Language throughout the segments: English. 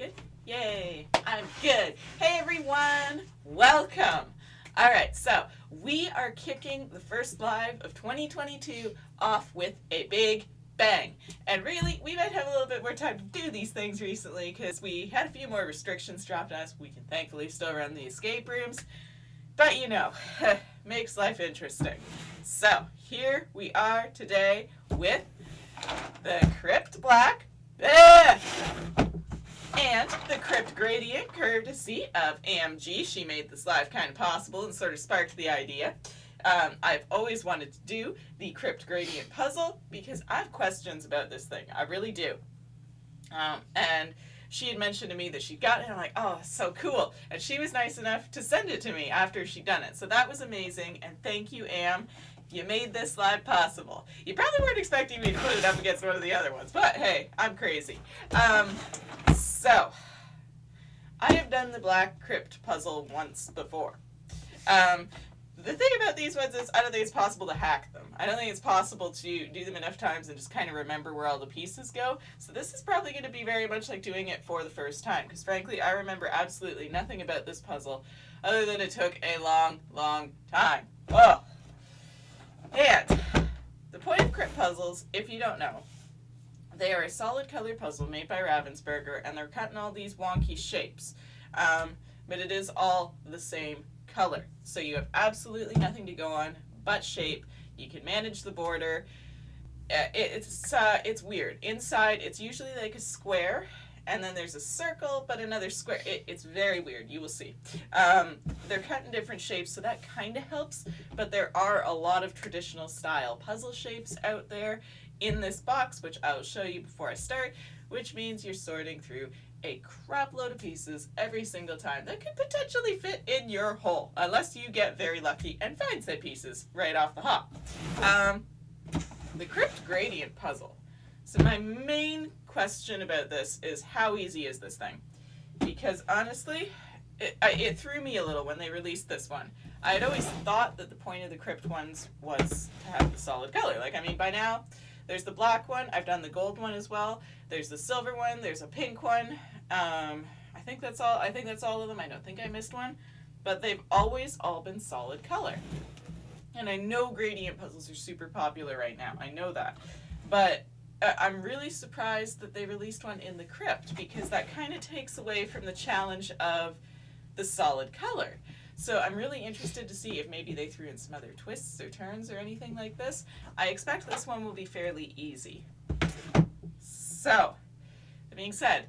Good? Yay! I'm good. Hey everyone! Welcome! Alright, so we are kicking the first live of 2022 off with a big bang. And really, we might have a little bit more time to do these things recently because we had a few more restrictions dropped on us. We can thankfully still run the escape rooms. But you know, makes life interesting. So, here we are today with the Krypt Black and the Krypt Gradient, courtesy of AMG. She made this live kind of possible and sort of sparked the idea. I've always wanted to do the Krypt Gradient puzzle because I have questions about this thing. I really do. And she had mentioned to me that she got it, and I'm like, oh, so cool. And she was nice enough to send it to me after she'd done it. So that was amazing, and thank you, Am. You made this live possible. You probably weren't expecting me to put it up against one of the other ones, but hey, I'm crazy. So, I have done the Black Krypt puzzle once before. The thing about these ones is I don't think it's possible to hack them. I don't think it's possible to do them enough times and just kind of remember where all the pieces go. So this is probably going to be very much like doing it for the first time, because frankly, I remember absolutely nothing about this puzzle other than it took a long, long time. Oh. And the point of Krypt puzzles, if you don't know, they are a solid color puzzle made by Ravensburger, and they're cut in all these wonky shapes. But it is all the same color. So you have absolutely nothing to go on but shape. You can manage the border. It's weird. Inside, it's usually like a square, and then there's a circle, but another square. It's very weird. You will see. They're cut in different shapes, so that kind of helps, but there are a lot of traditional style puzzle shapes out there in this box, which I will show you before I start, which means you're sorting through a crap load of pieces every single time that could potentially fit in your hole, unless you get very lucky and find said pieces right off the hop. The Krypt Gradient puzzle. So my main question about this is, how easy is this thing? Because honestly, it threw me a little when they released this one. I had always thought that the point of the Krypt ones was to have the solid color. Like, I mean, by now, there's the black one. I've done the gold one as well. There's the silver one. There's a pink one. I think that's all. I think that's all of them. I don't think I missed one. But they've always all been solid color. And I know gradient puzzles are super popular right now. I know that. But I'm really surprised that they released one in the Krypt, because that kind of takes away from the challenge of the solid color. So I'm really interested to see if maybe they threw in some other twists or turns or anything like this. I expect this one will be fairly easy. So, that being said,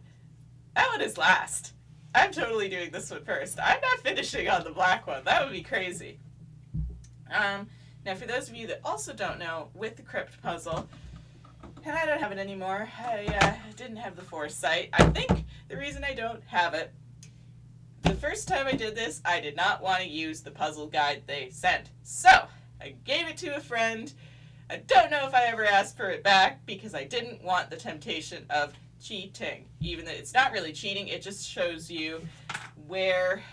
that one is last. I'm totally doing this one first. I'm not finishing on the black one. That would be crazy. Now, for those of you that also don't know, with the Krypt puzzle, and I don't have it anymore, I didn't have the foresight. I think the reason I don't have it, the first time I did this, I did not want to use the puzzle guide they sent. So, I gave it to a friend. I don't know if I ever asked for it back because I didn't want the temptation of cheating. Even though it's not really cheating, it just shows you where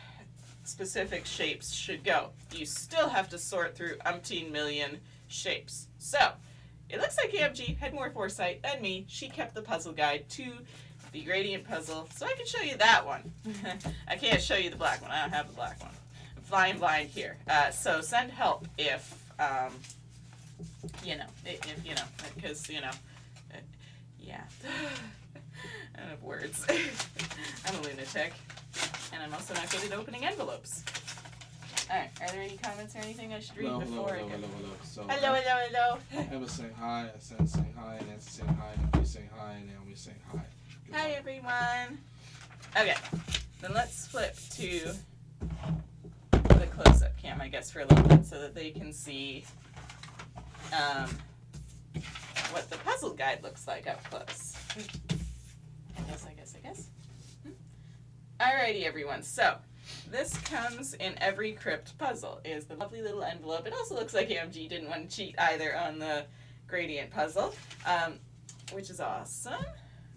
specific shapes should go. You still have to sort through umpteen million shapes. So, it looks like AMG had more foresight than me. She kept the puzzle guide to the gradient puzzle, so I can show you that one. I can't show you the black one. I don't have the black one. I'm flying blind here. So send help if, because, yeah. I don't have words. I'm a lunatic, and I'm also not good at opening envelopes. Alright, are there any comments or anything I should read before I go? So, hello. I was saying hi, I said saying hi, and Nancy saying hi, and Naomi saying hi, and Naomi saying hi. Hi everyone. Okay, then let's flip to the close-up cam, I guess, for a little bit so that they can see what the puzzle guide looks like up close. I guess. Alrighty everyone, so this comes in every Krypt puzzle, is the lovely little envelope. It also looks like AMG didn't want to cheat either on the gradient puzzle, which is awesome.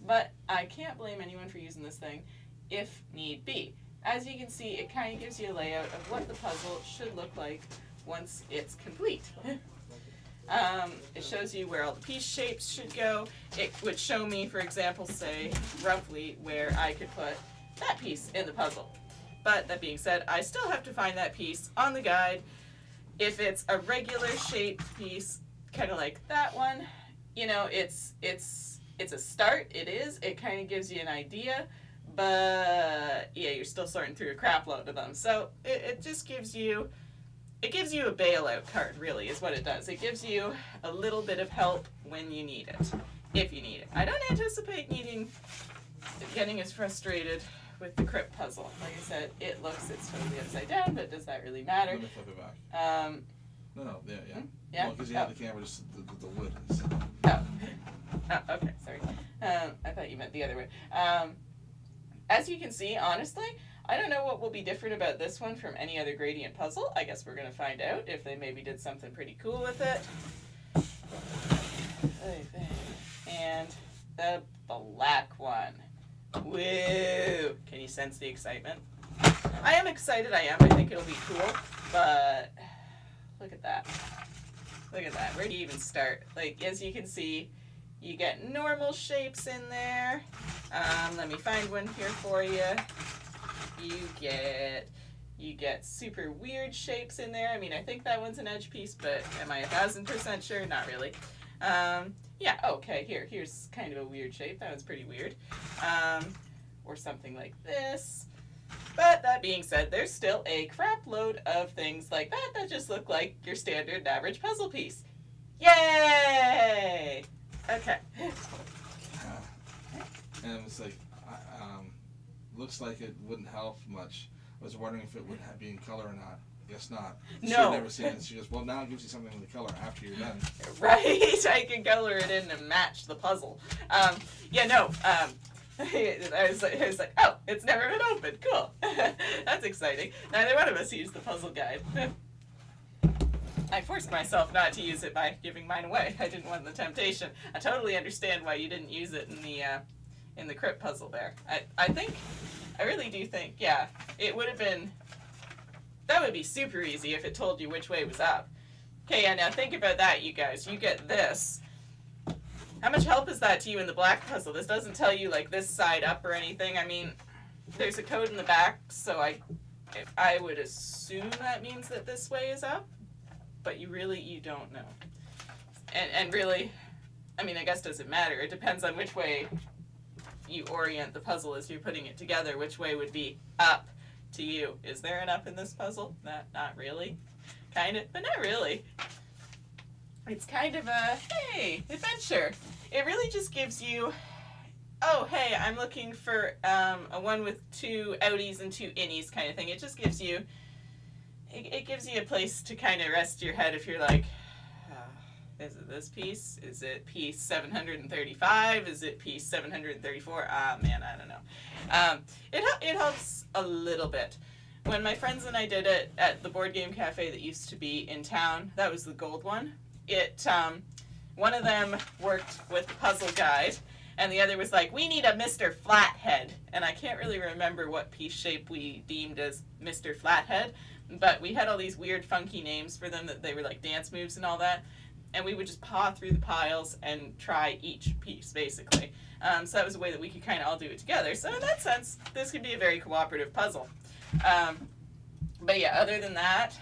But I can't blame anyone for using this thing if need be. As you can see, it kind of gives you a layout of what the puzzle should look like once it's complete. It shows you where all the piece shapes should go. It would show me, for example, say, roughly where I could put that piece in the puzzle. But that being said, I still have to find that piece on the guide. If it's a regular shaped piece, kind of like that one, you know, it's a start. It is. It kind of gives you an idea. But yeah, you're still sorting through a crap load of them. So it just gives you, it gives you a bailout card, really, is what it does. It gives you a little bit of help when you need it, if you need it. I don't anticipate getting as frustrated with the crypt puzzle. Like I said, it's totally upside down, but does that really matter? Let me flip it back. No, there, yeah. Yeah? Well, because you have the camera, just the wood. So. Oh, okay, sorry. I thought you meant the other way. As you can see, honestly, I don't know what will be different about this one from any other gradient puzzle. I guess we're going to find out if they maybe did something pretty cool with it. And the black one. Woo! Can you sense the excitement? I am excited, I am. I think it'll be cool, but look at that. Look at that. Where do you even start? Like, as you can see, you get normal shapes in there. Let me find one here for you. You get super weird shapes in there. I mean, I think that one's an edge piece, but am I 1000% sure? Not really. Yeah, okay, here's kind of a weird shape. That one's pretty weird. Or something like this. But that being said, there's still a crap load of things like that just look like your standard average puzzle piece. Yay! Okay. And it's like, looks like it wouldn't help much. I was wondering if it would be in color or not. Guess not. No. She'd never seen it. She goes, well, now it gives you something in the color after you're done. Right? I can color it in and match the puzzle. Yeah, no. I was like, oh, it's never been opened. Cool. That's exciting. Neither one of us used the puzzle guide. I forced myself not to use it by giving mine away. I didn't want the temptation. I totally understand why you didn't use it in the crypt puzzle there. I really do think, yeah, it would have been, that would be super easy if it told you which way was up. Okay, yeah, now think about that, you guys. You get this. How much help is that to you in the black puzzle? This doesn't tell you, like, this side up or anything. I mean, there's a code in the back, so I would assume that means that this way is up, but you don't know. And really, I mean, I guess does it matter? It depends on which way you orient the puzzle as you're putting it together, which way would be up to you. Is there an up in this puzzle? Not really. Kind of, but not really. It's kind of a, hey, adventure. It really just gives you, oh, hey, I'm looking for a one with 2 outies and 2 innies kind of thing. It just gives you, it gives you a place to kind of rest your head if you're like, is it this piece? Is it piece 735? Is it piece 734? Ah, man, I don't know. It helps a little bit. When my friends and I did it at the board game cafe that used to be in town, that was the gold one. One of them worked with the puzzle guide, and the other was like, we need a Mr. Flathead. And I can't really remember what piece shape we deemed as Mr. Flathead, but we had all these weird funky names for them that they were like dance moves and all that. And we would just paw through the piles and try each piece, basically. So that was a way that we could kind of all do it together. So in that sense, this could be a very cooperative puzzle. But yeah, other than that,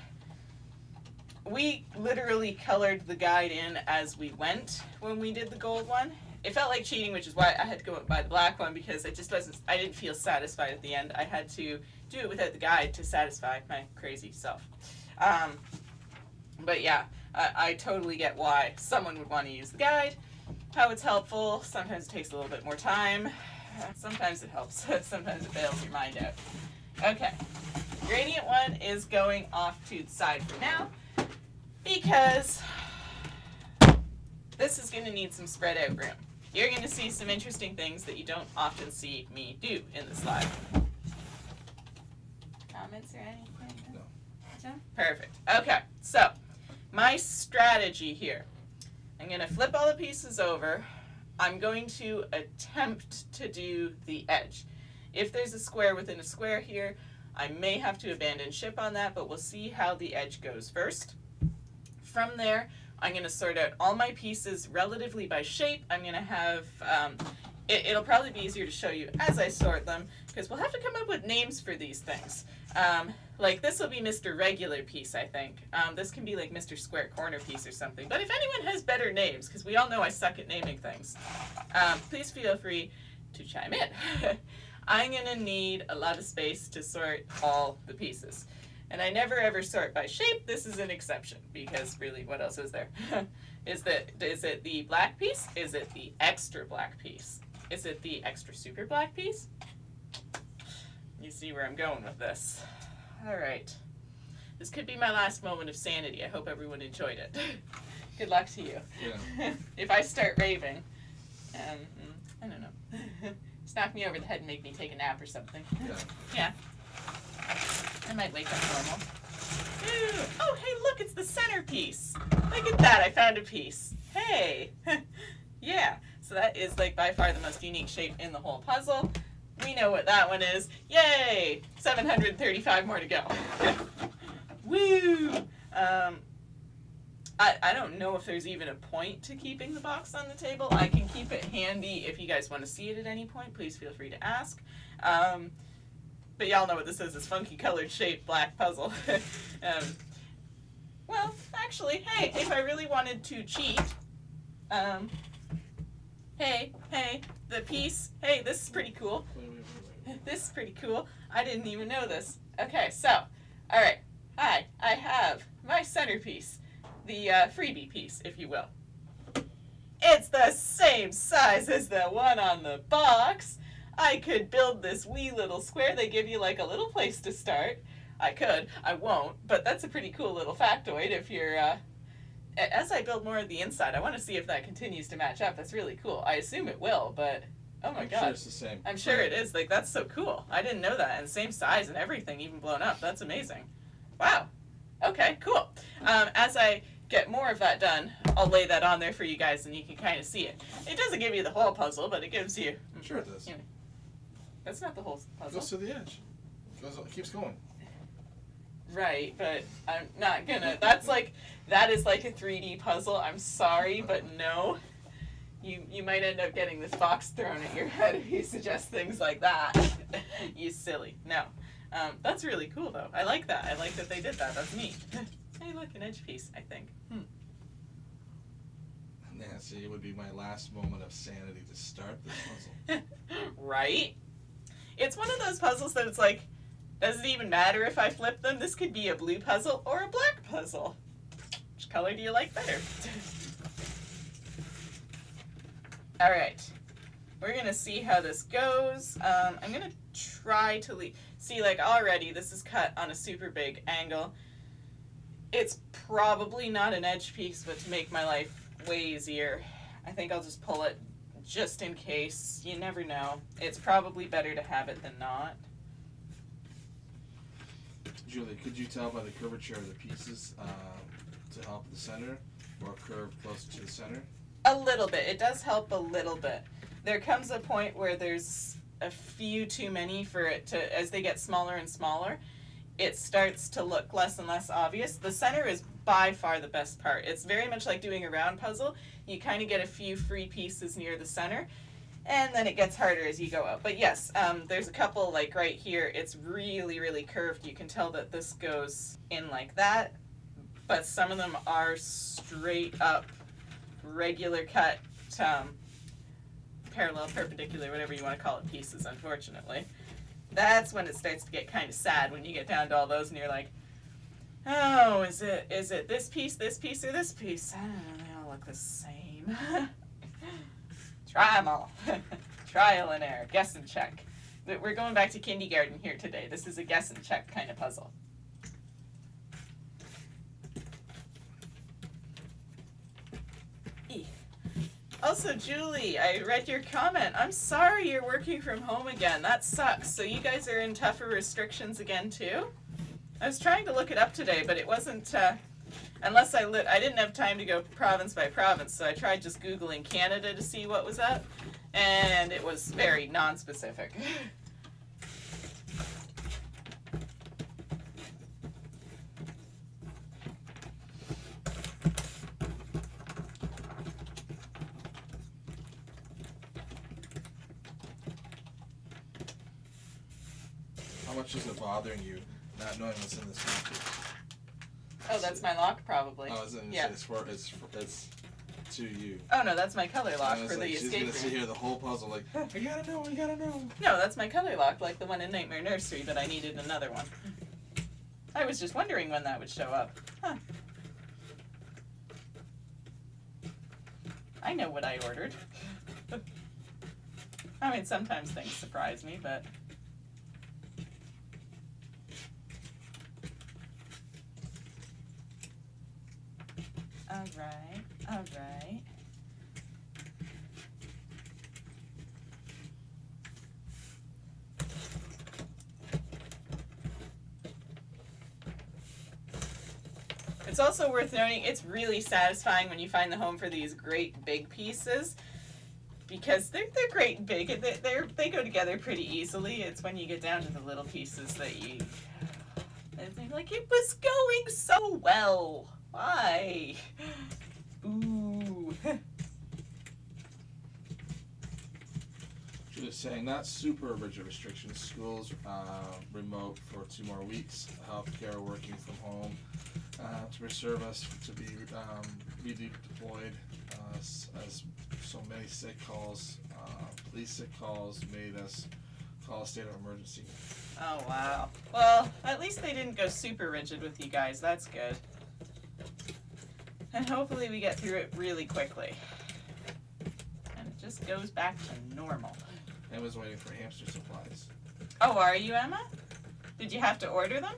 we literally colored the guide in as we went when we did the gold one. It felt like cheating, which is why I had to go and buy the black one, because I didn't feel satisfied at the end. I had to do it without the guide to satisfy my crazy self. But yeah, I totally get why someone would want to use the guide, how it's helpful. Sometimes it takes a little bit more time. Sometimes it helps. Sometimes it bails your mind out. Okay, gradient one is going off to the side for now, because this is going to need some spread out room. You're going to see some interesting things that you don't often see me do in the slide. Comments or anything? No. Perfect. Okay, so my strategy here. I'm going to flip all the pieces over. I'm going to attempt to do the edge. If there's a square within a square here, I may have to abandon ship on that, but we'll see how the edge goes first. From there, I'm going to sort out all my pieces relatively by shape. I'm going to have, it'll probably be easier to show you as I sort them, because we'll have to come up with names for these things. Like this will be Mr. Regular Piece, I think. This can be like Mr. Square Corner Piece or something. But if anyone has better names, because we all know I suck at naming things, please feel free to chime in. I'm going to need a lot of space to sort all the pieces. And I never ever sort by shape. This is an exception, because really, what else is there? Is it the black piece? Is it the extra black piece? Is it the extra super black piece? You see where I'm going with this. All right. This could be my last moment of sanity. I hope everyone enjoyed it. Good luck to you. Yeah. If I start raving, I don't know. Knock me over the head and make me take a nap or something. Yeah. Yeah. I might wake up normal. Ooh. Oh, hey, look, it's the centerpiece. Look at that, I found a piece. Hey. Yeah, so that is like by far the most unique shape in the whole puzzle. We know what that one is. Yay! 735 more to go. Woo! I don't know if there's even a point to keeping the box on the table. I can keep it handy if you guys want to see it at any point. Please feel free to ask. But y'all know what this is, this funky colored shaped black puzzle. Well, actually, hey, if I really wanted to cheat, hey, the piece, hey, this is pretty cool. Wait. This is pretty cool. I didn't even know this. Okay, so, all right. Hi, I have my centerpiece, the freebie piece, if you will. It's the same size as the one on the box. I could build this wee little square. They give you like a little place to start. I could. I won't, but that's a pretty cool little factoid if you're, as I build more of the inside, I want to see if that continues to match up. That's really cool. I assume it will, but oh my god. I'm sure it's the same. I'm sure it is. Like, that's so cool. I didn't know that. And same size and everything, even blown up. That's amazing. Wow. Okay, cool. As I get more of that done, I'll lay that on there for you guys and you can kind of see it. It doesn't give you the whole puzzle, but it gives you... I'm sure it does. You know, that's not the whole It puzzle. goes to the edge. It keeps going. Right, but I'm not gonna... That is like a 3D puzzle. I'm sorry, but no. You might end up getting this box thrown at your head if you suggest things like that. You silly. No. That's really cool, though. I like that. I like that they did that. That's neat. Hey, look, an edge piece, I think. Nancy, it would be my last moment of sanity to start this puzzle. Right? It's one of those puzzles that it's like, does it even matter if I flip them? This could be a blue puzzle or a black puzzle. Which color do you like better? All right. We're going to see how this goes. I'm going to try to see, like, already this is cut on a super big angle. It's probably not an edge piece, but to make my life way easier, I think I'll just pull it just in case. You never know. It's probably better to have it than not. Julie, could you tell by the curvature of the pieces to help the center, or curve closer to the center? A little bit. It does help a little bit. There comes a point where there's a few too many for it to, as they get smaller and smaller, it starts to look less and less obvious. The center is by far the best part. It's very much like doing a round puzzle. You kind of get a few free pieces near the center, and then it gets harder as you go out. But yes, there's a couple, like right here, it's really, really curved. You can tell that this goes in like that, but some of them are straight up regular cut, parallel, perpendicular, whatever you want to call it, pieces, unfortunately. That's when it starts to get kind of sad, when you get down to all those and you're like, oh, is it this piece, or this piece? I don't know, they all look the same. Try them all. Trial and error, guess and check. We're going back to kindergarten here today. This is a guess and check kind of puzzle. Also, Julie, I read your comment. I'm sorry you're working from home again. That sucks. So you guys are in tougher restrictions again, too? I was trying to look it up today, but it wasn't, unless I didn't have time to go province by province, so I tried just Googling Canada to see what was up, and it was very non-specific. How much is it bothering you not knowing what's in this package? Oh, that's my lock, probably. Oh, it's to you. Oh no, that's my color lock for the she's escape gonna sit room. here the whole puzzle like, I gotta know. No, that's my color lock, like the one in Nightmare Nursery, but I needed another one. I was just wondering when that would show up. Huh. I know what I ordered. I mean, sometimes things surprise me, but... Alright. It's also worth noting, it's really satisfying when you find the home for these great big pieces, because they're great and big, and they go together pretty easily. It's when you get down to the little pieces that you... And they're like, it was going so well. Why? Ooh. Just saying, not super rigid restrictions. Schools remote for 2 more weeks. Healthcare working from home to preserve us to be redeployed as so many sick calls, police sick calls made us call a state of emergency. Oh wow. Well, at least they didn't go super rigid with you guys. That's good. And hopefully we get through it really quickly. And it just goes back to normal. Emma's waiting for hamster supplies. Oh, are you, Emma? Did you have to order them?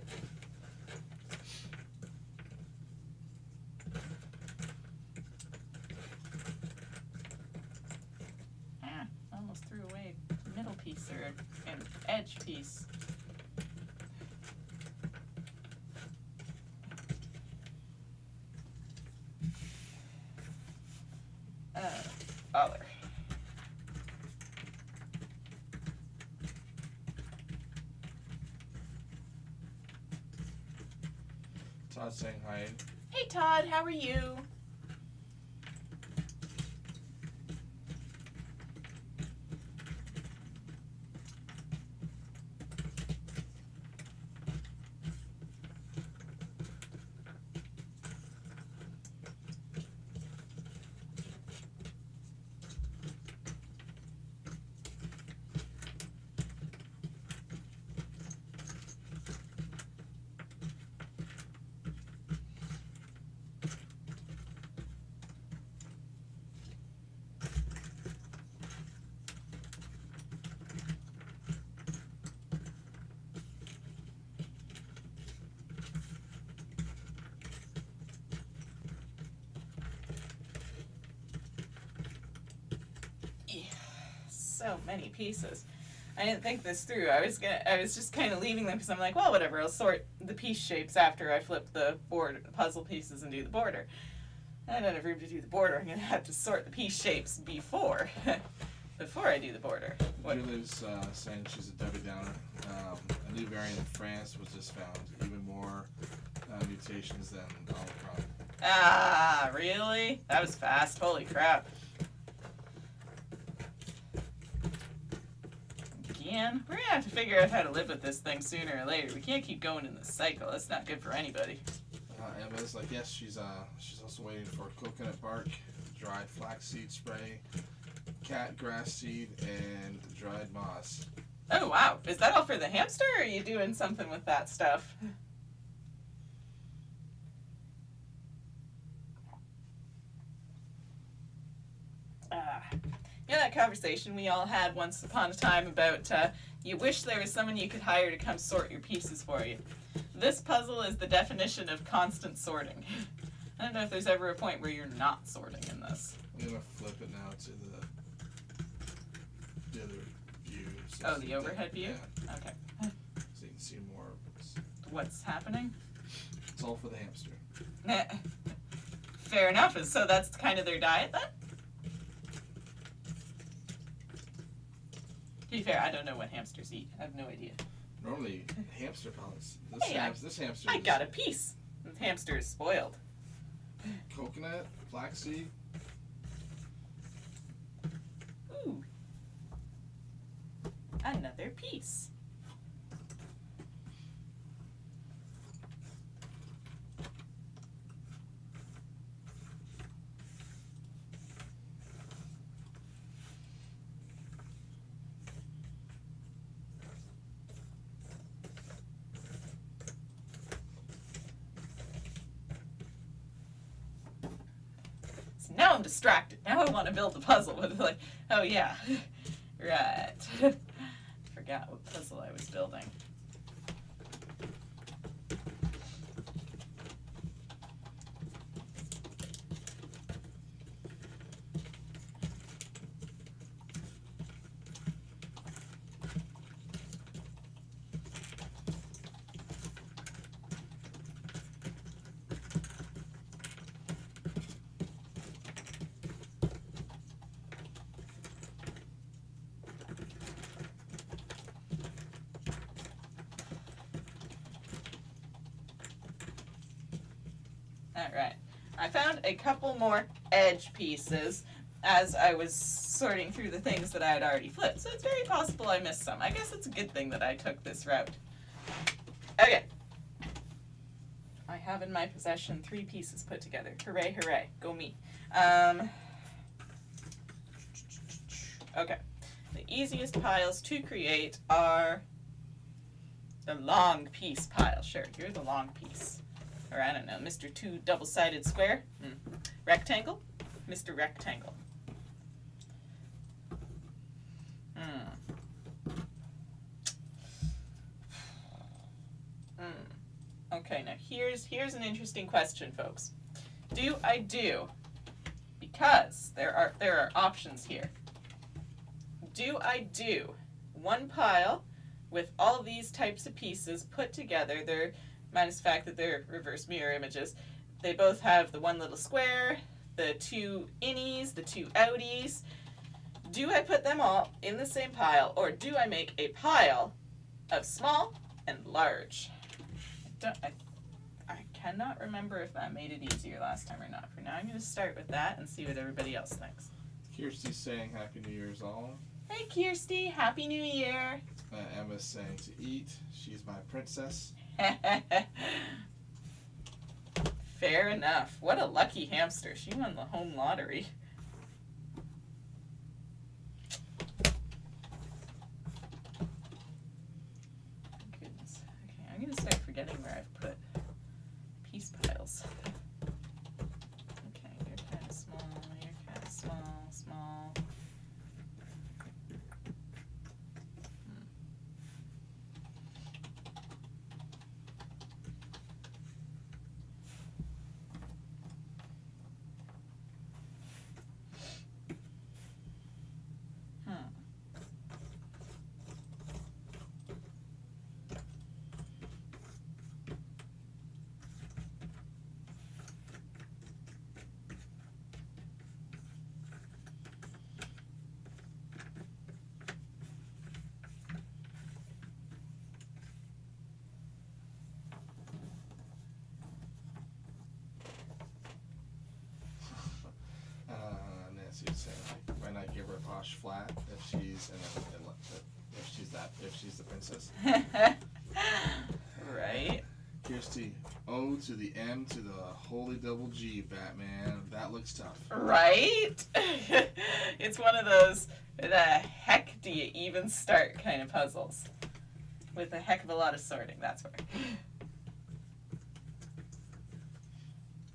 Ah, almost threw away middle piece or an edge piece. Bother. Todd's saying hi. Hey Todd, how are you? So many pieces. I didn't think this through. I was just kind of leaving them because I'm like, well, whatever. I'll sort the piece shapes after I flip the puzzle pieces and do the border. I don't have room to do the border. I'm gonna have to sort the piece shapes before I do the border. Julie's saying she's a Debbie Downer. A new variant in France was just found. Even more mutations than Omicron. Ah, really? That was fast. Holy crap. Again, we're gonna have to figure out how to live with this thing sooner or later. We can't keep going in this cycle. That's not good for anybody. Emma's like, yes, she's also waiting for coconut bark, dried flaxseed spray, cat grass seed, and dried moss. Oh wow, is that all for the hamster, or are you doing something with that stuff? You know that conversation we all had once upon a time about you wish there was someone you could hire to come sort your pieces for you. This puzzle is the definition of constant sorting. I don't know if there's ever a point where you're not sorting in this. I'm gonna flip it now to the other view. So Oh, the overhead view? Yeah. Okay. So you can see more of this. What's happening? It's all for the hamster. Fair enough. So that's kind of their diet then? To be fair, I don't know what hamsters eat. I have no idea. Normally, hamster pellets. This hamster. I got a piece. This hamster is spoiled. Coconut, flaxseed. Ooh. Another piece. now I'm distracted. Now I want to build the puzzle with like, oh yeah, right. Forgot what puzzle I was building. Alright, I found a couple more edge pieces as I was sorting through the things that I had already flipped, so it's very possible I missed some. I guess it's a good thing that I took this route. Okay. I have in my possession 3 pieces put together. Hooray, hooray. Go me. Okay. The easiest piles to create are the long piece pile. Sure, here's the long piece. Or I don't know, Mr. 2 double-sided square. Rectangle. Mr. Rectangle. Okay, now here's an interesting question, folks. Do I do, because there are options here, do I do one pile with all these types of pieces put together? They're, minus the fact that they're reverse mirror images, they both have the one little square, the 2 innies, the 2 outies. Do I put them all in the same pile, or do I make a pile of small and large? I cannot remember if that made it easier last time or not. For now, I'm going to start with that and see what everybody else thinks. Kirsty's saying Happy New Year's all. Hey, Kirsty. Happy New Year. Emma's saying to eat. She's my princess. Fair enough. What a lucky hamster. She won the home lottery. Goodness. Okay, I'm going to start forgetting where I've put piece piles. Okay, you're kind of small, you're kind of small, small. Nancy's saying like, why not give her a posh flat if she's if she's the princess. Right. Kirsty, O to the M to the holy double G, Batman. That looks tough. Right? It's one of those, the heck do you even start kind of puzzles. With a heck of a lot of sorting, that's where.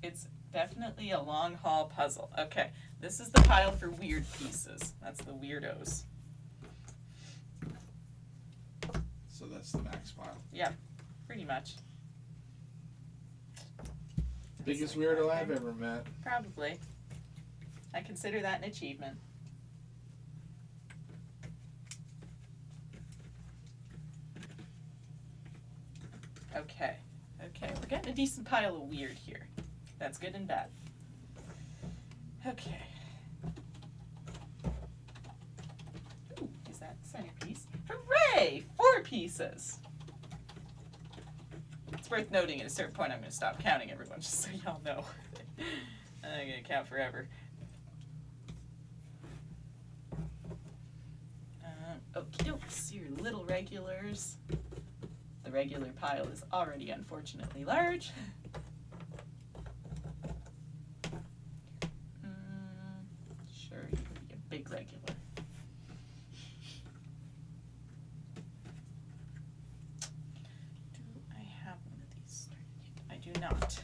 It's definitely a long haul puzzle. Okay, this is the pile for weird pieces. That's the weirdos. So that's the max pile. Yeah, pretty much. Biggest weirdo I've ever met. Probably. I consider that an achievement. Okay, we're getting a decent pile of weird here. That's good and bad. Okay. Ooh, is that centerpiece? Hooray! 4 pieces! It's worth noting at a certain point I'm going to stop counting everyone, just so y'all know. I'm going to count forever. Okie dokes, your little regulars. The regular pile is already unfortunately large. Sure, you can be a big regular. Do I have one of these started yet? I do not.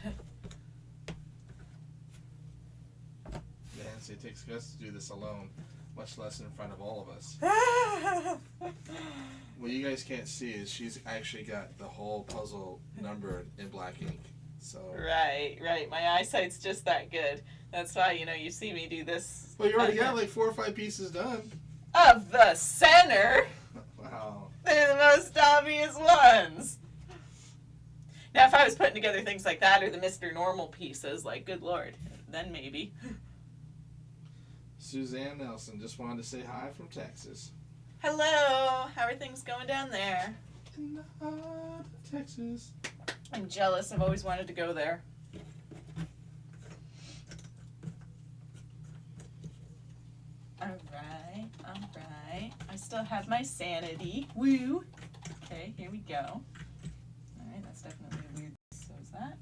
takes guts to do this alone, much less in front of all of us. What you guys can't see is she's actually got the whole puzzle numbered in black ink. So Right. My eyesight's just that good. That's why, you see me do this. Well, you already got like 4 or 5 pieces done. Of the center. Wow. They're the most obvious ones. Now, if I was putting together things like that or the Mr. Normal pieces, like, good Lord, then maybe. Suzanne Nelson just wanted to say hi from Texas. Hello. How are things going down there? In the heart of Texas. I'm jealous. I've always wanted to go there. All right. I still have my sanity. Woo. Okay, here we go. All right, that's definitely a weird. So is that?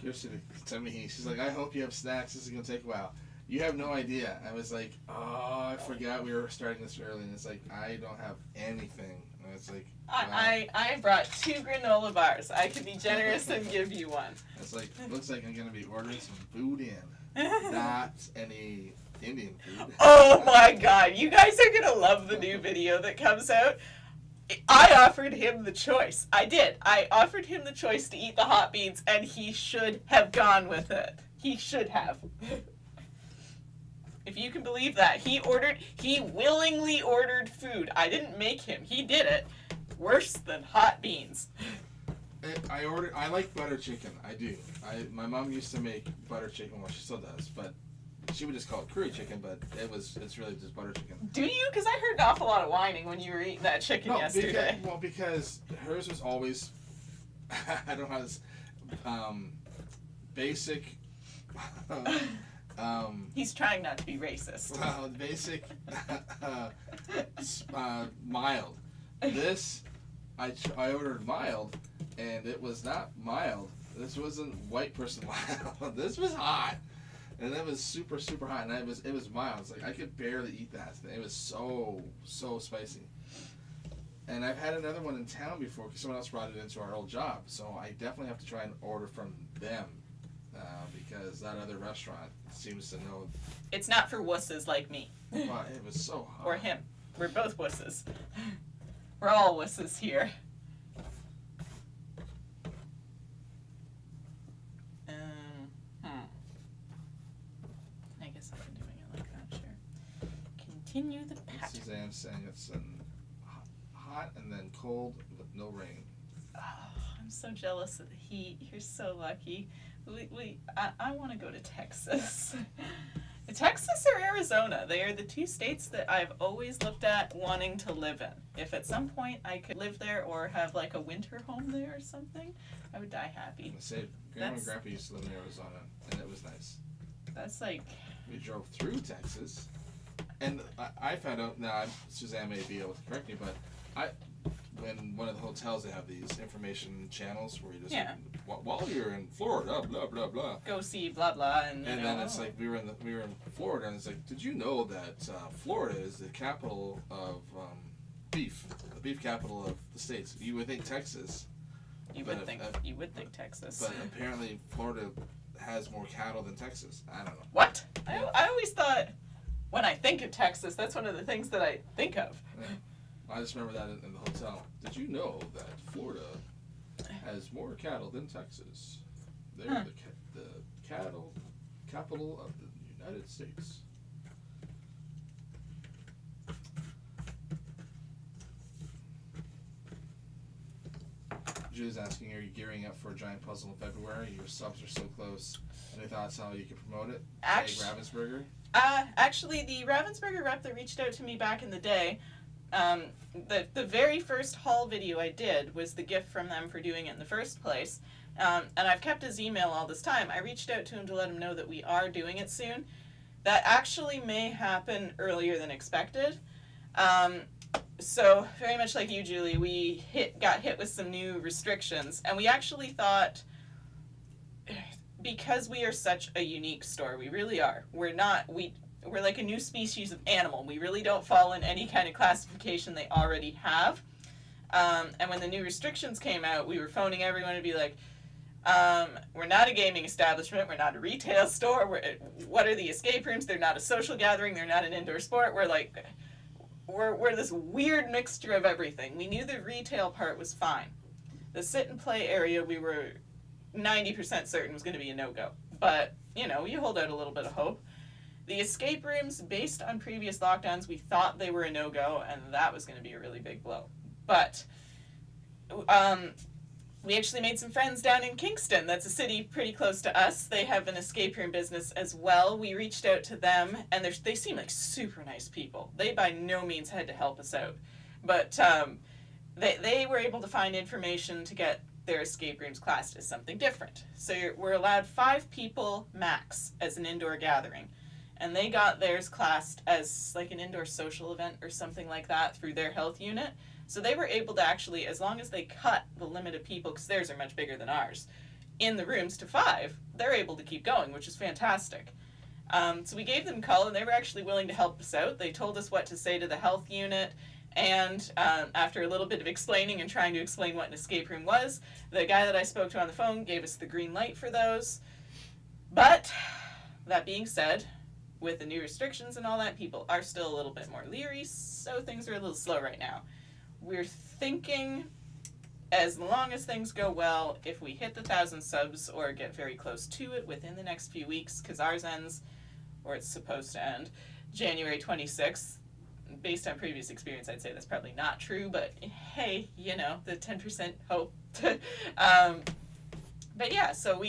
Kirsten to me, she's like, I hope you have snacks. This is going to take a while. You have no idea. I was like, oh, I forgot we were starting this early. And it's like, I don't have anything. And it's like, wow. I brought 2 granola bars. I could be generous and give you one. It's like, looks like I'm going to be ordering some food in. Not any Indian food. Oh my God. You guys are going to love the new video that comes out. I offered him the choice. I did. I offered him the choice to eat the hot beans, and he should have gone with it. He should have. If you can believe that. He willingly ordered food. I didn't make him. He did it. Worse than hot beans. I like butter chicken. I do. My mom used to make butter chicken. Well, she still does, but she would just call it curry chicken, but it's really just butter chicken. Do you? Because I heard an awful lot of whining when you were eating that chicken yesterday. Because hers was always, I don't know how this, basic. He's trying not to be racist. Well, basic, mild. This, I ordered mild, and it was not mild. This wasn't white person mild. This was hot. And it was super, super hot, and it was mild. It's like I could barely eat that. It was so spicy. And I've had another one in town before because someone else brought it into our old job. So I definitely have to try and order from them because that other restaurant seems to know. It's not for wusses like me. Well, it was so hot. Or him. We're both wusses. We're all wusses here. Continue the pattern. Suzanne's saying it's hot and then cold with no rain. Oh, I'm so jealous of the heat. You're so lucky. I want to go to Texas. Texas or Arizona. They are the 2 states that I've always looked at wanting to live in. If at some point I could live there or have like a winter home there or something, I would die happy. I say, Grandma and Grandpa used to live in Arizona, and it was nice. That's like... We drove through Texas. And I found out, now Suzanne may be able to correct me, but when one of the hotels, they have these information channels where you just, while you're in Florida, blah, blah, blah. Go see blah, blah. And then it's like, we were in Florida, and it's like, did you know that Florida is the capital of beef, the beef capital of the States? You would think Texas. You would think Texas. But apparently Florida has more cattle than Texas. I don't know. What? I always thought... When I think of Texas, that's one of the things that I think of. Yeah. I just remember that in the hotel. Did you know that Florida has more cattle than Texas? They're the cattle capital of the United States. Julie's asking, are you gearing up for a giant puzzle in February? Your subs are so close. Any thoughts how you can promote it? Ravensburger? Actually, the Ravensburger rep that reached out to me back in the day, the very first haul video I did was the gift from them for doing it in the first place. And I've kept his email all this time. I reached out to him to let him know that we are doing it soon. That actually may happen earlier than expected. So, very much like you, Julie, we got hit with some new restrictions. And we actually thought... Because we are such a unique store, we really are. We're like a new species of animal. We really don't fall in any kind of classification they already have. And when the new restrictions came out, we were phoning everyone to be like, we're not a gaming establishment, we're not a retail store, what are the escape rooms? They're not a social gathering, they're not an indoor sport. We're like, we're this weird mixture of everything. We knew the retail part was fine. The sit and play area, we were 90% certain was going to be a no-go. But, you know, you hold out a little bit of hope. The escape rooms, based on previous lockdowns, we thought they were a no-go, and that was going to be a really big blow. But we actually made some friends down in Kingston. That's a city pretty close to us. They have an escape room business as well. We reached out to them, and they seem like super nice people. They by no means had to help us out. But they were able to find information to get their escape rooms classed as something different. So we're allowed 5 people max as an indoor gathering. And they got theirs classed as like an indoor social event or something like that through their health unit. So they were able to actually, as long as they cut the limit of people, because theirs are much bigger than ours, in the rooms to 5, they're able to keep going, which is fantastic. So we gave them a call, and they were actually willing to help us out. They told us what to say to the health unit, and after a little bit of explaining and trying to explain what an escape room was, the guy that I spoke to on the phone gave us the green light for those. But, that being said, with the new restrictions and all that, people are still a little bit more leery, so things are a little slow right now. We're thinking, as long as things go well, if we hit the 1,000 subs or get very close to it within the next few weeks, because ours ends, or it's supposed to end, January 26th. Based on previous experience, I'd say that's probably not true, but hey, you know, the 10% hope. But yeah, so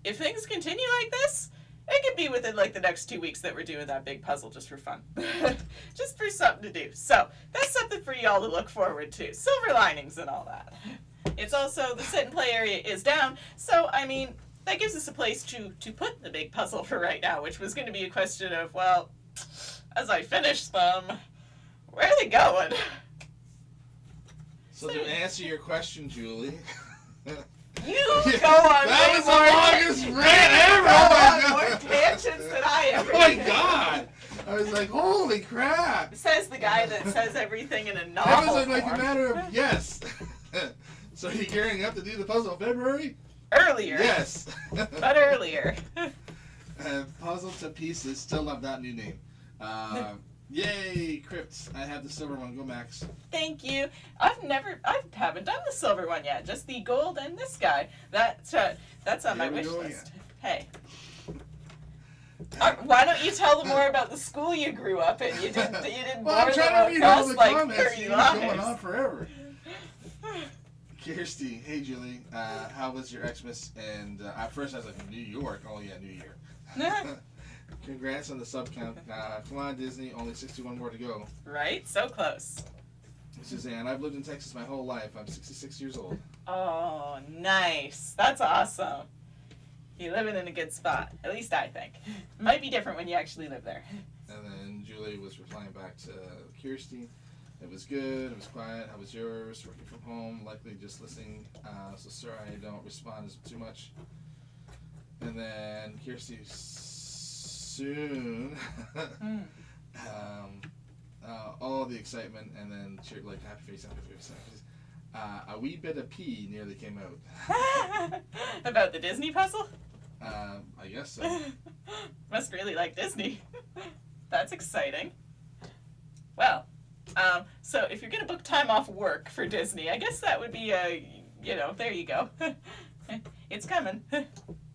if things continue like this, it could be within like the next 2 weeks that we're doing that big puzzle just for fun. Just for something to do. So that's something for y'all to look forward to. Silver linings and all that. It's also, the sit and play area is down, so I mean, that gives us a place to put the big puzzle for right now, which was going to be a question of, well, as I finish them, where are they going? So to answer your question, Julie. You go on that was the longest rant ever! Oh my God. More tangents than I ever Oh my did. God! I was like, holy crap! Says the guy that says everything in a novel That was like form. a matter of yes. So you're gearing up to do the puzzle in February? Earlier. Yes. But earlier. Puzzle to Pieces. Still love that new name. Yay, Krypt. I have the silver one. Go Max. Thank you. I haven't done the silver one yet. Just the gold and this guy. That's on my Here we wish go list. again. Hey. Why don't you tell them more about the school you grew up in? You didn't Well, I'm bore them trying to read all across the like comments. 30 It's going on lives. forever. Kirsty, hey Julie, how was your Xmas? And at first I was like, New York? Oh yeah, New Year. Congrats on the sub count. Come on, Disney, only 61 more to go. Right? So close. Suzanne, I've lived in Texas my whole life. I'm 66 years old. Oh, nice. That's awesome. You're living in a good spot. At least I think. Might be different when you actually live there. And then Julie was replying back to Kirsty. It was good. It was quiet. How was yours? Working from home. Likely just listening. So sorry I don't respond too much. And then Kirsty soon. All the excitement, and then like happy face. A wee bit of pee nearly came out. About the Disney puzzle? I guess so. Must really like Disney. That's exciting. Well, so if you're going to book time off work for Disney, I guess that would be there you go. It's coming.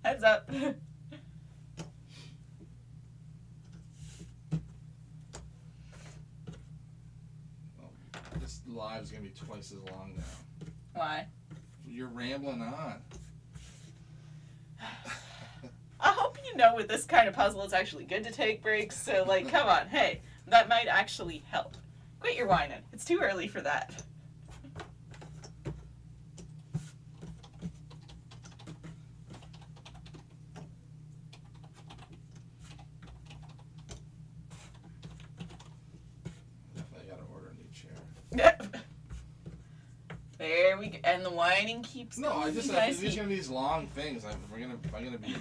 Heads up. This live is going to be twice as long now. Why? You're rambling on. I hope you know with this kind of puzzle it's actually good to take breaks, so like, come on, hey, that might actually help. Quit your whining. It's too early for that. Definitely gotta order a new chair. There we go. And the whining keeps No, going. I just You guys these keep- gonna be these long things. If I'm gonna be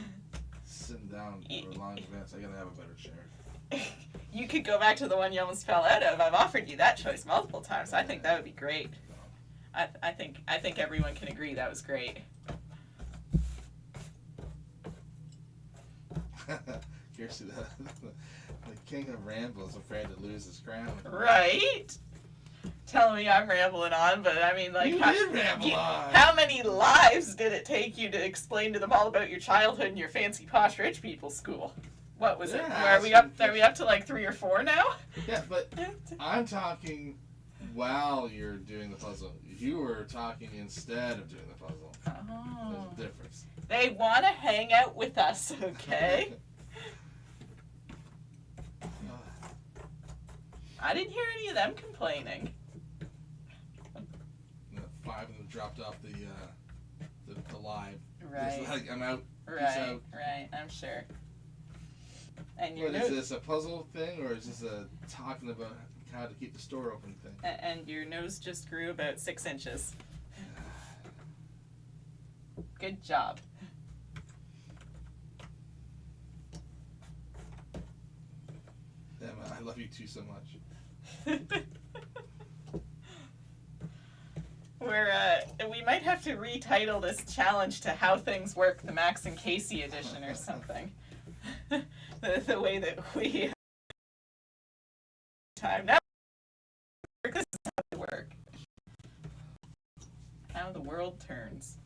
sitting down for long events, I gotta have a better chair. You could go back to the one you almost fell out of. I've offered you that choice multiple times. I think that would be great. I think everyone can agree that was great. Here's the king of ramble is afraid to lose his crown. Right? Telling me I'm rambling on, but I mean, like, You did ramble on. How many lives did it take you to explain to them all about your childhood and your fancy posh rich people school? What was it? Are we up to like 3 or 4 now? Yeah, but I'm talking while you're doing the puzzle. You were talking instead of doing the puzzle. Oh. There's a difference. They want to hang out with us, okay? I didn't hear any of them complaining. 5 of them dropped off the live. Right. It's like, I'm out. Right. Peace out. Right. I'm sure. And What is this, a puzzle thing, or is this a talking about how to keep the store open thing? And your nose just grew about 6 inches. Good job. Emma, I love you too so much. We might have to retitle this challenge to How Things Work, the Max and Casey edition or something. the way that we time now. This is how they work. How the world turns.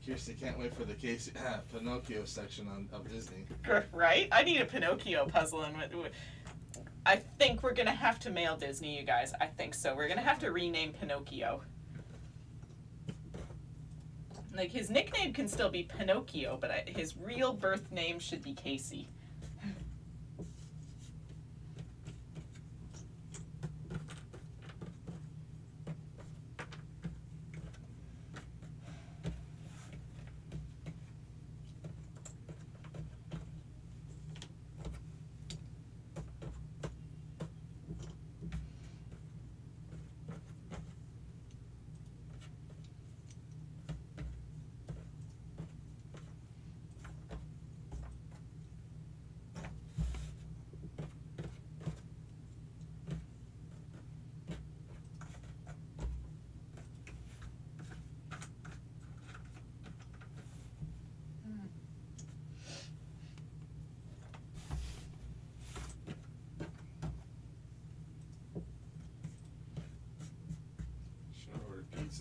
Kirsty can't wait for the Casey Pinocchio section of Disney. Right? I need a Pinocchio puzzle, and I think we're gonna have to mail Disney, you guys. I think so. We're gonna have to rename Pinocchio. Like, his nickname can still be Pinocchio, but his real birth name should be Casey.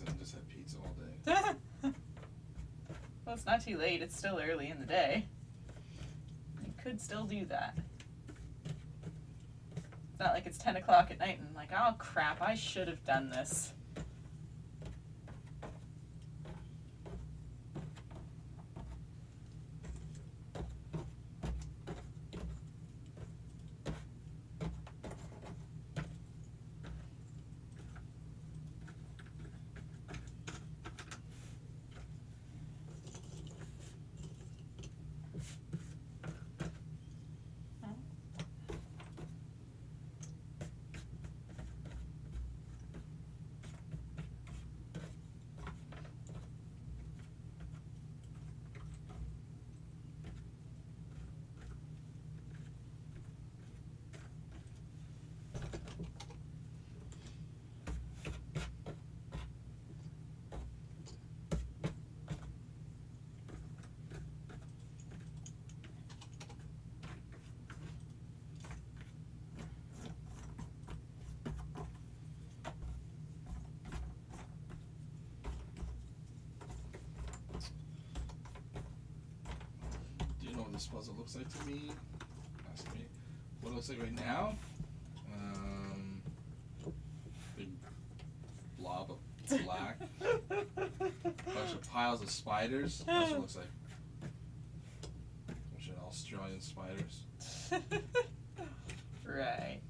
And just had pizza all day. Well, it's not too late. It's still early in the day. You could still do that. It's not like it's 10 o'clock at night and like, oh crap, I should have done this. This puzzle looks like to me. Ask me what it looks like right now. Big blob of black. Bunch of piles of spiders. That's what it looks like. Bunch of Australian spiders. Right.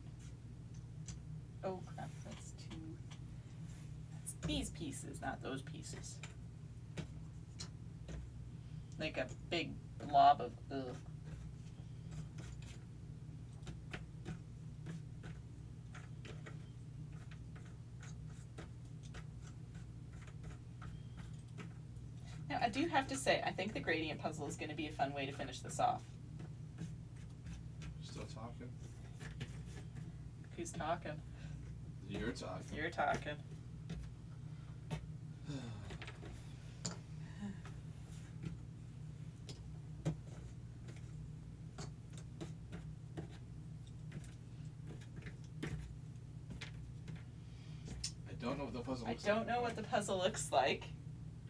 Oh crap, that's these pieces, not those pieces. Like a big blob of ugh. Now, I do have to say, I think the gradient puzzle is going to be a fun way to finish this off. Still talking? Who's talking? You're talking. You're talking. I don't know what the puzzle looks I don't know what the puzzle looks like.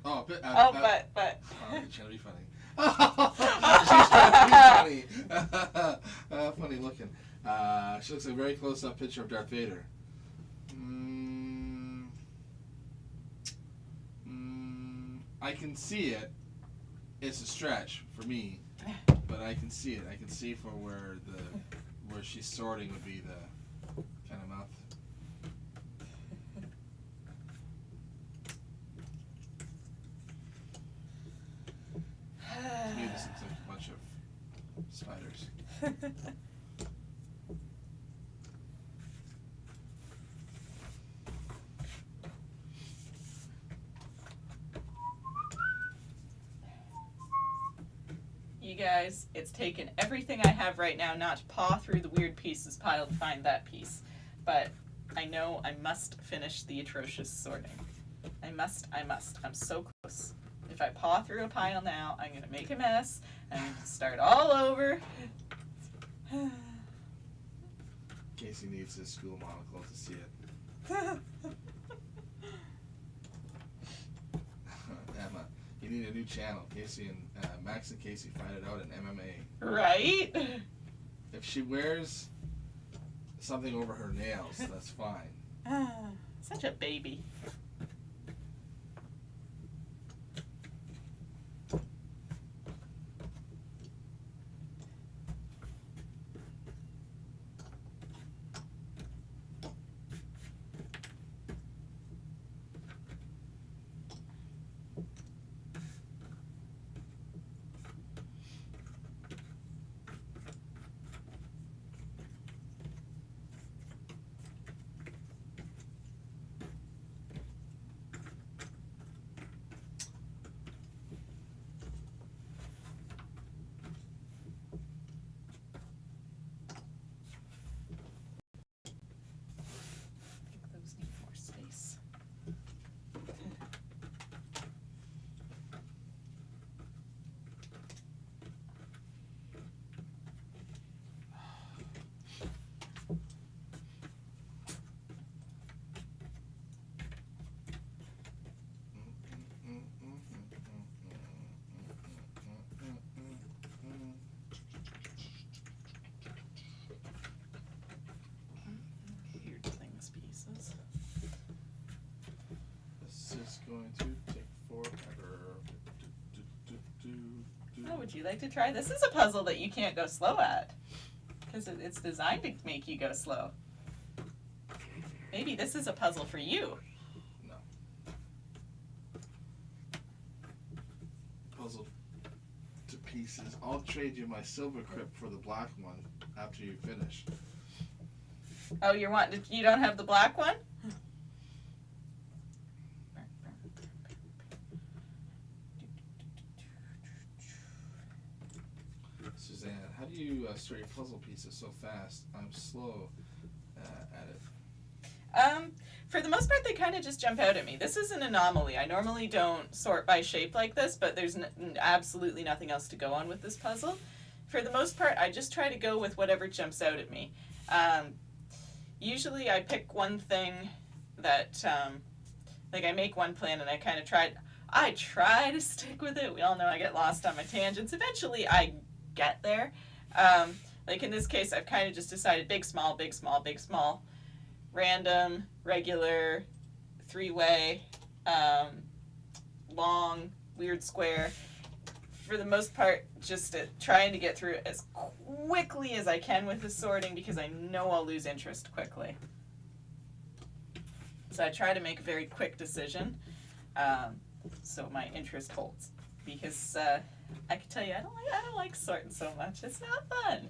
Oh, but. Oh, she's trying to be funny. She's trying to be funny. Funny looking. She looks like a very close-up picture of Darth Vader. I can see it. It's a stretch for me, but I can see it. I can see for where she's sorting would be the kind of mouth. To me, this looks like a bunch of spiders. You guys, it's taken everything I have right now not to paw through the weird pieces pile to find that piece. But I know I must finish the atrocious sorting. I must. I'm so close. If I paw through a pile now, I'm going to make a mess. I'm going to start all over. Casey needs his school monocle to see it. Emma, you need a new channel. Casey and Max and Casey fight it out in MMA. Right? If she wears something over her nails, that's fine. Such a baby. Going to take forever. Oh, would you like to try? This is a puzzle that you can't go slow at. Because it's designed to make you go slow. Maybe this is a puzzle for you. No. Puzzle to pieces. I'll trade you my silver crypt for the black one after you finish. Oh, you don't have the black one? Suzanne, how do you sort your puzzle pieces so fast? I'm slow at it. For the most part, they kind of just jump out at me. This is an anomaly. I normally don't sort by shape like this, but there's absolutely nothing else to go on with this puzzle. For the most part, I just try to go with whatever jumps out at me. Usually I pick one thing that, like I make one plan and I kind of I try to stick with it. We all know I get lost on my tangents. Eventually I get there. Like in this case, I've kind of just decided big, small, big, small, big, small, random, regular, three-way, long, weird square. For the most part, just trying to get through it as quickly as I can with the sorting because I know I'll lose interest quickly. So I try to make a very quick decision so my interest holds. Because I can tell you, I don't like sorting so much. It's not fun.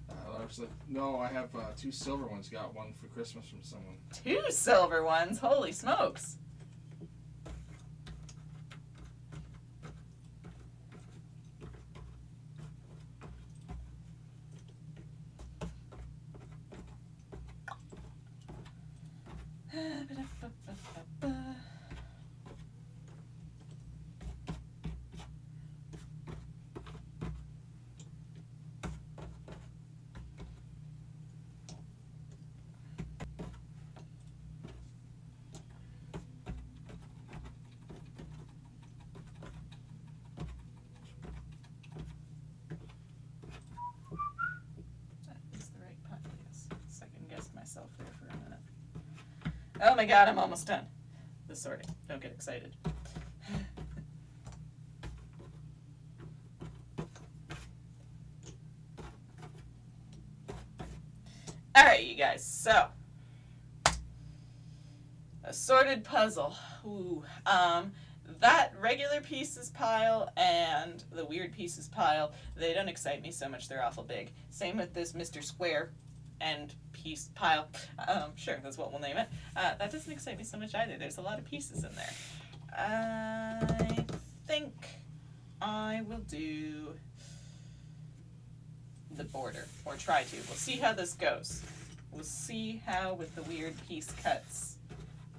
I was like, no, I have 2 silver ones. Got one for Christmas from someone. 2 silver ones? Holy smokes. Oh my god, I'm almost done. The sorting. Don't get excited. Alright, you guys, so a sorted puzzle. Ooh. That regular pieces pile and the weird pieces pile, they don't excite me so much, they're awful big. Same with this Mr. Square and piece pile. Sure, that's what we'll name it. That doesn't excite me so much either. There's a lot of pieces in there. I think I will do the border, or try to. We'll see how this goes. We'll see how, with the weird piece cuts,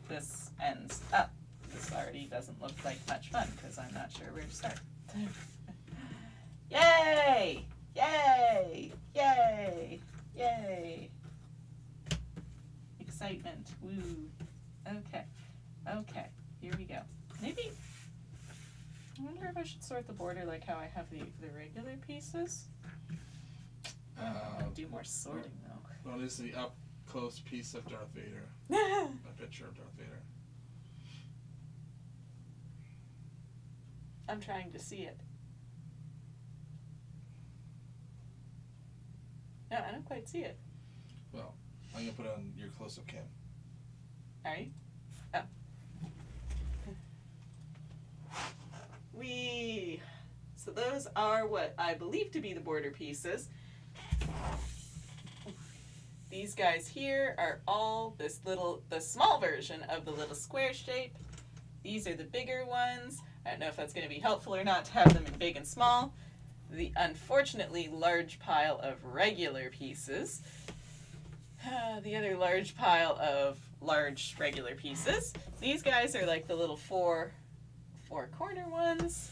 this ends up. This already doesn't look like much fun, because I'm not sure where to start. Yay! Yay! Yay! Yay! Excitement. Woo. Okay. Okay. Here we go. Maybe, I wonder if I should sort the border like how I have the regular pieces. I'm gonna do more sorting though. What is the up close piece of Darth Vader? A picture of Darth Vader. I'm trying to see it. No, I don't quite see it. Well, I'm gonna put it on your close-up cam. Are you? Oh. Wee. So those are what I believe to be the border pieces. These guys here are all the small version of the little square shape. These are the bigger ones. I don't know if that's going to be helpful or not to have them in big and small. The unfortunately large pile of regular pieces. The other large pile of large regular pieces. These guys are like the little four corner ones.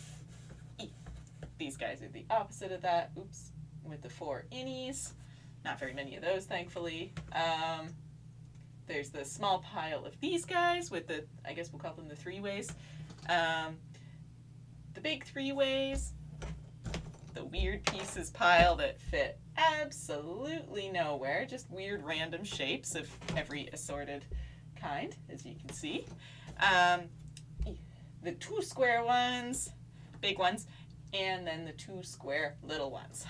These guys are the opposite of that. Oops. With the 4 innies. Not very many of those, thankfully. There's the small pile of these guys with the, I guess we'll call them the 3-ways. The big 3-ways. The weird pieces pile that fit absolutely nowhere. Just weird random shapes of every assorted kind, as you can see. The 2 square ones, big ones, and then the 2 square little ones.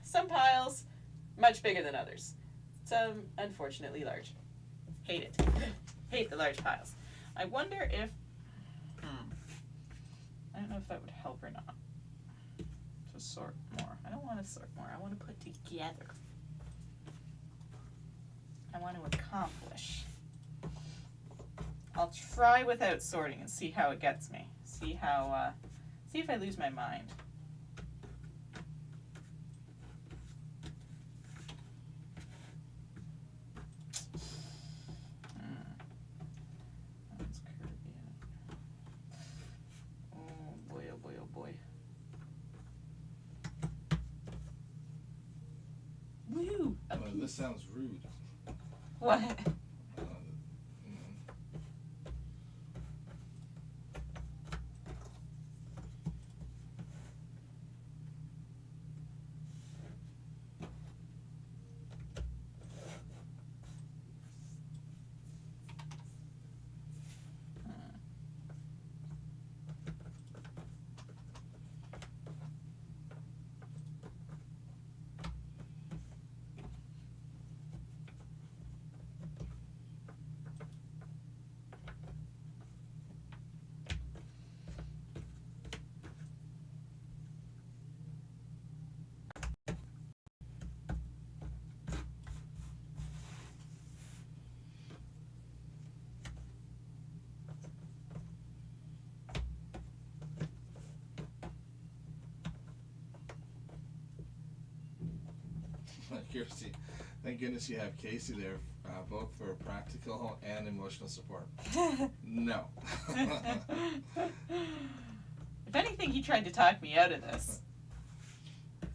Some piles much bigger than others. Some unfortunately large. Hate it. Hate the large piles. I wonder if I don't know if that would help or not. To sort more. I don't want to sort more. I want to put together. I want to accomplish. I'll try without sorting and see how it gets me. See how see if I lose my mind. That's curvy. Oh boy, oh boy, oh boy. Woo! This sounds rude. What? Accuracy. Thank goodness you have Casey there, both for practical and emotional support. No. If anything, he tried to talk me out of this. I'm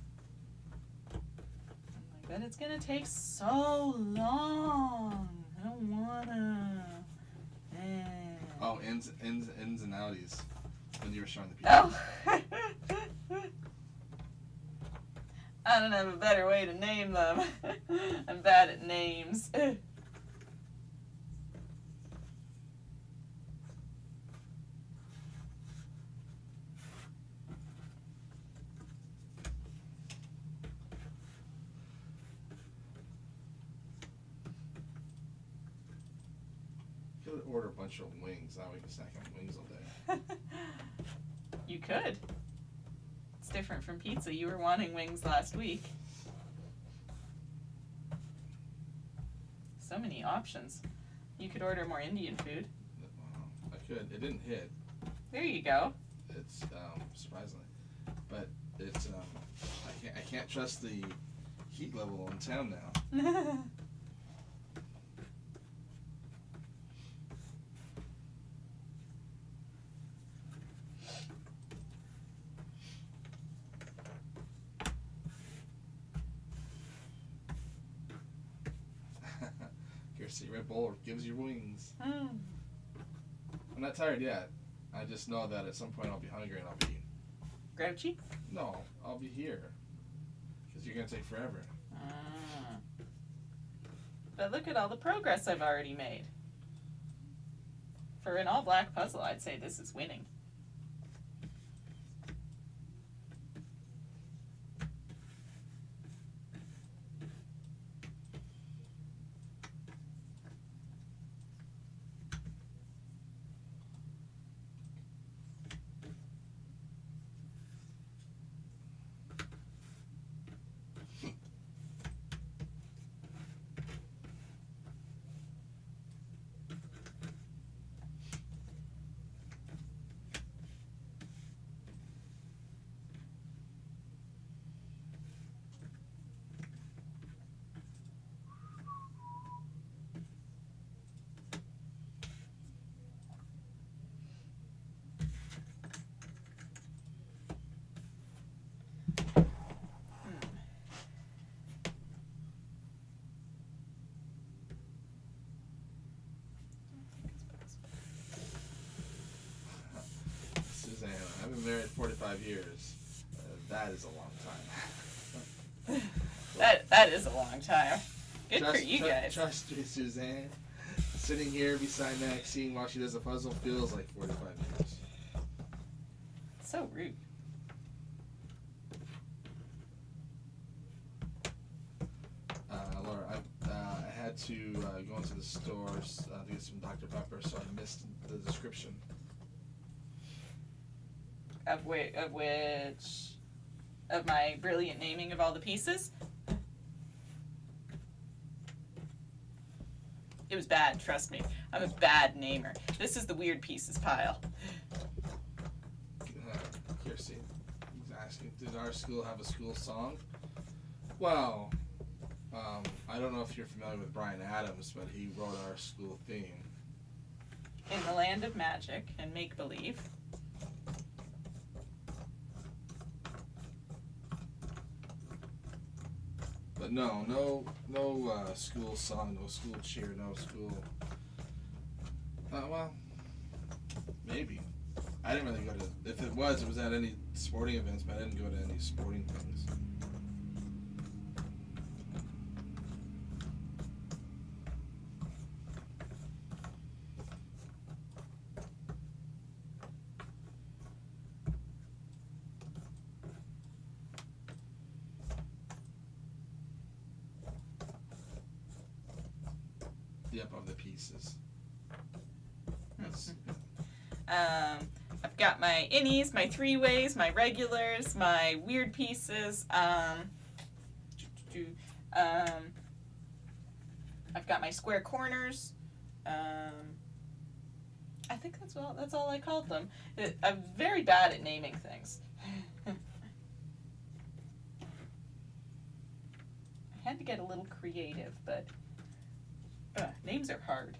like, but it's gonna take so long. I don't wanna. Oh, ins and outies. When you were showing the people. Oh. I don't have a better way to name them. I'm bad at names. You could order a bunch of wings. That way you can snack on wings all day. You could. It's different from pizza. You were wanting wings last week. So many options. You could order more Indian food. I could. It didn't hit. There you go. It's surprisingly, but it's I can't trust the heat level in town now. See, Red Bull gives you wings. I'm not tired yet. I just know that at some point I'll be hungry and I'll be grouchy. No, I'll be here because you're gonna take forever. But look at all the progress I've already made. For an all-black puzzle, I'd say this is winning. I've been married 45 years. That is a long time. that is a long time. Good for you guys. Trust me, Suzanne. Sitting here beside Maxine while she does a puzzle feels like 45 years. So rude. Laura, I had to go into the store to get some Dr. Pepper, so I missed the description. Of my brilliant naming of all the pieces? It was bad, trust me. I'm a bad namer. This is the weird pieces pile. Kirsty, he's asking, did our school have a school song? Well, I don't know if you're familiar with Bryan Adams, but he wrote our school theme. In the land of magic and make-believe. But no school song, no school cheer, no school. Well, maybe. I didn't really go to. If it was at any sporting events, but I didn't go to any sporting things. Yep, of the pieces. That's, I've got my innies, my three-ways, my regulars, my weird pieces. I've got my square corners. I think that's all I called them. I'm very bad at naming things. I had to get a little creative, but names are hard.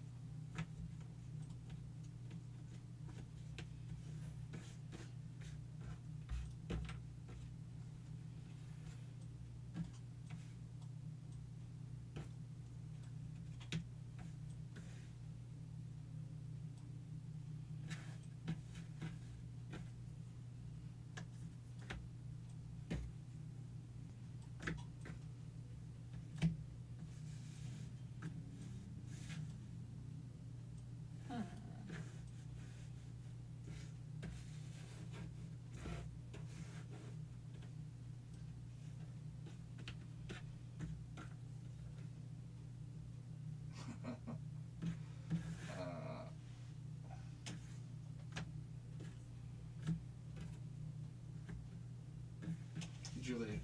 Julie,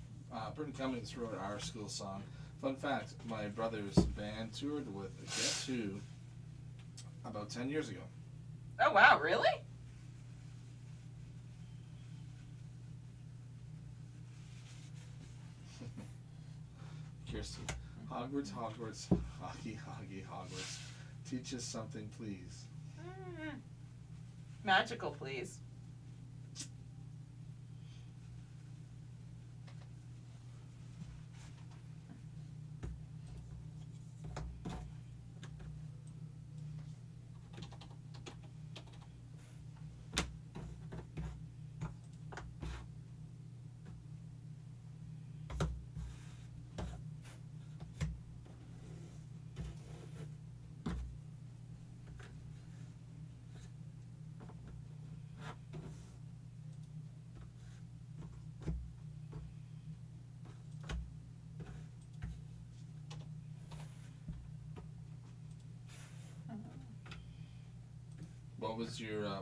Burton Cummings wrote our school song. Fun fact, my brother's band toured with Guess Who about 10 years ago. Oh, wow, really? Kirsty, Hogwarts, Hogwarts, hockey, hockey, Hogwarts. Teach us something, please. Magical, please.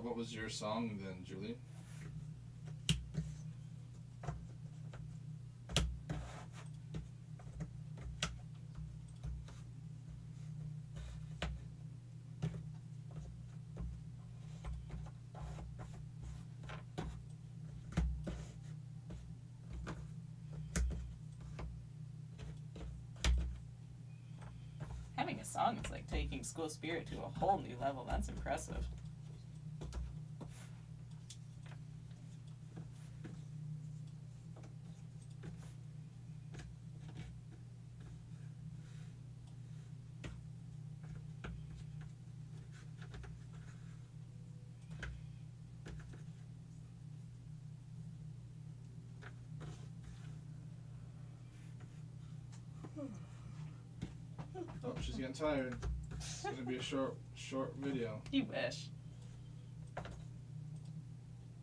What was your song then, Julie? Having a song is like taking school spirit to a whole new level. That's impressive. Oh, she's getting tired. It's gonna be a short video. You wish.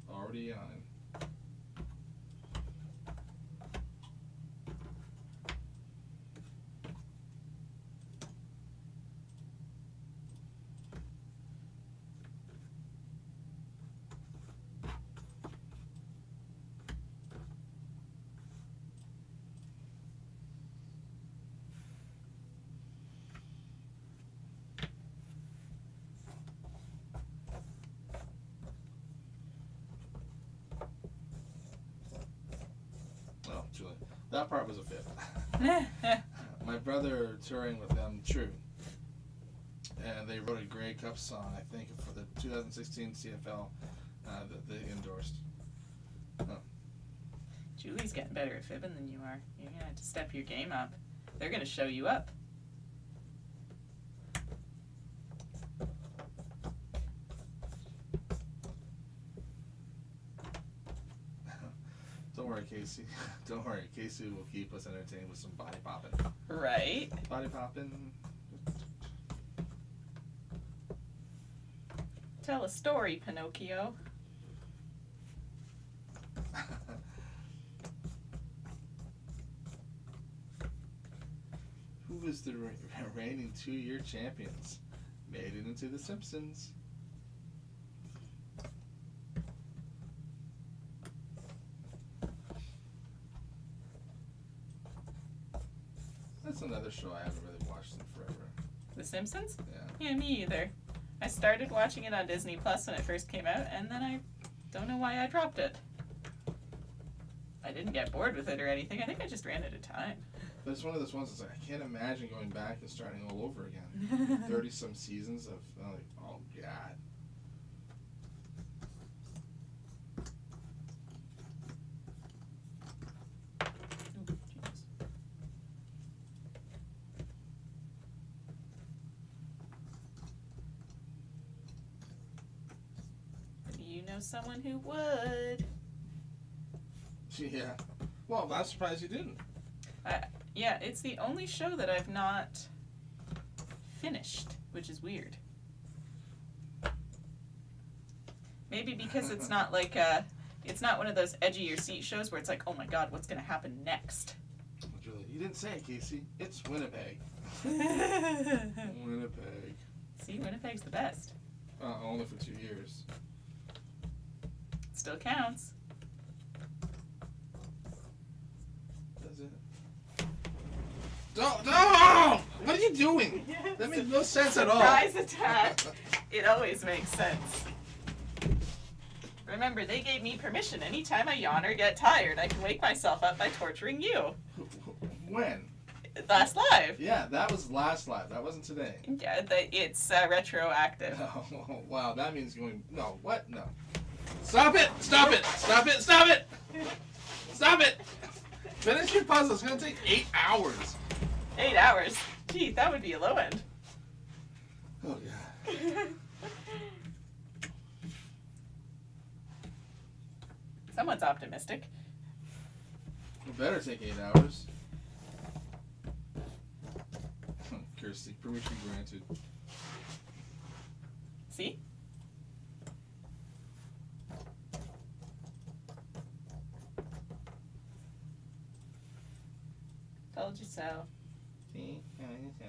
Already on. Oh, Julie. That part was a fib. My brother touring with them, True. And they wrote a Grey Cup song, I think, for the 2016 CFL that they endorsed. Oh. Julie's getting better at fibbing than you are. You're gonna have to step your game up. They're gonna show you up. Don't worry, Casey. Don't worry. Casey will keep us entertained with some body popping. Right. Body popping. Tell a story, Pinocchio. Who was the reigning 2-year champions? Made it into The Simpsons. That's another show I haven't really watched in forever. The Simpsons? Yeah. Yeah, me either. I started watching it on Disney Plus when it first came out, and then I don't know why I dropped it. I didn't get bored with it or anything. I think I just ran out of time. But it's one of those ones that's like, I can't imagine going back and starting all over again. 30-some seasons of, like, oh, God. You know someone who would. Yeah. Well, I'm surprised you didn't. Yeah, it's the only show that I've not finished, which is weird. Maybe because it's not like it's not one of those edgy your seat shows where it's like, oh my god, what's gonna happen next? Julie, you didn't say it, Casey. It's Winnipeg. Winnipeg. See, Winnipeg's the best. Only for 2 years. Still counts. Does it? Don't! No! What are you doing? That makes no sense at all. Surprise attack. It always makes sense. Remember, they gave me permission. Anytime I yawn or get tired, I can wake myself up by torturing you. When? Last live. Yeah, that was last live. That wasn't today. Yeah, it's retroactive. Oh, wow, that means going... No, what? No. Stop it! Stop it! Stop it! Stop it! Stop it! Finish your puzzle. It's going to take 8 hours. 8 hours? Gee, that would be a low end. Oh, God. Someone's optimistic. It better take 8 hours. Kirsty, permission granted. See? Told you so. See? Told you so.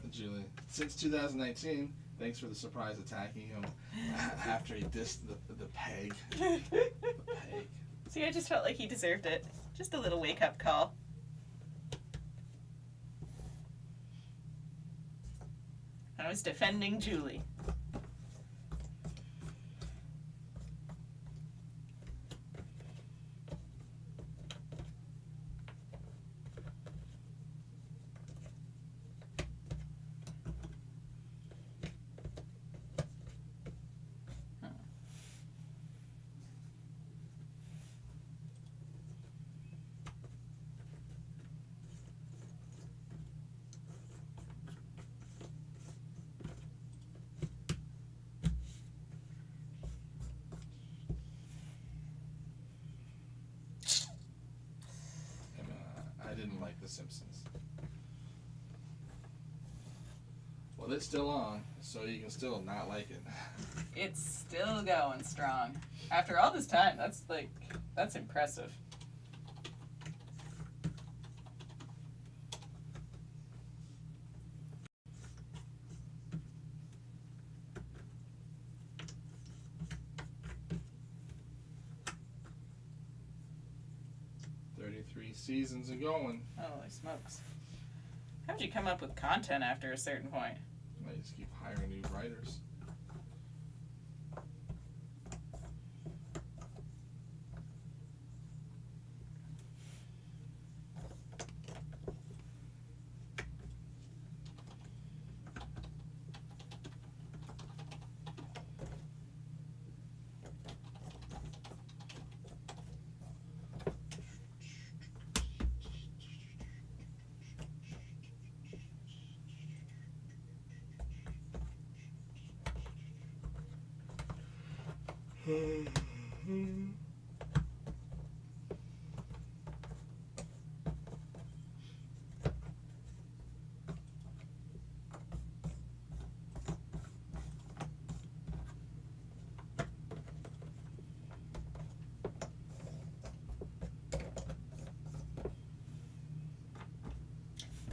Julie, since 2019, thanks for the surprise attacking him after he dissed the peg. The peg. See, I just felt like he deserved it. Just a little wake-up call. I was defending Julie. I didn't like The Simpsons. Well, it's still on, so you can still not like it. It's still going strong. After all this time, that's impressive. Seasons and going. Holy smokes. How'd you come up with content after a certain point? I just keep hiring new writers.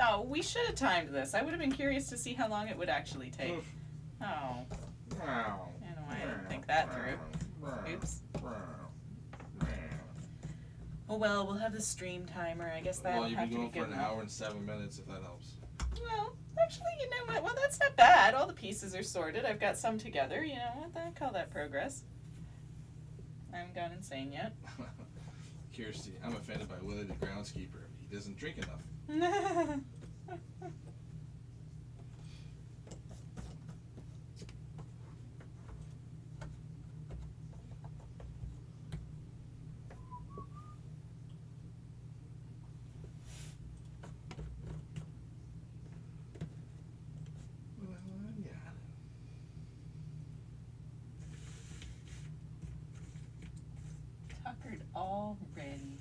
Oh, we should have timed this. I would have been curious to see how long it would actually take. Oh. Wow. I know I didn't think that through. Oops. Oh well, we'll have the stream timer. I guess that'll Well, you've have been to be going for good an enough. hour and 7 minutes, if that helps. Well, actually, you know what? Well, that's not bad. All the pieces are sorted. I've got some together. You know what? I call that progress. I haven't gone insane yet. Kirsty, I'm offended by Willie the groundskeeper. He doesn't drink enough. Yeah. Tuckered already.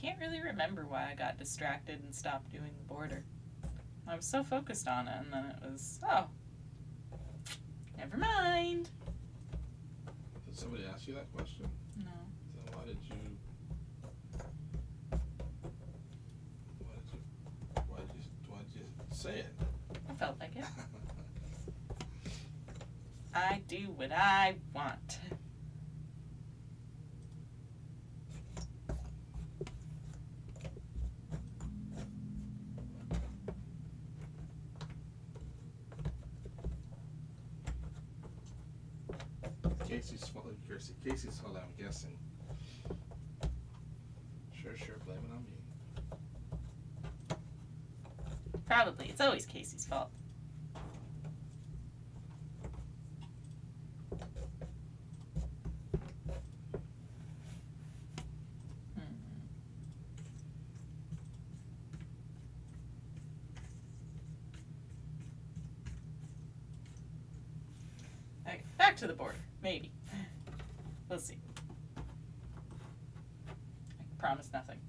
Can't really remember why I got distracted and stopped doing the border. I was so focused on it, and then it was, oh, never mind. Did somebody ask you that question? No. So why did you say it? I felt like it. I do what I want. Casey's fault, Kirsty. Casey's fault, I'm guessing. Sure, blame it on me. Probably. It's always Casey's fault. Okay, back to the border. Maybe. We'll see. I can promise nothing.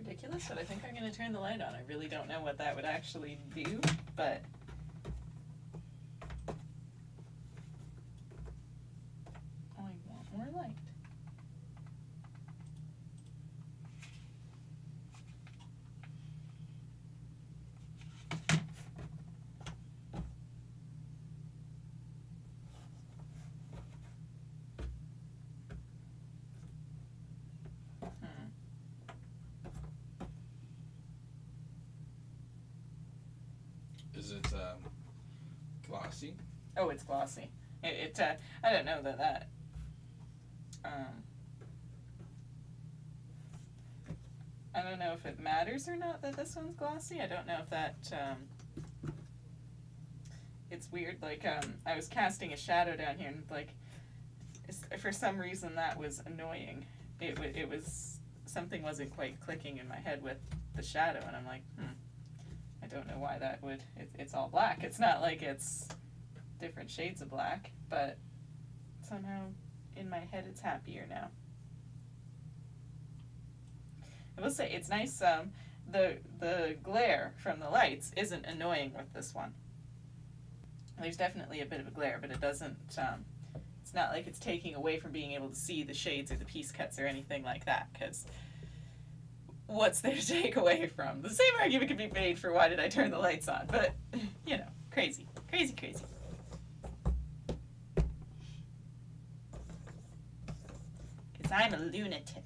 ridiculous, but I think I'm going to turn the light on. I really don't know what that would actually do, but... I want more light. Is it glossy? Oh, it's glossy. I don't know that I don't know if it matters or not that this one's glossy. I don't know if that, it's weird, like, I was casting a shadow down here and, like, for some reason that was annoying. It was, something wasn't quite clicking in my head with the shadow, and I'm like, I don't know why that would, it's all black. It's not like it's different shades of black, but somehow in my head it's happier now. I will say it's nice, the glare from the lights isn't annoying with this one. There's definitely a bit of a glare, but it doesn't, it's not like it's taking away from being able to see the shades or the piece cuts or anything like that, because what's there to take away from? The same argument could be made for why did I turn the lights on, but, you know, crazy, crazy, crazy. Because I'm a lunatic.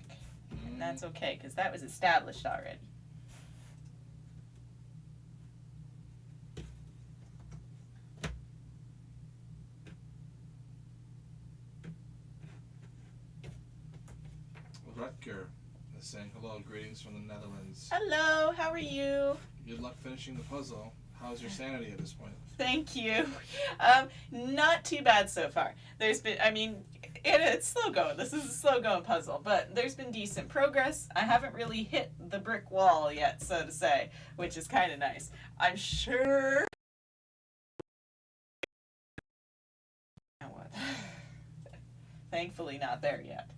And that's okay, because that was established already. Rutger is saying hello, greetings from the Netherlands. Hello, how are you? Good luck finishing the puzzle. How's your sanity at this point? Thank you. Not too bad so far. There's been, I mean, it's slow going. This is a slow going puzzle, but there's been decent progress. I haven't really hit the brick wall yet, so to say, which is kind of nice. I'm sure. Now what? Thankfully not there yet.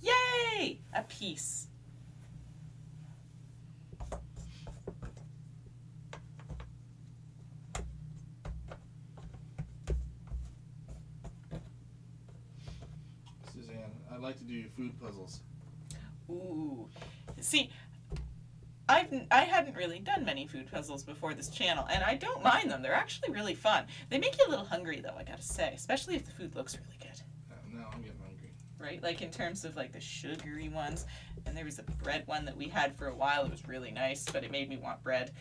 Yay! A piece. Suzanne, I'd like to do food puzzles. Ooh. See, I hadn't really done many food puzzles before this channel, and I don't mind them. They're actually really fun. They make you a little hungry, though, I gotta say, especially if the food looks really good. Now I'm getting hungry. Right? Like in terms of like the sugary ones, and there was a bread one that we had for a while. It was really nice, but it made me want bread.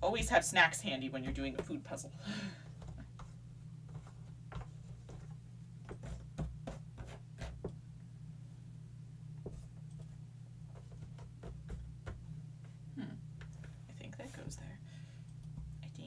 Always have snacks handy when you're doing a food puzzle. I think that goes there. I think.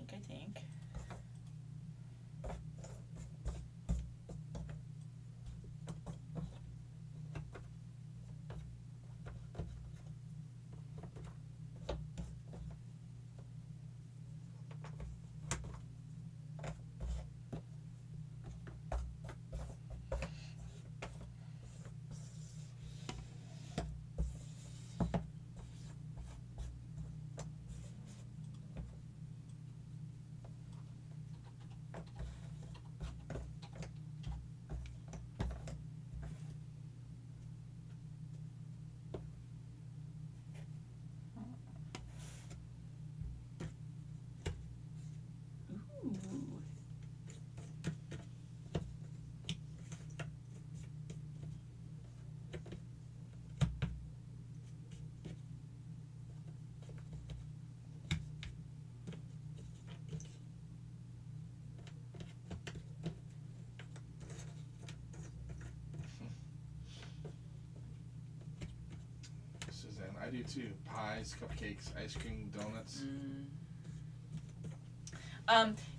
I do too. Pies, cupcakes, ice cream, donuts.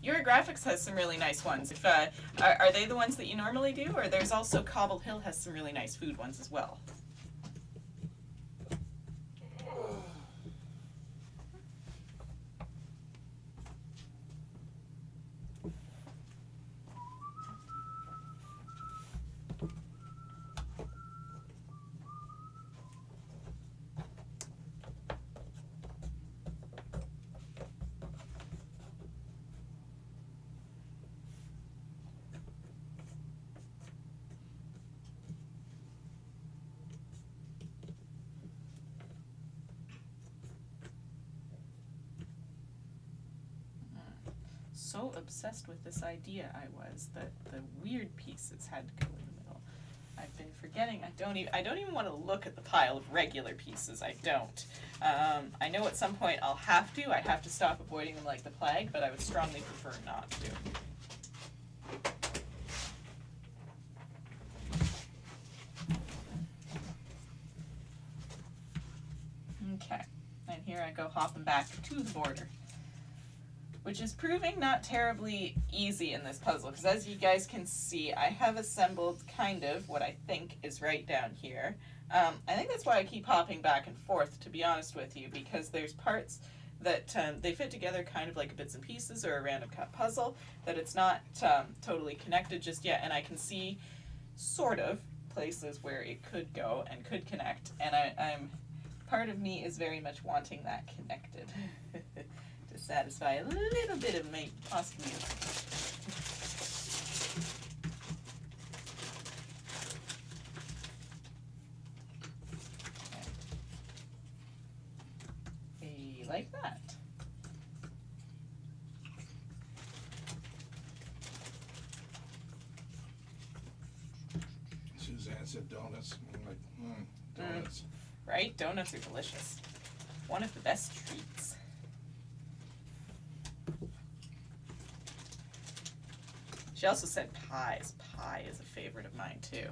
Your graphics has some really nice ones. If are they the ones that you normally do, or there's also Cobble Hill has some really nice food ones as well. So obsessed with this idea I was that the weird pieces had to go in the middle. I've been forgetting. I don't even want to look at the pile of regular pieces. I don't. I know at some point I'll have to. I have to stop avoiding them like the plague, but I would strongly prefer not to. Okay, and here I go hopping back to the border, which is proving not terribly easy in this puzzle, because as you guys can see, I have assembled kind of what I think is right down here. I think that's why I keep hopping back and forth, to be honest with you, because there's parts that they fit together kind of like bits and pieces or a random cut puzzle, that it's not totally connected just yet, and I can see sort of places where it could go and could connect, and I'm part of me is very much wanting that connected. To satisfy a little bit of my possibly. Okay. Like that. Suzanne said donuts. I'm like, donuts. Right? Donuts are delicious. One of the best treats. She also said pies. Pie is a favorite of mine too.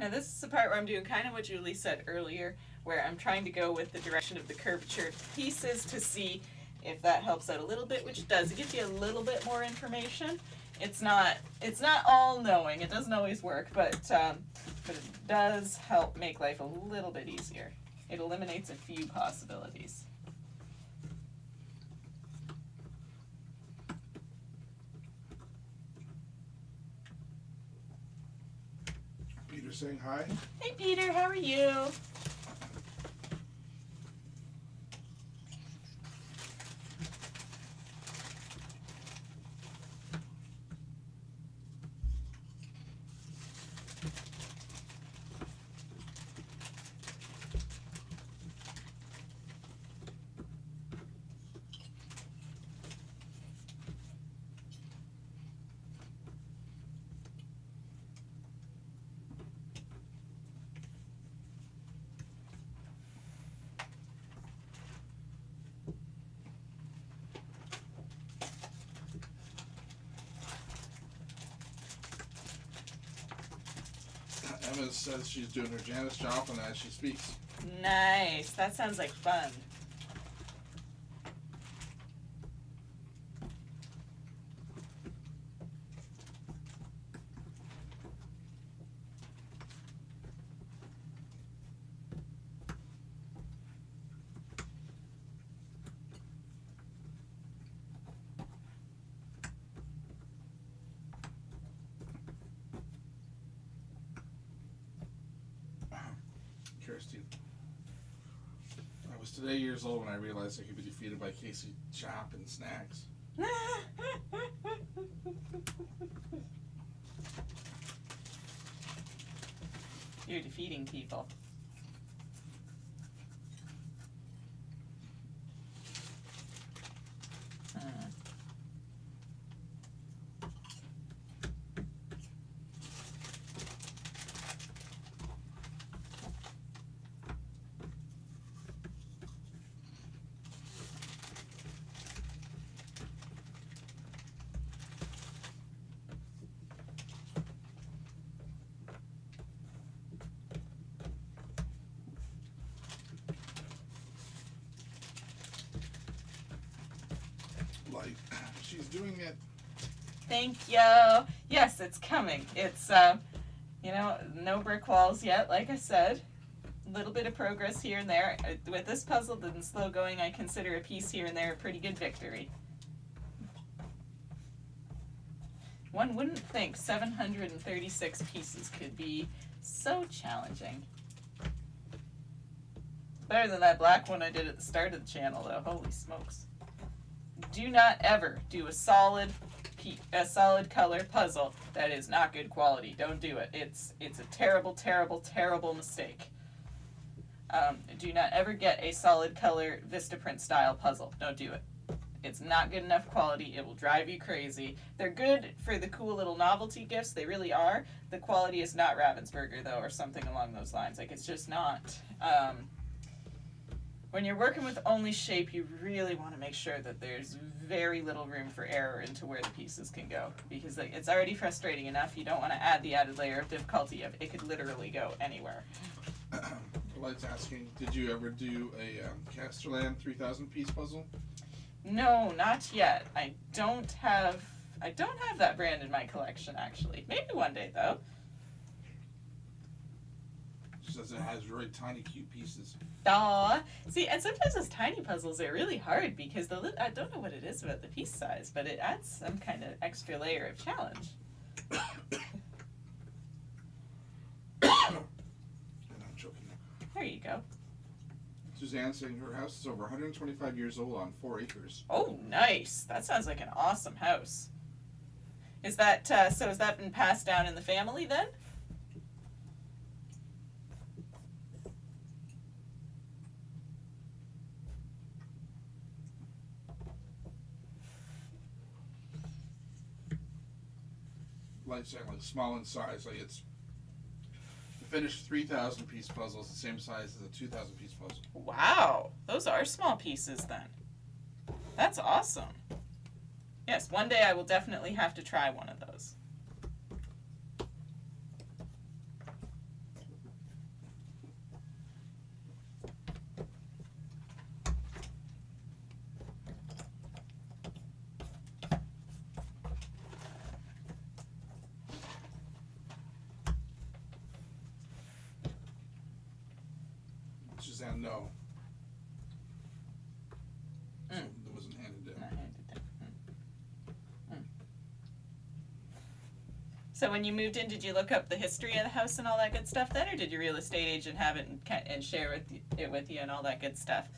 Now this is the part where I'm doing kind of what Julie said earlier, where I'm trying to go with the direction of the curvature of pieces to see if that helps out a little bit, which it does. It gives you a little bit more information. It's not all knowing. It doesn't always work, but it does help make life a little bit easier. It eliminates a few possibilities. Peter saying hi. Hey Peter, how are you? Emma says she's doing her Janis Joplin as she speaks. Nice. That sounds like fun. Kirsty. I was today years old when I realized I could be defeated by Casey Chop and snacks. You're defeating people. Like, she's doing it. Thank you. Yes, it's coming. It's, no brick walls yet, like I said. A little bit of progress here and there. With this puzzle and slow going, I consider a piece here and there a pretty good victory. One wouldn't think 736 pieces could be so challenging. Better than that black one I did at the start of the channel, though. Holy smokes. Do not ever do a solid color puzzle that is not good quality. Don't do it. It's a terrible, terrible, terrible mistake. Do not ever get a solid color Vistaprint style puzzle. Don't do it. It's not good enough quality. It will drive you crazy. They're good for the cool little novelty gifts. They really are. The quality is not Ravensburger, though, or something along those lines. Like, it's just not. When you're working with only shape, you really want to make sure that there's very little room for error into where the pieces can go. Because it's already frustrating enough. You don't want to add the added layer of difficulty of it could literally go anywhere. Light's asking, did you ever do a Casterland 3,000 piece puzzle? No, not yet. I don't have that brand in my collection, actually. Maybe one day, though. She says it has really tiny, cute pieces. Aw. See, and sometimes those tiny puzzles are really hard because I don't know what it is about the piece size, but it adds some kind of extra layer of challenge. And I'm choking. There you go. Suzanne saying her house is over 125 years old on 4 acres. Oh, nice. That sounds like an awesome house. Is that, so has that been passed down in the family then? Light saying like small in size, like it's the finished 3,000 piece puzzle is the same size as a 2,000 piece puzzle. Wow, those are small pieces then. That's awesome. Yes, one day I will definitely have to try one of those. Suzanne, no. So it wasn't handed down. Not handed down. So when you moved in, did you look up the history of the house and all that good stuff then, or did your real estate agent have it and share it with you and all that good stuff?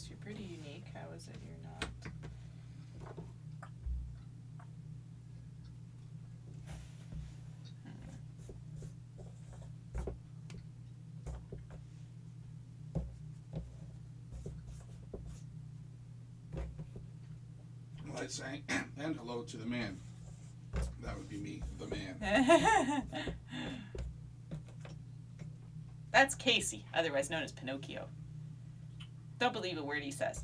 You're pretty unique. How is it you're not? by saying, and hello to the man. That would be me, the man. That's Casey, otherwise known as Pinocchio. Don't believe a word he says.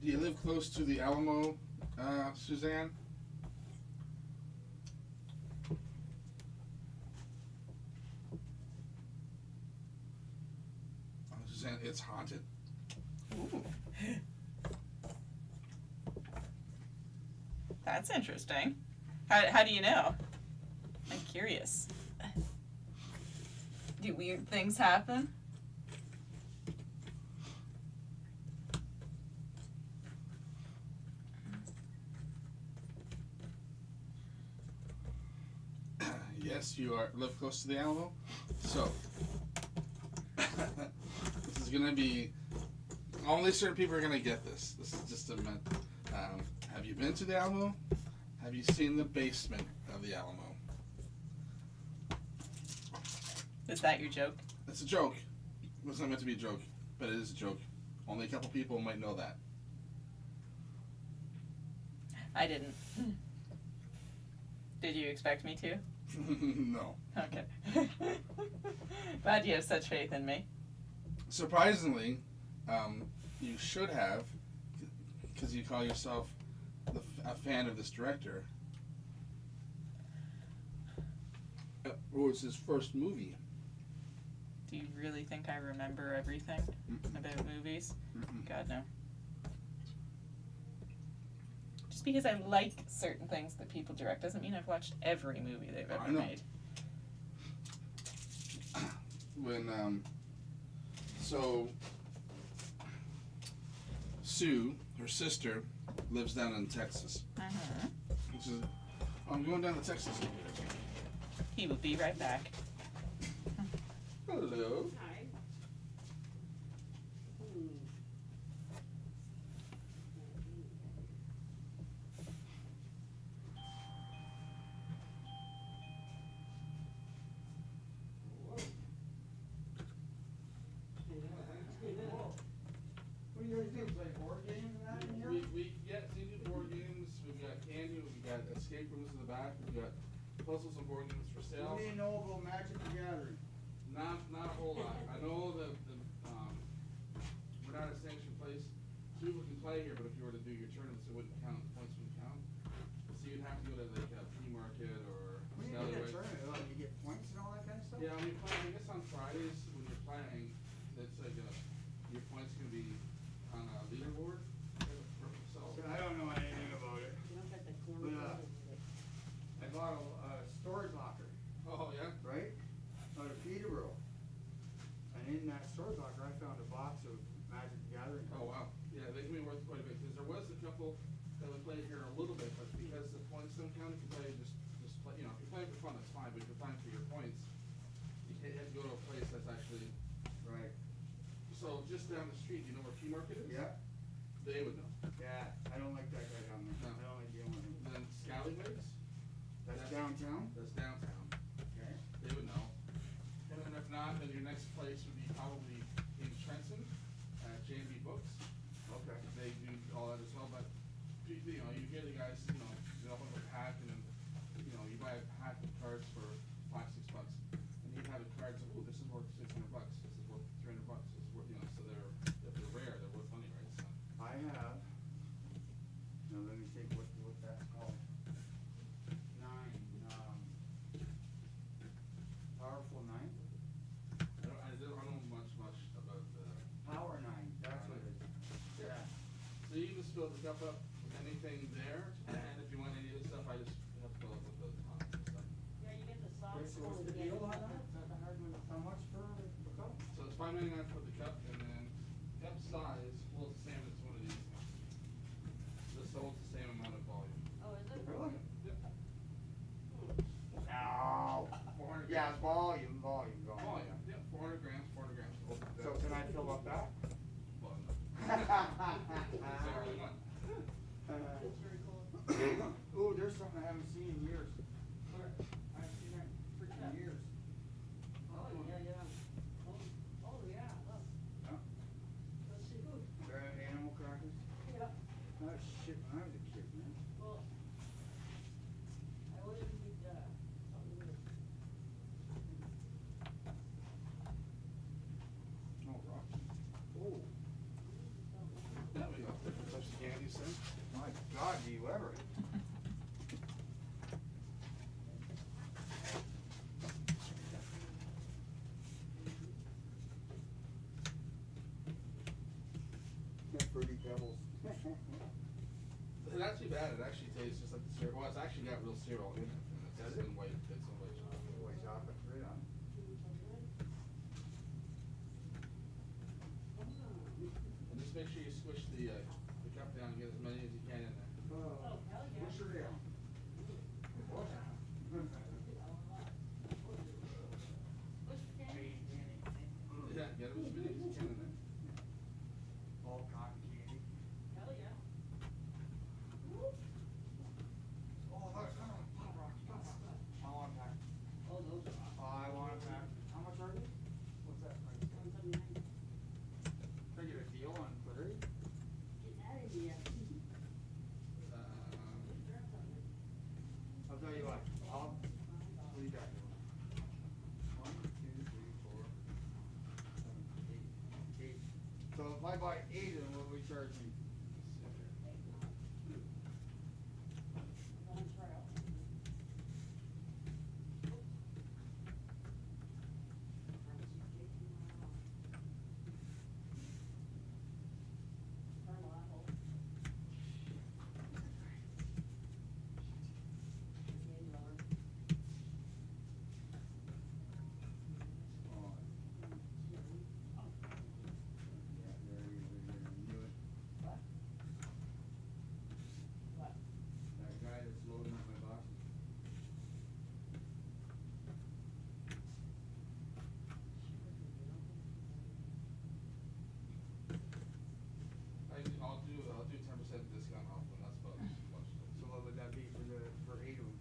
Do you live close to the Alamo, Suzanne? Oh, Suzanne, it's haunted. Ooh. That's interesting. How do you know? I'm curious. Do weird things happen? Yes, you live close to the Alamo. So, this is gonna be only certain people are gonna get this. This is just a myth. Have you been to the Alamo? Have you seen the basement of the Alamo? Is that your joke? It's a joke. It's not meant to be a joke, but it is a joke. Only a couple people might know that. I didn't. Did you expect me to? No. Okay. Glad you have such faith in me. Surprisingly, you should have, because you call yourself a fan of this director. What was his first movie? Do you really think I remember everything about movies? God, no. Just because I like certain things that people direct doesn't mean I've watched every movie they've ever made. When, so, Sue, her sister, lives down in Texas. She says, I'm going down to Texas. He will be right back. Hello. Hi. What do you guys do? Play board games and that in here? We do board games. We've got candy. We've got escape rooms in the back. We've got puzzles and board games for sale. What do you know about Magic the Gathering? Not a whole lot. I know that we're not a sanctioned place. People can play here, but if you were to do your tournaments, it wouldn't count. The points wouldn't count. So you'd have to go to like a flea market or What do you mean a tournament? Like you get points and all that kind of stuff? Yeah, I guess on Fridays when you're playing, it's like your points can be on a leaderboard. So I don't know anything about it. But I bought a storage locker, oh yeah. right? Out of Peterborough. And in that storage locker, I found a box of Magic the Gathering Oh cards. wow. Yeah, they can be worth quite a bit because there was a couple that would play here a little bit, but because the points don't count, if you play just play, if you're playing for fun, that's fine. But if you're playing for your points, you have to go to a place that's actually Right. So just down the street, you know where Flea Market is? Yeah. They would know. Yeah. I don't like that guy down there. No. I don't like dealing with him. And then Scallywags, That's downtown? that's downtown. Okay. They would know. And then if not, then your next place would be probably in Trenton at J&B Books. Okay. They do all that as well, but you hear the guys, they'll have a pack and then, you buy a pack of cards for $5-6, and you have a card so, this is worth $600, this is worth $300, this is worth, so if they're rare, they're worth money, right? So I have, now let me think what that's called. 9, Powerful 9? I don't know much about the. Power 9, that's what it is. Yeah. So you can just fill the cup up with anything there, and if you want any of this stuff, I just have to fill it with the stuff. Yeah, you get the soft Okay, so what's one the again. deal on that? The hard one, how much per cup? So it's $5.99 for the cup, and then cup size, well, it's the same as one of these. This holds the same amount of volume. Oh, is it? Really? Yep. No. 400 Yeah, grams. volume. Volume, yeah, 400 grams. So can I fill up that? Well, no. Whatever you want. It's very cool. Ooh, there's something I haven't seen in years. I haven't seen that in freaking years. Oh, yeah. Oh, yeah, look. say? My God, do you ever? Fruity pebbles. It's not too bad. It actually tastes just like the cereal. Well, it's actually got real cereal in it. And it's Does just it? in white. It's in white chocolate. White chocolate, right on. And just make sure you squish the cup down and get as many as you can in there. Oh, hell yeah. What's your deal? Yeah, get them as many as you can in there. All cotton candy. Hell yeah. Oh, look, pop rocks, pop rocks. I want a pack. Oh, those are Oh, I want a pack. How much are they? What's that price? $179. Can I get a deal on Clary? Get that in the, I'll tell you what, what do you got? 1, 2, 3, 4, 7, 8. So if I buy 8 of them, what will we charge me? on trial. Caramel apple. Candy lover. Oh, yeah, there you go, I knew it. What? What? That guy that's loading up my boxes. I'll do 10% discount off when that's about as much. So what would that be for 8 of them?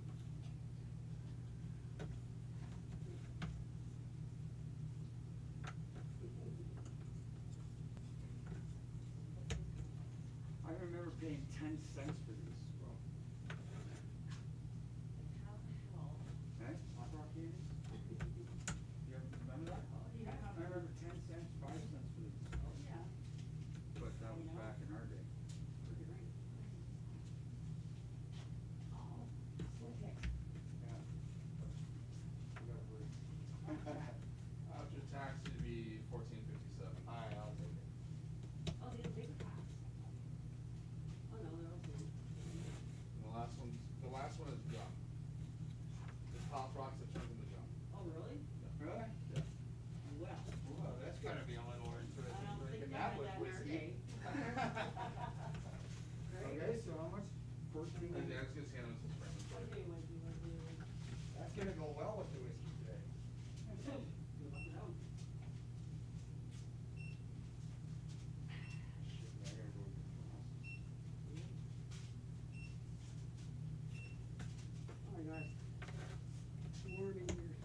I remember paying 10 cents for these. Well, How the hell? eh? Hot rock candy? You ever remember that? Oh, yeah. I remember 10 cents, 5 cents for these. Oh, yeah. But that was back in our day. Pretty right. Oh, slick it. Yeah. You gotta worry. After tax, it'd be $14.57. Alright, I'll take it. Oh, these are big packs. Oh, no, they're okay. And the last one is gum. The Pop Rocks have turned into gum. Oh, really? Really? Yeah. Well. Well, that's gonna be a little I interesting don't drinking think that they with had that in our day. whiskey. Okay, so how much? 14? And yeah, it's gonna stand on this frame. What do you want, do you want, do you want? That's gonna go well with the whiskey today. You want it out? Shit, I gotta go get the glasses. Oh my gosh. It's warm in here.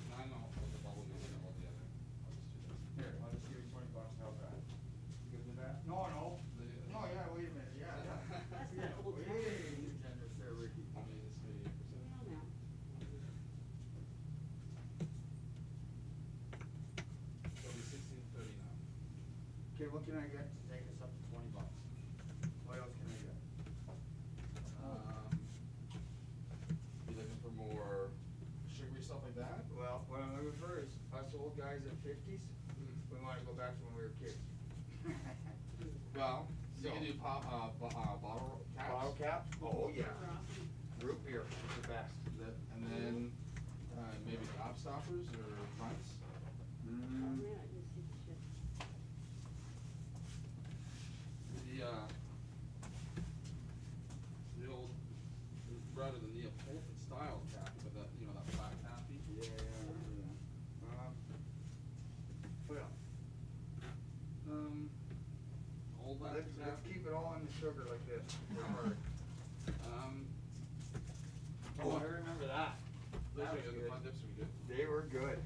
Nine all with the bubble gum and all the other. I'll just do this. Here, I'll just give you $20, how's that? You good with that? No, no. No, yeah, wait a minute, yeah. That's Yeah, not old wait time. a minute, generous there, Ricky. I mean, this may be 8%. Well, now. So it'll be $16.39. Okay, what can I get to take us up to $20? What else can I get? You looking for more sugary stuff like that? Well, what I'm looking for is us old guys at 50s, we wanna go back to when we were kids. Well, you So- can do bottle caps. Bottle caps? Oh, yeah. They're awesome. Root beer is the best. And then maybe gobstoppers or fronts. Oh, man, I didn't see the shit. The old, rather than the Neapolitan style taffy, but that, that flat taffy. Yeah, yeah. What else? Old black Let's taffy. keep it all in the sugar like this. Oh, I remember that. Those That are was good. The good. fun dips are good. They were good.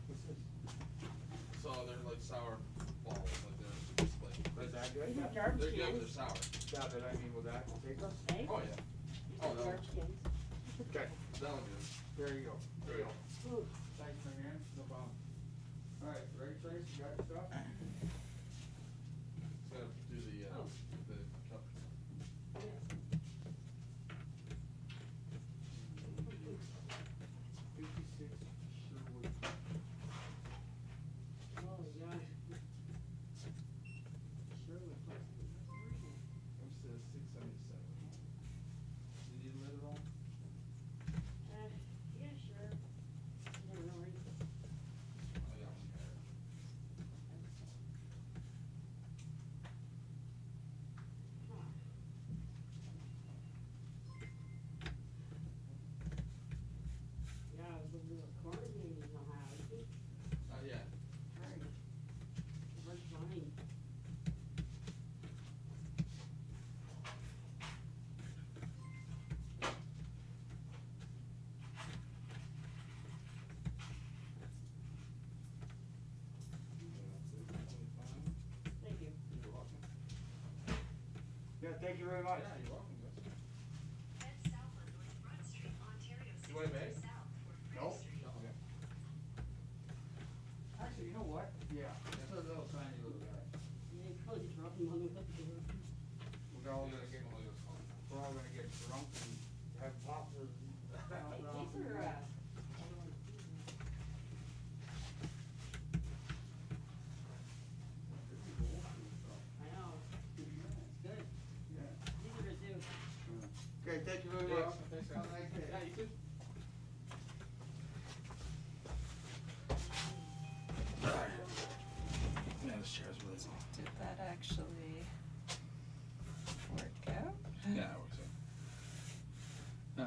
What's this? So they're like sour balls, like they're just like. Is that good? These garbage They're good, but they're cans. sour. Yeah, but I mean, will that take us? Eh? Oh, yeah. These Oh, are no. garbage cans. Okay, That'll do. there you go. There you go. Ooh. Thanks, my man. No problem. Alright, ready, Trace? You got your stuff? thank you very much. Yeah, you're welcome. Head south on North Broad Street, Ontario, You want a 6 bag? south for Nope. Front Street. Okay. Actually, you know what? Yeah, it's a little tiny little guy. Yeah, probably just dropping him on the hook. We're all gonna get, we're all gonna get drunk and have pops and. These are, I know, it's good. Yeah. These are good too. Okay, thank you very Yeah, much. thanks, Have a nice day. Yeah, you too. Yeah, this chair's really long. Did that actually work out? Yeah, it works out.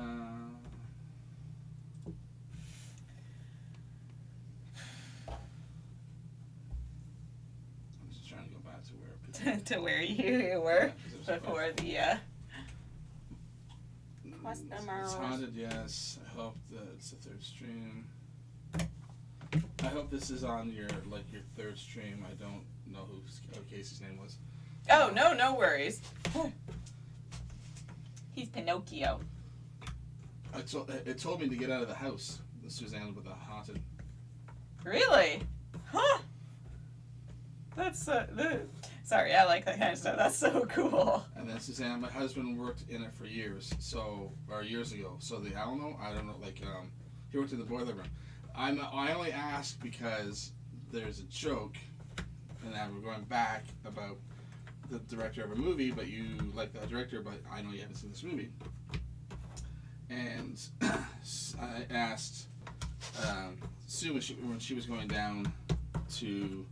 I'm just trying to go back to where To where you were Yeah, 'cause it was before the It's customers. haunted, yes. I hope that it's the third stream. I hope this is on your your third stream. I don't know who Casey's name was. Oh, no worries. He's Pinocchio. It told me to get out of the house. The Suzanne with the haunted. Really? Huh. That's sorry, I like that kind of stuff. That's so cool. And then Suzanne, my husband worked in it for years, years ago. So the Alamo, I don't know, he worked in the boiler room. I only ask because there's a joke, and I'm going back about the director of a movie, but you like that director, but I know you haven't seen this movie. And I asked Sue when she was going down to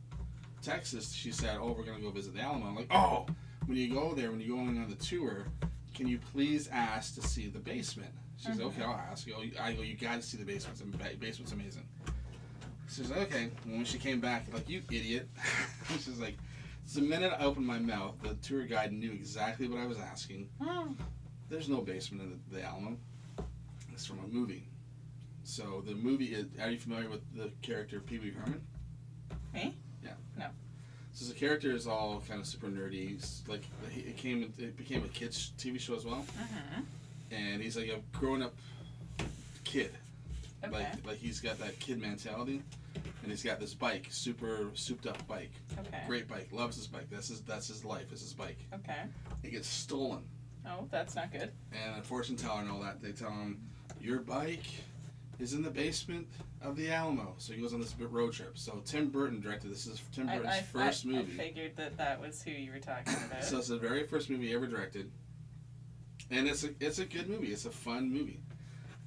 Texas, she said, "Oh, we're gonna go visit the Alamo." I'm like, "Oh, when you go there, when you're going on the tour, can you please ask to see the basement?" She said, "Okay, I'll ask." I go, "You gotta see the basement. The basement's amazing." She says, "Okay." And when she came back, like, "You idiot," she's like, "The minute I opened my mouth, the tour guide knew exactly what I was asking. There's no basement in the Alamo. It's from a movie." So the movie is. Are you familiar with the character Pee Wee Herman? Me? Yeah. No. So the character is all kind of super nerdy. Like it became a kids TV show as well. Mm-hmm. And he's like a grown-up kid. Okay. Like he's got that kid mentality, and he's got this bike, super souped-up bike, Okay. great bike, loves his bike. That's his life. Is his bike. Okay. It gets stolen, Oh, that's not good. and a fortune teller and all that. They tell him, "Your bike is in the basement of the Alamo." So he goes on this road trip. So Tim Burton directed this. This is Tim Burton's first movie. I figured that was who you were talking about. So it's the very first movie he ever directed, and it's a good movie. It's a fun movie,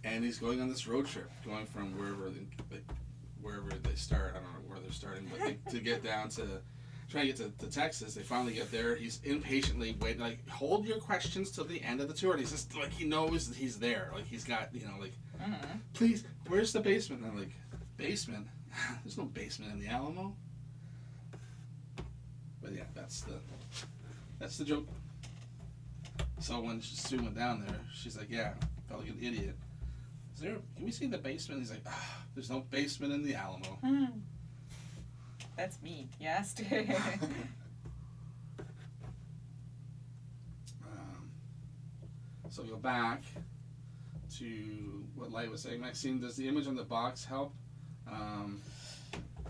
and he's going on this road trip, going from wherever they start. I don't know where they're starting, but to get down to trying to get to Texas. They finally get there. He's impatiently waiting, like, hold your questions till the end of the tour. And he's just like, he knows that he's there, like he's got, Mm-hmm. please, where's the basement? And I'm like, basement? There's no basement in the Alamo. But yeah, that's the joke. So when Sue went down there, she's like, "Yeah, I felt like an idiot. Can we see the basement?" He's like, "There's no basement in the Alamo." That's me. Yes. So go back to what Light was saying. Maxine, does the image on the box help?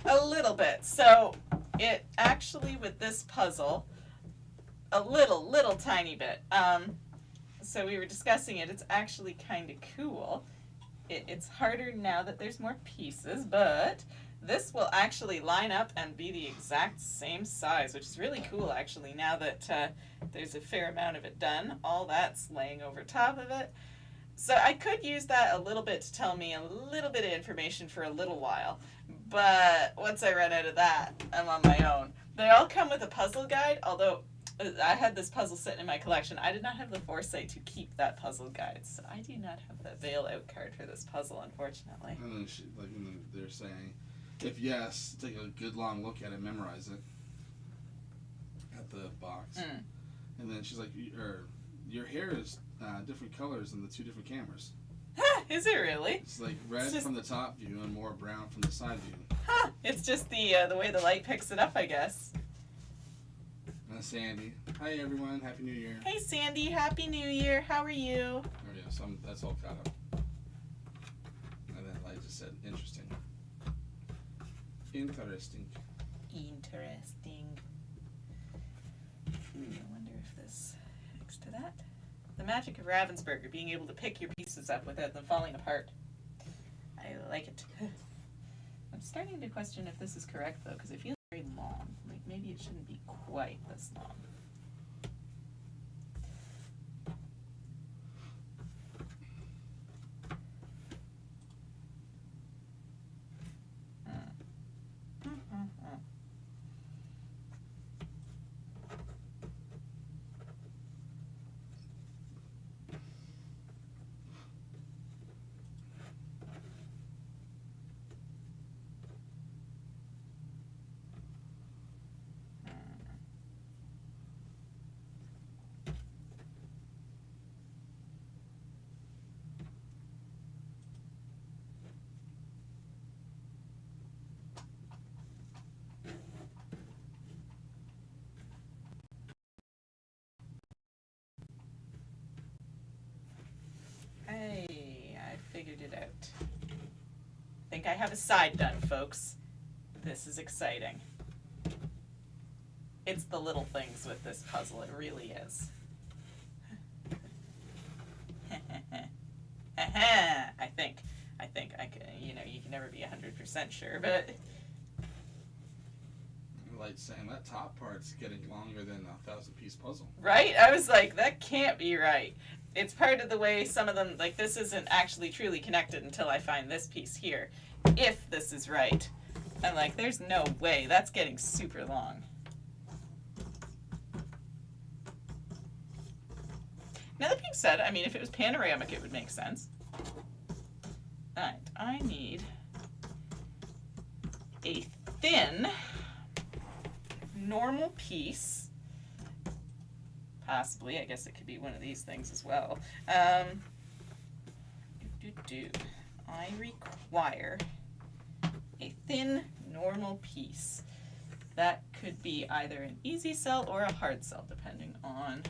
A little bit. So it actually, with this puzzle, a little tiny bit. So we were discussing it. It's actually kind of cool. It's harder now that there's more pieces, but this will actually line up and be the exact same size, which is really cool, actually, now that there's a fair amount of it done. All that's laying over top of it. So I could use that a little bit to tell me a little bit of information for a little while, but once I run out of that, I'm on my own. They all come with a puzzle guide, although I had this puzzle sitting in my collection. I did not have the foresight to keep that puzzle guide, so I do not have the Veil Out card for this puzzle, unfortunately. And then they're saying, if yes, take a good long look at it, memorize it at the box. And then she's like, your hair is different colors than the two different cameras. Is it really? It's like red It's just- from the top view and more brown from the side view. It's just the way the light picks it up, I guess. And Sandy, Hi everyone, Happy New Year. Hey Sandy, Happy New Year. How are you? Oh yeah, so that's all caught up. And then Light just said, interesting. Interesting. Interesting. I wonder if this next to that. The magic of Ravensburger, being able to pick your pieces up without them falling apart. I like it. I'm starting to question if this is correct though, because it feels very long. Like maybe it shouldn't be quite this long. Hey, I figured it out. I think I have a side done, folks. This is exciting. It's the little things with this puzzle, it really is. I think I can, you know, you can never be 100% sure, but Light saying that top part's getting longer than a 1,000-piece puzzle. right? I was like, that can't be right. It's part of the way some of them, like this isn't actually truly connected until I find this piece here. If this is right. I'm like, there's no way, that's getting super long. Now that being said, I mean, if it was panoramic, it would make sense. Alright, I need a thin, normal piece. Possibly, I guess it could be one of these things as well. I require a thin, normal piece. That could be either an easy cell or a hard cell, depending on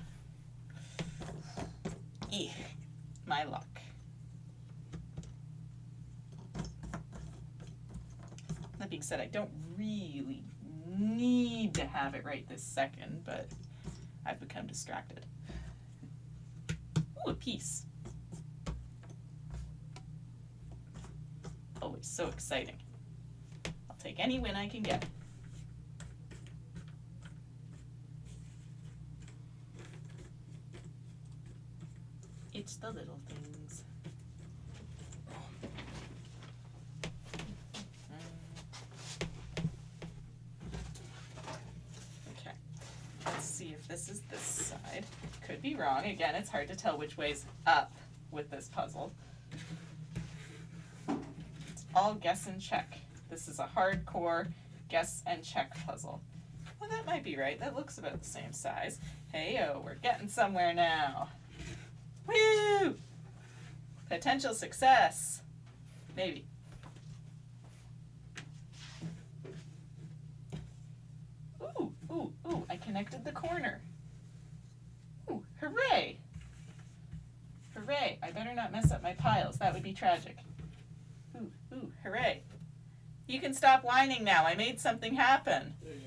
my luck. That being said, I don't really need to have it right this second, but I've become distracted. Ooh, a piece. Always so exciting. I'll take any win I can get. It's the little things. Okay, let's see if this is this side. Could be wrong. Again, it's hard to tell which way's up with this puzzle. It's all guess and check. This is a hardcore guess and check puzzle. Well, that might be right. That looks about the same size. Hey-oh, we're getting somewhere now. Woo! Potential success. Maybe. Ooh, ooh, ooh, I connected the corner. Ooh, hooray! Hooray, I better not mess up my piles. That would be tragic. Ooh, ooh, hooray. You can stop whining now. I made something happen. There you go.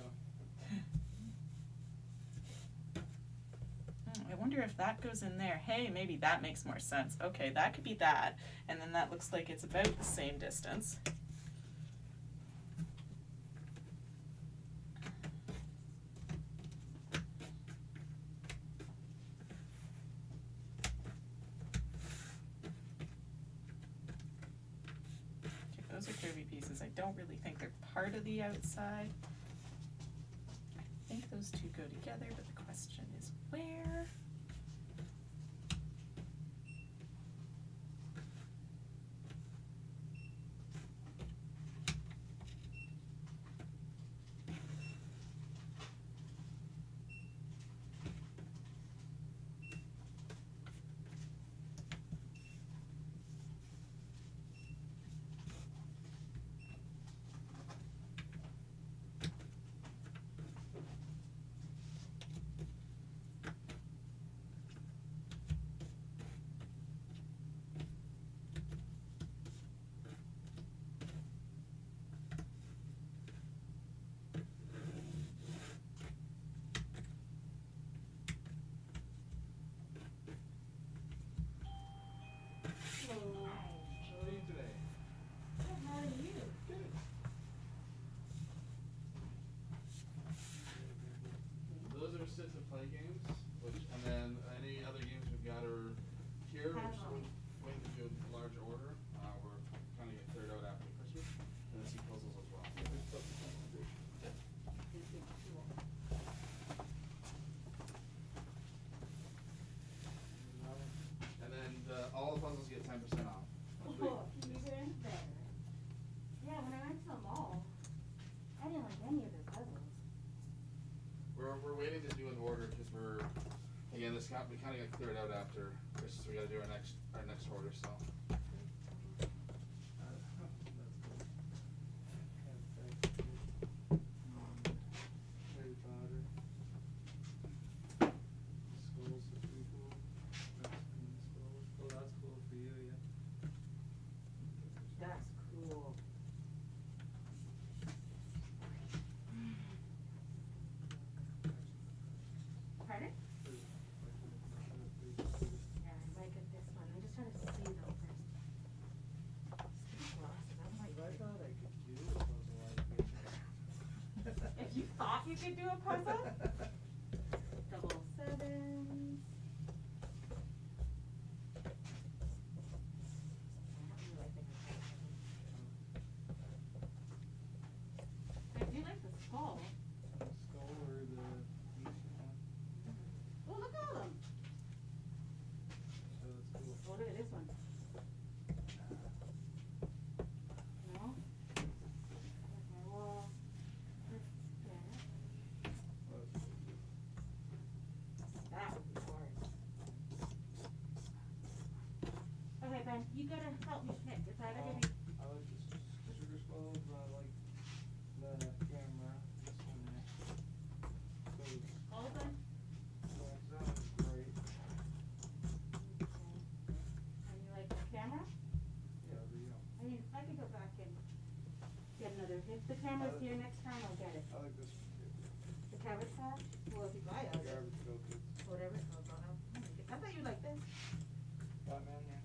I wonder if that goes in there. Hey, maybe that makes more sense. Okay, that could be that. And then that looks like it's about the same distance. Okay, those are curvy pieces. I don't really think they're part of the outside. I think those two go together, but the question is where? it to play games, and then any other games we've got are here. We're still waiting to do a larger order. We're kind of get cleared out after Christmas, and then see puzzles as well. And then all the puzzles get 10% off. That's pretty- Oh, even better. Yeah, when I went to the mall, I didn't like any of their puzzles. We're waiting to do an order because we kind of got cleared out after Christmas. We got to do our next order. So. Harry Potter. Skulls are pretty cool. Mexican skulls. Oh, that's cool for you, yeah. That's cool. Pardon? Yeah, I might get this one. I'm just trying to see though first. Stupid glasses, I'm like, If I thought I could do a puzzle, I'd be. if you thought you could do a puzzle? Double sevens. I don't really like the I do like the skull. The skull or the ancient one. Oh, look at all of them. So that's cool. Oh, look at this one. No? Okay, well, let's get Oh, that's cool too. that would be hard. Okay, Ben, you gotta help me pick. It's either gonna be, I like the sugar skulls, but I like the camera. This one there. So all done? that one's great. Okay. And you like the camera? Yeah, there you go. I mean, I could go back and get another, if the camera's here next time, I'll get it. I like this one too. The cabbage patch? Well, if you buy it, Garbage Pail Kids. whatever it's called, I'll have. I thought you liked this. Batman, yeah.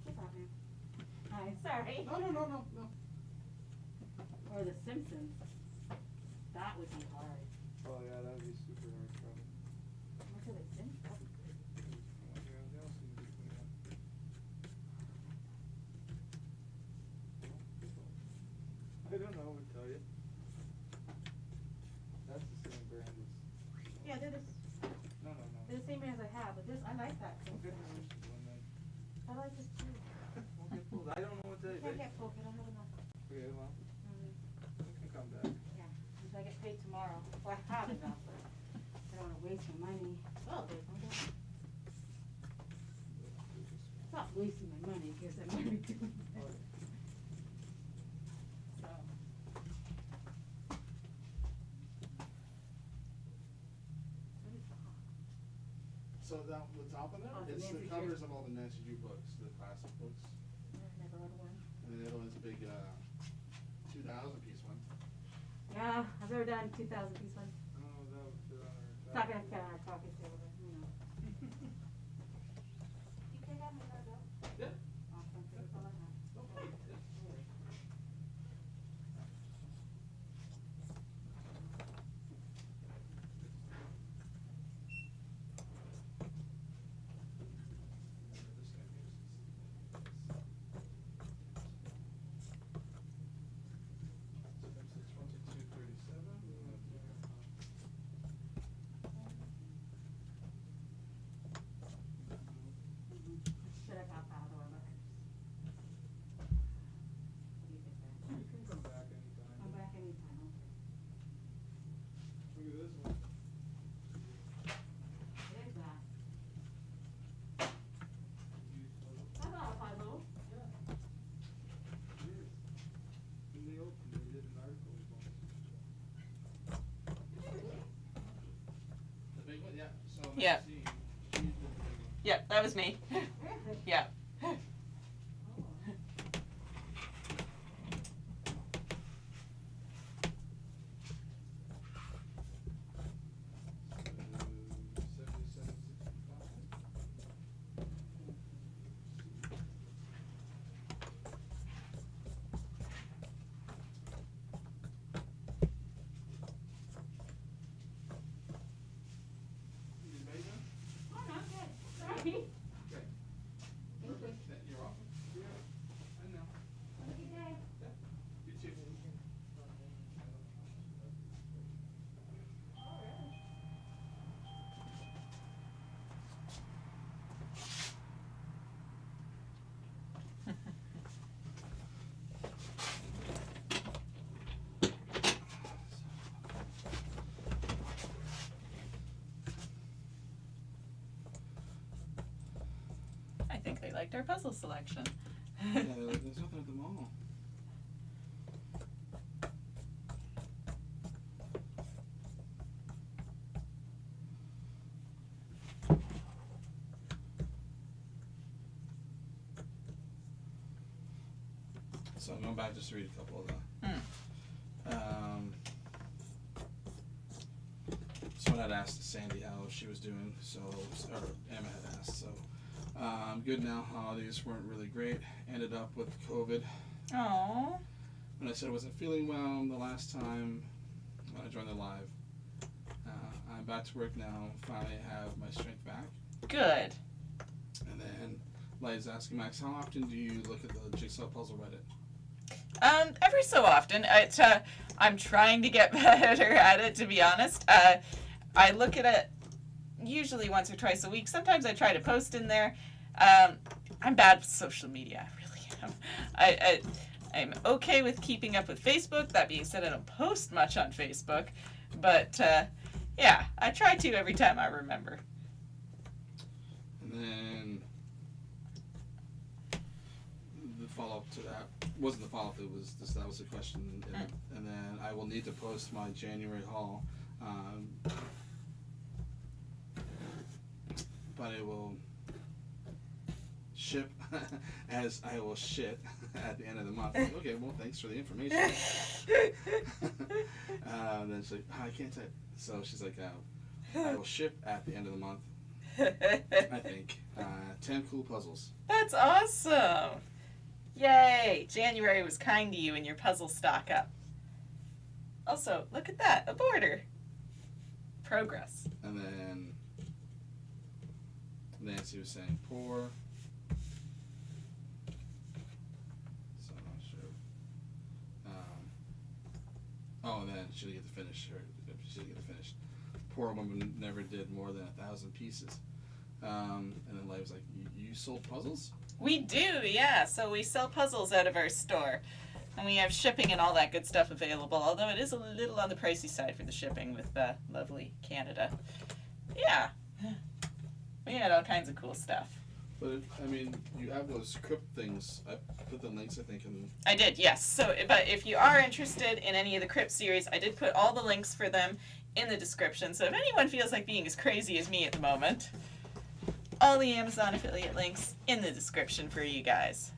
What's that, man? Hi, sorry. No. Or The Simpsons. That would be hard. Oh yeah, that'd be super hard probably. What are they, Simpsons? That'd be great. I wonder what else in between that. I don't know, I would tell you. That's the same brand as. Yeah, they're No. the same brand as I have, but this, I like that We'll get Simpsons. the first one then. I like this too. We'll get pulled. I don't know what to I can't get full, I don't have enough. Okay, well, Mm, we can come back. yeah, until I get paid tomorrow. Well, I have enough, but I don't wanna waste my money. Oh, there's one more. It's not wasting my money, because I'm already doing Oh, it. So. What is that? So the top of Oh, there, the it's the Nancy covers Drew. of all the Nancy Drew books, the classic books, I've never heard of one. and then the other one's a big 2,000 piece one. Yeah, I've never done 2,000 piece one. I don't know if that would fit on our. It's not gonna fit on our pocket table, but you know. You take out my logo? Yeah. Awesome, that's all I have. Okay. Should have got that other one, but what do you think, Ben? You can come back anytime. I'm back anytime, okay. Look at this one. There's that. Used puzzle. That's not a puzzle. Yeah. It is. When they opened, they did an article about it. The big one, yeah. So Yeah. Maxine, she did the big one. Yep, that was me. Really? Yeah. Oh. liked our puzzle selection. Yeah, there's nothing at the mall. So I'm going back just to read a couple of the. Someone had asked Sandy how she was doing, so or Emma had asked. So I'm good now. Holidays weren't really great. Ended up with COVID. Aww. When I said I wasn't feeling well the last time when I joined the live, I'm back to work now. Finally have my strength back. Good. And then Liza's asking Max, how often do you look at the Jigsaw puzzle Reddit? Every so often. I'm trying to get better at it, to be honest. I look at it usually once or twice a week. Sometimes I try to post in there. I'm bad with social media. I really am. I'm okay with keeping up with Facebook. That being said, I don't post much on Facebook. But, yeah, I try to every time I remember. And then the follow-up to that wasn't the follow-up, it was just, that was the question. And then I will need to post my January haul. But it will ship as I will shit at the end of the month. Like, okay, well, thanks for the information. Then she's like, I can't type. So she's like, I will ship at the end of the month, I think. 10 cool puzzles. That's awesome. Yay. January was kind to you and your puzzle stock up. Also, look at that. A border. Progress. And then Nancy was saying poor. So I'm not sure. And then she didn't get to finish. She didn't get to finish. Poor woman never did more than 1,000 pieces. And then Leigh was like, you sold puzzles? We do, yeah. So we sell puzzles out of our store. And we have shipping and all that good stuff available, although it is a little on the pricey side for the shipping with lovely Canada. Yeah. We had all kinds of cool stuff. But, I mean, you have those Krypt things. I put the links, I think, in... I did, yes. So, but if you are interested in any of the Krypt series, I did put all the links for them in the description. So if anyone feels like being as crazy as me at the moment, all the Amazon affiliate links in the description for you guys.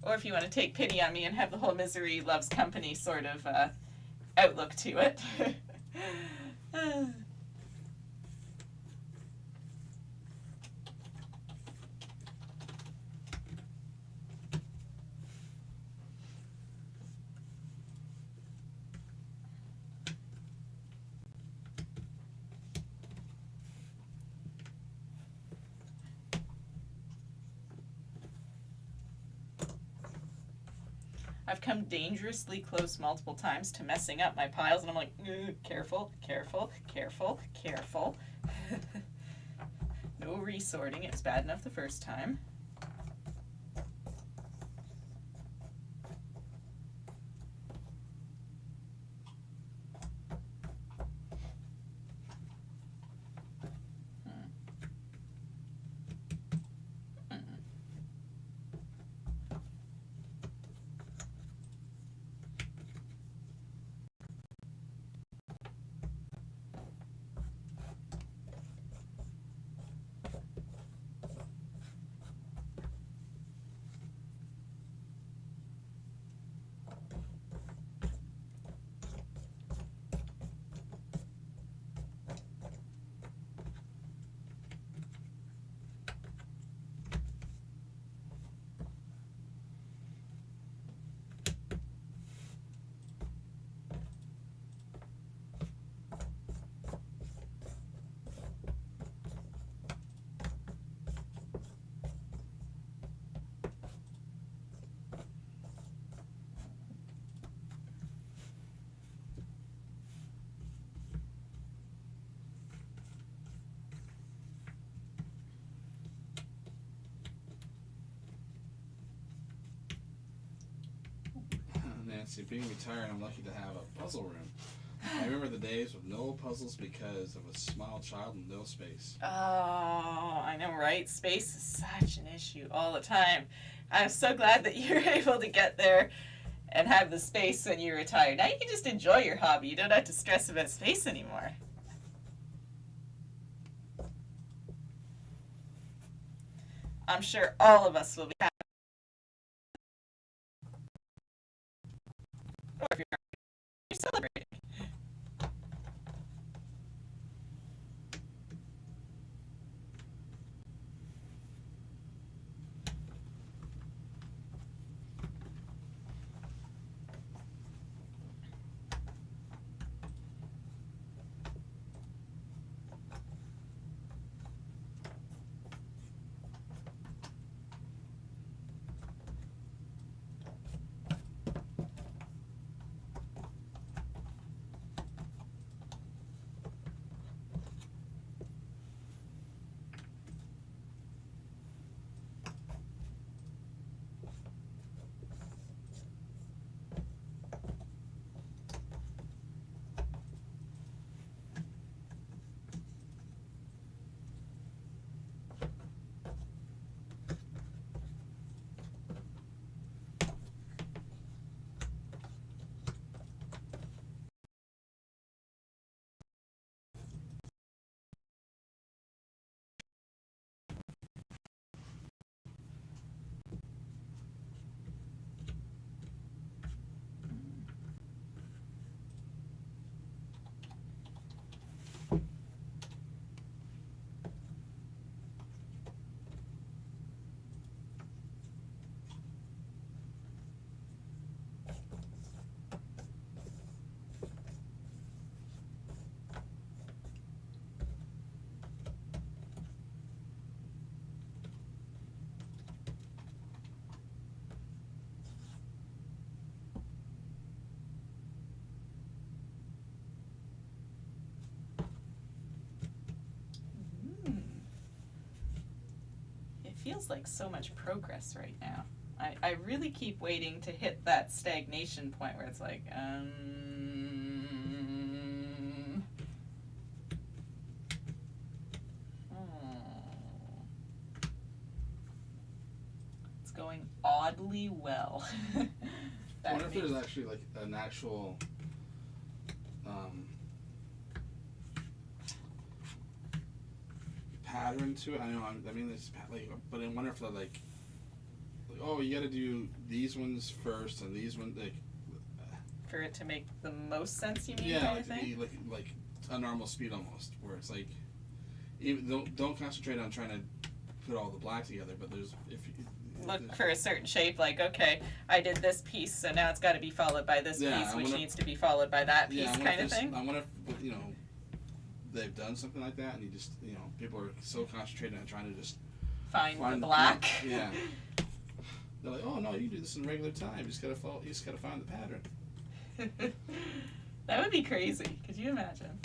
Or if you want to take pity on me and have the whole misery loves company sort of outlook to it. I've come dangerously close multiple times to messing up my piles, and I'm like, careful, careful, careful, careful. No resorting, it was bad enough the first time. Nancy, being retired, I'm lucky to have a puzzle room. I remember the days with no puzzles because of a small child and no space. Oh, I know, right? Space is such an issue all the time. I'm so glad that you're able to get there and have the space when you retire. Now you can just enjoy your hobby. You don't have to stress about space anymore. I'm sure all of us will be happy. Or if you're celebrating. It feels like so much progress right now. I really keep waiting to hit that stagnation point where it's like, It's going oddly well. I wonder if there's actually like an actual pattern to it. I know. I mean, there's like, but I wonder if they're like, oh, you got to do these ones first and these ones like. For it to make the most sense, you mean? Yeah, kind like of to thing? be like a normal speed almost, where it's like, even don't concentrate on trying to put all the black together, but there's if you Look for a certain shape, like, okay, I did this piece, so now it's got to be followed by this piece, which needs to be followed by that piece, kind of thing. I wonder if, you know, they've done something like that, and you just, you know, people are so concentrated on trying to just Find the black. Yeah. They're like, oh no, you can do this in regular time. You just gotta follow. You just gotta find the pattern. That would be crazy. Could you imagine?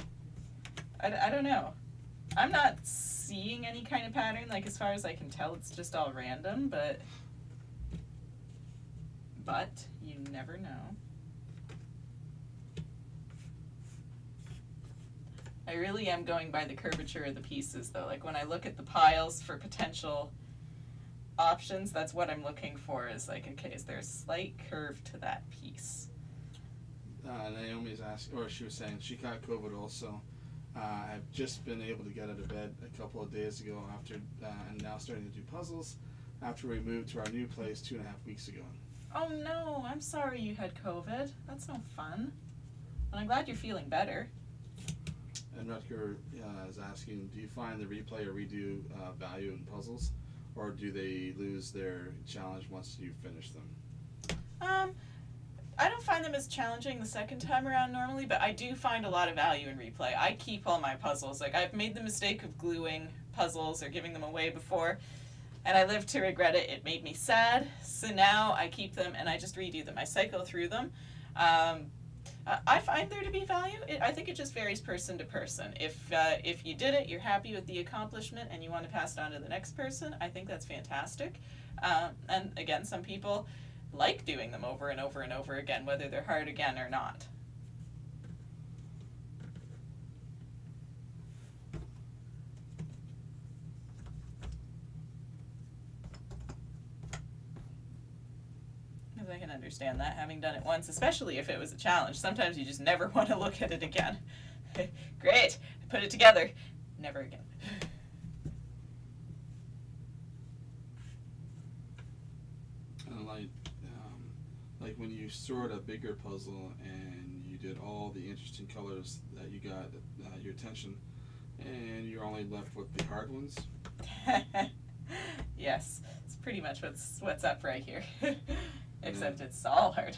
I don't know. I'm not seeing any kind of pattern. Like, as far as I can tell, it's just all random. But you never know. I really am going by the curvature of the pieces, though. Like, when I look at the piles for potential options, that's what I'm looking for. Is like, okay, is there a slight curve to that piece? Naomi's asking, or she was saying, she caught COVID also. I've just been able to get out of bed a couple of days ago after, and now starting to do puzzles after we moved to our new place 2.5 weeks ago. Oh no, I'm sorry you had COVID. That's no fun. And I'm glad you're feeling better. And Rutger is asking, do you find the replay or redo value in puzzles, or do they lose their challenge once you finish them? I don't find them as challenging the second time around normally, but I do find a lot of value in replay. I keep all my puzzles. Like, I've made the mistake of gluing puzzles or giving them away before, and I live to regret it. It made me sad, so now I keep them and I just redo them. I cycle through them. I find there to be value. I think it just varies person to person. If you did it, you're happy with the accomplishment, and you want to pass it on to the next person, I think that's fantastic. And again, some people like doing them over and over and over again, whether they're hard again or not. understand that, having done it once, especially if it was a challenge. Sometimes you just never want to look at it again. Great, I put it together. Never again. And like when you sort a bigger puzzle and you did all the interesting colors that you got your attention, and you're only left with the hard ones. Yes, it's pretty much what's up right here. Except it's all hard.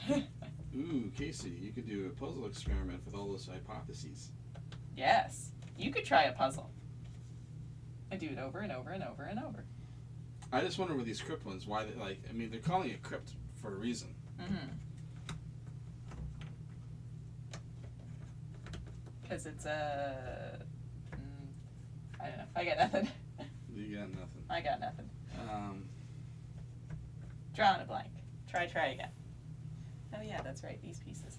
Ooh, Casey, you could do a puzzle experiment with all those hypotheses. Yes, you could try a puzzle. And do it over and over and over and over. I just wonder with these crypt ones, why they they're calling it crypt for a reason. Mm-hmm. Because it's a... I don't know. I got nothing. You got nothing. I got nothing. Drawing a blank. Try again. Oh yeah, that's right. These pieces.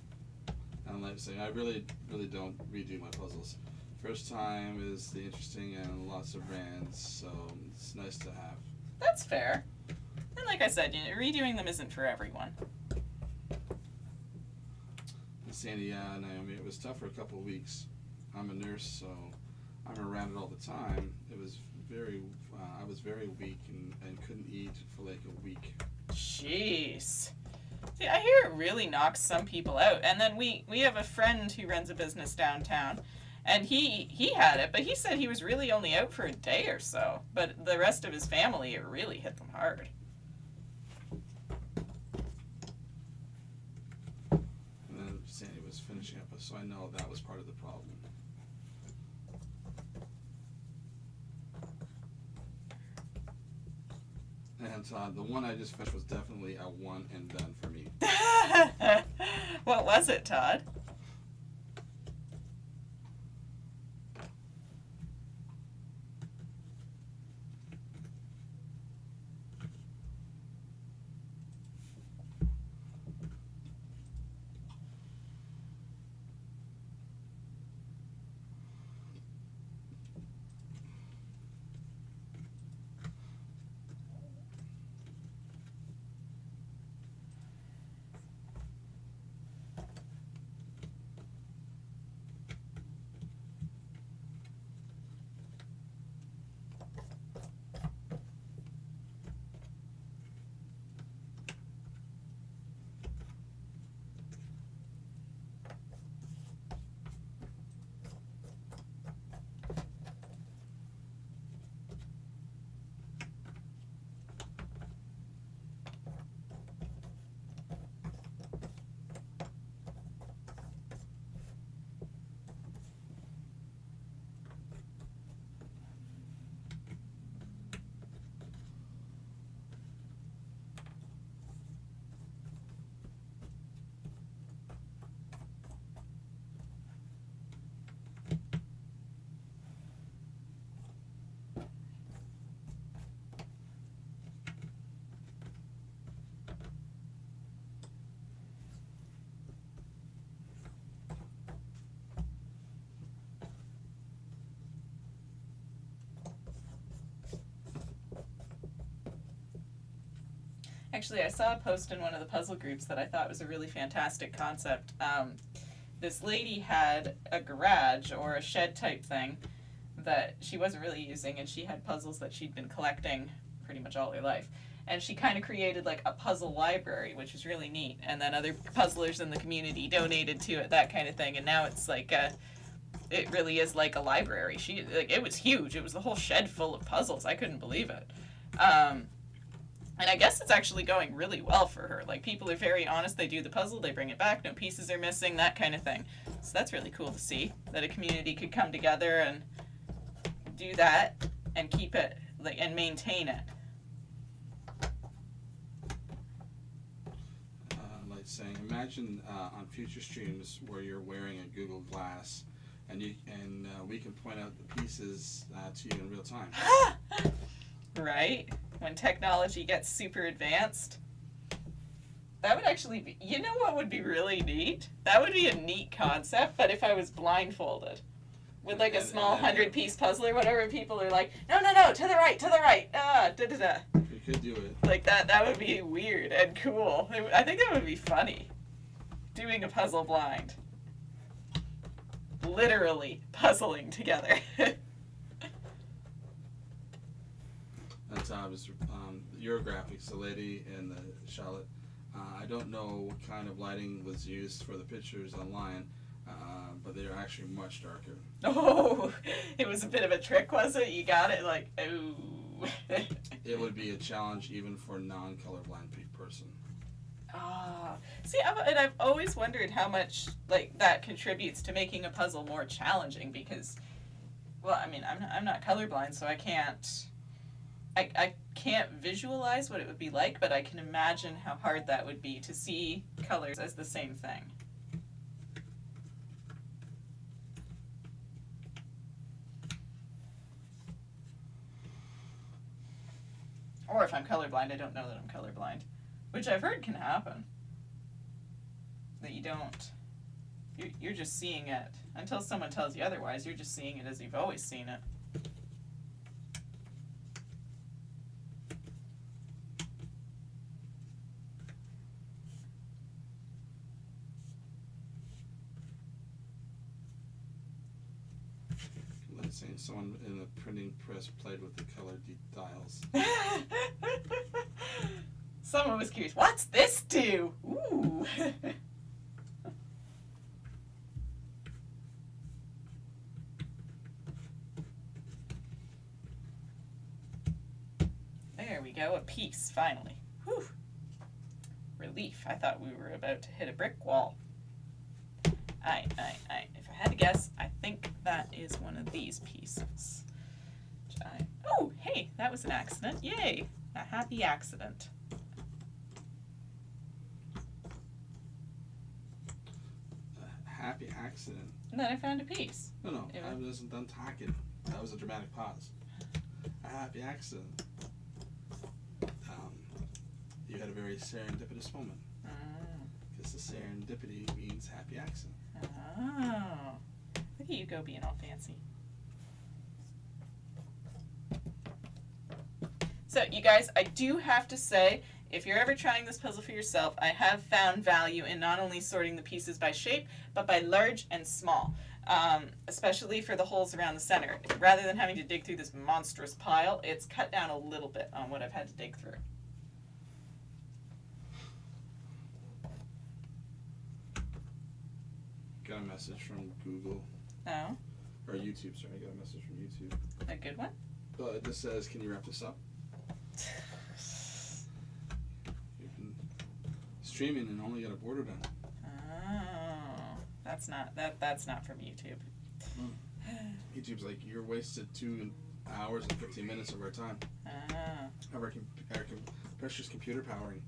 And like I say, I really don't redo my puzzles. First time is the interesting and lots of brands, so it's nice to have. That's fair. And like I said, redoing them isn't for everyone. And Sandy, Naomi, it was tough for a couple of weeks. I'm a nurse, so I'm around it all the time. It was I was very weak and couldn't eat for like a week. Jeez. See, I hear it really knocks some people out. And then we have a friend who runs a business downtown, and he had it, but he said he was really only out for a day or so. But the rest of his family, it really hit them hard. And then Sandy was finishing up, so I know that was part of the problem. And the one I just finished was definitely a one and done for me. What was it, Todd? Actually, I saw a post in one of the puzzle groups that I thought was a really fantastic concept. This lady had a garage or a shed type thing that she wasn't really using, and she had puzzles that she'd been collecting pretty much all her life. And she kind of created like a puzzle library, which was really neat. And then other puzzlers in the community donated to it, that kind of thing. And now it's like it really is like a library. It was huge. It was the whole shed full of puzzles. I couldn't believe it. And I guess it's actually going really well for her. Like, people are very honest. They do the puzzle, they bring it back, no pieces are missing, that kind of thing. So that's really cool to see, that a community could come together and do that and keep it, and maintain it. Like saying, imagine on future streams where you're wearing a Google Glass, and we can point out the pieces to you in real time. Right? When technology gets super advanced. That would actually be, you know what would be really neat? That would be a neat concept, but if I was blindfolded. With like a small 100-piece puzzle or whatever, people are like, no, to the right, da-da-da. could do it. Like that would be weird and cool. I think that would be funny. Doing a puzzle blind. Literally puzzling together. That's Eurographics, the lady and the Charlotte. I don't know what kind of lighting was used for the pictures online, but they are actually much darker. Oh, it was a bit of a trick, was it? You got it? Like, ooh. It would be a challenge even for a non-colorblind person. Ah, see, I've always wondered how much like that contributes to making a puzzle more challenging because, well, I mean, I'm not colorblind, so I can't visualize what it would be like, but I can imagine how hard that would be to see colors as the same thing. Or if I'm colorblind, I don't know that I'm colorblind. Which I've heard can happen. That you don't. You're just seeing it. Until someone tells you otherwise, you're just seeing it as you've always seen it. Like saying someone in the printing press played with the colored dials. Someone was curious, what's this do? Ooh. There we go, a piece, finally. Whew. Relief. I thought we were about to hit a brick wall. If I had to guess, I think that is one of these pieces. Oh, hey, that was an accident. Yay, a happy accident. Happy accident. And then I found a piece. No, It I wasn't done talking. That was a dramatic pause. A happy accident. You had a very serendipitous moment. Because the serendipity means happy accident. Oh. Look at you go being all fancy. So, you guys, I do have to say, if you're ever trying this puzzle for yourself, I have found value in not only sorting the pieces by shape, but by large and small, especially for the holes around the center. Rather than having to dig through this monstrous pile, it's cut down a little bit on what I've had to dig through. Got a message from Google. Oh, Or YouTube, sorry. I got a message from YouTube. a good one? It just says, can you wrap this up? You've been streaming and only got a border done. Oh, that's not from YouTube. YouTube's like, you're wasted 2 hours and 15 minutes of our time. Of our precious computer powering.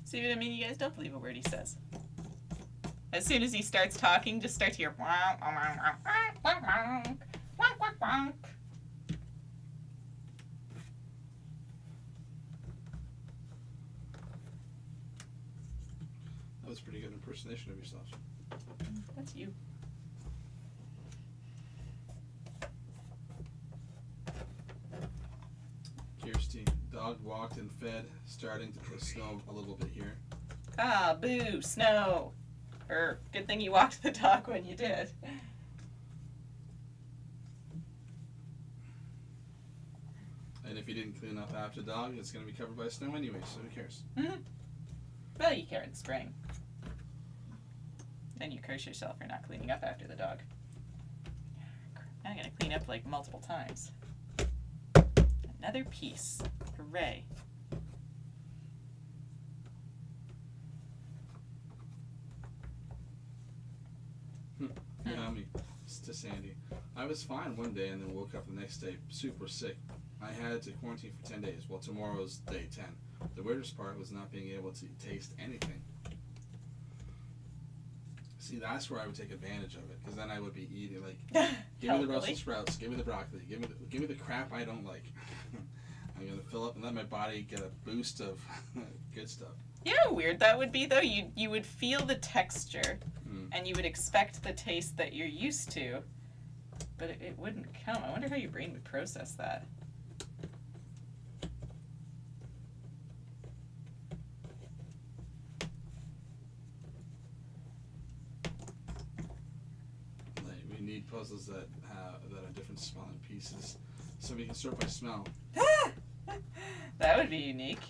See what I mean? You guys don't believe a word he says. As soon as he starts talking, just start to hear That was a pretty good impersonation of yourself. That's you. Kirsty, dog walked and fed, starting to snow a little bit here. Ah, boo, snow. Or good thing you walked the dog when you did. And if you didn't clean up after the dog, it's going to be covered by snow anyway, so who cares? Mm-hmm. Well, you care in the spring. Then you curse yourself for not cleaning up after the dog. Now I'm gonna clean up like multiple times. Another piece. Hooray. Yeah, to Sandy. I was fine one day and then woke up the next day super sick. I had to quarantine for 10 days. Well, tomorrow's day 10. The weirdest part was not being able to taste anything. See, that's where I would take advantage of it, because then I would be eating, like, give me the Brussels sprouts, give me the broccoli, give me the crap I don't like. I'm going to fill up and let my body get a boost of good stuff. You know how weird that would be though? You would feel the texture and you would expect the taste that you're used to, but it wouldn't come. I wonder how your brain would process that. Like, we need puzzles that are different smelling pieces, so we can sort by smell. That would be unique.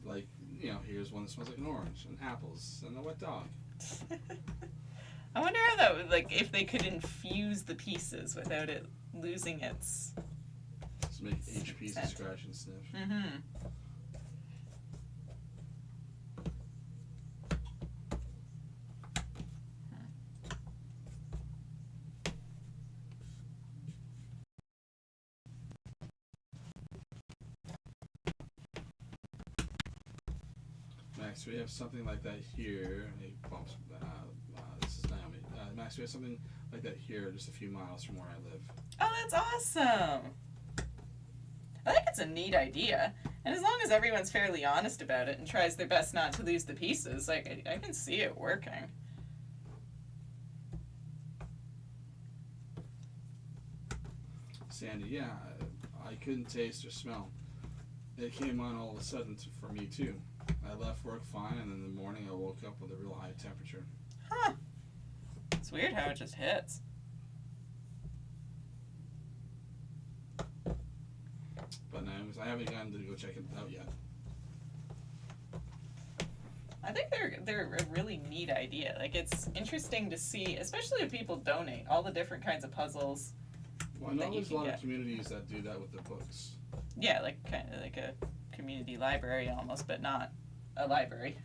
Like, you know, here's one that smells like an orange, and apples, and a wet dog. I wonder how that would, like, if they could infuse the pieces without it losing its. Just make each piece a Scent. scratch and sniff. Mm-hmm. Max, we have something like that here. Hey, bumps. This is Naomi. Max, we have something like that here, just a few miles from where I live. Oh, that's awesome. I think it's a neat idea. And as long as everyone's fairly honest about it and tries their best not to lose the pieces, like, I can see it working. Sandy, yeah, I couldn't taste or smell. It came on all of a sudden for me too. I left work fine, and in the morning I woke up with a real high temperature. Huh. It's weird how it just hits. But no, I haven't gotten to go check it out yet. I think they're a really neat idea. Like, it's interesting to see, especially if people donate all the different kinds of puzzles. Well, I know that you there's a can lot get. of communities that do that with their books. Yeah, like kind of like a community library almost, but not a library.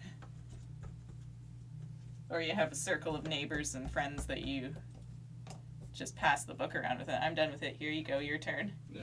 Or you have a circle of neighbors and friends that you just pass the book around with it. I'm done with it. Here you go, your turn. Yeah.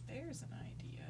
There's an idea.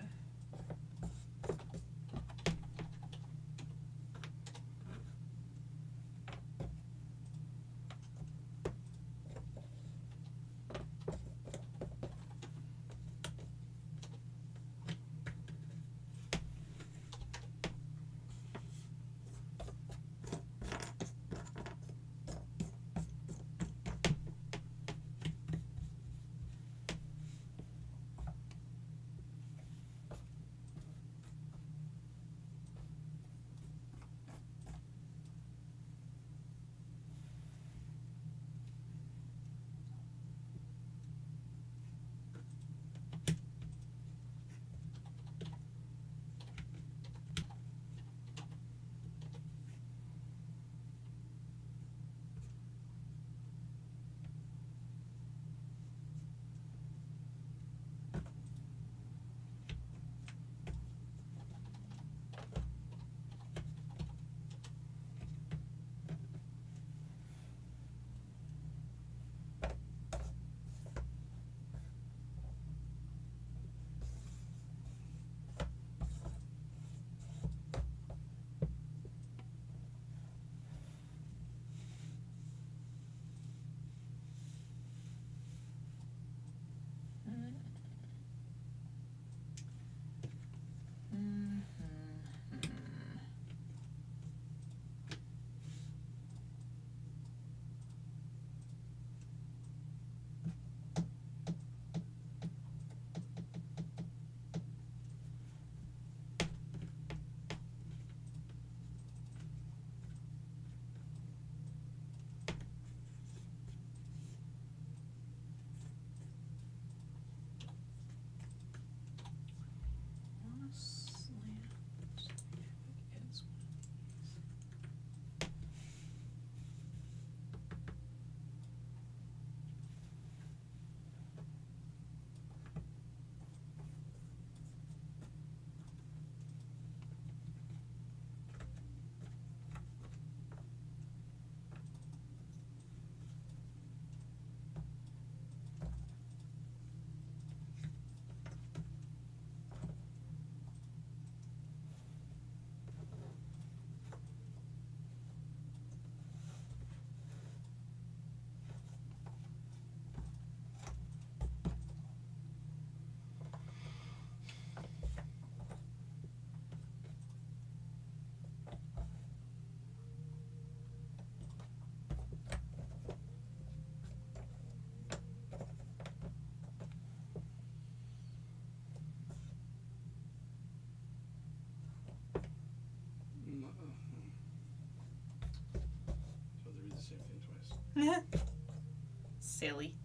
Silly.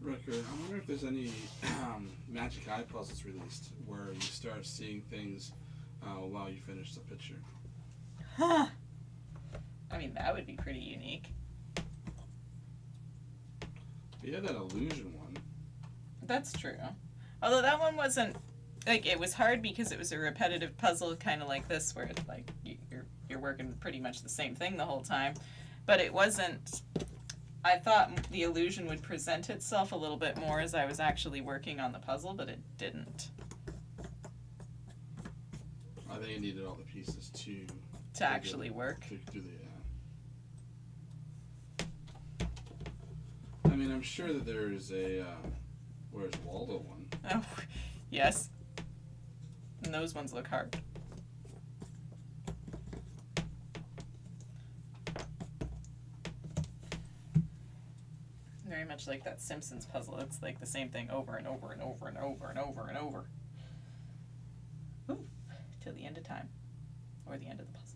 Ricker, I wonder if there's any magic eye puzzles released where you start seeing things while you finish the picture. Huh. I mean, that would be pretty unique. You had that illusion one. That's true. Although that one wasn't like, it was hard because it was a repetitive puzzle, kind of like this, where it's like you're working pretty much the same thing the whole time, but it wasn't. I thought the illusion would present itself a little bit more as I was actually working on the puzzle, but it didn't. I think you needed all the pieces To actually work. To do the. I mean, I'm sure that there is a Where's Waldo one. Oh, yes. And those ones look hard. Very much like that Simpsons puzzle. It's like the same thing over and over and over and over and over and over. Ooh, till the end of time. Or the end of the puzzle.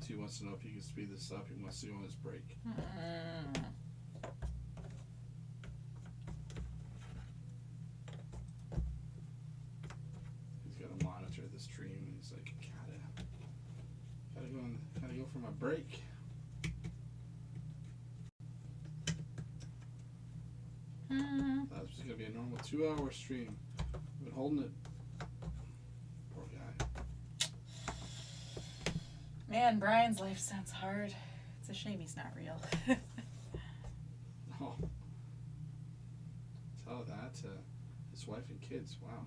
K2 wants to know if he can speed this up. He wants to go on his break. He's got to monitor the stream, and he's like, gotta go for my break. That was gonna be a normal 2-hour stream. I've been holding it. Poor guy. Man, Brian's life sounds hard. It's a shame he's not real. Oh. Tell that to his wife and kids. Wow.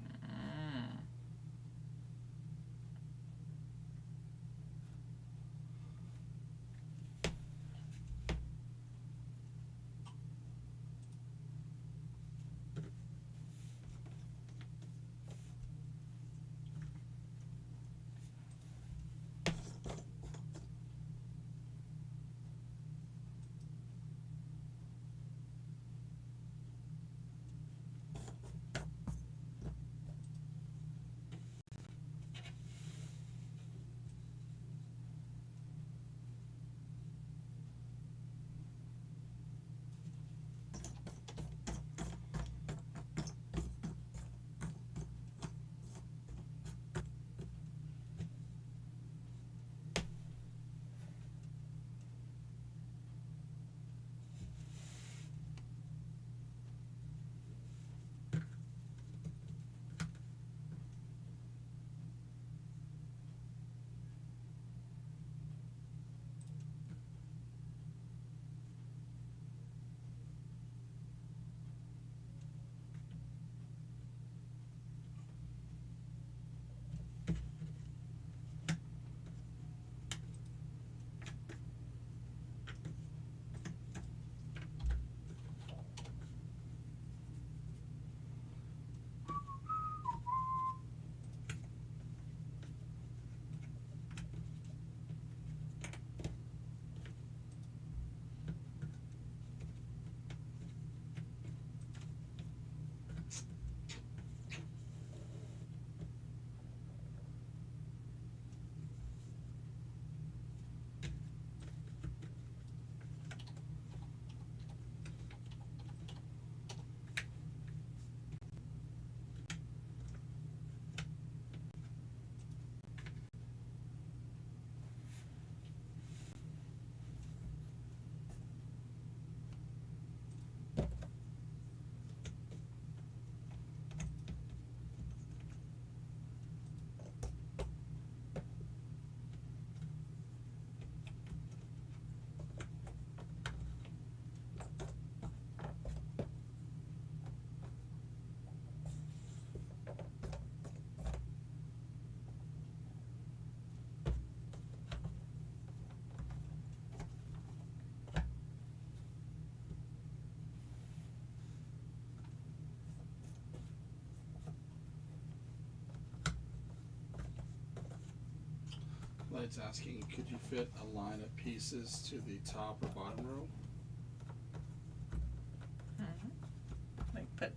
Light's asking, could you fit a line of pieces to the top or bottom row?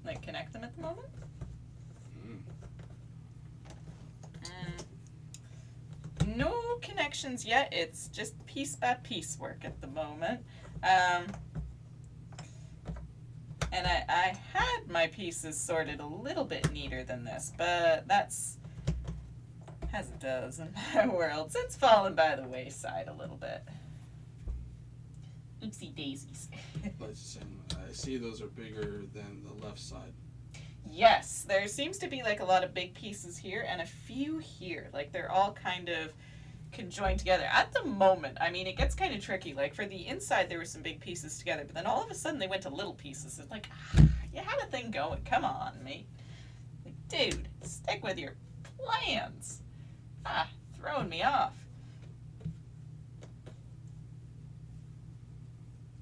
Like connect them at the moment? No connections yet. It's just piece by piece work at the moment. And I had my pieces sorted a little bit neater than this, but that's, as it does in my world, it's fallen by the wayside a little bit. Oopsie daisies. Light's saying, I see those are bigger than the left side. Yes, there seems to be like a lot of big pieces here and a few here. Like they're all kind of conjoined together. At the moment, I mean, it gets kind of tricky. Like for the inside, there were some big pieces together, but then all of a sudden they went to little pieces. It's like, you had a thing going. Come on, mate. Like, dude, stick with your plans. Throwing me off.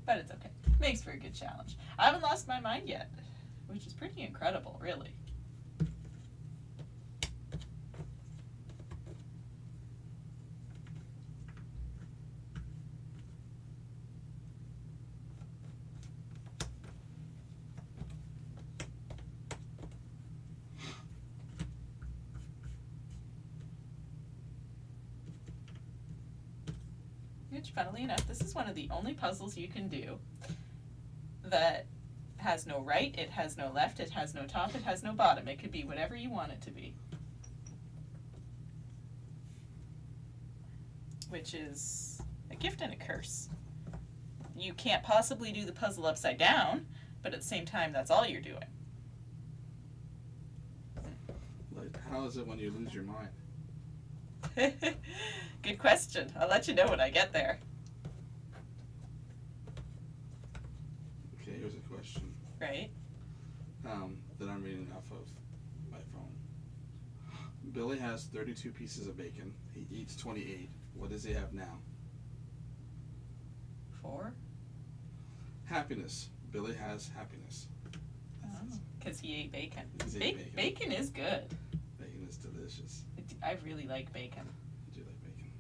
But it's okay. Makes for a good challenge. I haven't lost my mind yet, which is pretty incredible, really. which, funnily enough, this is one of the only puzzles you can do that has no right, it has no left, it has no top, it has no bottom. It could be whatever you want it to be. Which is a gift and a curse. You can't possibly do the puzzle upside down, but at the same time, that's all you're doing. Like, how is it when you lose your mind? Good question. I'll let you know when I get there. Okay, here's a question. Right? That I'm reading off of my phone. Billy has 32 pieces of bacon. He eats 28. What does he have now? 4? Happiness. Billy has happiness. Because he ate bacon. He's ate bacon. Bacon is good. Bacon is delicious. I really like bacon. I do like bacon.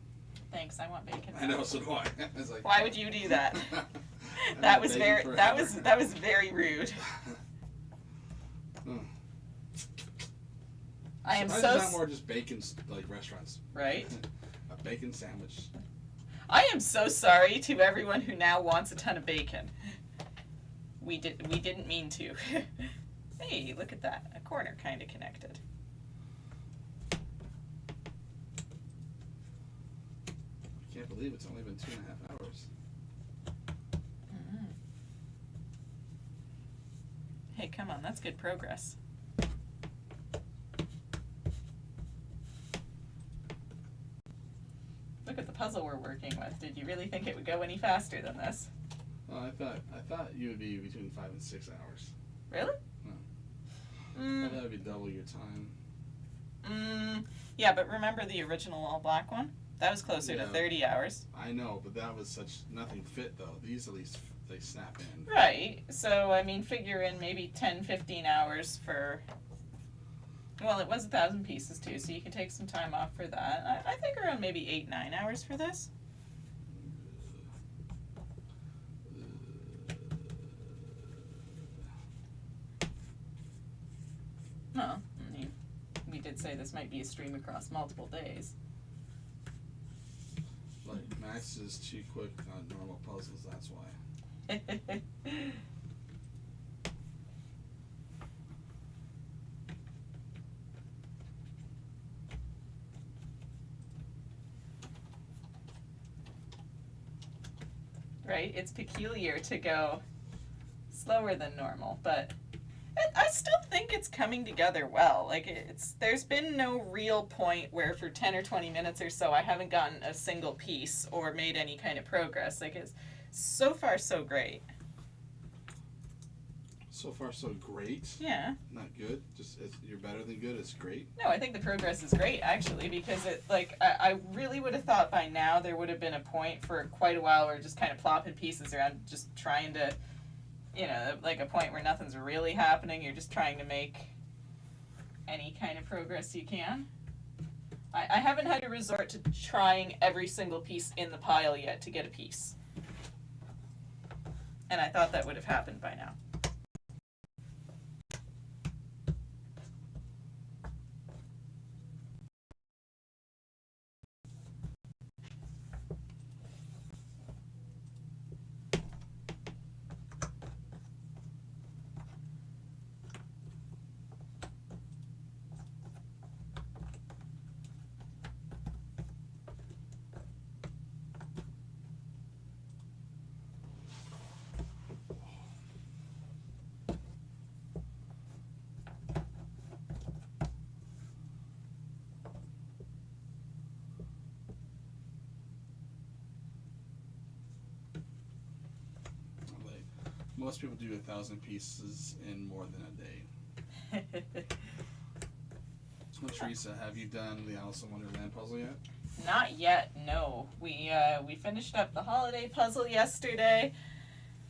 Thanks, I want bacon. I know, so do I. It's like, Why would you do that? I've That had was bacon very forever. that was very rude. Hmm. I am Surprised so there's not more just bacon like restaurants. right. A bacon sandwich. I am so sorry to everyone who now wants a ton of bacon. We didn't mean to. Hey, look at that. A corner kind of connected. I can't believe it's only been 2.5 hours. Hey, come on, that's good progress. Look at the puzzle we're working with. Did you really think it would go any faster than this? Oh, I thought you would be between 5 and 6 hours. Really? I thought that would be double your time. Yeah, but remember the original all black one? That was closer to Yeah. 30 hours. I know, but that was such nothing fit though. These at least they snap in. Right. So, I mean, figure in maybe 10, 15 hours for... Well, it was 1,000 pieces too, so you can take some time off for that. I think around maybe 8, 9 hours for this. Well, I mean, we did say this might be a stream across multiple days. Like Max is too quick on normal puzzles. That's why. Right? It's peculiar to go slower than normal, but I still think it's coming together well. Like, there's been no real point where for 10 or 20 minutes or so I haven't gotten a single piece or made any kind of progress. Like, it's so far so great. So far, so great. Yeah. Not good. Just you're better than good. It's great. No, I think the progress is great, actually, because I really would have thought by now there would have been a point for quite a while where just kind of plopping pieces around, just trying to, you know, like a point where nothing's really happening. You're just trying to make any kind of progress you can. I haven't had to resort to trying every single piece in the pile yet to get a piece. And I thought that would have happened by now. Like most people do 1,000 pieces in more than a day. So, Teresa, have you done the Alice in Wonderland puzzle yet? Not yet, no. We finished up the holiday puzzle yesterday,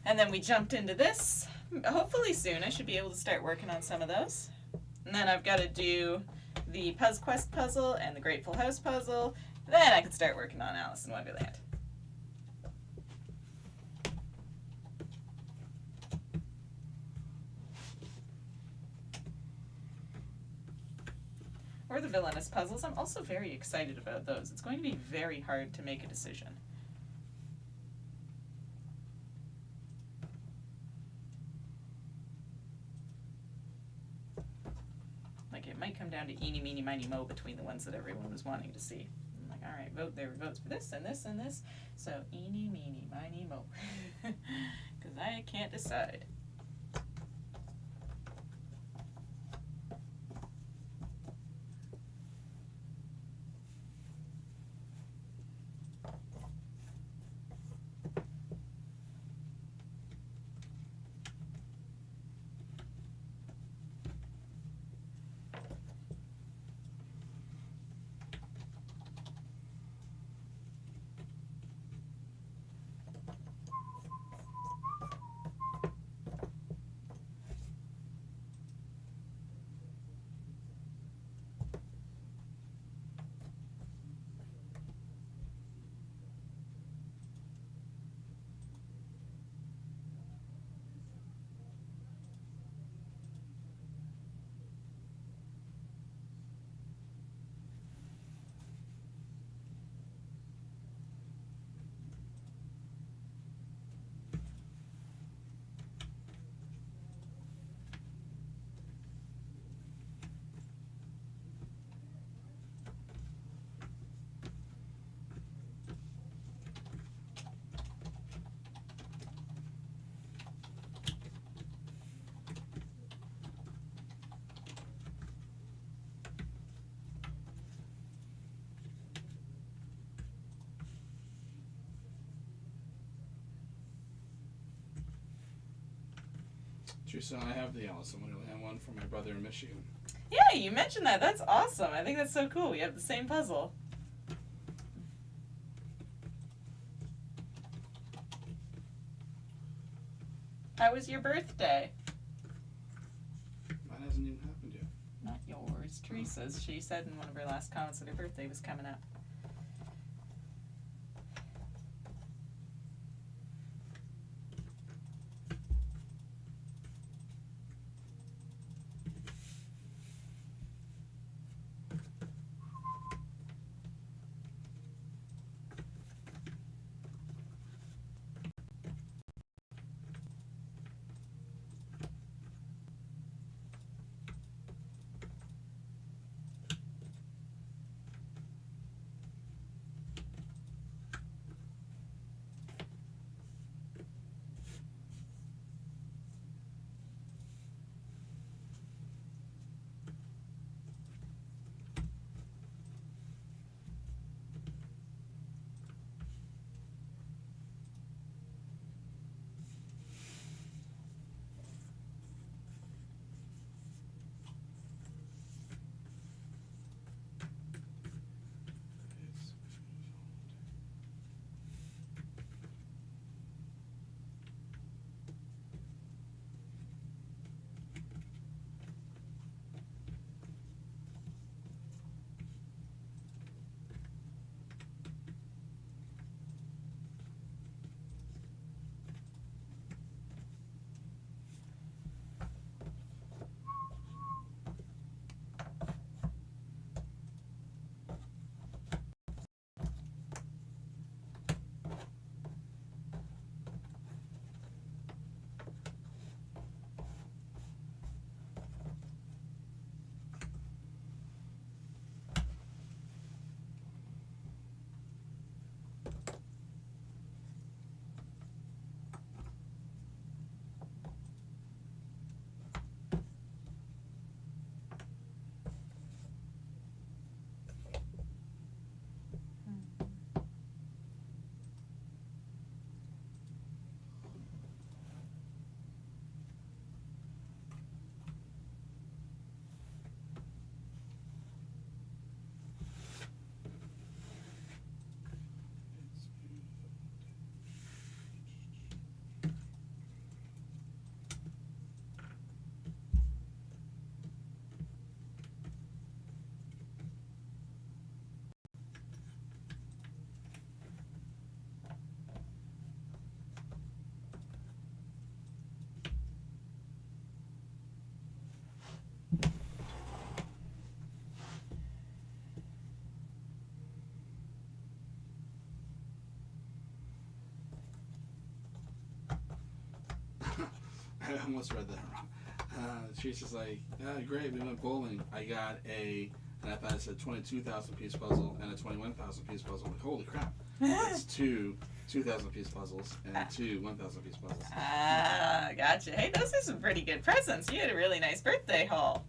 and then we jumped into this. Hopefully soon I should be able to start working on some of those. And then I've got to do the Puzz Quest puzzle and the Grateful House puzzle. Then I can start working on Alice in Wonderland. Or the villainous puzzles. I'm also very excited about those. It's going to be very hard to make a decision. it might come down to eeny, meeny, miny, mo between the ones that everyone was wanting to see. I'm like, all right, there were votes for this and this and this. So eeny, meeny, miny, mo. Because I can't decide. So I have the Alice in Wonderland one for my brother in Michigan. Yeah, you mentioned that. That's awesome. I think that's so cool. We have the same puzzle. How was your birthday? Mine hasn't even happened yet. Not yours. Teresa's. She said in one of her last comments that her birthday was coming up. I almost read that wrong. Teresa's like, great, we went bowling. I got and I thought it said 22,000 piece puzzle and a 21,000 piece puzzle. I'm like, holy crap. It's two 2,000 piece puzzles and two 1,000 piece puzzles. Ah, gotcha. Hey, those are some pretty good presents. You had a really nice birthday haul.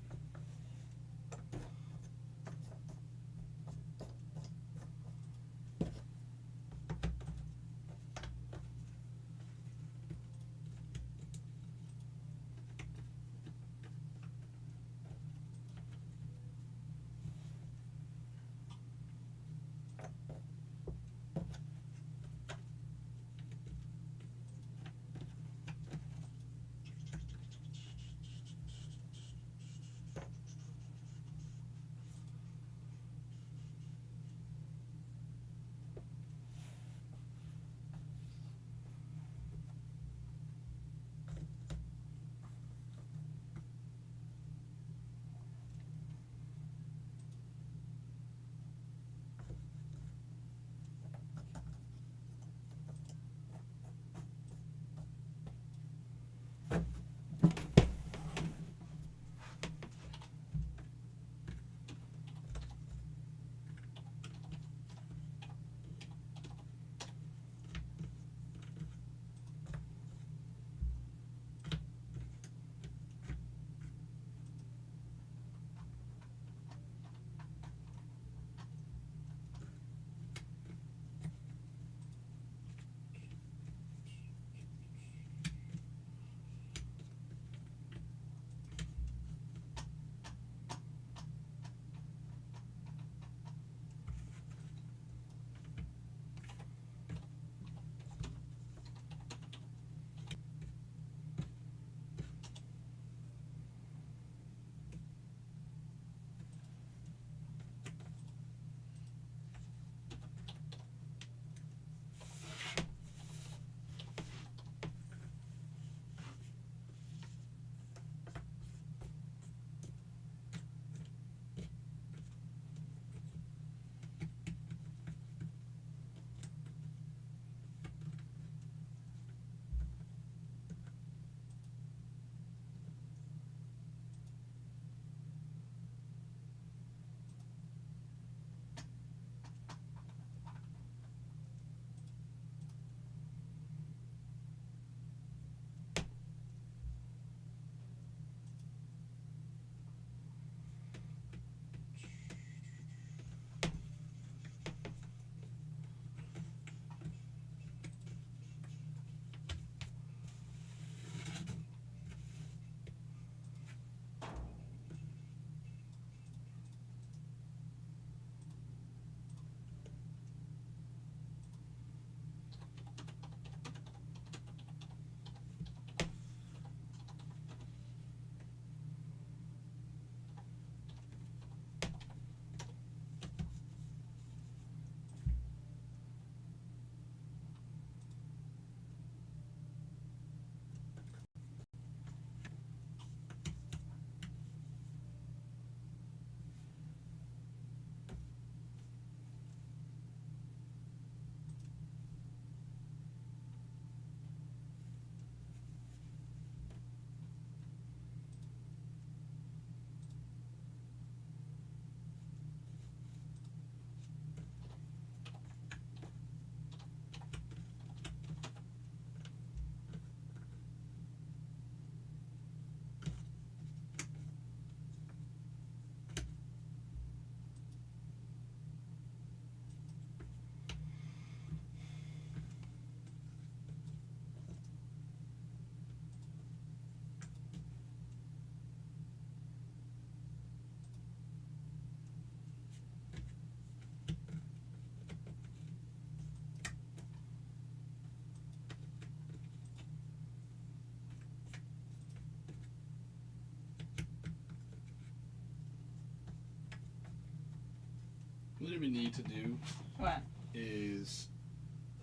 What we need to do What? is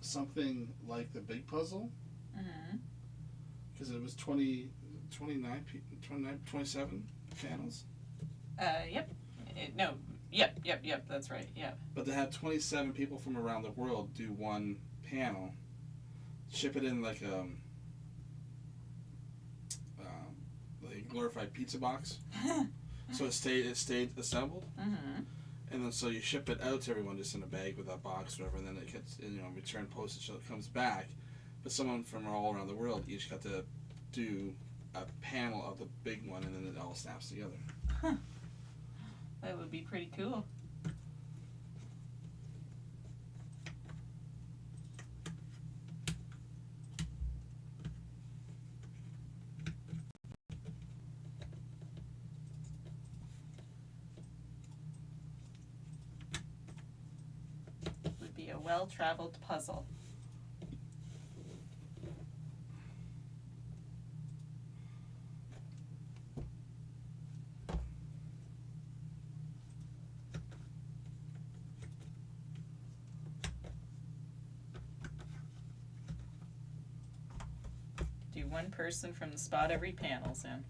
something like the big puzzle, Mm-hmm. because it was 27 panels. Yep. No. Yep. That's right. Yep. But to have 27 people from around the world do one panel, ship it in like glorified pizza box. So it stayed assembled. Mm-hmm. And then so you ship it out to everyone just in a bag with that box or whatever, and then it gets return postage, so it comes back. But someone from all around the world each got to do a panel of the big one, and then it all snaps together. That would be pretty cool. Would be a well-traveled puzzle. Do one person from the spot every panel's in.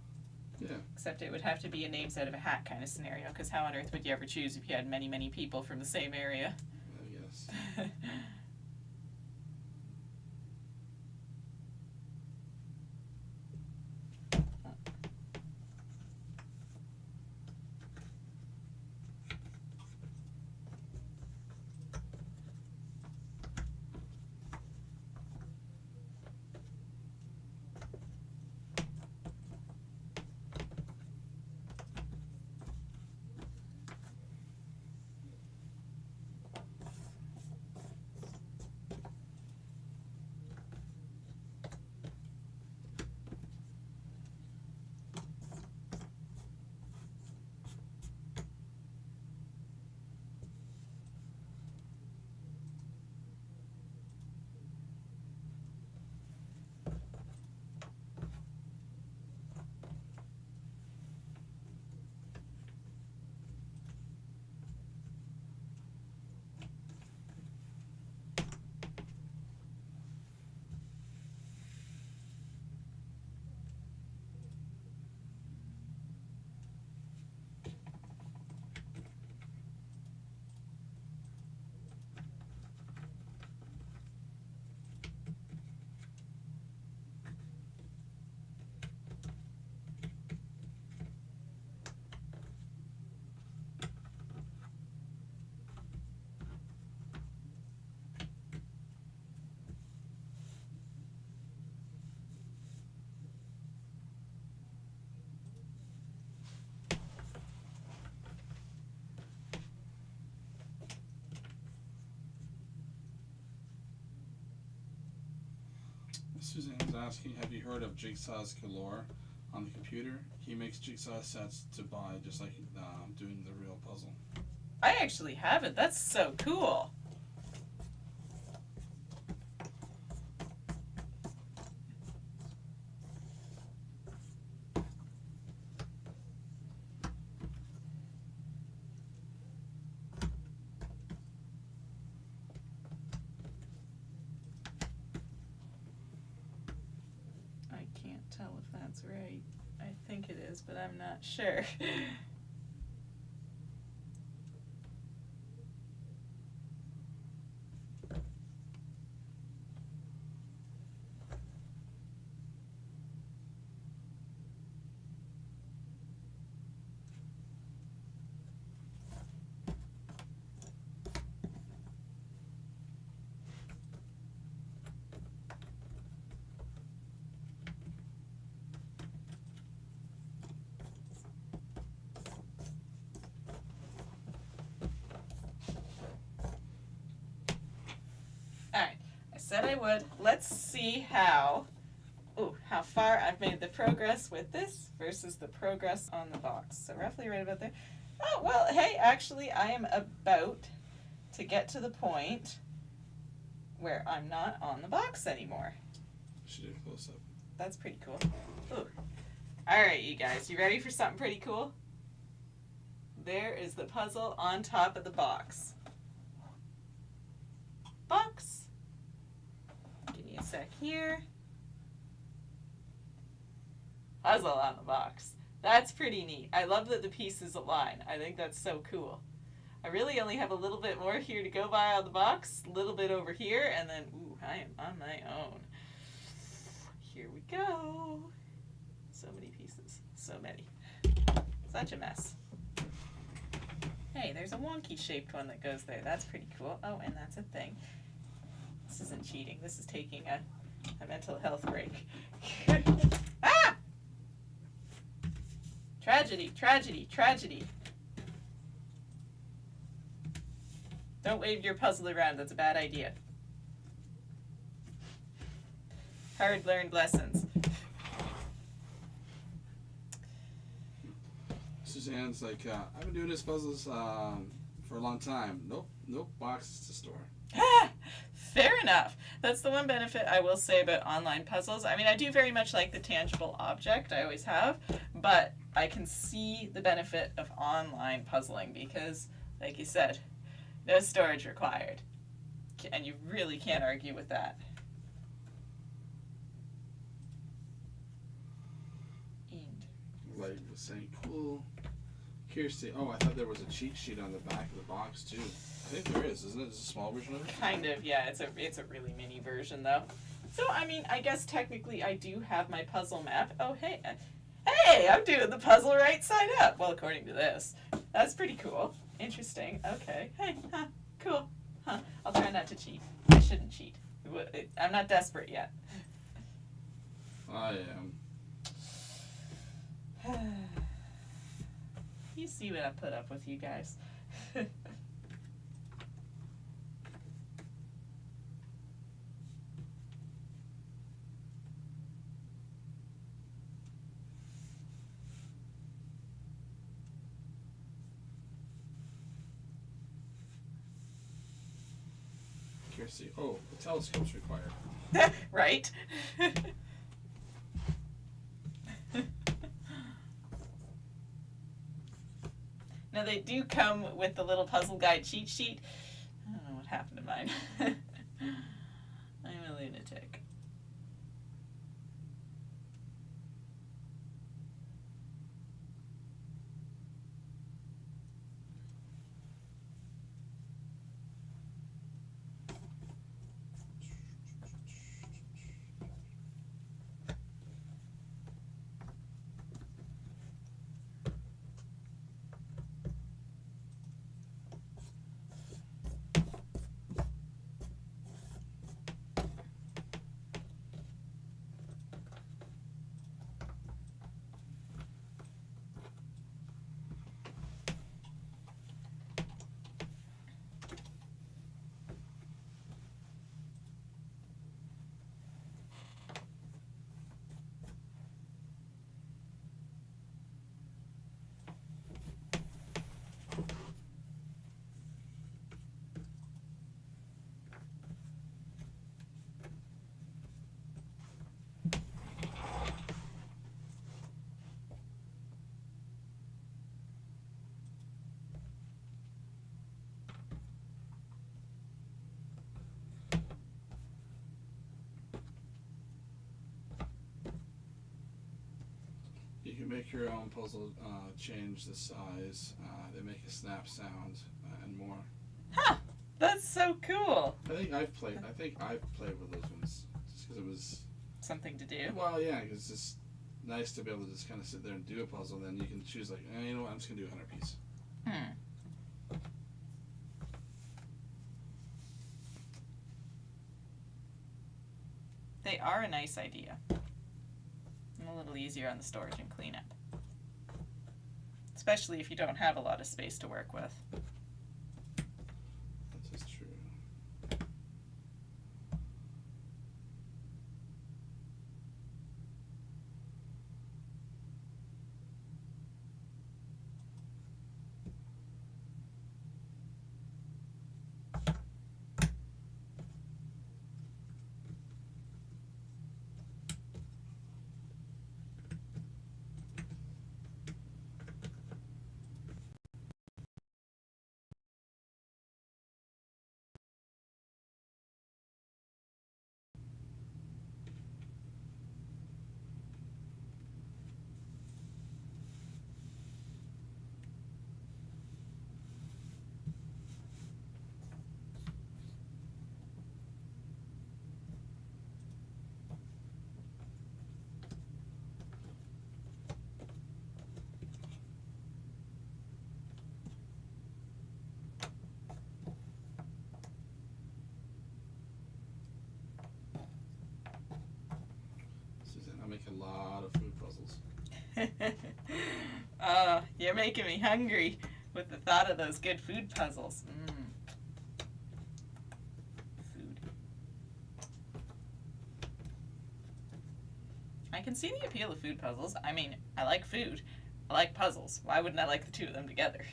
Yeah. Except it would have to be a names out of a hat kind of scenario, because how on earth would you ever choose if you had many, many people from the same area? I guess. Suzanne is asking, have you heard of Jigsaw's Galore on the computer? He makes jigsaw sets to buy, just like doing the real puzzle. I actually haven't. That's so cool. I can't tell if that's right. I think it is, but I'm not sure. Alright, I said I would. Let's see how far I've made the progress with this versus the progress on the box. So roughly right about there. Oh, well, hey, actually I am about to get to the point where I'm not on the box anymore. Should do a close up. That's pretty cool. Ooh. Alright, you guys, you ready for something pretty cool? There is the puzzle on top of the box. Box. Give me a sec here. Puzzle on the box. That's pretty neat. I love that the pieces align. I think that's so cool. I really only have a little bit more here to go by on the box, a little bit over here, and then, ooh, I am on my own. Here we go. So many pieces. So many. Such a mess. Hey, there's a wonky shaped one that goes there. That's pretty cool. Oh, and that's a thing. This isn't cheating. This is taking a mental health break. Ah! Tragedy, tragedy, tragedy. Don't wave your puzzle around. That's a bad idea. Hard learned lessons. Suzanne's like, I've been doing this puzzles for a long time. Nope, boxes to store. Fair enough. That's the one benefit I will say about online puzzles. I mean, I do very much like the tangible object. I always have. But I can see the benefit of online puzzling because, like you said, no storage required. And you really can't argue with that. Light was saying, cool. Kirsty, oh, I thought there was a cheat sheet on the back of the box too. I think there is, isn't it? It's a small version of it? Kind of, yeah. It's a really mini version though. So I mean, I guess technically I do have my puzzle map. Oh hey, hey, I'm doing the puzzle right side up. Well, according to this, that's pretty cool. Interesting. Okay. Hey, huh? Cool. Huh? I'll try not to cheat. I shouldn't cheat. I'm not desperate yet. I am. You see what I put up with, you guys. Kirsty, oh, the telescope's required. Right? Now they do come with the little puzzle guide cheat sheet. I don't know what happened to mine. I'm a lunatic. You can make your own puzzle, change the size, they make a snap sound, and more. Huh! That's so cool. I think I've played with those ones just because it was Something to do. well, yeah, 'cause it's just nice to be able to just kind of sit there and do a puzzle. Then you can choose like, you know what, I'm just gonna do 100 piece. They are a nice idea. And a little easier on the storage and cleanup. Especially if you don't have a lot of space to work with. You're making me hungry with the thought of those good food puzzles. Food. I can see the appeal of food puzzles. I mean, I like food. I like puzzles. Why wouldn't I like the two of them together?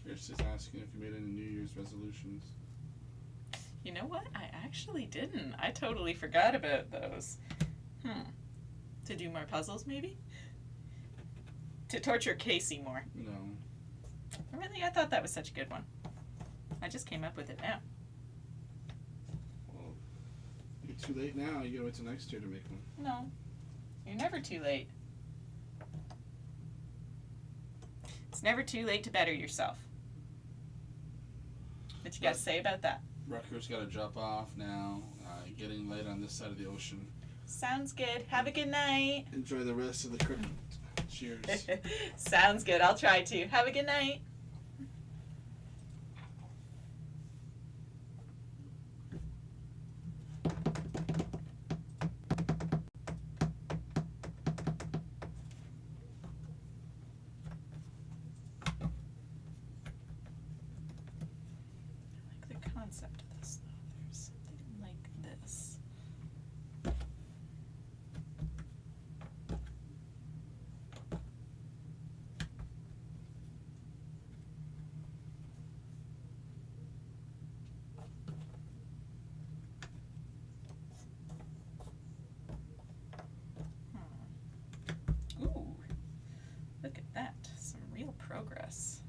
Kirsty's asking if you made any New Year's resolutions. You know what? I actually didn't. I totally forgot about those. To do more puzzles, maybe? To torture Casey more. No. Really? I thought that was such a good one. I just came up with it now. Well, you're too late now. You gotta wait till next year to make one. No. You're never too late. It's never too late to better yourself. What you got to say about that? Rucker's gotta drop off now. Getting late on this side of the ocean. Sounds good. Have a good night. Enjoy the rest of the crypt. Cheers. Sounds good. I'll try to. Have a good night. I like the concept of this, though. There's something like this. Ooh, look at that. Some real progress.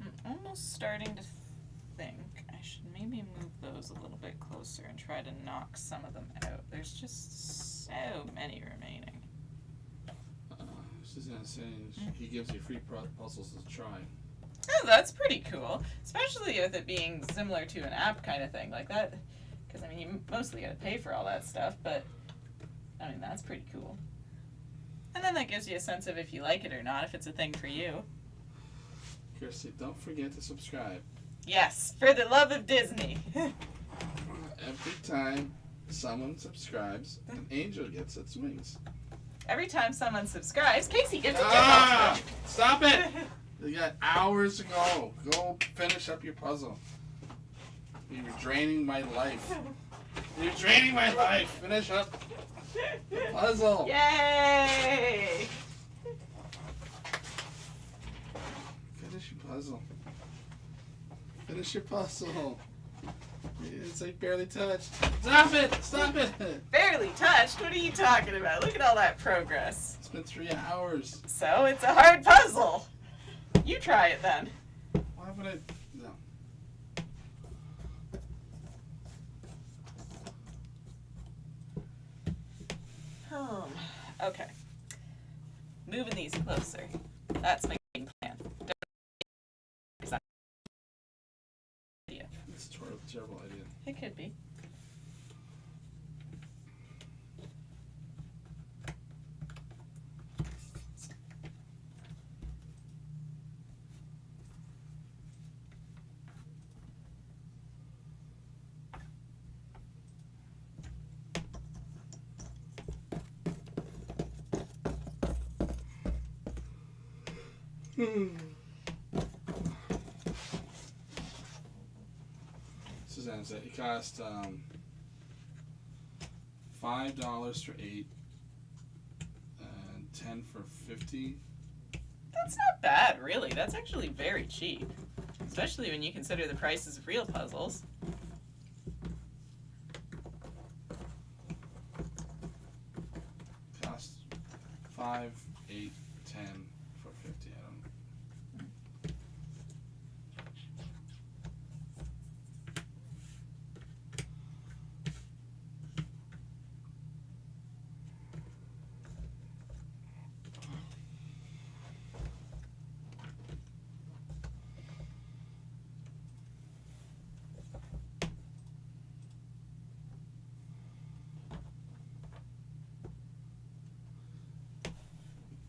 I'm almost starting to think I should maybe move those a little bit closer and try to knock some of them out. There's just so many remaining. Suzanne saying he gives you free puzzles to try. Oh, that's pretty cool. Especially with it being similar to an app kind of thing like that. Because, I mean, you mostly got to pay for all that stuff, but, I mean, that's pretty cool. And then that gives you a sense of if you like it or not, if it's a thing for you. Kirsty, don't forget to subscribe. Yes, for the love of Disney. Every time someone subscribes, an angel gets its wings. Every time someone subscribes, Casey gets a Ah! Stop it! You got hours to go. Go finish up your puzzle. You're draining my life. You're draining my life. Finish up the puzzle. Yay! Finish your puzzle. Finish your puzzle. It's like barely touched. Stop it! Stop it! Barely touched? What are you talking about? Look at all that progress. It's It's been 3 hours. So it's a hard puzzle. You try it then. Why would I? No. Okay. Moving these closer. That's my game plan. It's a terrible idea. It could be. Suzanne said it cost $5 for 8 and 10 for 50. That's not bad, really. That's actually very cheap. Especially when you consider the prices of real puzzles. Cost 5, 8, 10 for 50. I don't.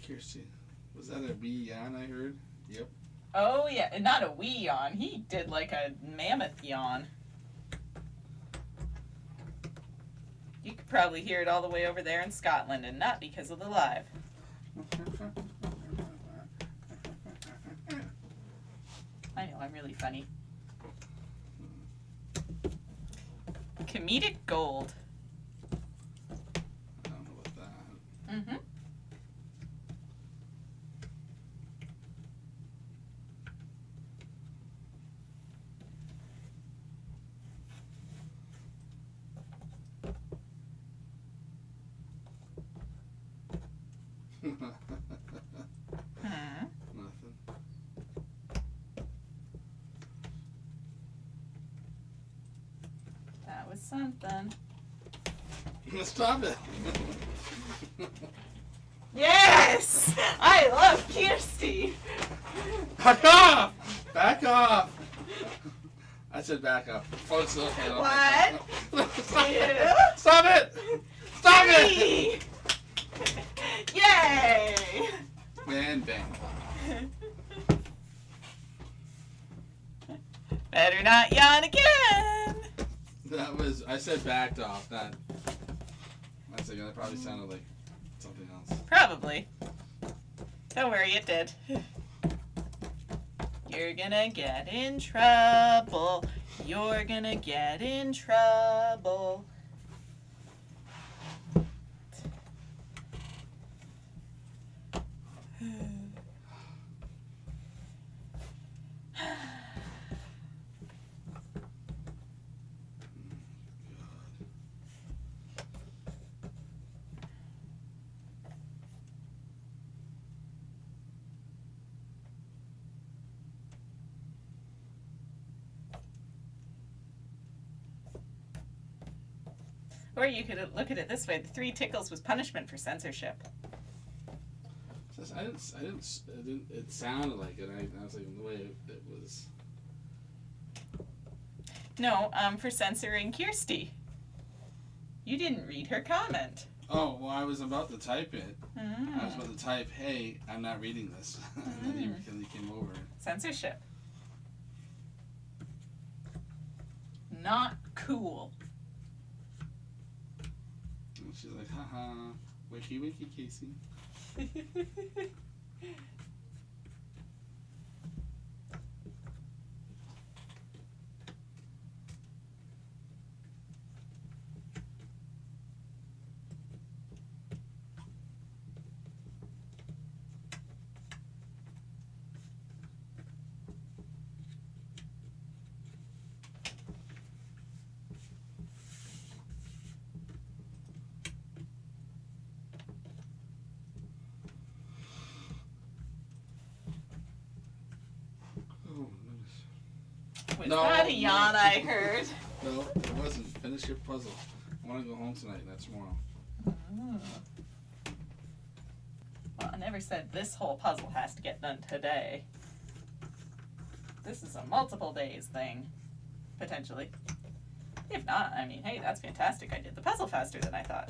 Kirsty, was that a wee yawn I heard? Yep. Oh, yeah. And not a wee yawn. He did like a mammoth yawn. You could probably hear it all the way over there in Scotland, and not because of the live. I know, I'm really funny. Comedic gold. I don't know about that. Mm-hmm. Hmm. Nothing. That was something. Stop it. Yes! I love Kirsty! Back off! Back off! I said back up. Oh, it's okay. One, Stop two, it! Stop it! Stop it! 3! Yay! And bang. Better not yawn again! That was, I said backed off, not. I was thinking that probably sounded like something else. Probably. Don't worry, it did. You're gonna get in trouble. You're gonna get in trouble. Or you could look at it this way: the 3 tickles was punishment for censorship. I didn't, it sounded like it. I was like, the way it was. No, for censoring Kirsty. You didn't read her comment. Oh, well, I was about to type it. Mm. I was about to type, hey, I'm not reading this. And then he came over. Censorship. Not cool. And she's like, haha, wakey wakey, Casey. Is No, that a no. yawn I heard? No, it wasn't. Finish your puzzle. I want to go home tonight, not tomorrow. Mm. Well, I never said this whole puzzle has to get done today. This is a multiple days thing, potentially. If not, I mean, hey, that's fantastic. I did the puzzle faster than I thought.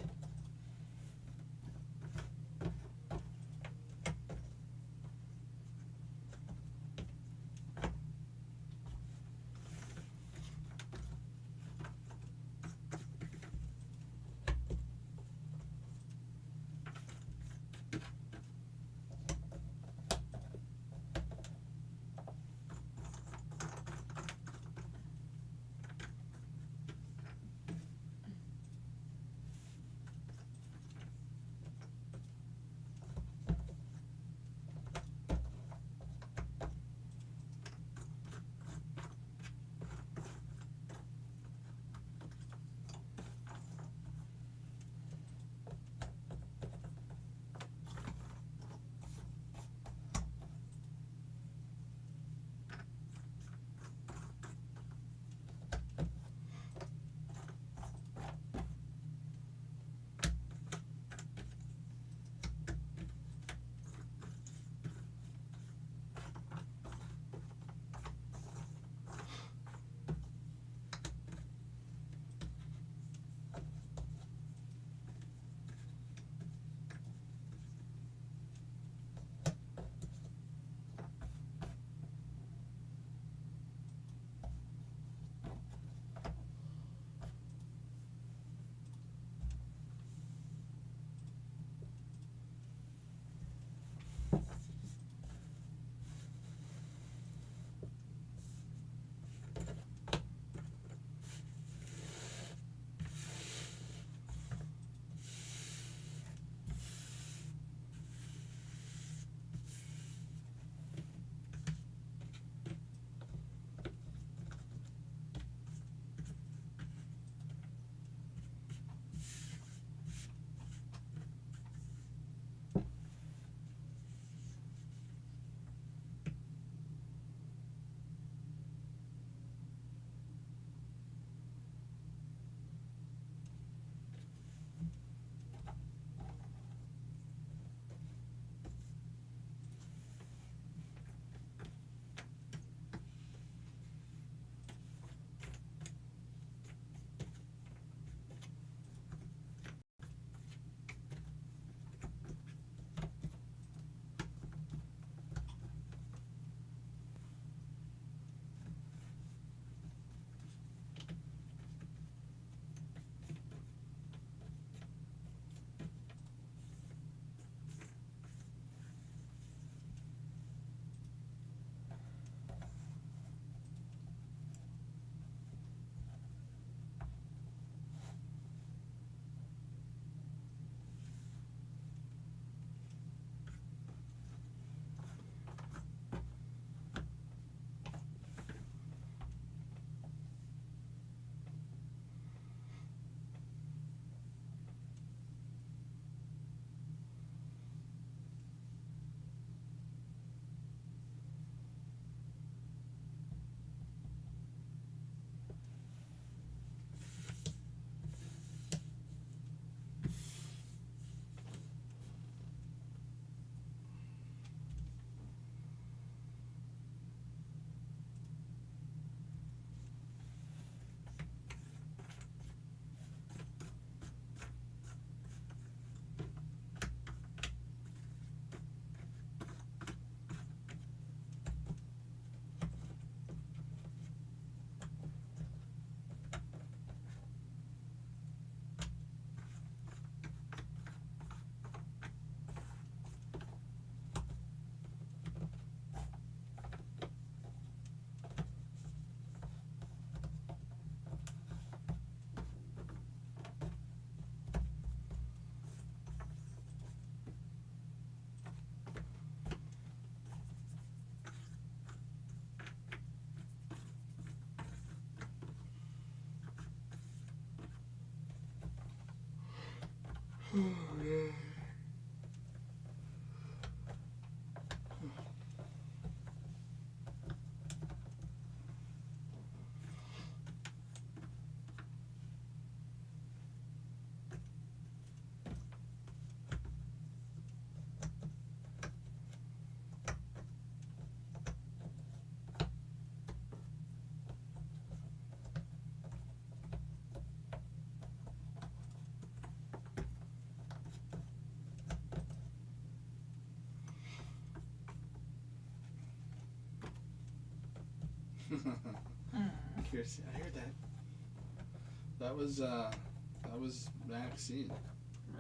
Curious. I heard that. That was Maxine.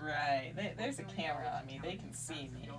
Right. There's a camera on me. They can see me.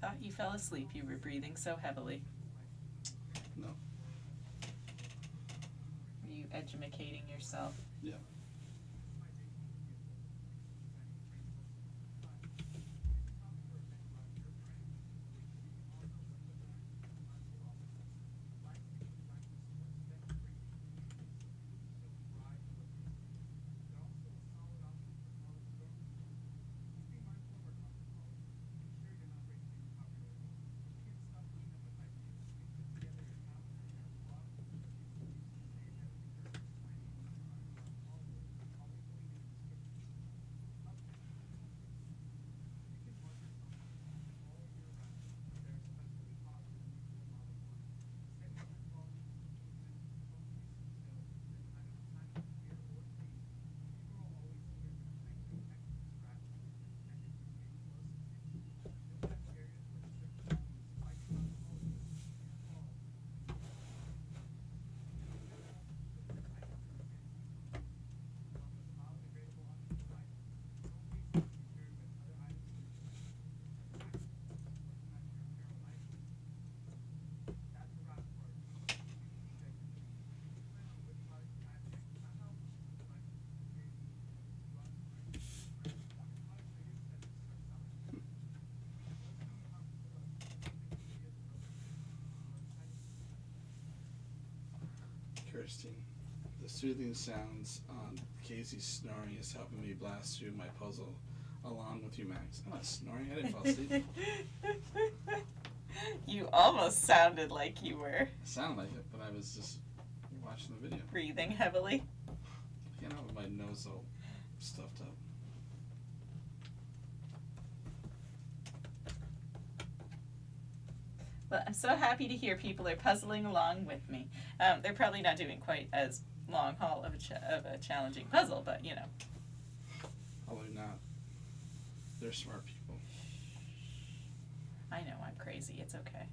thought you fell asleep. You were breathing so heavily. No. Were you edumacating yourself? Yeah. Kirsten, the soothing sounds on Casey's snoring is helping me blast through my puzzle along with you, Max. I'm not snoring. I didn't fall asleep. You almost sounded like you were I sound like it, but I was just watching the video. breathing heavily. I can't help with my nose all stuffed up. Well, I'm so happy to hear people are puzzling along with me. They're probably not doing quite as long haul of a challenging puzzle, but you know. Probably not. They're smart people. I know I'm crazy. It's okay.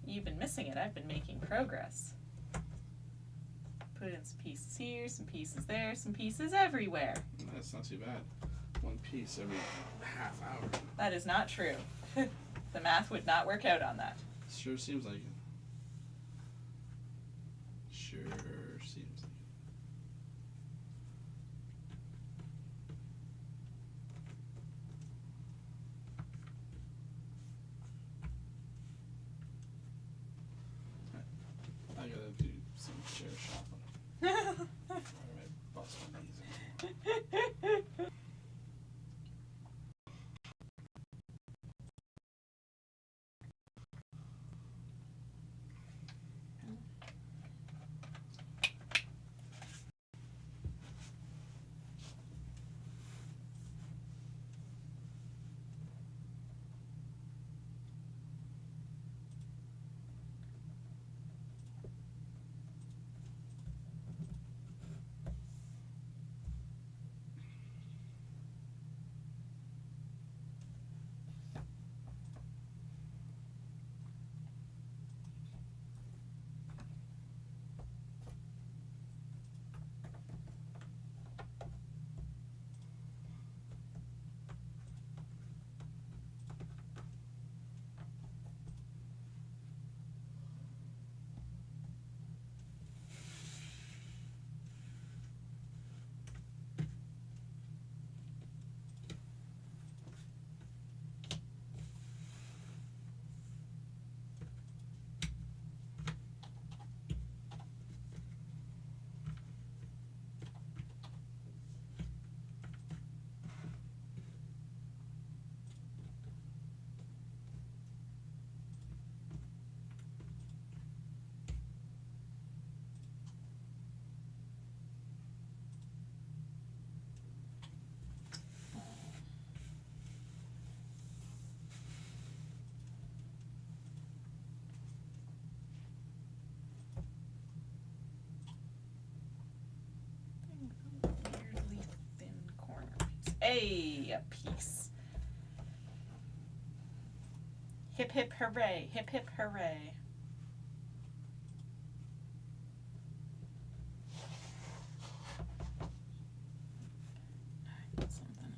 You've been missing it. I've been making progress. Put in some pieces here, some pieces there, some pieces everywhere. That's not too bad. One piece every half hour. That is not true. The math would not work out on that. Sure seems like it. Sure seems like it. I gotta do some chair shopping. Or I bust my knees anymore. Weirdly thin corner piece. A piece. Hip hip hooray, hip hip hooray. Alright, something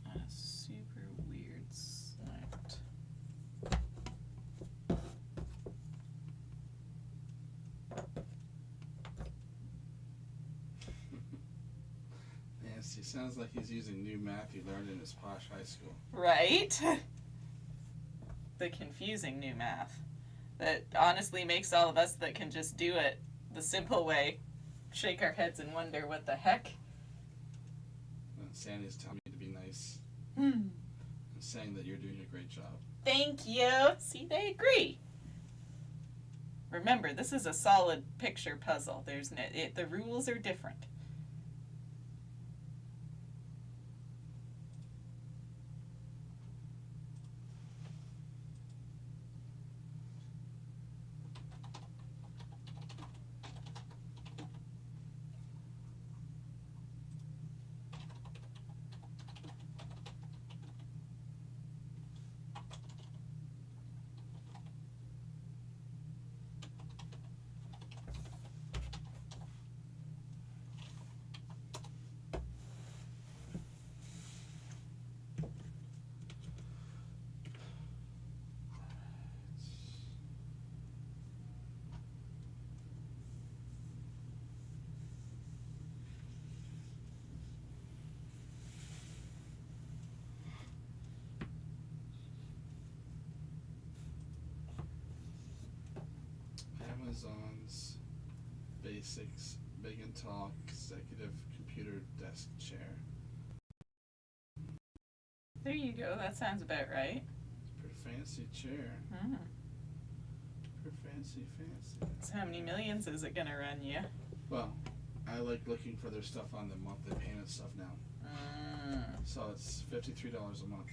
He sounds like he's using new math he learned in his posh high school. Right? The confusing new math that honestly makes all of us that can just do it the simple way shake our heads and wonder what the heck. Sandy's telling me to be nice Hmm. and saying that you're doing a great job. Thank you. See, they agree. Remember, this is a solid picture puzzle. The rules are different. Amazon's Basics Big and Tall Executive Computer Desk Chair. There you go. That sounds about right. Pretty fancy chair. Hmm. Pretty fancy. So how many millions is it gonna run you? Well, I like looking for their stuff on the monthly payment stuff now. So it's $53 a month.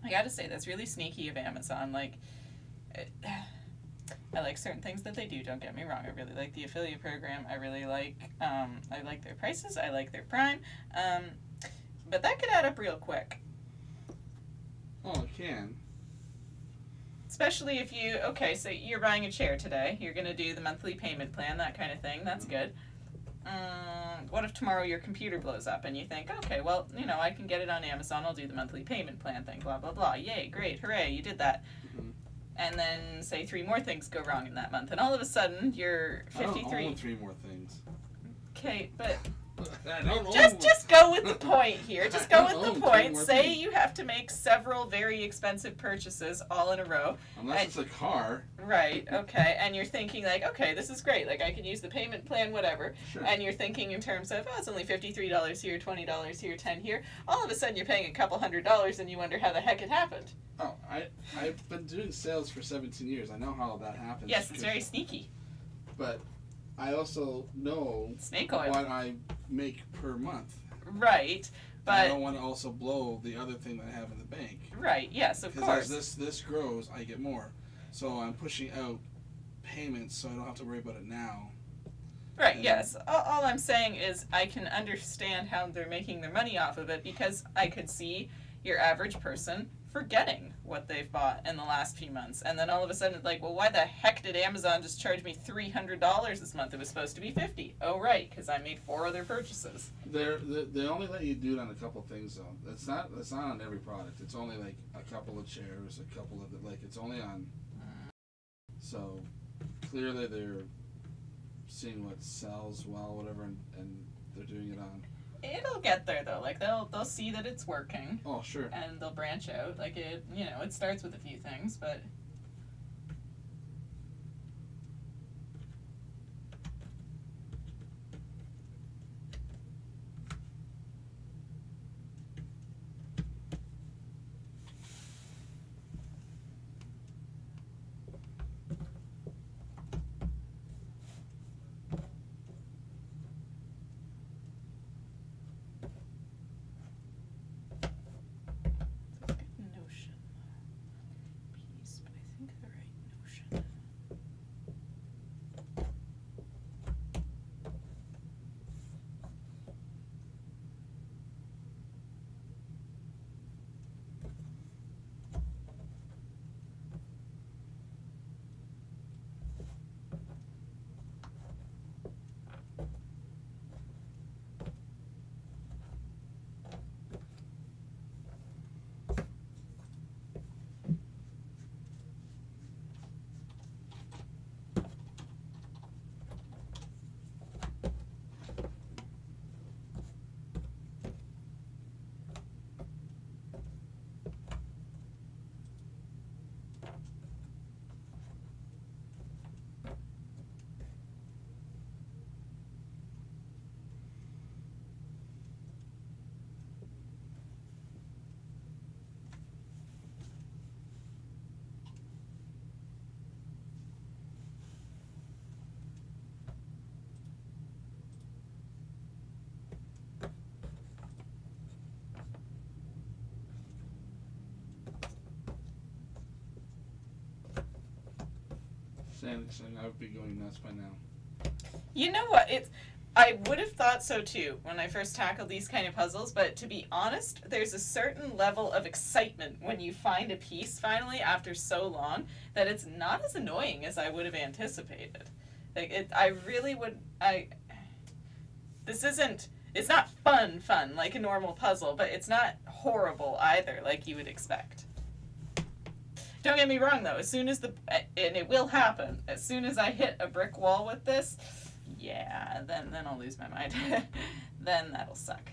I gotta say, that's really sneaky of Amazon. Like, I like certain things that they do, don't get me wrong. I really like the affiliate program. I really like, I like their prices. I like their Prime. But that could add up real quick. Oh, it can. Especially if you, okay, so you're buying a chair today. You're gonna do the monthly payment plan, that kind of thing. That's good. What if tomorrow your computer blows up and you think, okay, well, you know, I can get it on Amazon. I'll do the monthly payment plan thing, blah, blah, blah. Yay, great, hooray, you did that. Mm-hmm. And then, say, 3 more things go wrong in that month. And all of a sudden, you're 53. I don't own 3 more things. Okay, but I don't just go with the point here. Just go I with don't the own point. 3 more Say things. you have to make several very expensive purchases all in a row. Unless it's a car. Right, okay. And you're thinking like, okay, this is great. Like I can use the payment plan, whatever. Sure. And you're thinking in terms of, oh, it's only $53 here, $20 here, $10 here. All of a sudden you're paying a couple $100 and you wonder how the heck it happened. Oh, I've been doing sales for 17 years. I know how that happens. Yes, it's very sneaky. But I also know Snake oil. what I make per month. Right, And I but don't want to also blow the other thing that I have in the bank. right, yes, of Because course. as this grows, I get more. So I'm pushing out payments so I don't have to worry about it now. Right, And- yes. All I'm saying is I can understand how they're making their money off of it because I could see your average person forgetting what they've bought in the last few months. And then all of a sudden it's like, well, why the heck did Amazon just charge me $300 this month? It was supposed to be $50. Oh, right, because I made 4 other purchases. They only let you do it on a couple things though. It's not on every product. It's only like a couple of chairs, a couple of it's only on. So clearly they're seeing what sells well, whatever, and they're doing it on. It'll get there though. Like they'll see that it's working Oh, sure. and they'll branch out. Like it, you know, it starts with a few things, but it's a good notion. Peace, understand this, and I would be going nuts by now. You know what? I would have thought so too when I first tackled these kind of puzzles, but to be honest, there's a certain level of excitement when you find a piece finally after so long that it's not as annoying as I would have anticipated. I really would. It's not fun like a normal puzzle, but it's not horrible either, like you would expect. Don't get me wrong though, as soon as and it will happen, as soon as I hit a brick wall with this, yeah, then I'll lose my mind. Then that'll suck.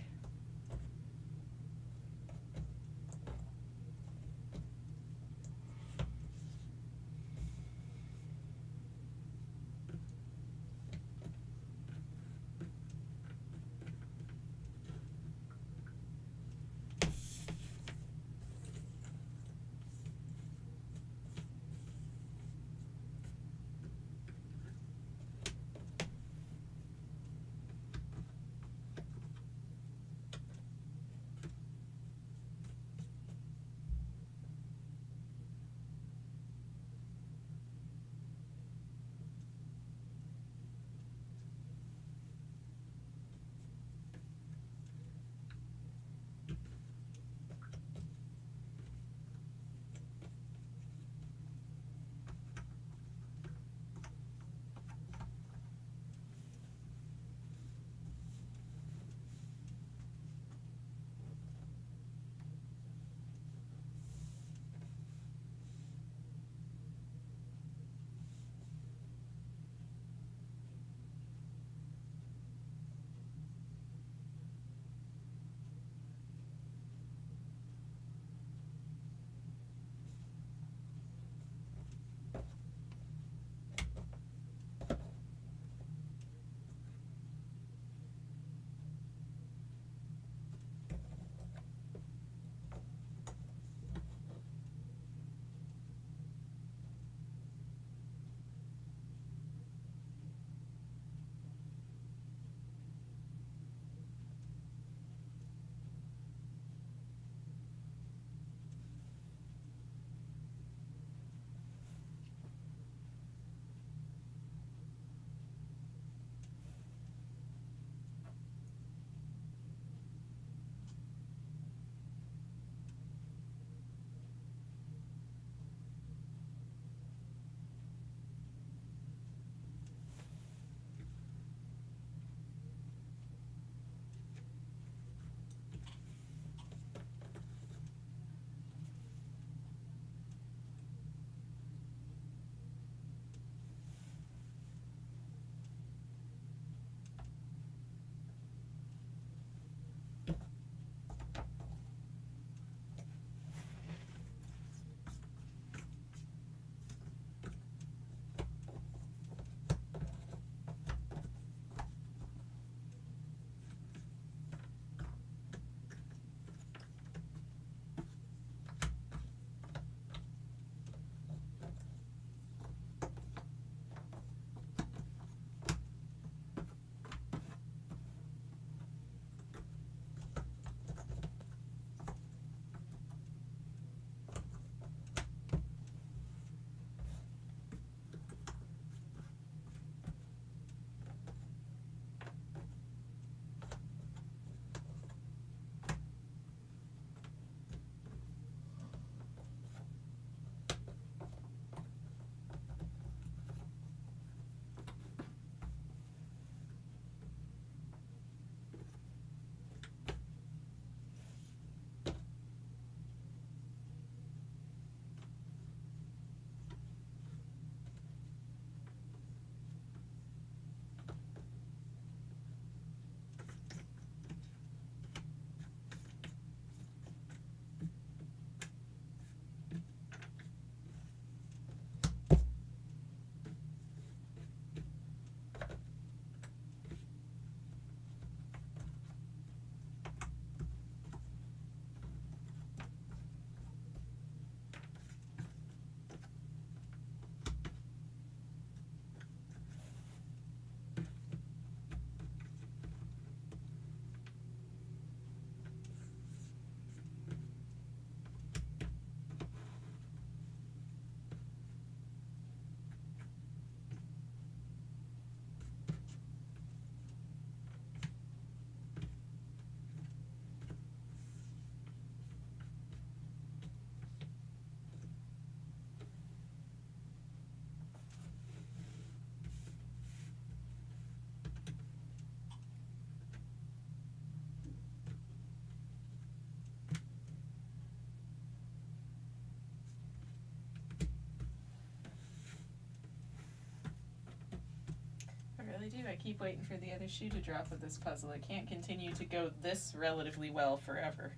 I keep waiting for the other shoe to drop with this puzzle. It can't continue to go this relatively well forever.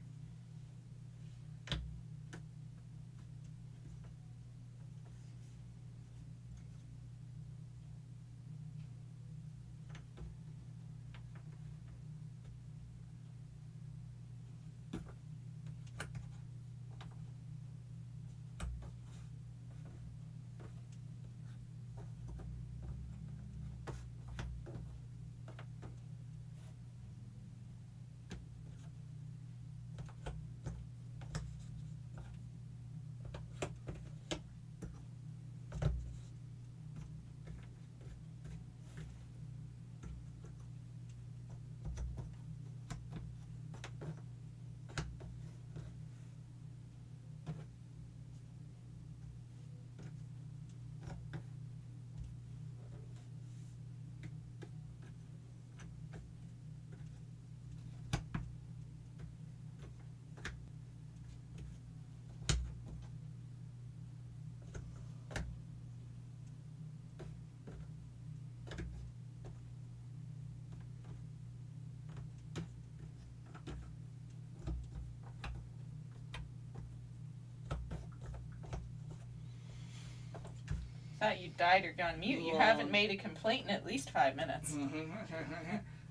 Thought you died or gone mute. You haven't made a complaint in at least 5 minutes. No,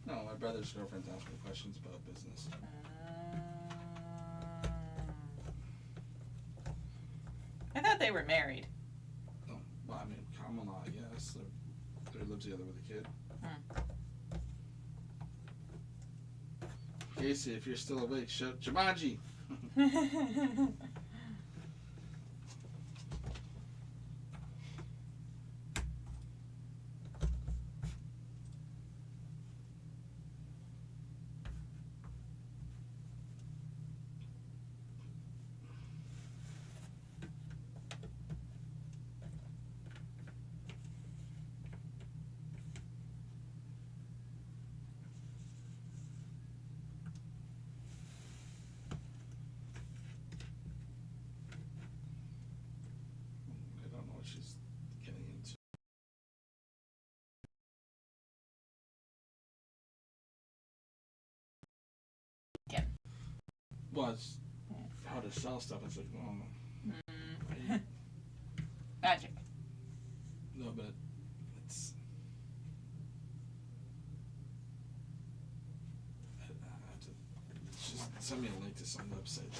my brother's girlfriend's asking questions about business. I thought they were married. Oh, well, I mean, common law, yes. They live together with a kid. Casey, if you're still awake, shout Jumanji! I don't know what she's getting into. Again. Well, it's how to sell stuff. It's like, Magic. no, but it's. I have to. Just send me a link to some website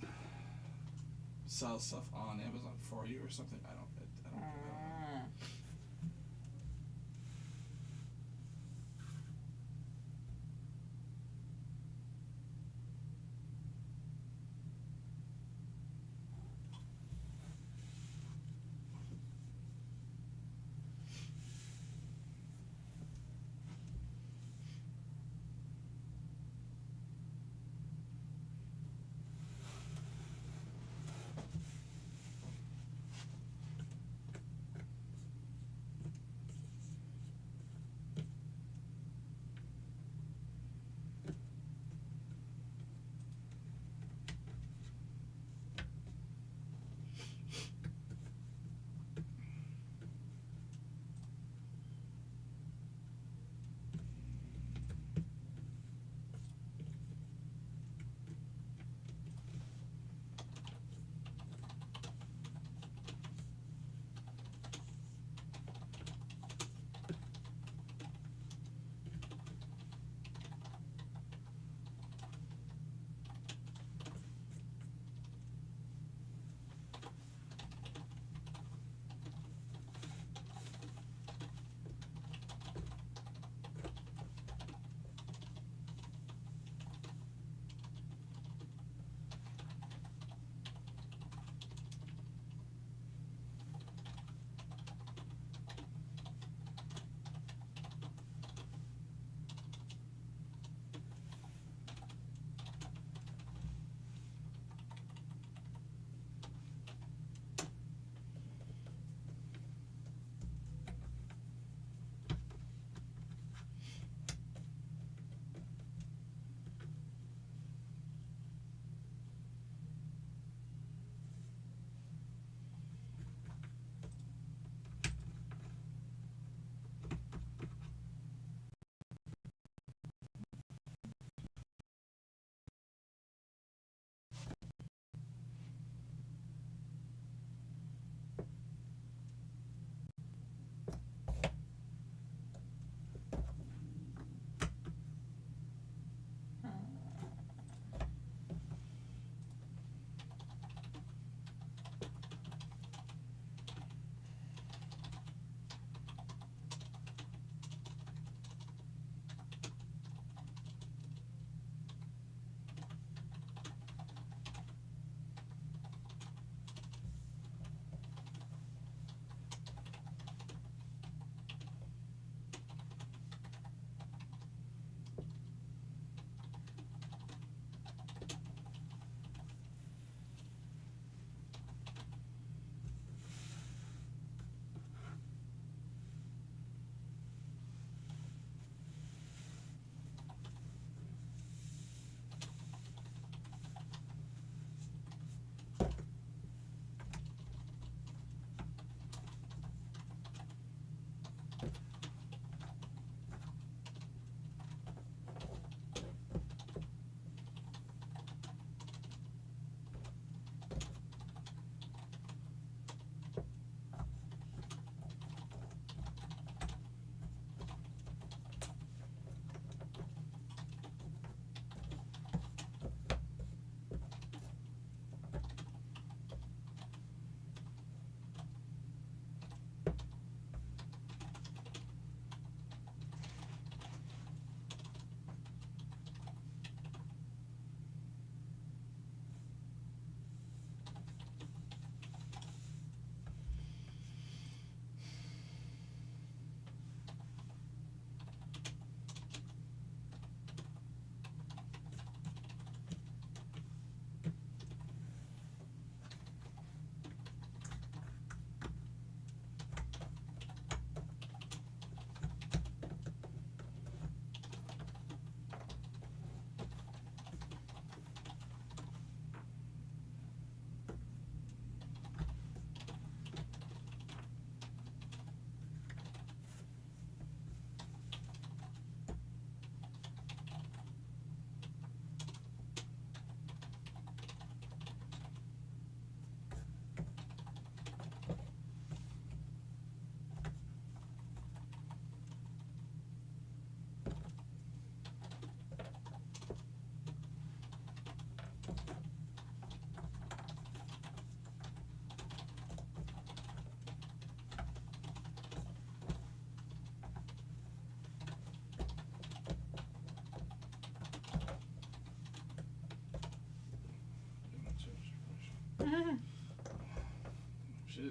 that sells stuff on Amazon for you or something. I don't know.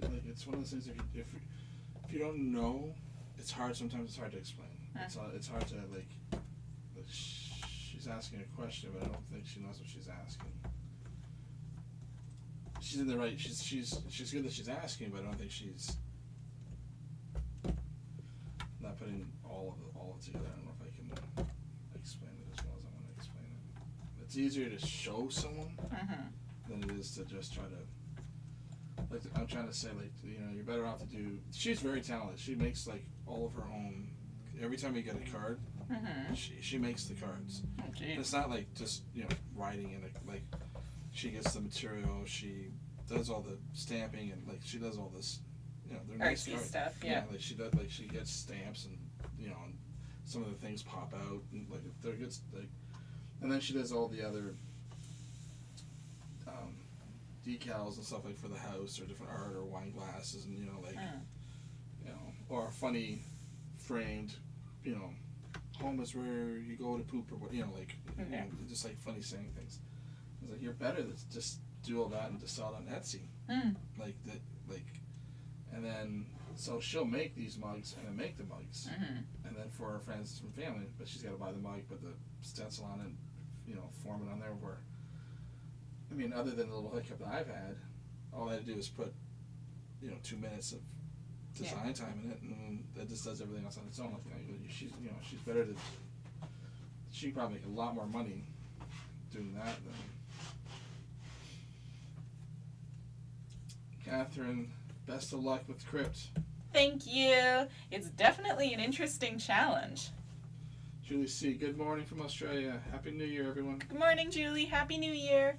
Like, it's one of those things. If you don't know, it's hard. Sometimes it's hard to explain. It's hard to like she's asking a question, but I don't think she knows what she's asking. She's in the right. She's good that she's asking, but I don't think she's not putting all of it together. I don't know if I can explain it as well as I want to explain it. It's easier to show someone than it is to just try to. Like, I'm trying to say, like, you know, you're better off to do. She's very talented. She makes like all of her own. Every time you get a card, she makes the cards. Oh, And it's not like just, you know, writing in it. Like, she gets the material. She does all the stamping and like she does all this. You know, they're nice artsy cards. stuff. Yeah. Like she does. Like she gets stamps and you know, and some of the things pop out and like they're good. Like, and then she does all the other. Decals and stuff like for the house or different art or wine glasses and you know like you know or funny framed you know home is where you go to poop or what you know like you know, just like funny saying things. I was like you're better to just do all that and just sell it on Etsy like that like and then so she'll make these mugs and then make the mugs and then for her friends and family but she's got to buy the mug put the stencil on it you know form it on there where I mean, other than the little hiccup that I've had, all I had to do is put, you know, 2 minutes of design time in it, and then that just does everything else on its own. Like, she's, you know, she's better to. She can probably make a lot more money doing that than. Catherine, best of luck with Krypt. Thank you. It's definitely an interesting challenge. Julie C., good morning from Australia. Happy New Year, everyone. Good morning, Julie. Happy New Year.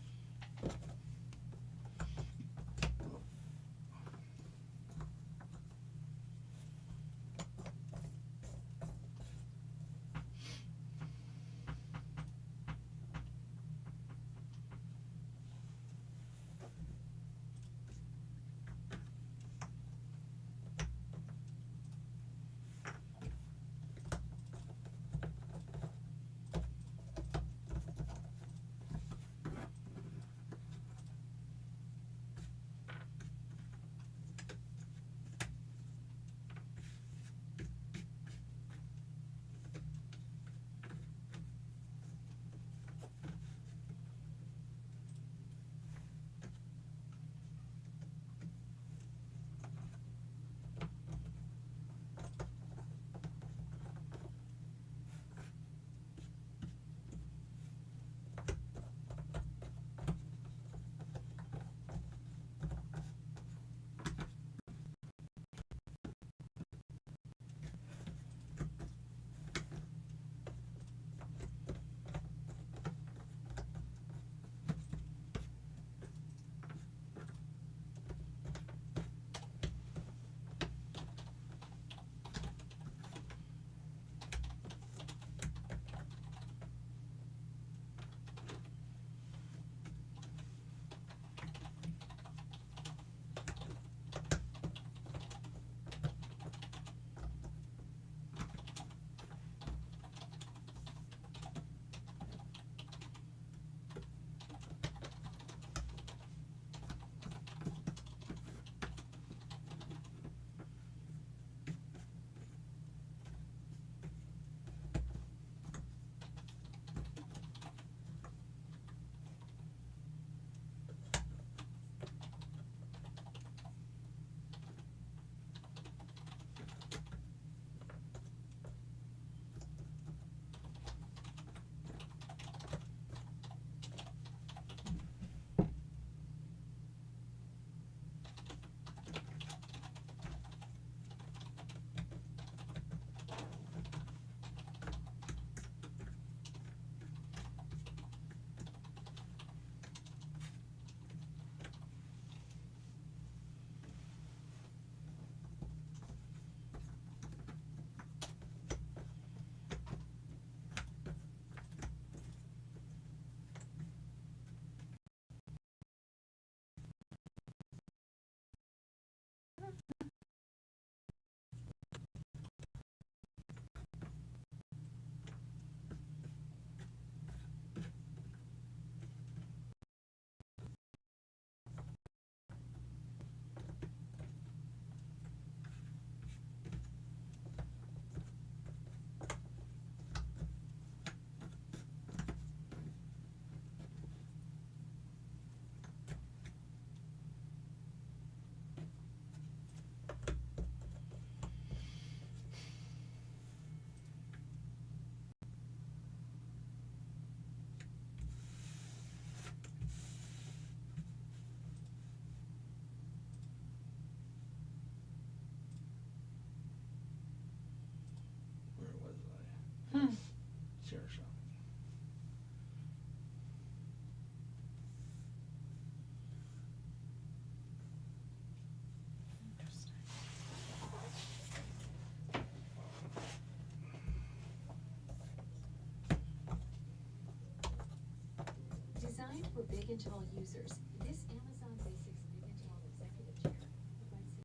for big and tall users. This Amazon Basics Big and Tall Executive Chair provides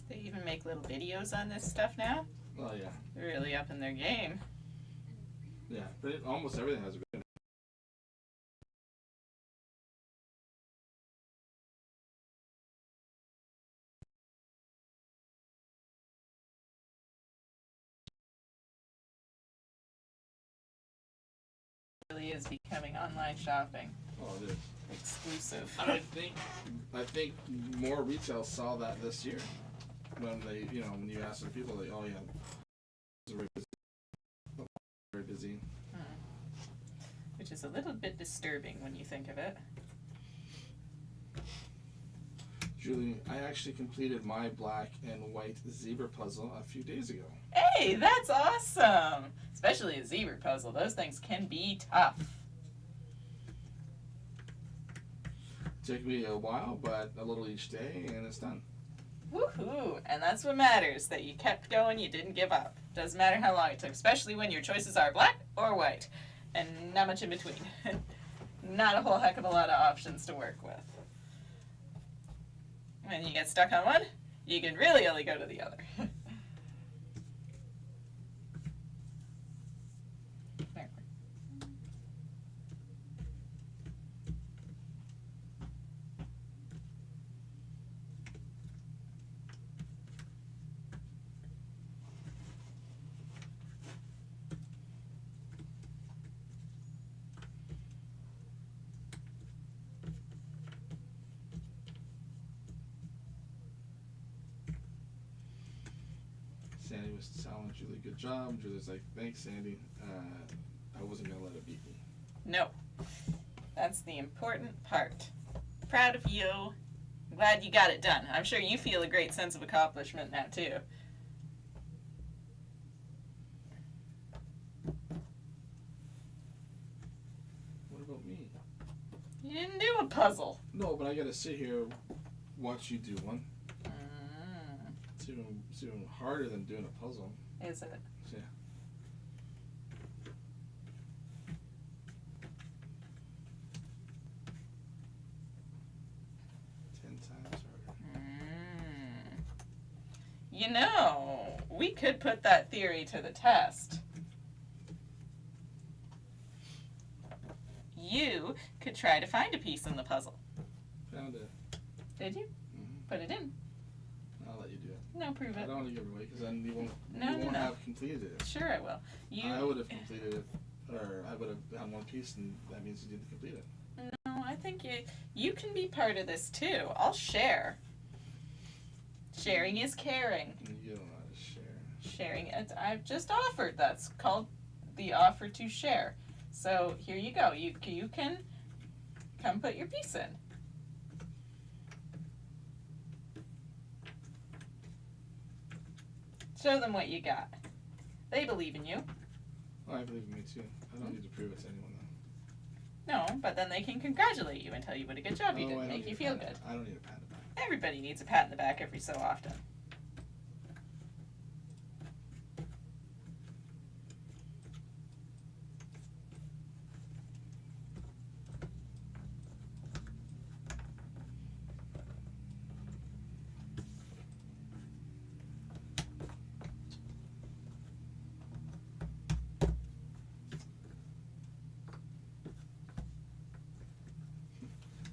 They even make little videos on this stuff now. Oh yeah, They're really up in their game. yeah. But almost everything has a good. It really is becoming online shopping Oh, it is. exclusive. I think more retail saw that this year when they, when you ask the people, like, oh yeah, it's very busy. Which is a little bit disturbing when you think of it. Julie, I actually completed my black and white zebra puzzle a few days ago. Hey, that's awesome! Especially a zebra puzzle. Those things can be tough. Took me a while, but a little each day, and it's done. Woohoo! And that's what matters, that you kept going, you didn't give up. Doesn't matter how long it took, especially when your choices are black or white. And not much in between. Not a whole heck of a lot of options to work with. When you get stuck on one, you can really only go to the other. There. Sandy was telling Julie, good job. Julie's like, thanks, Sandy. I wasn't going to let it beat me. No. That's the important part. Proud of you. I'm glad you got it done. I'm sure you feel a great sense of accomplishment now, too. What about me? You didn't do a puzzle. No, but I got to sit here, watch you do one. It's even harder than doing a puzzle. Is it? Yeah. You know, we could put that theory to the test. You could try to find a piece in the puzzle. Found it. Did you? Mhm. Put it in. I'll let you do it. No, prove I it. don't want to give it away because then you won't, No. have completed it. Sure I will. I would have completed it, or I would have done one piece, and that means you didn't complete it. No, I think you can be part of this too. I'll share. Sharing is caring. You don't know how to share. Sharing, I've just offered. That's called the offer to share. So here you go. You can come put your piece in. Show them what you got. They believe in you. Oh, I believe in me too. I don't need to prove it to anyone though. No, but then they can congratulate you and tell you what a good job you Oh, did, I don't make need you a feel pat- good. I don't need a pat on the back. Everybody needs a pat in the back every so often.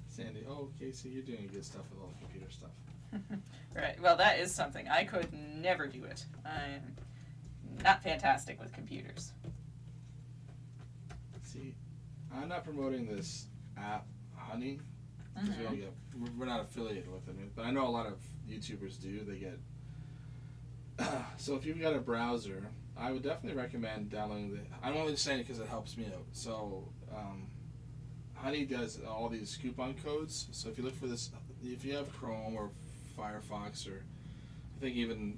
Sandy, oh, Casey, you're doing good stuff with all the computer stuff. Right. Well, that is something. I could never do it. I'm not fantastic with computers. See, I'm not promoting this app, Honey, because we're not affiliated with it. But I know a lot of YouTubers do. They get so if you've got a browser, I would definitely recommend downloading the. I'm only saying it because it helps me out. So Honey does all these coupon codes. So if you look for this, if you have Chrome or Firefox or I think even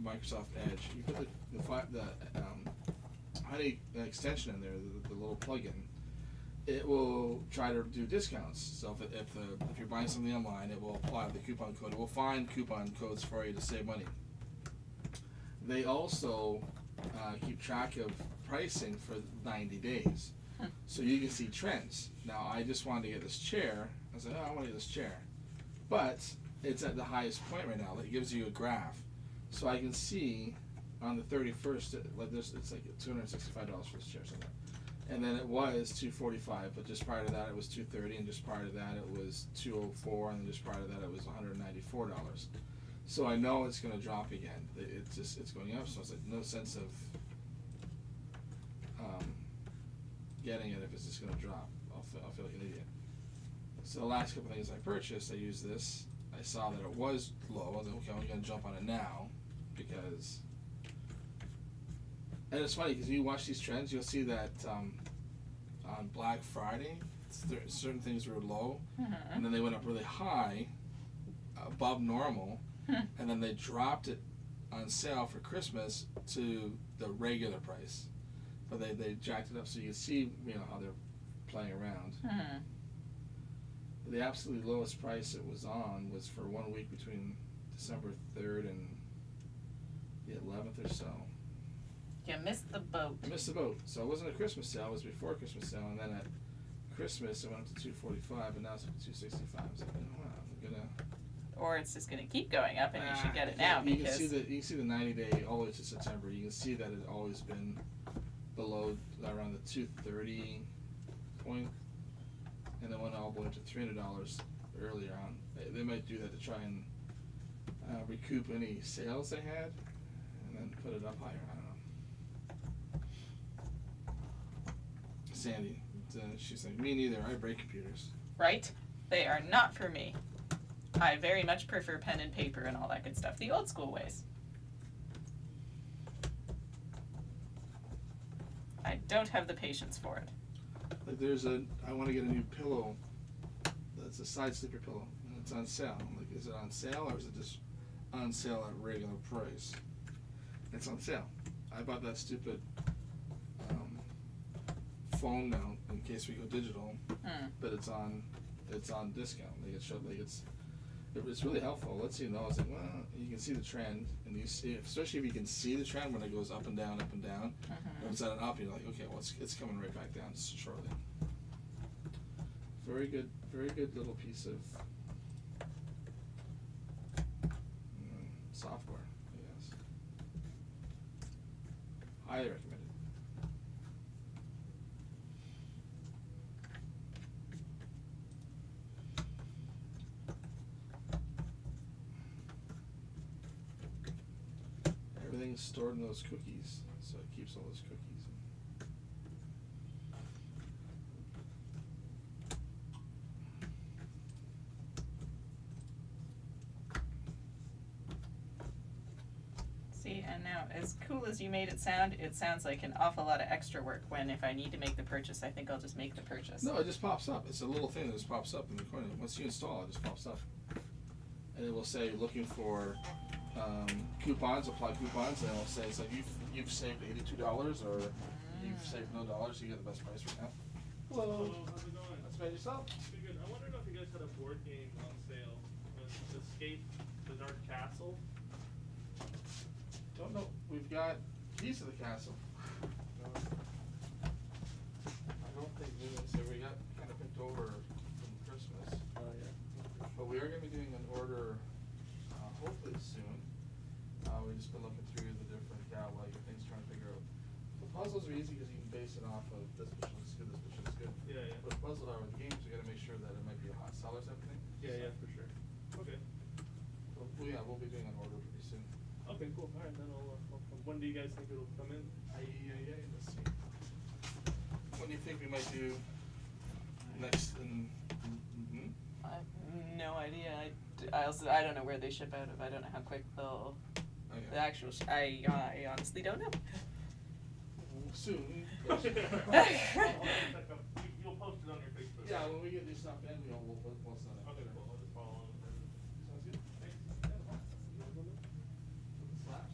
Microsoft Edge, you put the Honey extension in there, the little plugin. It will try to do discounts. So if you're buying something online, it will apply the coupon code. It will find coupon codes for you to save money. They also keep track of pricing for 90 days. So you can see trends. Now I just wanted to get this chair. I was like, oh, I want to get this chair. But it's at the highest point right now. It gives you a graph. So I can see on the 31st, like this, it's like $265 for this chair. Something. And then it was $245, but just prior to that it was $230, and just prior to that it was $204, and then just prior to that it was $194. So I know it's going to drop again. It's going up. So it's like no sense of getting it if it's just going to drop. I'll feel like an idiot. So the last couple of things I purchased, I used this. I saw that it was low. I was like, okay, I'm going to jump on it now because. And it's funny because you watch these trends, you'll see that on Black Friday, certain things were low, and then they went up really high, above normal, and then they dropped it on sale for Christmas to the regular price. But they jacked it up so you can see, how they're playing around. The absolutely lowest price it was on was for 1 week between December 3rd and the 11th or so. You missed the boat. I missed the boat. So it wasn't a Christmas sale, it was before Christmas sale, and then at Christmas it went up to $245, and now it's up to $265. So I'm gonna. Or it's just gonna keep going up, and you should get it now you because. You can see the 90-day all the way to September. You can see that it's always been below around the $230 point, and then went all the way to $300 earlier on. They might do that to try and recoup any sales they had, and then put it up higher. I don't know. Sandy, she's like, me neither. I break computers. Right? They are not for me. I very much prefer pen and paper and all that good stuff. The old school ways. I don't have the patience for it. Like I want to get a new pillow. That's a side sleeper pillow, and it's on sale. I'm like, is it on sale or is it just on sale at regular price? It's on sale. I bought that stupid phone mount in case we go digital, but it's on discount. It's really helpful. Let's you know. It's like, well, you can see the trend, and you see, especially if you can see the trend when it goes up and down, up and down. When it's at an up, you're like, okay, well, it's coming right back down shortly. Very good little piece of software, I guess. Highly recommended. Everything's stored in those cookies, so it keeps all those cookies. See, and now, as cool as you made it sounds like an awful lot of extra work when if I need to make the purchase, I think I'll just make the purchase. No, it just pops up. It's a little thing that just pops up in the corner. Once you install it, just pops up. And it will say, looking for coupons, apply coupons, and it'll say, it's like, you've saved $82 or you've saved no dollars, you get the best price right now. Hello. How's it going? That's about yourself. Pretty good. I wondered if you guys had a board game on sale. Escape the Dark Castle. Don't know. We've got keys to the castle. I don't think we got kind of picked over from Christmas. Oh, yeah. But we are going to be doing an order hopefully soon. We've just been looking through the different catalog and things, trying to figure out. The puzzles are easy because you can base it off of this mission is good, this mission is good. Yeah, yeah. But the puzzles are with games, we got to make sure that it might be a hot seller type of thing. Yeah, yeah, for sure. Okay. So, we'll be doing an order pretty soon. Okay, cool. All right, then I'll come. When do you guys think it'll come in? Let's see. What do you think we might do next? I have no idea. I don't know where they ship out of. I don't know how quick they'll. Okay. The actual. I honestly don't know. Soon. You'll post it on your Facebook. Yeah, when we get this stuff in, we'll post on it. Okay, cool. I'll just follow along. Sounds good. Thanks. Slaps.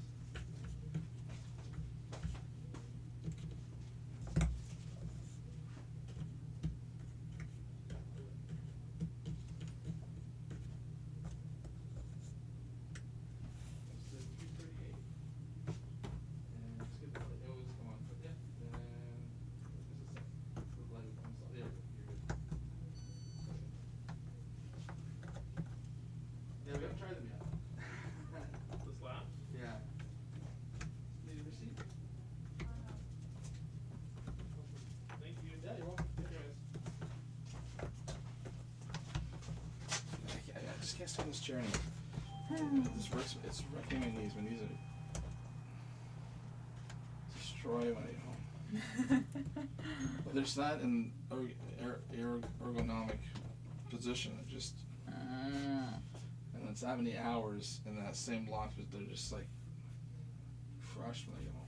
That's the 238. And let's get the on this chair anymore. This works. It's wrecking my knees. My knees are destroy my home. But there's not an ergonomic position. It just and it's how many hours in that same lock, but they're just like crushed when I get home.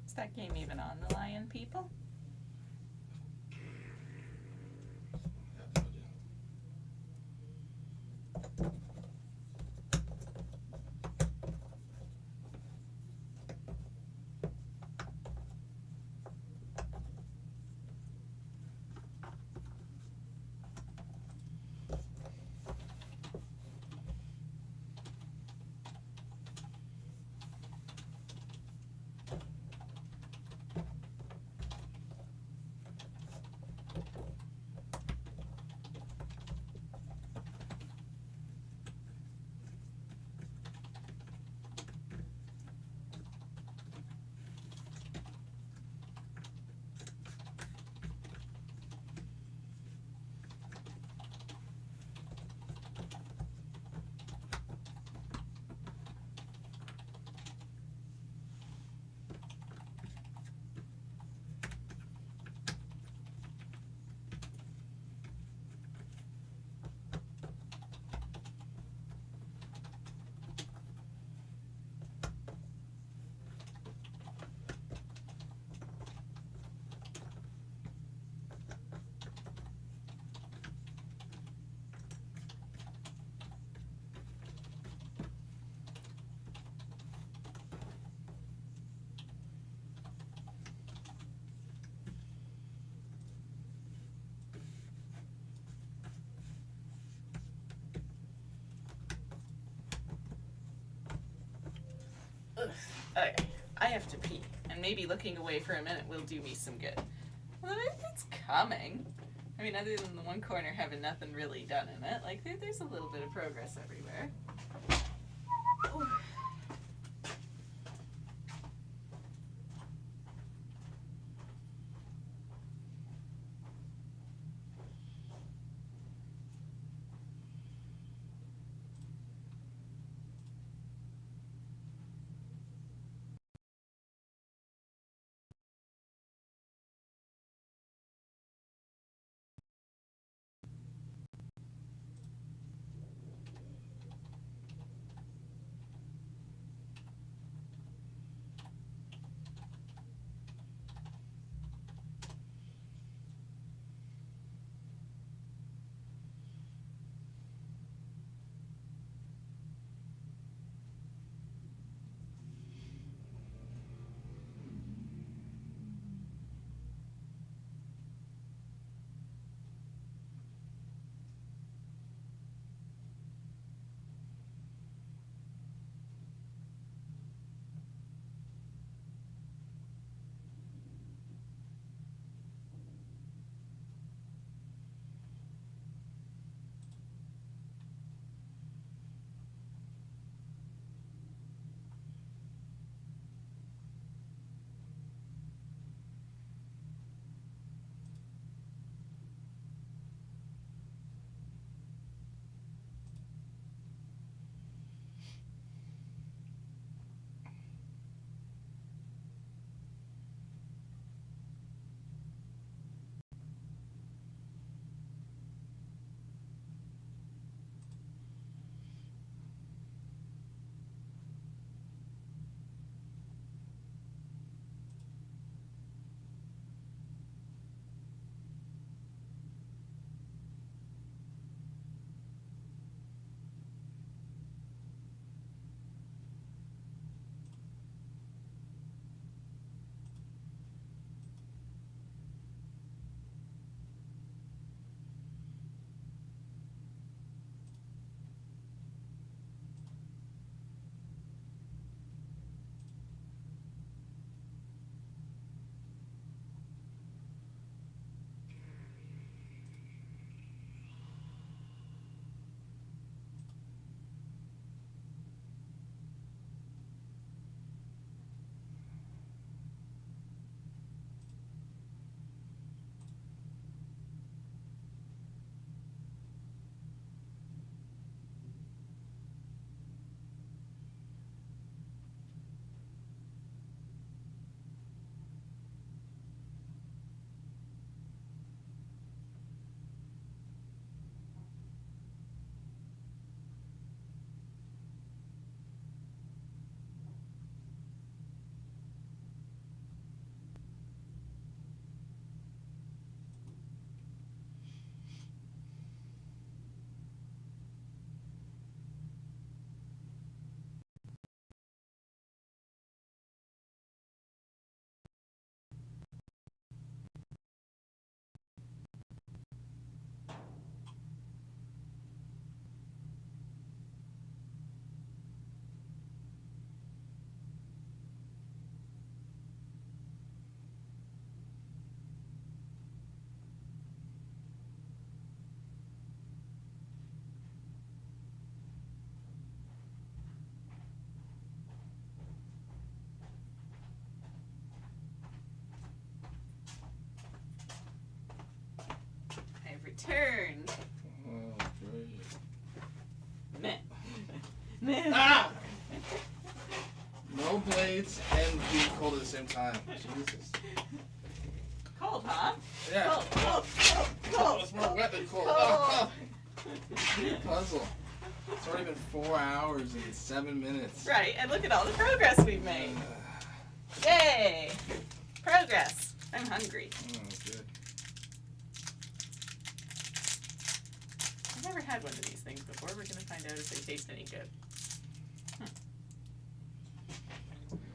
Is that game even on the Lion people? I have no idea. Ugh. Okay, I have to pee, and maybe looking away for a minute will do me some good. Well, it's coming. I mean, other than the one corner having nothing really done in it, like there's a little bit of progress everywhere. Ooh. Ah! No blades and being cold at the same time. Jesus. Cold, huh? Yeah. Cold, cold, cold, Oh, cold. it's more wet than cold. Cold. Puzzle. It's already been 4 hours and 7 minutes. Right, and look at all the progress we've made. Yay! Progress. I'm hungry. Good. I've never had one of these things before. We're gonna find out if they taste any good.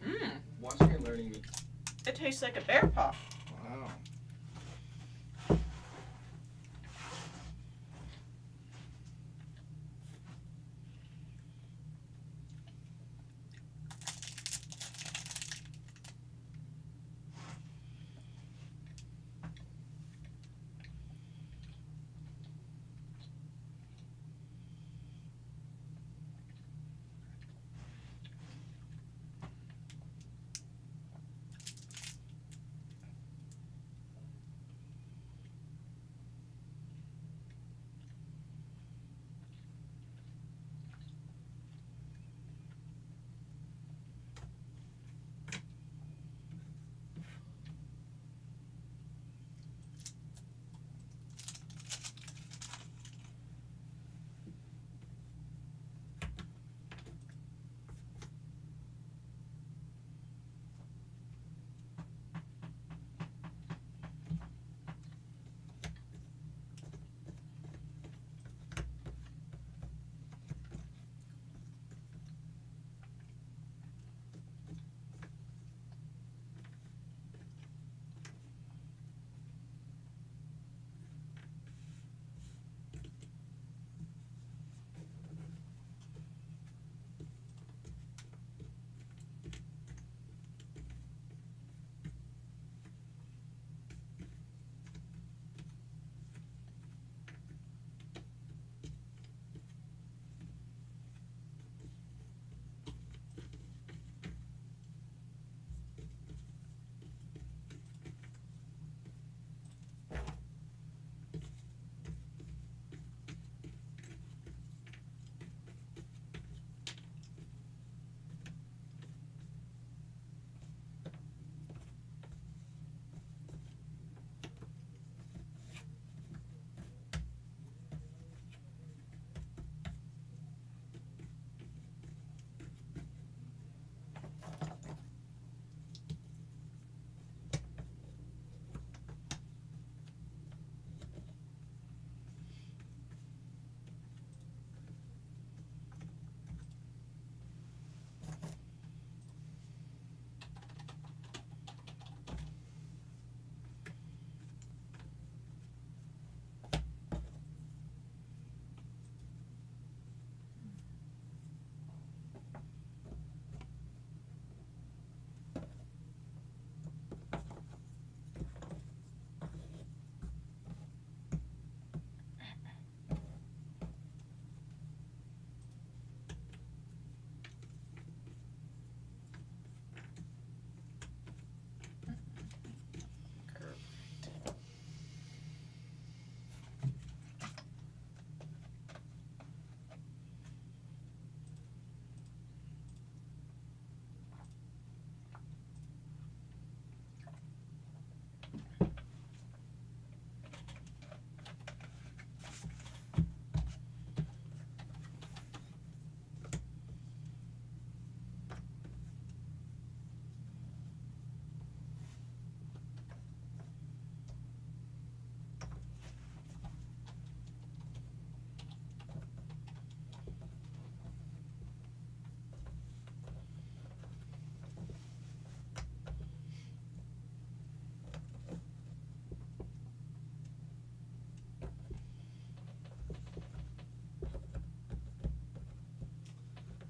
Mmm, Watching and learning me. it tastes like a bear paw. Wow.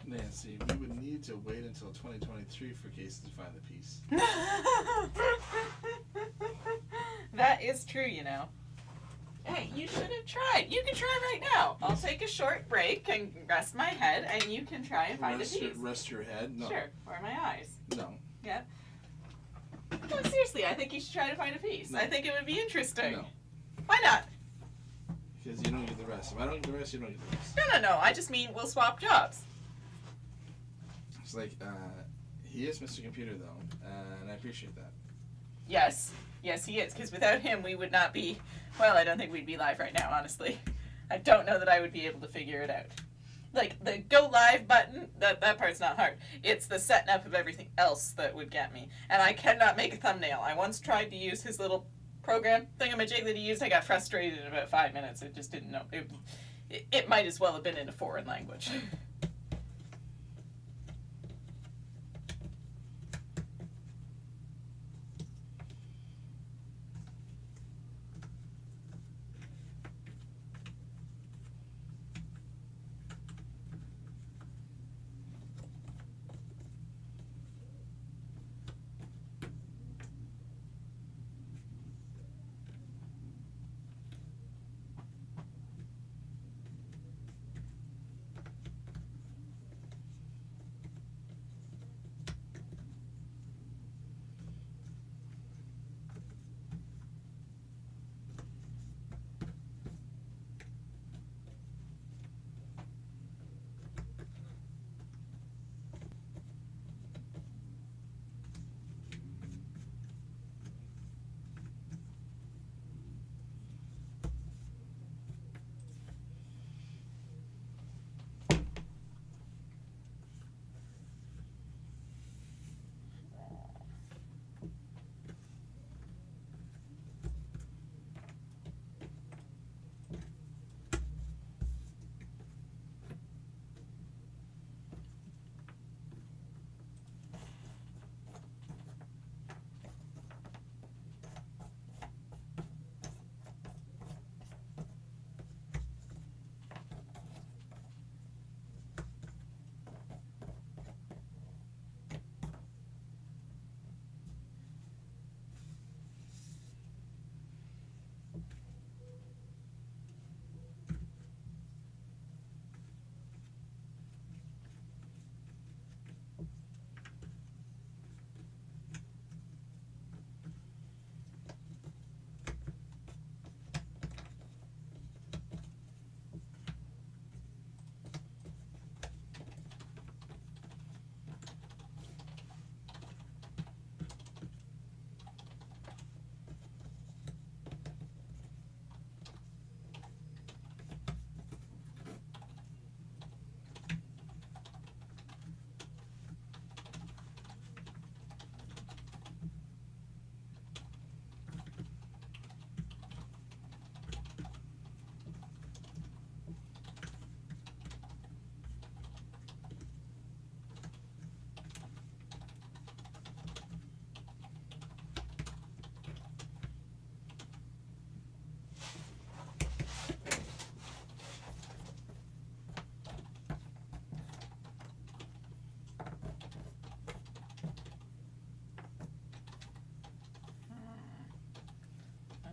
Nancy, we would need to wait until 2023 for cases to find the piece. That is true, you know. Hey, you should have tried. You can try right now. I'll take a short break and rest my head, and you can try and find a piece. Rest your head? No. Sure, or my eyes. No. Yeah. No, seriously, I think you should try to find a piece. No. I think it would be interesting. No. Why not? Because you don't get the rest. If I don't get the rest, you don't get the rest. No. I just mean we'll swap jobs. It's like, he is Mr. Computer though, and I appreciate that. Yes, he is. Because without him, we would not be. Well, I don't think we'd be live right now. Honestly, I don't know that I would be able to figure it out. Like the go live button, that part's not hard. It's the setting up of everything else that would get me. And I cannot make a thumbnail. I once tried to use his little program thingamajig that he used. I got frustrated in about 5 minutes. I just didn't know. It might as well have been in a foreign language.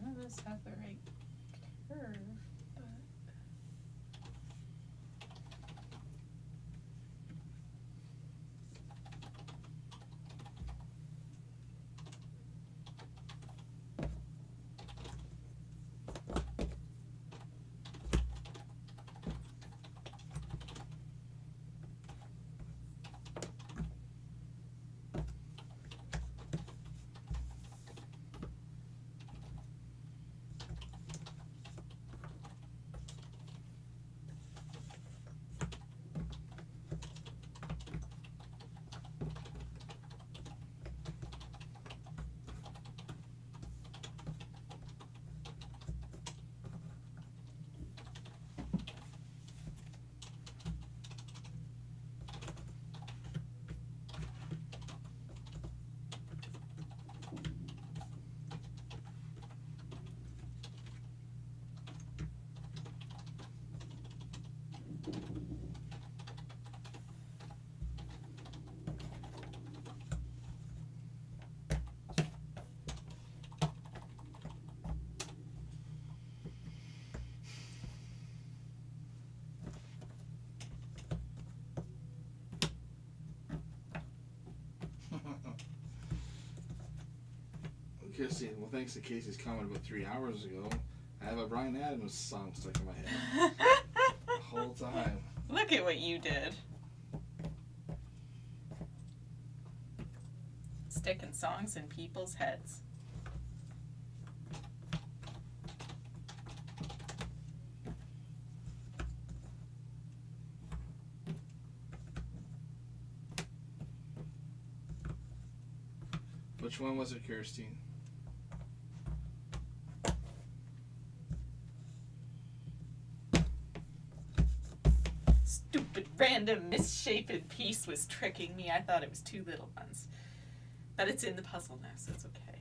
None of this have the right curve, but. Chrissy, well, thanks to Casey's comment about 3 hours ago, I have a Bryan Adams song stuck in my head the whole time. Look at what you did. songs in people's heads. Which one was it, Kirstine? Stupid, random, misshapen piece was tricking me. I thought it was two little ones. But it's in the puzzle now, so it's okay.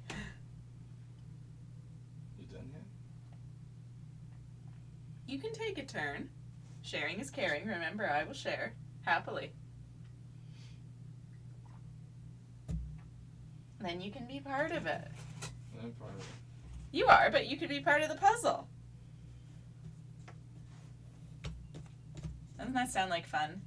You done yet? You can take a turn. Sharing is caring. Remember, I will share. Happily. Then you can be part of it. I'm part of it. You are, but you could be part of the puzzle. Doesn't that sound like fun?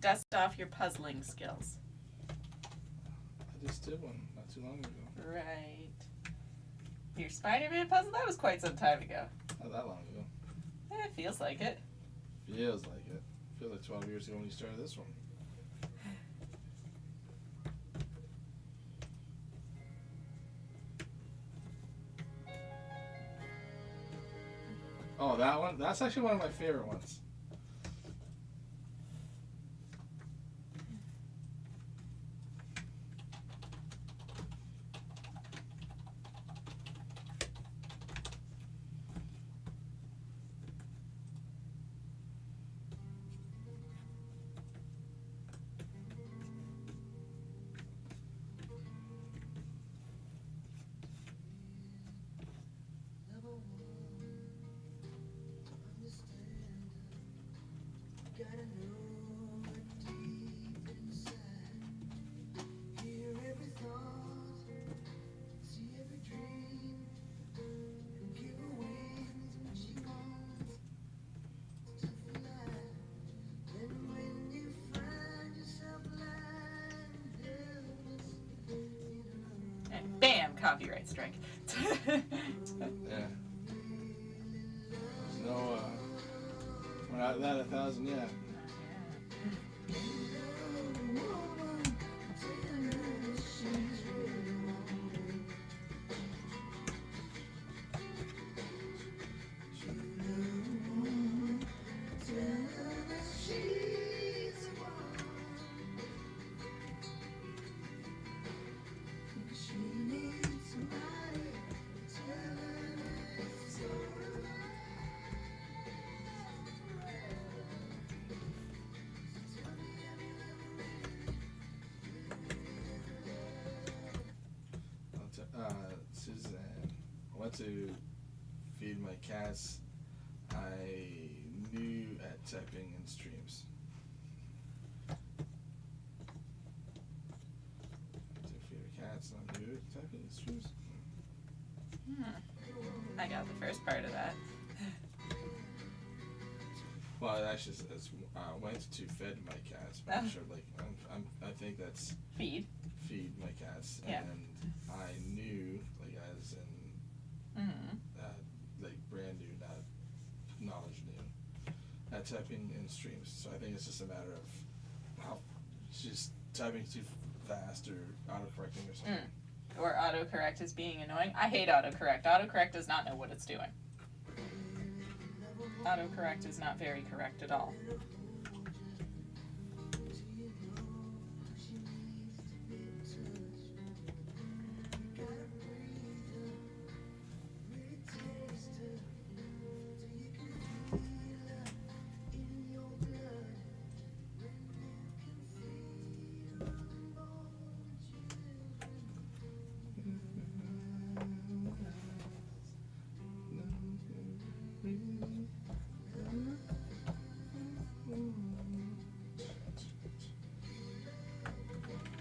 Dust off your puzzling skills. I just did one not too long ago. Right. Your Spider-Man puzzle? That was quite some time ago. Not that long ago. It feels like it. Feels like it. Feels like 12 years ago when you started this one. Oh, that one? That's actually one of my favorite ones. And bam, copyright strike. Yeah. There's no, we're not at 1,000 yet. Suzanne, I went to feed my cats. I knew at typing in streams. To feed the cats, and I knew at typing in streams. I got the first part of that. Well, it actually says went to fed my cats, but I'm Oh. sure like I think that's Feed. feed my cats, Yeah. and I knew like as in Mm-hmm. like brand new, not knowledge new, at typing in streams. So I think it's just a matter of how just typing too fast or autocorrecting or something. Or autocorrect is being annoying. I hate autocorrect. Autocorrect does not know what it's doing. Autocorrect is not very correct at all.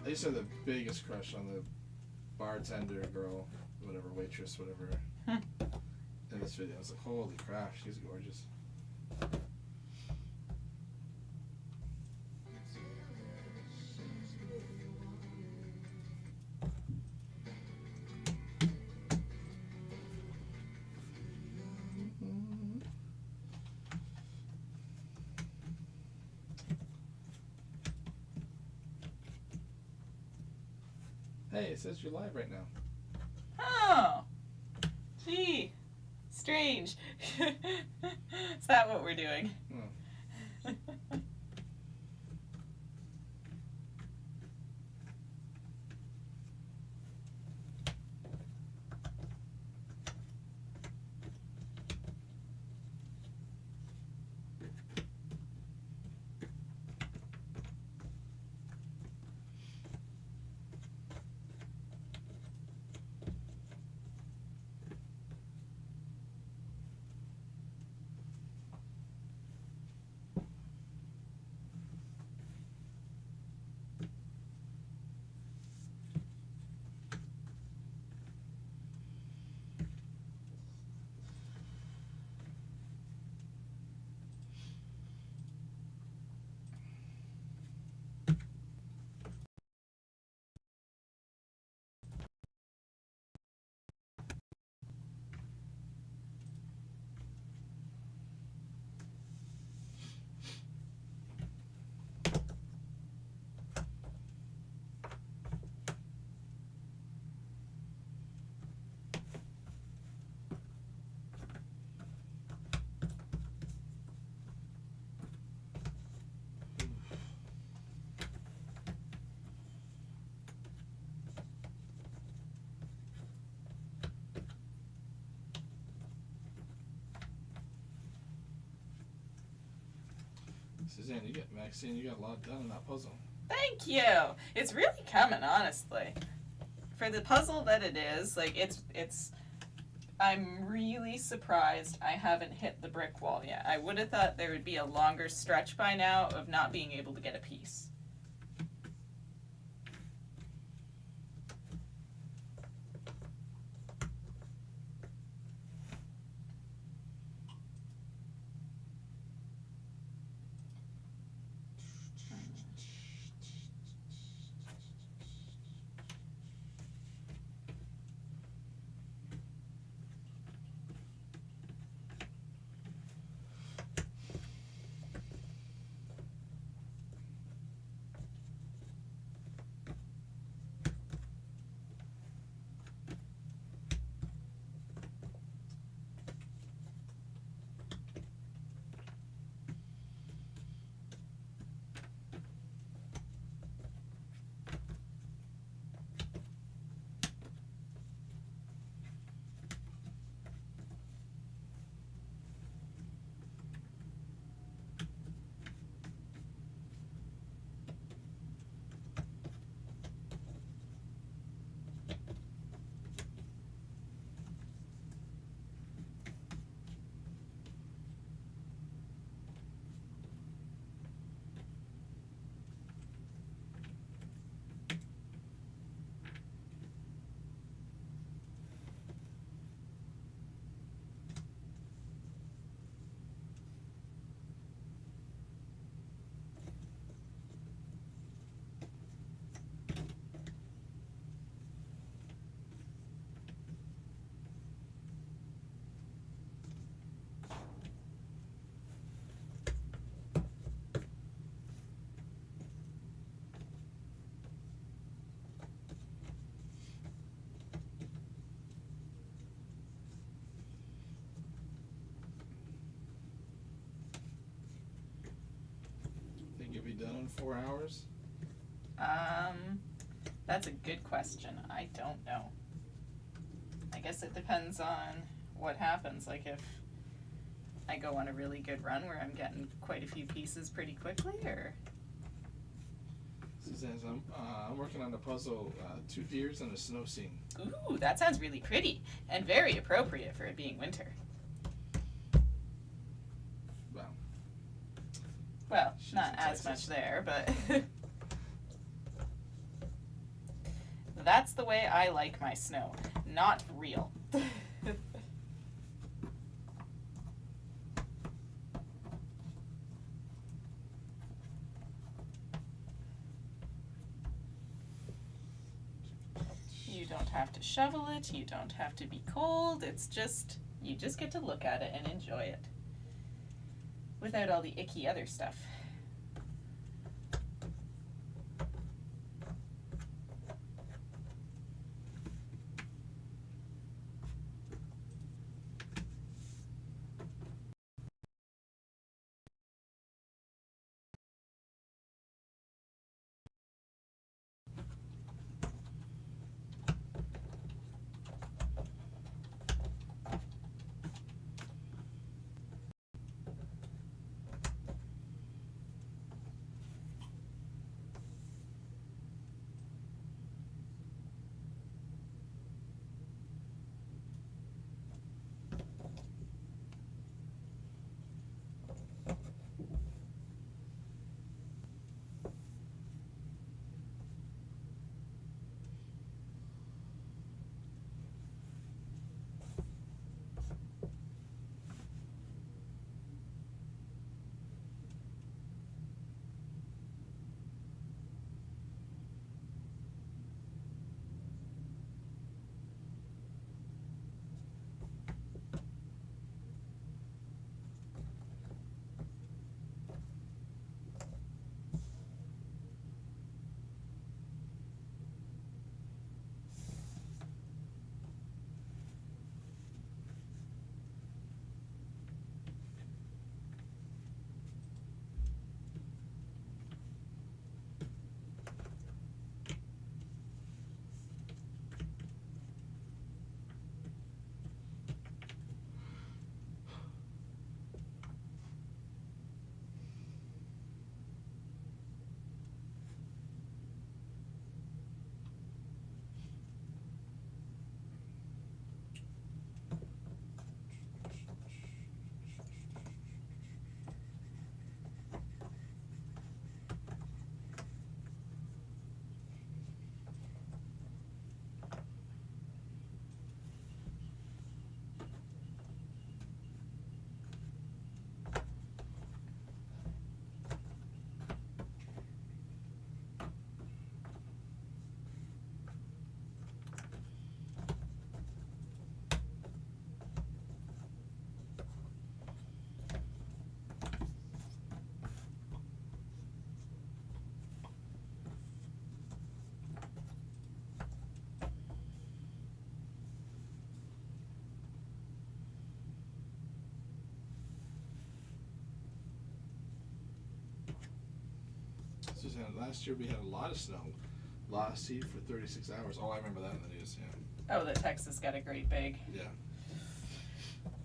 I used to have the biggest crush on the bartender girl, whatever, waitress, whatever, in this video. I was like, holy crap, she's gorgeous. Hey, it says you're live right now. Oh. Gee. Strange. Is that what we're doing? Hmm. Suzanne, Maxine, you got a lot done in that puzzle. Thank you. It's really coming, honestly. For the puzzle that it is, like it's I'm really surprised I haven't hit the brick wall yet. I would have thought there would be a longer stretch by now of not being able to get a piece. Think you'll be done in 4 hours? That's a good question. I don't know. I guess it depends on what happens. Like if I go on a really good run where I'm getting quite a few pieces pretty quickly, or Suzanne, I'm working on the puzzle, 2 deers and a snow scene. ooh, that sounds really pretty and very appropriate for it being winter. Wow. Well, She's not in as Texas. much there, but that's the way I like my snow. Not real. You don't have to shovel it, you don't have to be cold, it's just, you just get to look at it and enjoy it. Without all the icky other stuff. last year we had a lot of snow. Last heat for 36 hours. Oh, I remember that in the news. Yeah. Oh, the Texas got a great big. Yeah.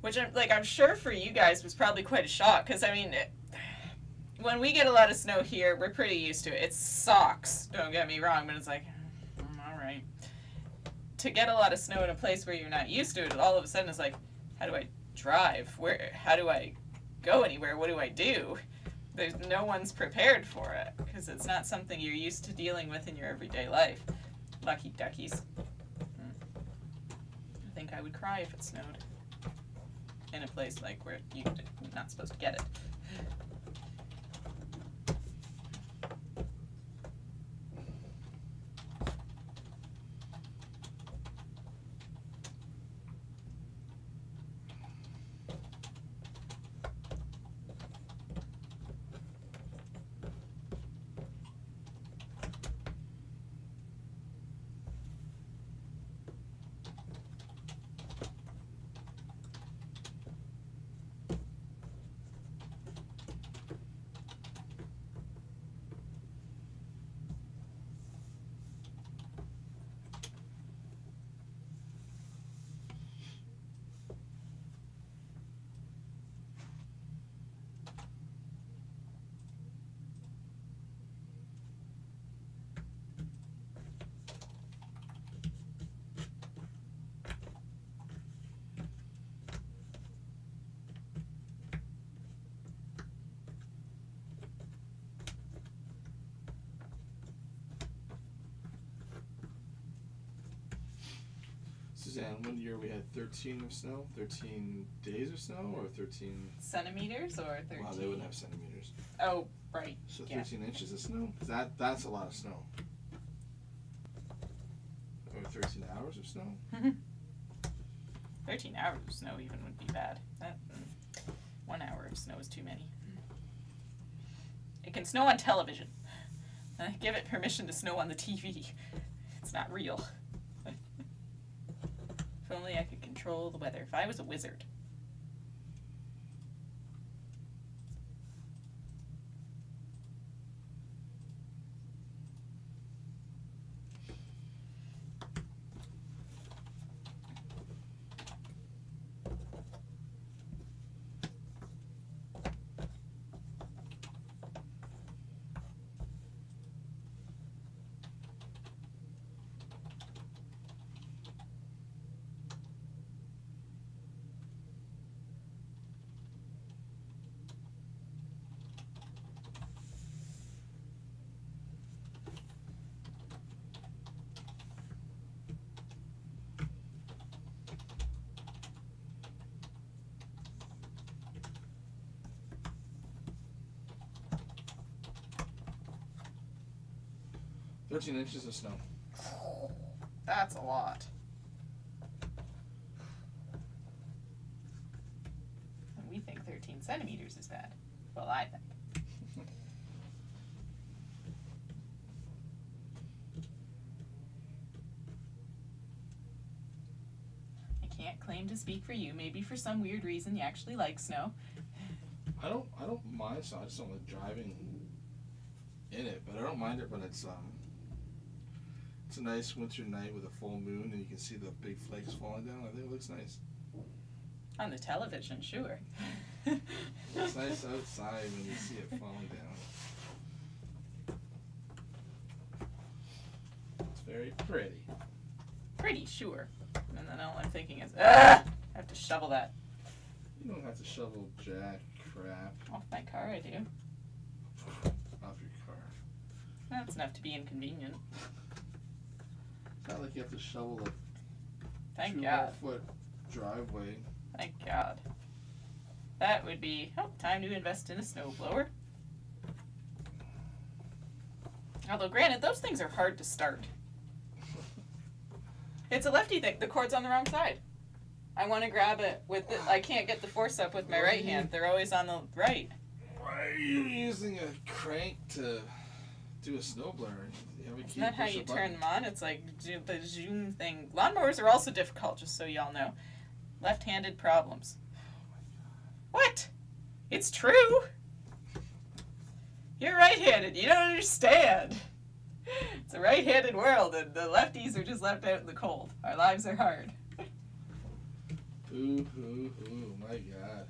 Which I'm sure for you guys was probably quite a shock, because I mean, when we get a lot of snow here, we're pretty used to it. It sucks, don't get me wrong, but it's like, all right. To get a lot of snow in a place where you're not used to it, all of a sudden it's like, how do I drive? How do I go anywhere? What do I do? There's no one's prepared for it, because it's not something you're used to dealing with in your everyday life. Lucky duckies. I think I would cry if it snowed in a place like where you're not supposed to get it. Suzanne, one year we had 13 of snow, 13 days of snow, or 13... Centimeters or 13? Wow, they wouldn't have centimeters. Oh, right. So Yeah. 13 inches of snow? That's a lot of snow. Or 13 hours of snow? 13 hours of snow even would be bad. 1 hour of snow is too many. It can snow on television. Give it permission to snow on the TV. It's not real. If only I could control the weather. If I was a wizard. Thirteen inches of snow. That's a lot. And we think 13 centimeters is bad. Well, I think. I can't claim to speak for you. Maybe for some weird reason you actually like snow. I don't mind snow. I just don't like driving in it, but I don't mind it when it's a nice winter night with a full moon and you can see the big flakes falling down. I think it looks nice. On the television, sure. It's nice outside when you see it falling down. It's very pretty. Pretty sure. And then all I'm thinking is, I have to shovel that. You don't have to shovel jack crap Off my car, I do. off your car. That's enough to be inconvenient. It's not like you have to shovel a Thank 2.5 God. foot driveway. Thank God. That would be, time to invest in a snowblower. Although, granted, those things are hard to start. It's a lefty thing. The cord's on the wrong side. I want to grab it with the, I can't get the force up with my right hand. They're always on the right. Why are you using a crank to do a snowblower? You have a It's key, not how push a you button. turn them on. It's like the zoom thing. Lawnmowers are also difficult, just so y'all know. Left-handed problems. What? It's true. You're right-handed. You don't understand. It's a right-handed world, and the lefties are just left out in the cold. Our lives are hard. Ooh, ooh, ooh, my God.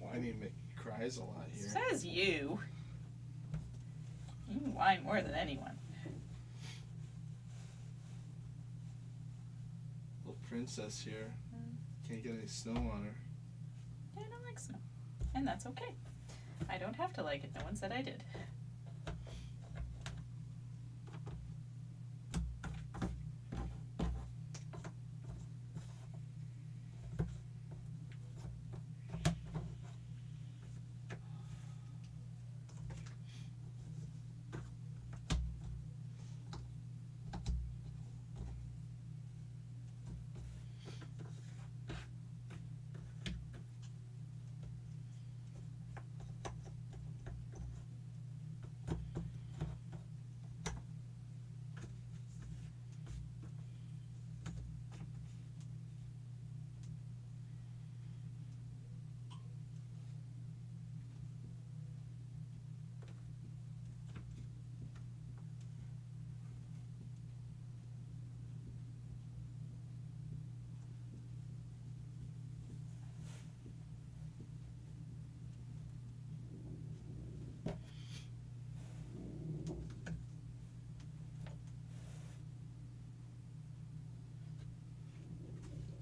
Whining me cries a lot here. Says you. You whine more than anyone. Little princess here. Can't get any snow on her. I don't like snow. And that's okay. I don't have to like it. No one said I did.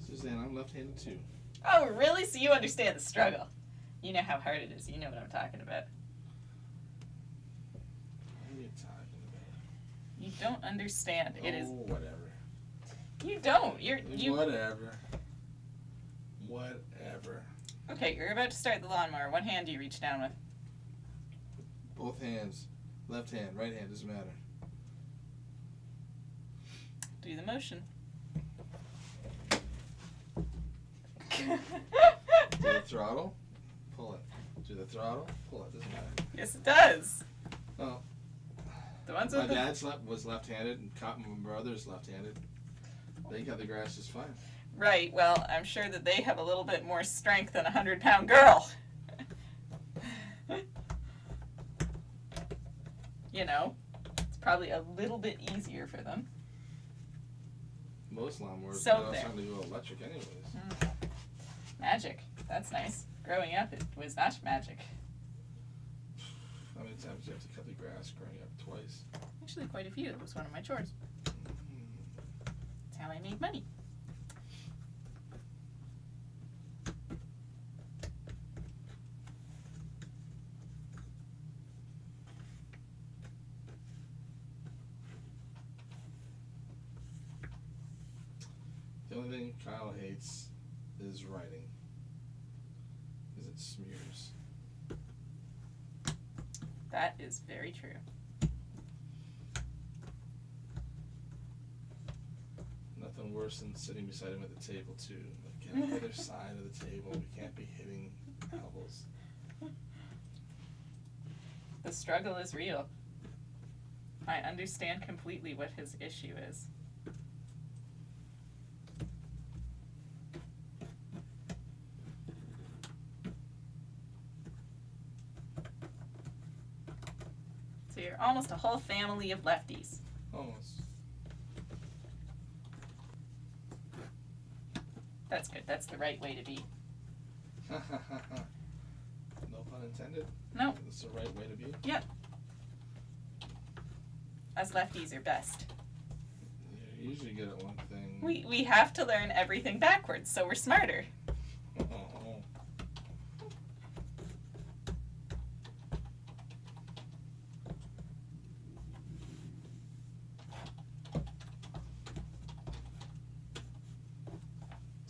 Suzanne, I'm left-handed too. Oh, really? So you understand the struggle. You know how hard it is. You know what I'm talking about. What are you talking about? You don't understand. It is. Whatever. You don't. You. Whatever. Whatever. Okay, you're about to start the lawnmower. What hand do you reach down with? Both hands. Left hand, right hand, doesn't matter. Do the motion. Do the throttle, pull it. Do the throttle, pull it, doesn't matter. Yes, it does. Oh. The ones My with the. dad was left-handed and my brother's left-handed. They got the grass just fine. Right, well, I'm sure that they have a little bit more strength than a 100-pound girl. You know, it's probably a little bit easier for them. Most lawnmowers So are there. starting to go electric anyways. Magic. That's nice. Growing up, it was not magic. How many times do you have to cut the grass growing up? Twice. Actually, quite a few. It was one of my chores. That's how I made money. The only thing Kyle hates is writing. Because it smears. That is very true. Nothing worse than sitting beside him at the table too. Like, get on the other side of the table. We can't be hitting elbows. The struggle is real. I understand completely what his issue is. So you're almost a whole family of lefties. Almost. That's good. That's the right way to be. No pun intended. No. That's the right way to be. Us lefties are best. You're usually good at one thing. We have to learn everything backwards, so we're smarter. Oh.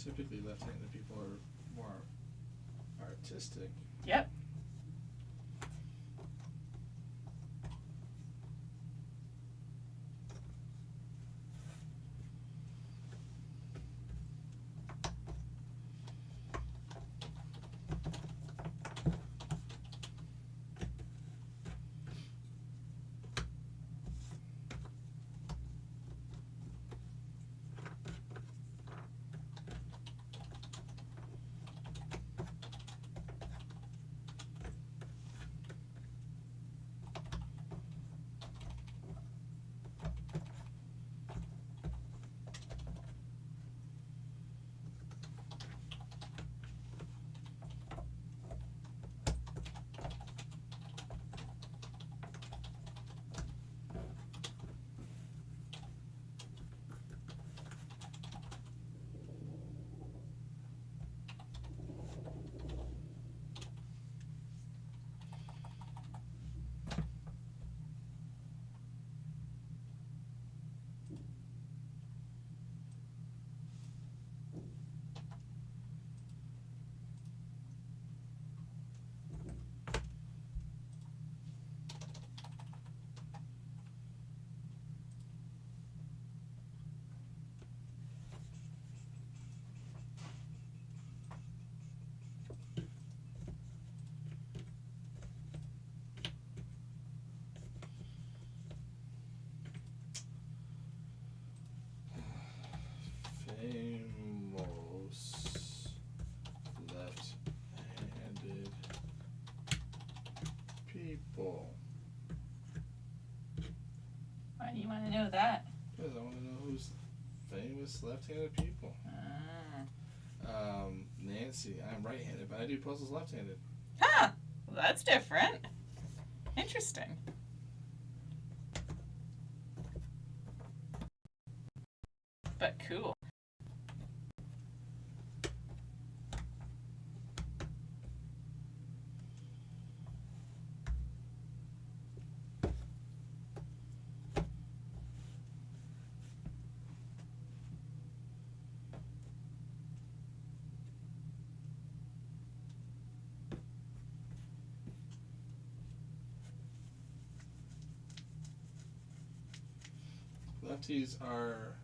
Typically left-handed people are more artistic. Yep. people. Why do you want to know that? Because I want to know who's famous left-handed people. Nancy, I'm right-handed, but I do puzzles left-handed. Huh. Well, that's different. Interesting. But cool. Lefties are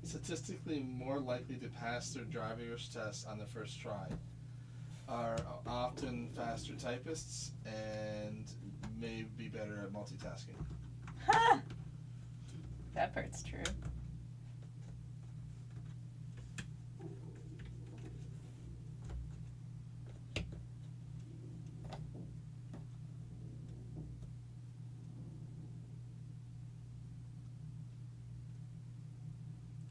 statistically more likely to pass their driver's test on the first try, are often faster typists, and may be better at multitasking. Huh. That part's true.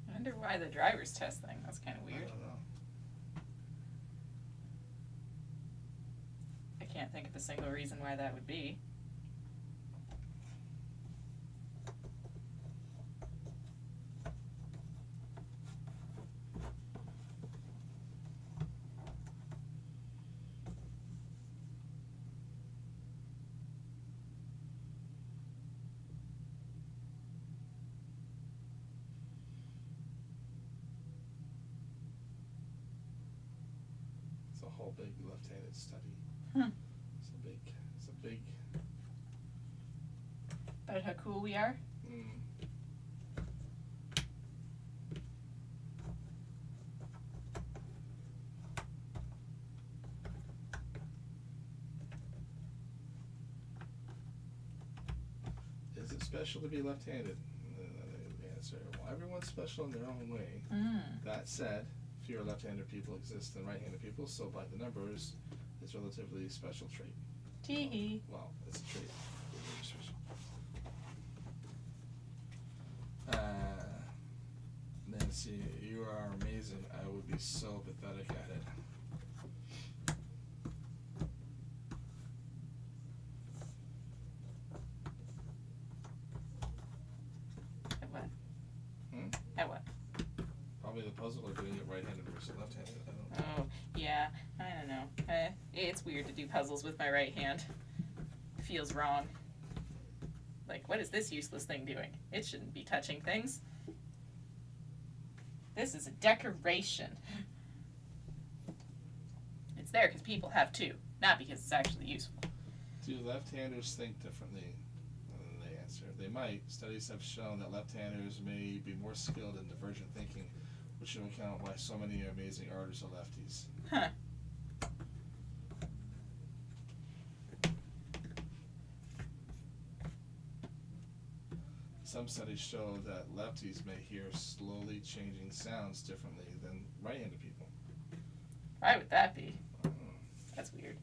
I wonder why the driver's test thing. That's kind of I weird. don't know. I can't think of a single reason why that would be. It's a whole big left-handed study. Hmm. It's a big. About how cool we are? Is it special to be left-handed? The answer, well, everyone's special in their own way. That said, fewer left-handed people exist than right-handed people, so by the numbers, it's a relatively special trait. Tee-hee. Well, it's a trait. Very special. Nancy, you are amazing. I would be so pathetic at it. At what? Hmm? At what? Probably the puzzle of doing it right-handed versus left-handed. I don't know. Oh, yeah. I don't know. It's weird to do puzzles with my right hand. Feels wrong. Like, what is this useless thing doing? It shouldn't be touching things. This is a decoration. It's there because people have to, not because it's actually useful. Do left-handers think differently? They answer. They might. Studies have shown that left-handers may be more skilled in divergent thinking, which should account why so many amazing artists are lefties. Huh. Some studies show that lefties may hear slowly changing sounds differently than right-handed people. Why would that be? I don't know. That's weird.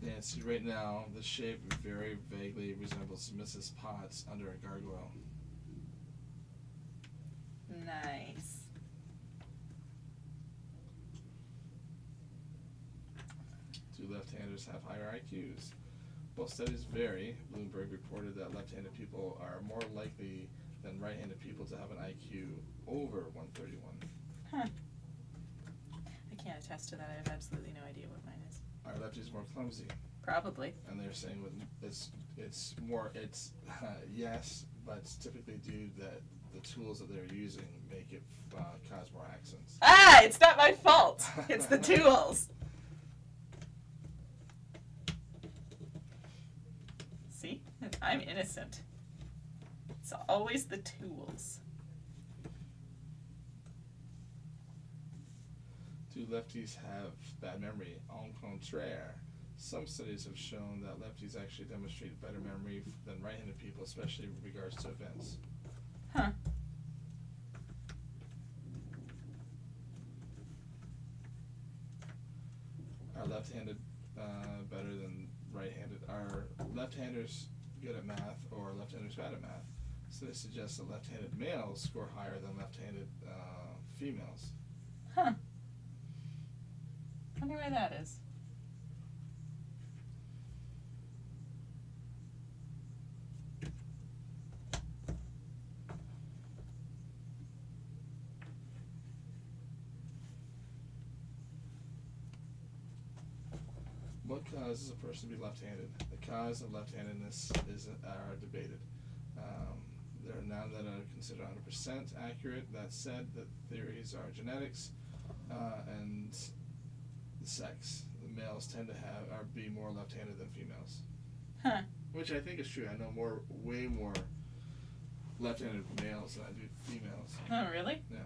Yeah, see, right now, the shape very vaguely resembles Mrs. Potts under a gargoyle. Nice. Do left-handers have higher IQs? Well, studies vary. Bloomberg reported that left-handed people are more likely than right-handed people to have an IQ over 131. Huh. I can't attest to that. I have absolutely no idea what mine is. Are lefties more clumsy? Probably. And they're saying with it's more yes, but it's typically due that the tools that they're using make it cause more accidents. Ah, it's not my fault. It's the tools. See? I'm innocent. It's always the tools. Do lefties have bad memory? Au contraire. Some studies have shown that lefties actually demonstrate better memory than right-handed people, especially in regards to events. Huh. left-handed better than right-handed? Are left-handers good at math or left-handers bad at math? So they suggest that left-handed males score higher than left-handed females. Huh. Wonder why that is. What causes a person to be left-handed? The cause of left-handedness are debated. There are none that are considered 100% accurate. That said, the theories are genetics and sex. The males tend to be more left-handed than females, Huh. which I think is true. I know way more left-handed males than I do females. Oh, really? Yeah.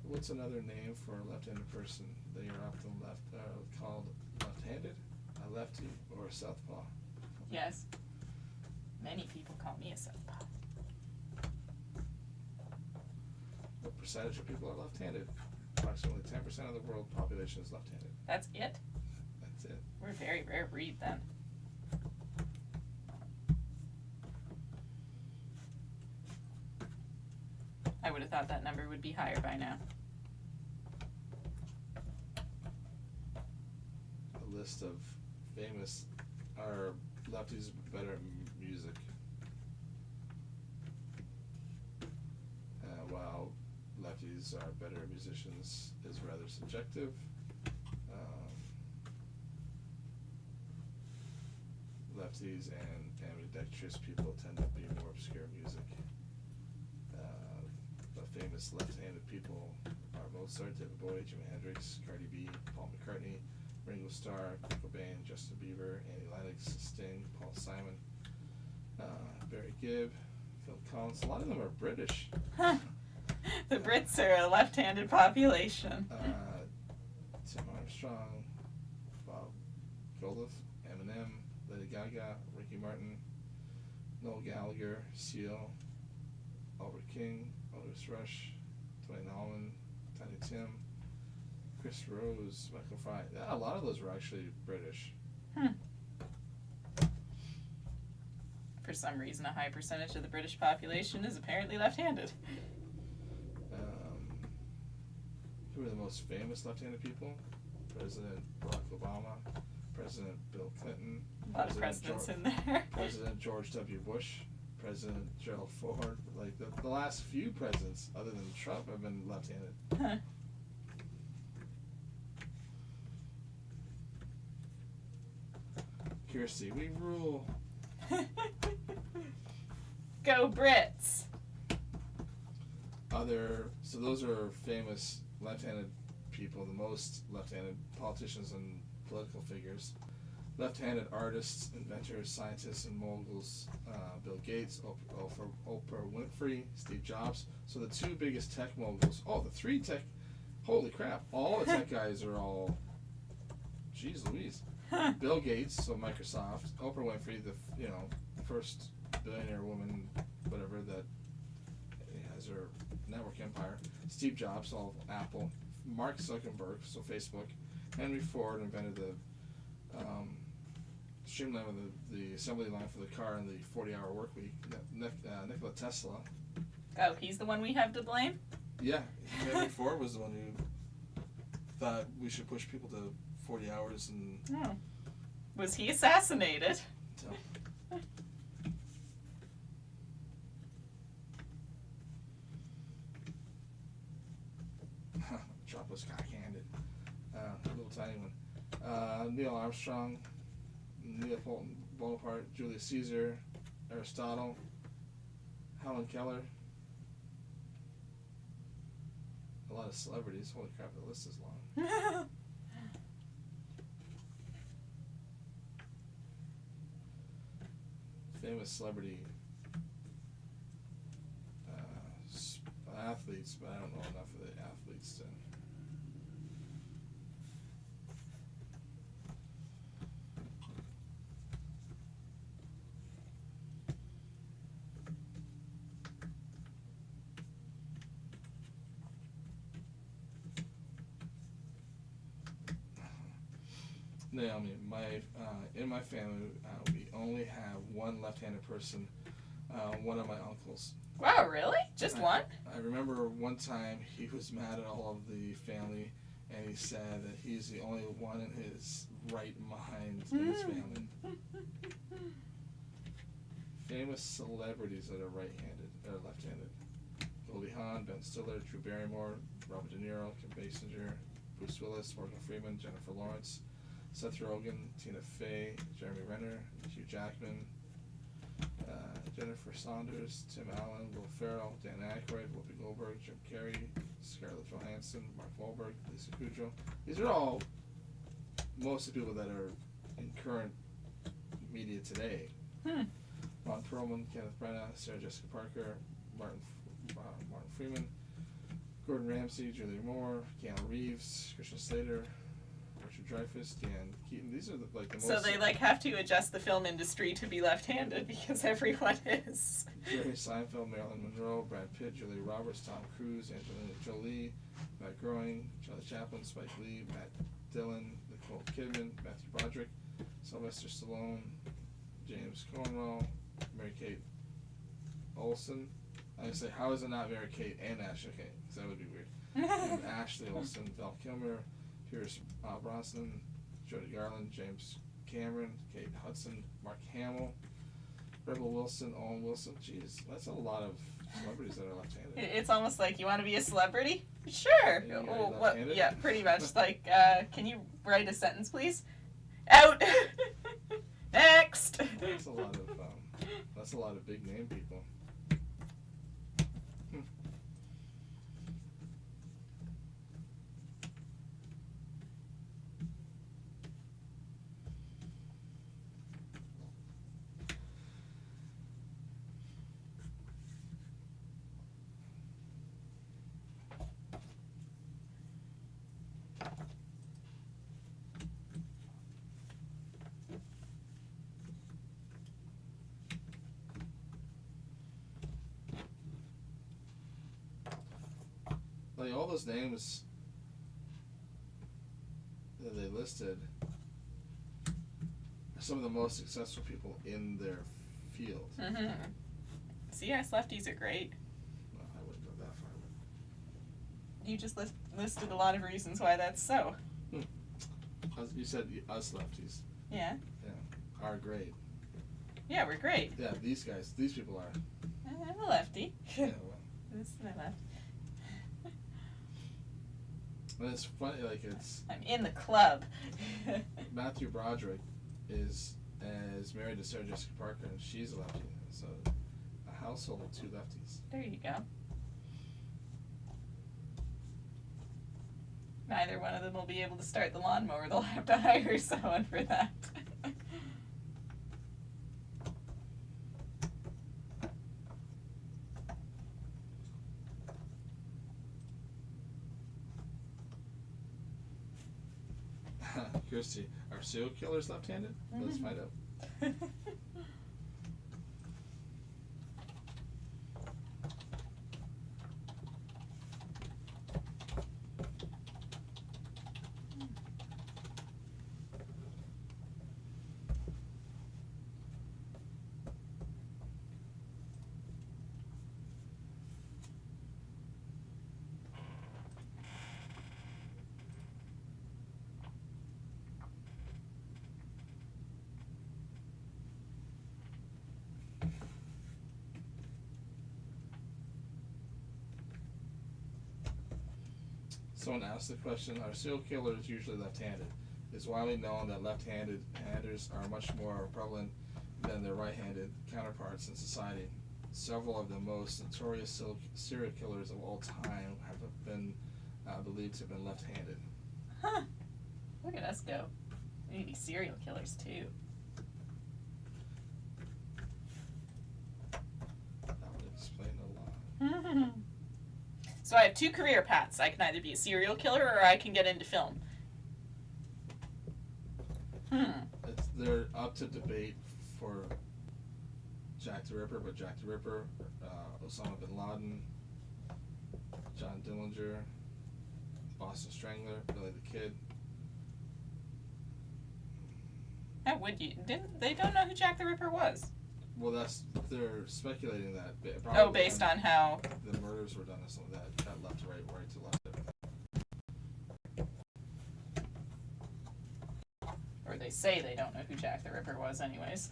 What's another name for a left-handed person that you're often called left-handed, a lefty, or a southpaw? Yes. Many people call me a southpaw. What percentage of people are left-handed? Approximately 10% of the world population is left-handed. That's it? That's it. We're a very rare breed then. I would have thought that number would be higher by now. A list of famous are lefties better at music, while lefties are better musicians is rather subjective. Lefties and ambidextrous people tend to be more obscure music. The famous left-handed people are Mozart, David Bowie, Jimi Hendrix, Cardi B, Paul McCartney, Ringo Starr, Kurt Cobain, Justin Bieber, Annie Lennox, Sting, Paul Simon, Barry Gibb, Phil Collins. A lot of them are British. The Brits are a left-handed population. Tim Armstrong, Bob Geldof, Eminem, Lady Gaga, Ricky Martin, Noel Gallagher, Seal, Albert King, Otis Rush, Dwayne Allman, Tiny Tim, Chris Rose, Michael Fry. Yeah, a lot of those were actually British. For some reason, a high percentage of the British population is apparently left-handed. Who are the most famous left-handed people? President Barack Obama, President Bill Clinton, A lot of presidents in there. President George W. Bush, President Gerald Ford. Like the last few presidents, other than Trump, have been left-handed. Huh. Kirsty, we rule. Go Brits! So those are famous left-handed people, the most left-handed politicians and political figures. Left-handed artists, inventors, scientists, and moguls, Bill Gates, Oprah Winfrey, Steve Jobs. So the two biggest tech moguls, the three tech, holy crap, all the tech guys are all, geez Louise. Bill Gates, so Microsoft, Oprah Winfrey, the first billionaire woman, whatever, that has her network empire. Steve Jobs, all of Apple. Mark Zuckerberg, so Facebook. Henry Ford invented the streamline of the assembly line for the car in the 40-hour work week. Nikola Tesla. Oh, he's the one we have to blame? Yeah, Henry Ford was the one who thought we should push people to 40 hours and... Oh. Was he assassinated? So. Trump was cock-handed. A little tiny one. Neil Armstrong, Napoleon Bonaparte, Julius Caesar, Aristotle, Helen Keller. A lot of celebrities. Holy crap, the list is long. Famous celebrity athletes, but I don't know enough of the athletes to... Naomi, in my family, we only have one left-handed person. One of my uncles. Wow, really? Just one? I remember one time he was mad at all of the family, and he said that he's the only one in his right mind in his family. Famous celebrities that are right-handed or left-handed: Goldie Hawn, Ben Stiller, Drew Barrymore, Robert De Niro, Kim Basinger, Bruce Willis, Morgan Freeman, Jennifer Lawrence, Seth Rogen, Tina Fey, Jeremy Renner, Hugh Jackman, Jennifer Saunders, Tim Allen, Will Ferrell, Dan Aykroyd, Whoopi Goldberg, Jim Carrey, Scarlett Johansson, Mark Wahlberg, Lisa Kudrow. These are all most of the people that are in current media today. Ron Perlman, Kenneth Branagh, Sarah Jessica Parker, Martin Freeman, Gordon Ramsay, Julianne Moore, Keanu Reeves, Christian Slater, Richard Dreyfuss, Deanne Keaton. These are the most. So they have to adjust the film industry to be left-handed because everyone is. Jerry Seinfeld, Marilyn Monroe, Brad Pitt, Julia Roberts, Tom Cruise, Angelina Jolie, Matt Groening, Charlie Chaplin, Spike Lee, Matt Dillon, Nicole Kidman, Matthew Broderick, Sylvester Stallone, James Cornwell, Mary-Kate Olsen. I say, how is it not Mary-Kate and Ashley? Okay, because that would be weird. And Ashley Olsen, Val Kilmer, Pierce Brosnan, Jody Garland, James Cameron, Kate Hudson, Mark Hamill, Rebel Wilson, Owen Wilson. Jeez, that's a lot of celebrities that are left-handed. It's almost like, you want to be a celebrity? Sure. Yeah, Oh, what? left-handed? Yeah, pretty much. Like, can you write a sentence, please? Out. Next. That's a lot of big name people. Like all those names that they listed are some of the most successful people in their field. Mm-hmm. See, us lefties are great. Well, I wouldn't go that far. You just listed a lot of reasons why that's so. You said us lefties. Yeah. Are great. Yeah, we're great. Yeah, these people are. I'm a lefty. Yeah, well. This is my left. And it's funny, like it's I'm in the club. Matthew Broderick is married to Sarah Jessica Parker, and she's a lefty. So a household of two lefties. There you go. Neither one of them will be able to start the lawnmower. They'll have to hire someone for that. Kirsty, are serial killers left-handed? Let's find out. Someone asked the question, are serial killers usually left-handed? It's widely known that left-handers are much more prevalent than their right-handed counterparts in society. Several of the most notorious serial killers of all time have been believed to have been left-handed. Huh. Look at us go. We need to be serial killers too. That would explain a lot. So I have two career paths. I can either be a serial killer or I can get into film. They're up to debate for Jack the Ripper, but Jack the Ripper, Osama bin Laden, John Dillinger, Boston Strangler, Billy the Kid. How would you? They don't know who Jack the Ripper was. Well, they're speculating that. Oh, based on how. the murders were done or something like that left to right, right to left. Or they say they don't know who Jack the Ripper was, anyways.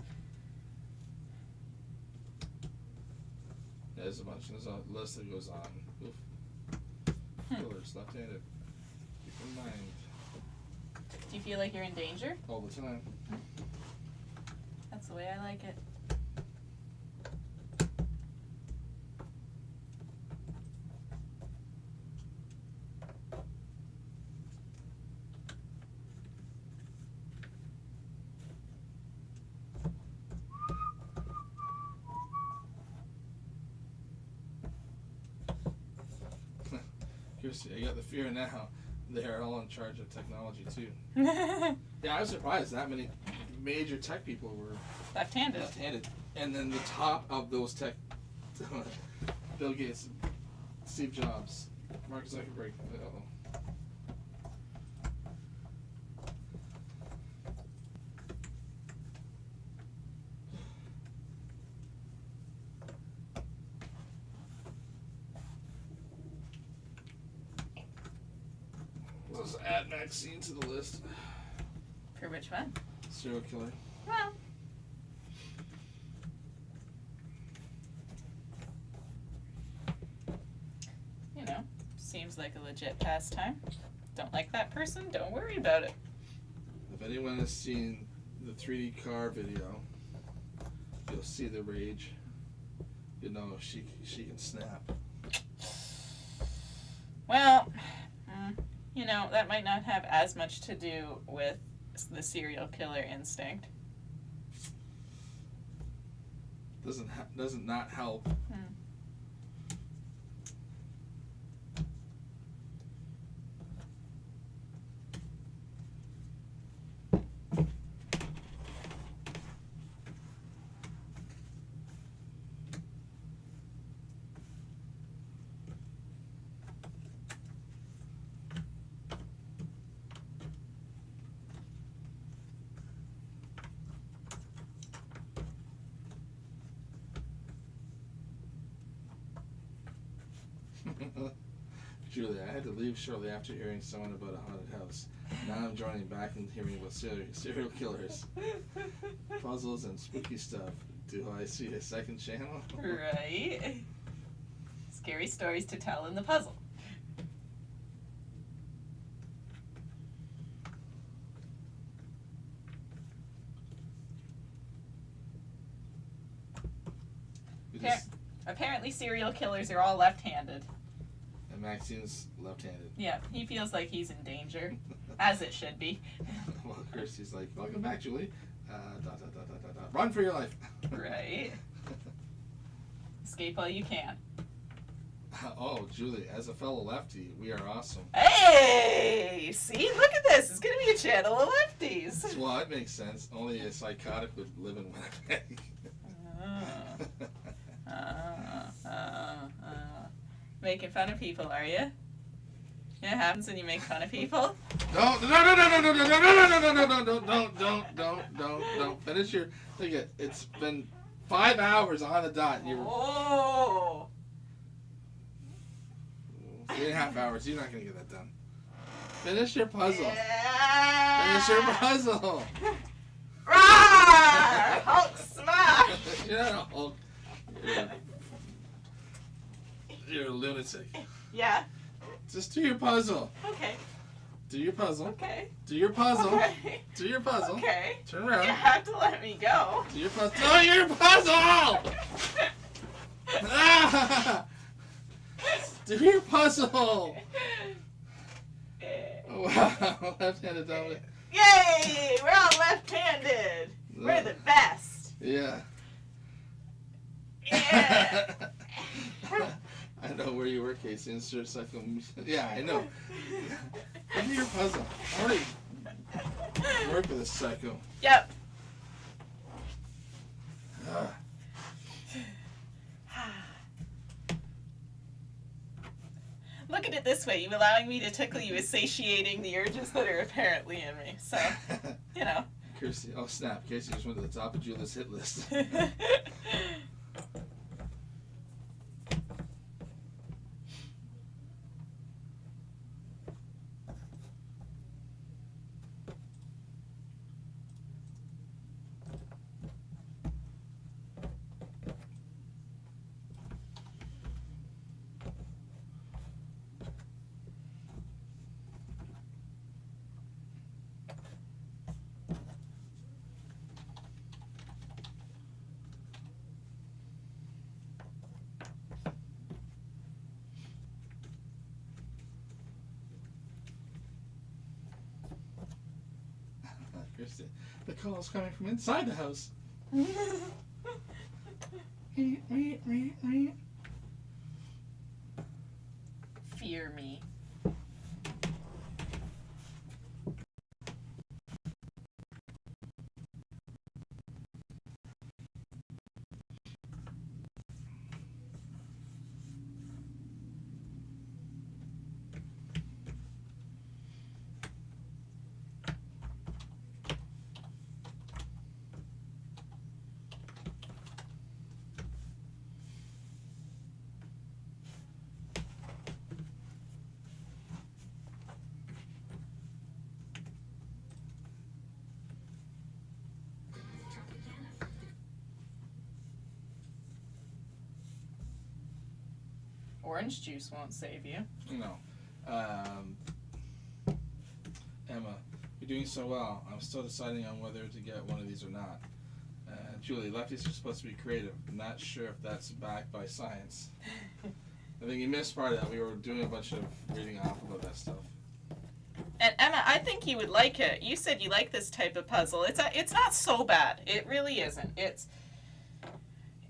There's a list that goes on. Oof. Killers, left-handed. Keep in mind. Do you feel like you're in danger? All the time. That's the way I like it. I got the fear now. They're all in charge of technology too. Yeah, I was surprised that many major tech people were Left-handed. left-handed, and then the top of those tech, Bill Gates, Steve Jobs, Mark Zuckerberg. Let's add Maxine to the list. For which one? Serial killer. Well. You know, seems like a legit pastime. Don't like that person? Don't worry about it. If anyone has seen the 3D car video, you'll see the rage. You know she can snap. Well, you know, that might not have as much to do with the serial killer instinct. Doesn't not help. Julie, I had to leave shortly after hearing someone about a haunted house. Now I'm joining back and hearing about serial killers, puzzles, and spooky stuff. Do I see a second channel? Right. Scary stories to tell in the puzzle. Apparently serial killers are all left-handed. And Maxine's left-handed. Yeah, he feels like he's in danger, as it should be. Well, Kirsty's like, welcome back, Julie. Run for your life. Right. Escape while you can. Oh, Julie, as a fellow lefty, we are awesome. Hey! See? Look at this. It's going to be a channel of lefties. Well, that makes sense. Only a psychotic would live in Winnipeg. Making fun of people, are you? It happens when you make fun of people. No! Don't finish your. Look at it's been 5 hours on the dot. You're Oh! 3.5 hours. You're not gonna get that done. Finish your puzzle. Yeah. Finish your puzzle. Roar! Hulk smash! You're not a Hulk. You're a lunatic. Yeah. Just do your puzzle. Okay. Do your puzzle. Okay. Do your puzzle. Okay. Do your puzzle. Okay. Turn You around. have to let me go. Do your puzzle. Do your puzzle! Ah! Do your puzzle! Wow, left-handed dominant. Yay! We're all left-handed. We're the best. Yeah. Yeah. I know where you were, Casey. Insert second. Yeah, I know. Give me your puzzle. I already work with a psycho. Yep. Look at it this way. You allowing me to tickle you is satiating the urges that are apparently in me. So, you know. Kirsty. Oh snap! Casey just went to the top of Julie's hit list. Kirsty, the call's coming from inside the house. Fear me. Orange juice won't save you. No. Emma, you're doing so well. I'm still deciding on whether to get one of these or not. Julie, lefties are supposed to be creative. I'm not sure if that's backed by science. I think you missed part of that. We were doing a bunch of reading off about that stuff. And Emma, I think you would like it. You said you like this type of puzzle. It's not so bad. It really isn't.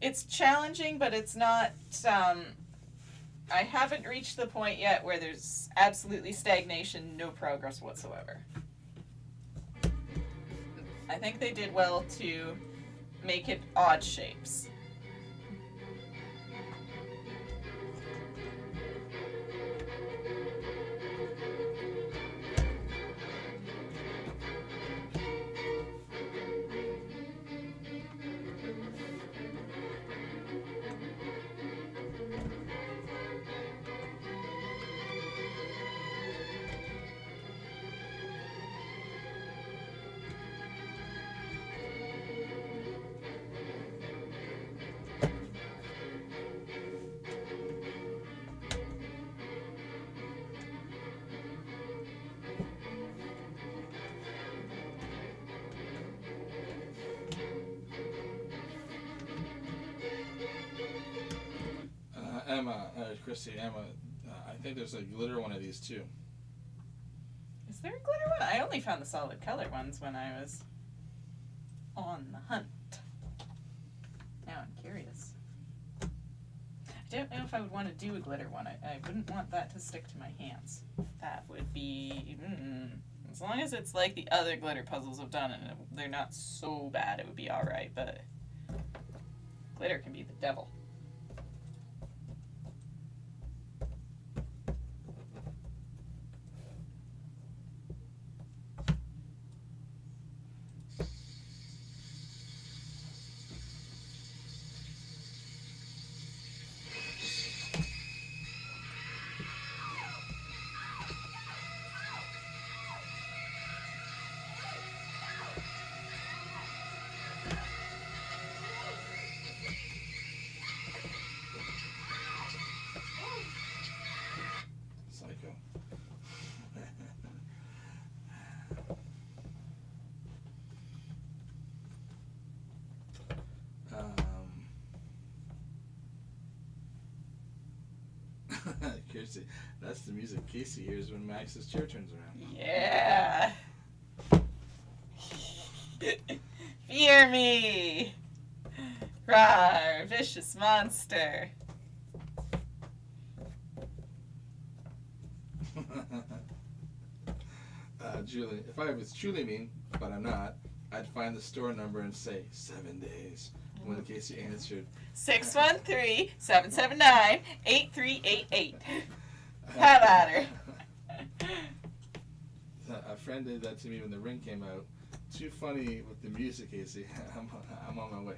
It's challenging, but it's not. I haven't reached the point yet where there's absolutely stagnation, no progress whatsoever. I think they did well to make it odd shapes. Chrissy, Emma, I think there's a glitter one of these too. Is there a glitter one? I only found the solid color ones when I was on the hunt. Now I'm curious. I don't know if I would want to do a glitter one. I wouldn't want that to stick to my hands. That would be... As long as it's like the other glitter puzzles I've done and they're not so bad, it would be alright, but glitter can be the devil. Psycho. Kirsty, that's the music Casey hears when Max's chair turns around. Yeah. Fear me. Rawr, vicious monster. Julie, if I was truly mean, but I'm not, I'd find the store number and say 7 days. When Casey answered 613-779-8388. Have at her. A friend did that to me when The Ring came out. too funny with the music, Casey. I'm on my way.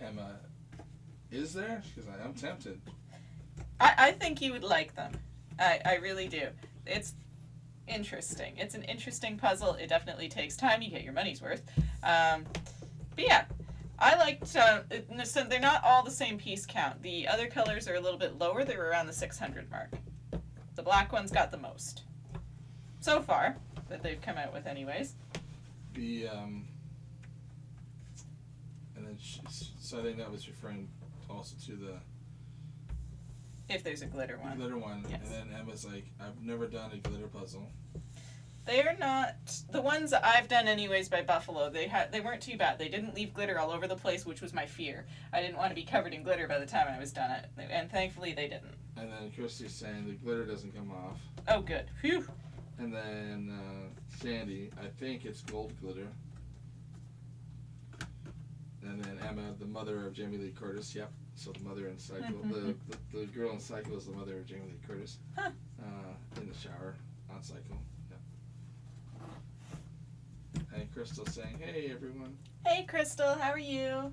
Emma, is there? Because I'm tempted. I think you would like them. I really do. It's interesting. It's an interesting puzzle. It definitely takes time. You get your money's worth. But yeah, I liked. So they're not all the same piece count. The other colors are a little bit lower. They're around the 600 mark. The black one's got the most so far that they've come out with, anyways. The and then so I think that was referring also to the If there's a glitter one. glitter one. Yes. And then Emma's like, I've never done a glitter puzzle. They're not the ones that I've done anyways by Buffalo. They weren't too bad. They didn't leave glitter all over the place, which was my fear. I didn't want to be covered in glitter by the time I was done it, and thankfully they didn't. And then Christy's saying the glitter doesn't come off. Oh, good. Phew. And then Sandy, I think it's gold glitter. And then Emma, the mother of Jamie Lee Curtis. Yep. So the mother in Cycle, the girl in Cycle is the mother of Jamie Lee Curtis. Huh. In the shower on Cycle. Yep. And Crystal saying, "Hey everyone." Hey, Crystal. How are you?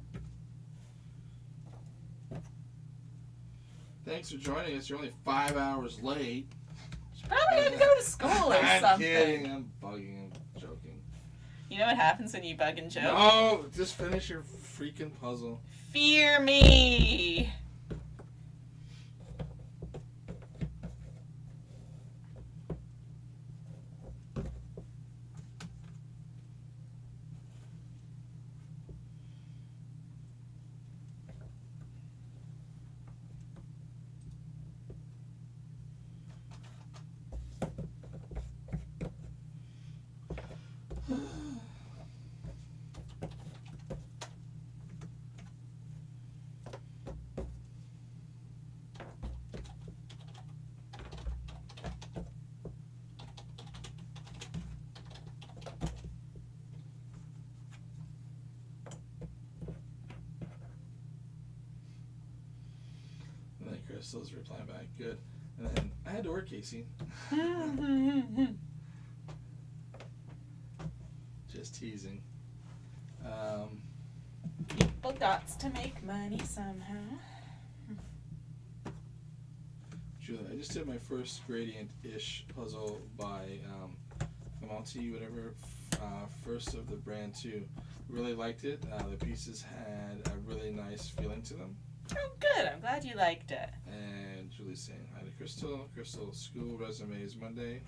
Thanks for joining us. You're only 5 hours late. Probably had to go to school or I'm something. kidding. I'm bugging. I'm joking. You know what happens when you bug and joke? No, just finish your freaking puzzle. Fear me. And then Crystal's replying back, "Good." And then I had to work, Casey. Just teasing. People dots to make money somehow. Julie, I just did my first gradient-ish puzzle by Monty, whatever, first of the brand too. Really liked it. The pieces had a really nice feeling to them. Oh, good. I'm glad you liked it. And Julie's saying hi to Crystal. Crystal, school resumes Monday.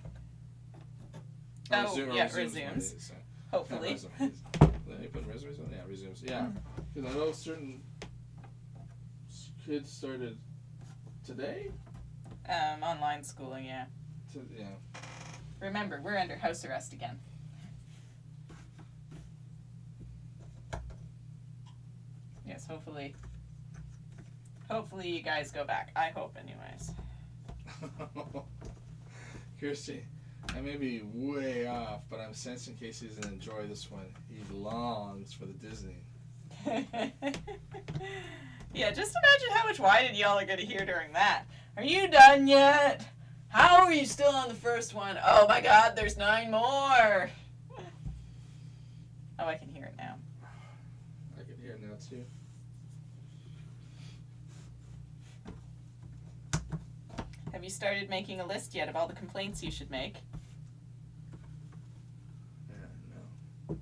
Oh, yeah, resumes resumes. Monday, so. Hopefully. Not resumes. Did I put resumes on? Yeah, resumes. Yeah. Because I know certain kids started today? Online schooling, yeah. Yeah. Remember, we're under house arrest again. Yes, hopefully you guys go back. I hope, anyways. Kirsty, I may be way off, but I'm sensing Casey doesn't enjoy this one. He longs for the Disney. Yeah, just imagine how much whining y'all are going to hear during that. Are you done yet? How are you still on the first one? Oh my god, there's 9 more! Oh, I can hear it now. I can hear it now too. Have you started making a list yet of all the complaints you should make? Yeah, no.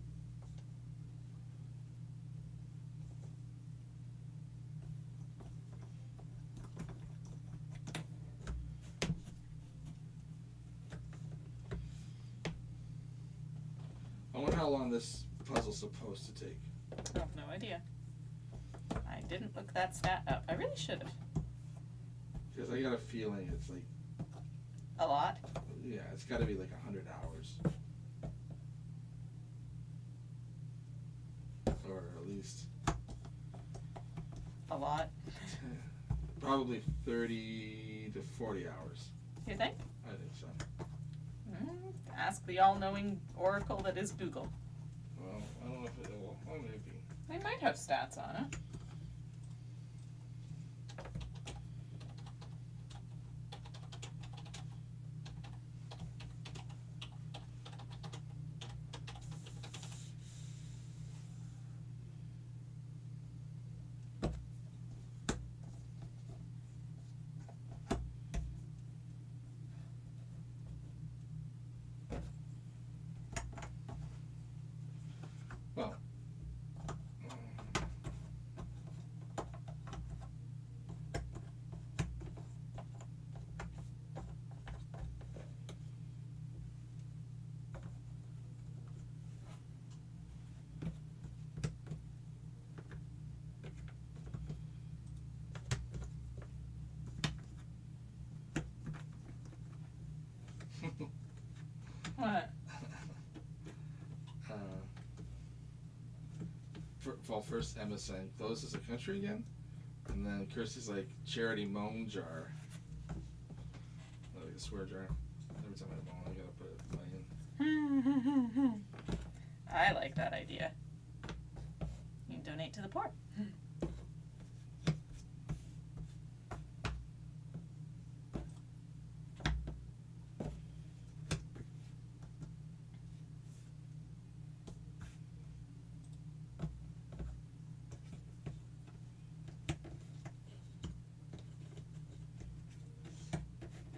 I wonder how long this puzzle's supposed to take. I have no idea. I didn't look that stat up. I really should have. Because I got a feeling it's like, A lot. yeah, it's got to be like 100 hours. Or at least A lot. probably 30 to 40 hours. You think? I think so. Ask the all-knowing oracle that is Google. Well, I don't know if it will. Well, maybe. They might have stats on it. What? First Emma's saying, "Close as a country again?" And then Kirsty's like, "Charity moan jar." Like a swear jar. Every time I moan, I gotta put money in. I like that idea. You can donate to the poor.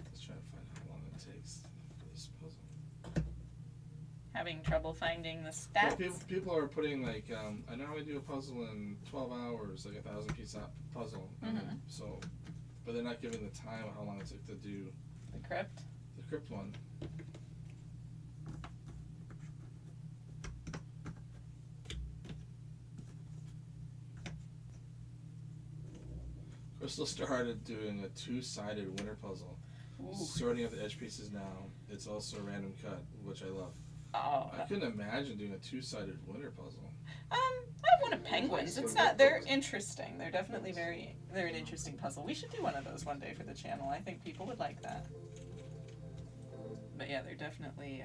Let's try to find how long it takes for this puzzle. Having trouble finding the Well, stats? people are putting like, I know how to do a puzzle in 12 hours, like 1,000-piece puzzle. Mhm. So, but they're not giving the time of how long it took to do The crypt? the crypt one. Crystal started doing a 2-sided winner puzzle. Ooh. Sorting out the edge pieces now. It's also a random cut, which I love. Oh. I couldn't imagine doing a 2-sided winner puzzle. I wanted penguins. It's not. They're interesting. They're definitely they're an interesting puzzle. We should do one of those one day for the channel. I think people would like that. But yeah, they're definitely.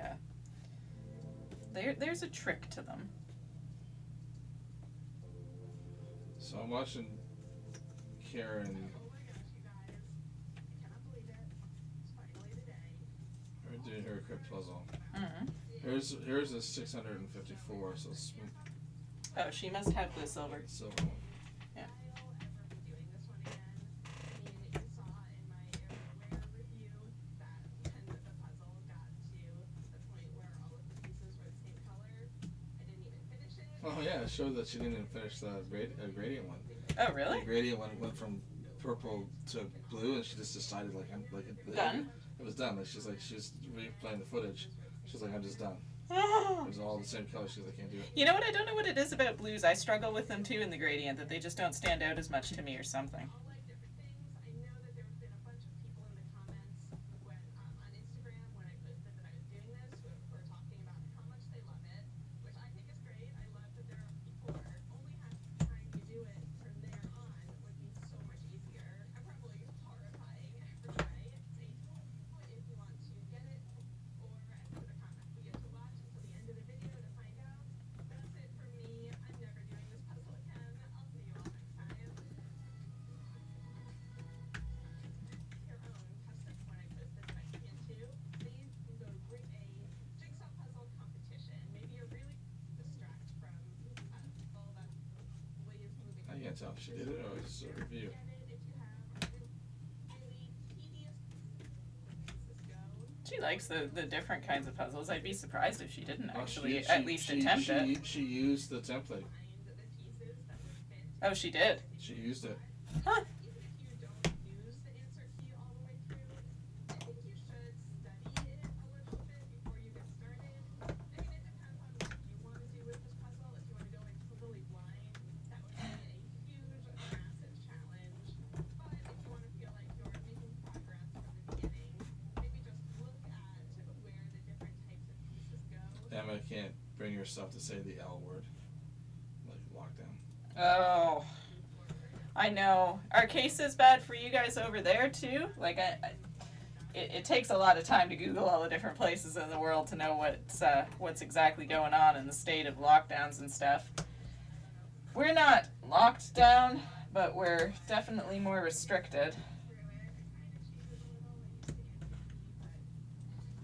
There's a trick to them. So I'm watching Karen. Oh my gosh, you guys. I cannot believe it. It's finally the day. Her doing her crypt puzzle. Mm-hmm. Here's a 654. So it's Oh, she must have the silver. silver one. Yeah. I'll ever be doing this one again. I mean, you saw in my Airware review that when the puzzle got to the point where all of the pieces were the same color, I didn't even finish it. Oh yeah, it showed that she didn't even finish the gradient one. Oh, really? The gradient one went from purple to blue, and she just decided like Done? It was done. Like she's replaying the footage. She's like, I'm just done. It was all the same color. She's like, I can't do it. You know what? I don't know what it is about blues. I struggle with them too in the gradient, that they just don't stand out as much to me or something. All like different things. I know that there have been a bunch of people in the comments when on Instagram when I posted that I was doing this who were talking about how much they love it, which I think is great. I love that there are people who are only half the time you do it from there on would be so much easier. I'm probably horrifying every way. Say if you want to get it or enter the comment. We get to watch until the end of the video to find out. That's it for me. I'm never doing this puzzle again. I'll see you all next time. Your own custom when I post this next weekend too. Please go grade a jigsaw puzzle competition. Maybe you're really distract from all that ways moving. I can't tell if she did it or just a review. Get it if you have really tedious pieces go. She likes the different kinds of puzzles. I'd be surprised if she didn't Oh, actually at least attempt it. She used the template. Find the pieces that would fit. Oh, she did. She used it. Huh. Even if you don't use the insert key all the way through, I think you should study it a little bit before you get started. I mean, it depends on what you want to do with this puzzle. If you want to go in totally blind, that would be a huge, massive challenge. But if you want to feel like you're making progress from the beginning, maybe just look at where the different types of pieces go. Emma can't bring herself to say the L word, like lockdown. Oh, I know. Our case is bad for you guys over there too. Like, it takes a lot of time to Google all the different places in the world to know what's exactly going on in the state of lockdowns and stuff. We're not locked down, but we're definitely more restricted.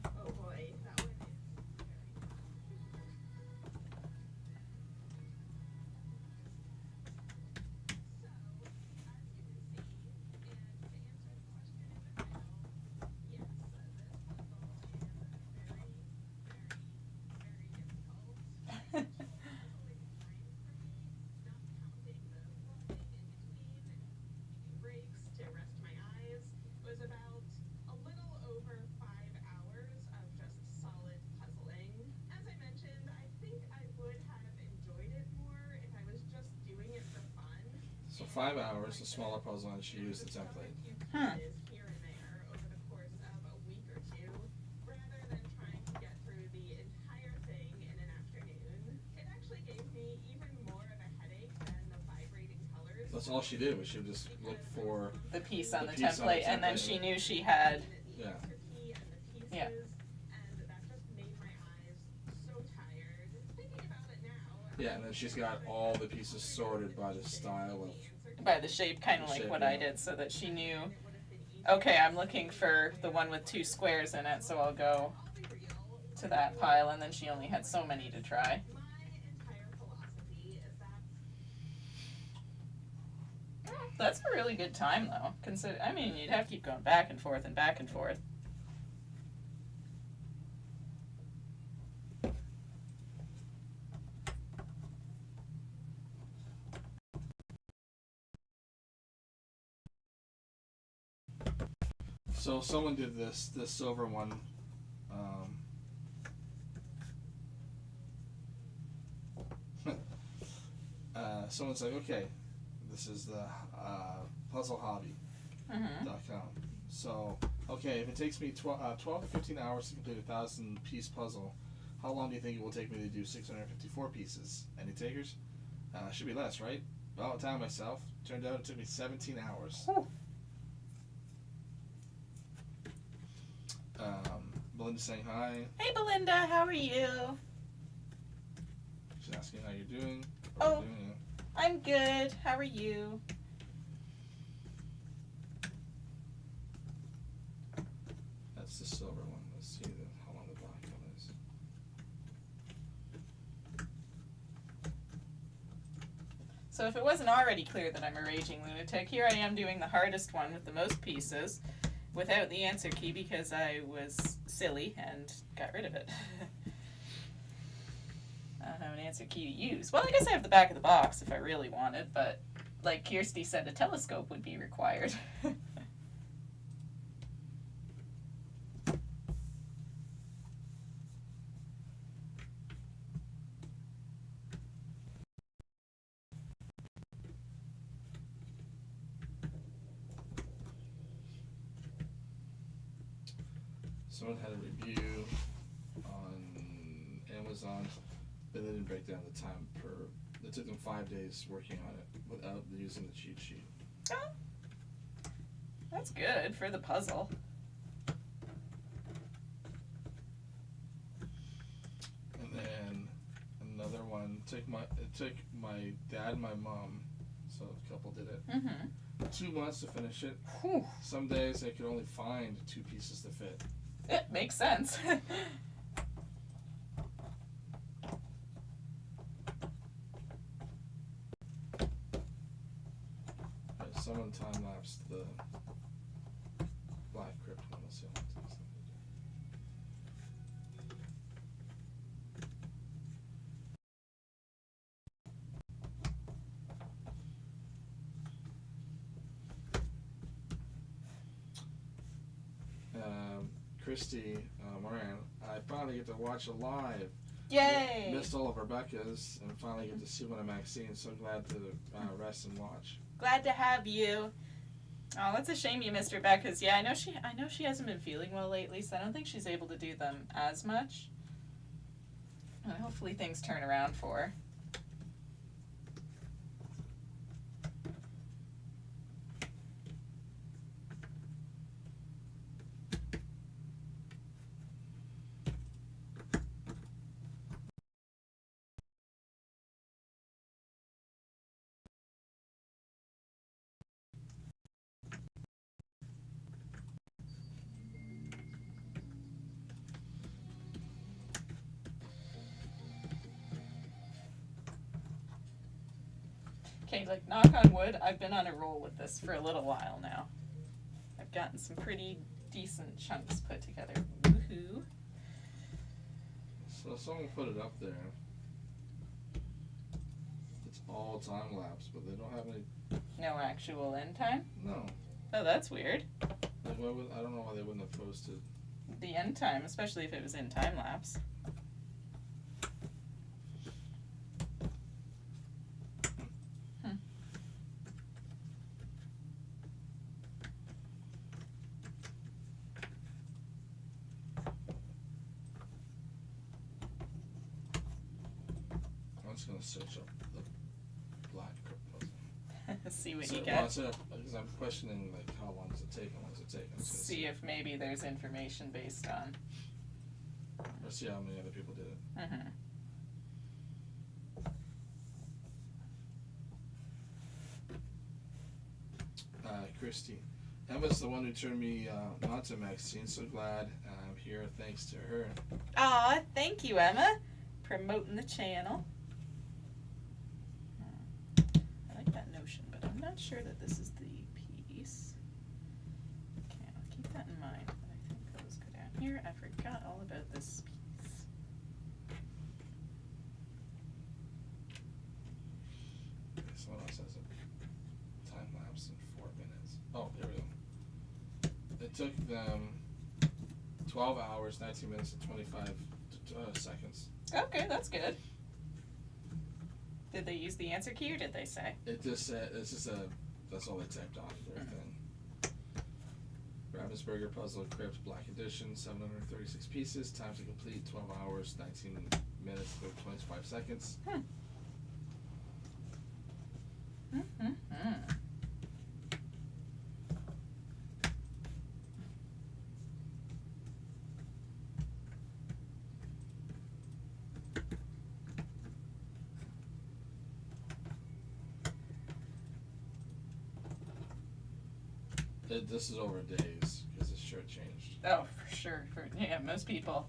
Oh boy, that one is very So, as you can see, and to answer the question in the title, yes, this puzzle is very, very, very difficult. Puzzling time for me, not counting the walking in between, taking breaks to rest my eyes, was about a little over 5 hours of just solid puzzling. As I mentioned, I think I would have enjoyed it more if I was just doing it for fun. So 5 hours, a smaller puzzle, and she used the template. Huh. Here and there over the course of a week or two, rather than trying to get through all she did was she would just look for The piece on the piece on template, and then she knew she had. yeah. Tricky and the pieces, Yeah. and that just made my eyes so tired. Thinking about it now. Yeah, and then she's got all the pieces sorted by the style of. By the shape, kind of The like shape, what yeah. I did, so that she knew, okay, I'm looking for the one with 2 squares in it, so I'll go to that pile, and then she only had so many to try. My entire philosophy is that That's a really good time, though. I mean, you'd have to keep going back and forth and back and forth. So someone did this silver one. Someone's like, okay, this is the puzzlehobby.com. Mm-hmm. So, okay, if it takes me 12 to 15 hours to complete a 1,000-piece puzzle, how long do you think it will take me to do 654 pieces? Any takers? Should be less, right? Well, I timed myself. Turned out it took me 17 hours. Whew. Belinda's saying hi. Hey, Belinda, how are you? She's asking how you're doing. Oh. I'm good. How are you? That's the silver one. Let's see how long the black one is. So if it wasn't already clear that I'm a raging lunatic, here I am doing the hardest one with the most pieces without the answer key because I was silly and got rid of it. I don't have an answer key to use. Well, I guess I have the back of the box if I really wanted, but like Kirsty said, a telescope would be required. Someone had a review on Amazon, but they didn't break down the time per. It took them 5 days working on it without using the cheat sheet. Oh, that's good for the puzzle. And then another one took my dad and my mom, so a couple did it. Mm-hmm. 2 months to finish it. Whew. Some days they could only find 2 pieces to fit. It makes sense. Someone time lapsed the Black Krypt one. Let's see how long it takes them to do. Christy Moran, I finally get to watch it live. Yay! Missed all of Rebecca's and finally get to see one of Maxine's. So glad to rest and watch. Glad to have you. Oh, that's a shame you missed Rebecca's. Yeah, I know she hasn't been feeling well lately, so I don't think she's able to do them as much. And hopefully things turn around for her. Okay, like, knock on wood, I've been on a roll with this for a little while now. I've gotten some pretty decent chunks put together. Woohoo! So someone put it up there. It's all time lapse, but they don't have any. No actual end time? No. Oh, that's weird. Like, I don't know why they wouldn't have posted. The end time, especially if it was in time lapse. I'm just gonna search up the Black Krypt puzzle. see what So, you well, get. instead of, because I'm questioning like how long does it take? How long does it take? I'm just gonna See if maybe there's information based on. or see how many other people did it. Mm-hmm. Christy. Emma's the one who turned me on to Maxine. So glad I'm here thanks to her. Aw, thank you, Emma. Promoting the channel. I like that notion, but I'm not sure that this is the piece. Okay, I'll keep that in mind. But I think those go down here. I forgot all about this piece. Okay, someone else has a time lapse in 4 minutes. Oh, here we go. It took them 12 hours, 19 minutes, and 25 seconds. Okay, that's good. Did they use the answer key or did they say? It just said, it's just that's all they typed on their thing. Ravensburger Puzzle Krypt Black Edition, 736 pieces, time to complete 12 hours, 19 minutes, 25 seconds. Mm-hmm. This is over days because it's sure changed. Oh, for sure. Yeah, most people,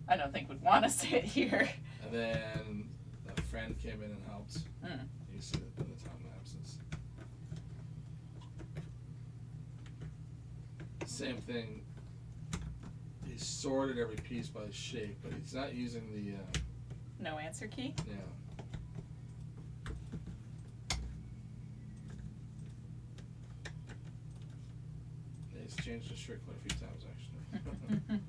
I don't think would want to sit here. And then a friend came in and helped. Mm. You see the time lapses. Same thing. He sorted every piece by shape, but he's not using the No answer key? yeah. He's changed the shirt quite a few times actually.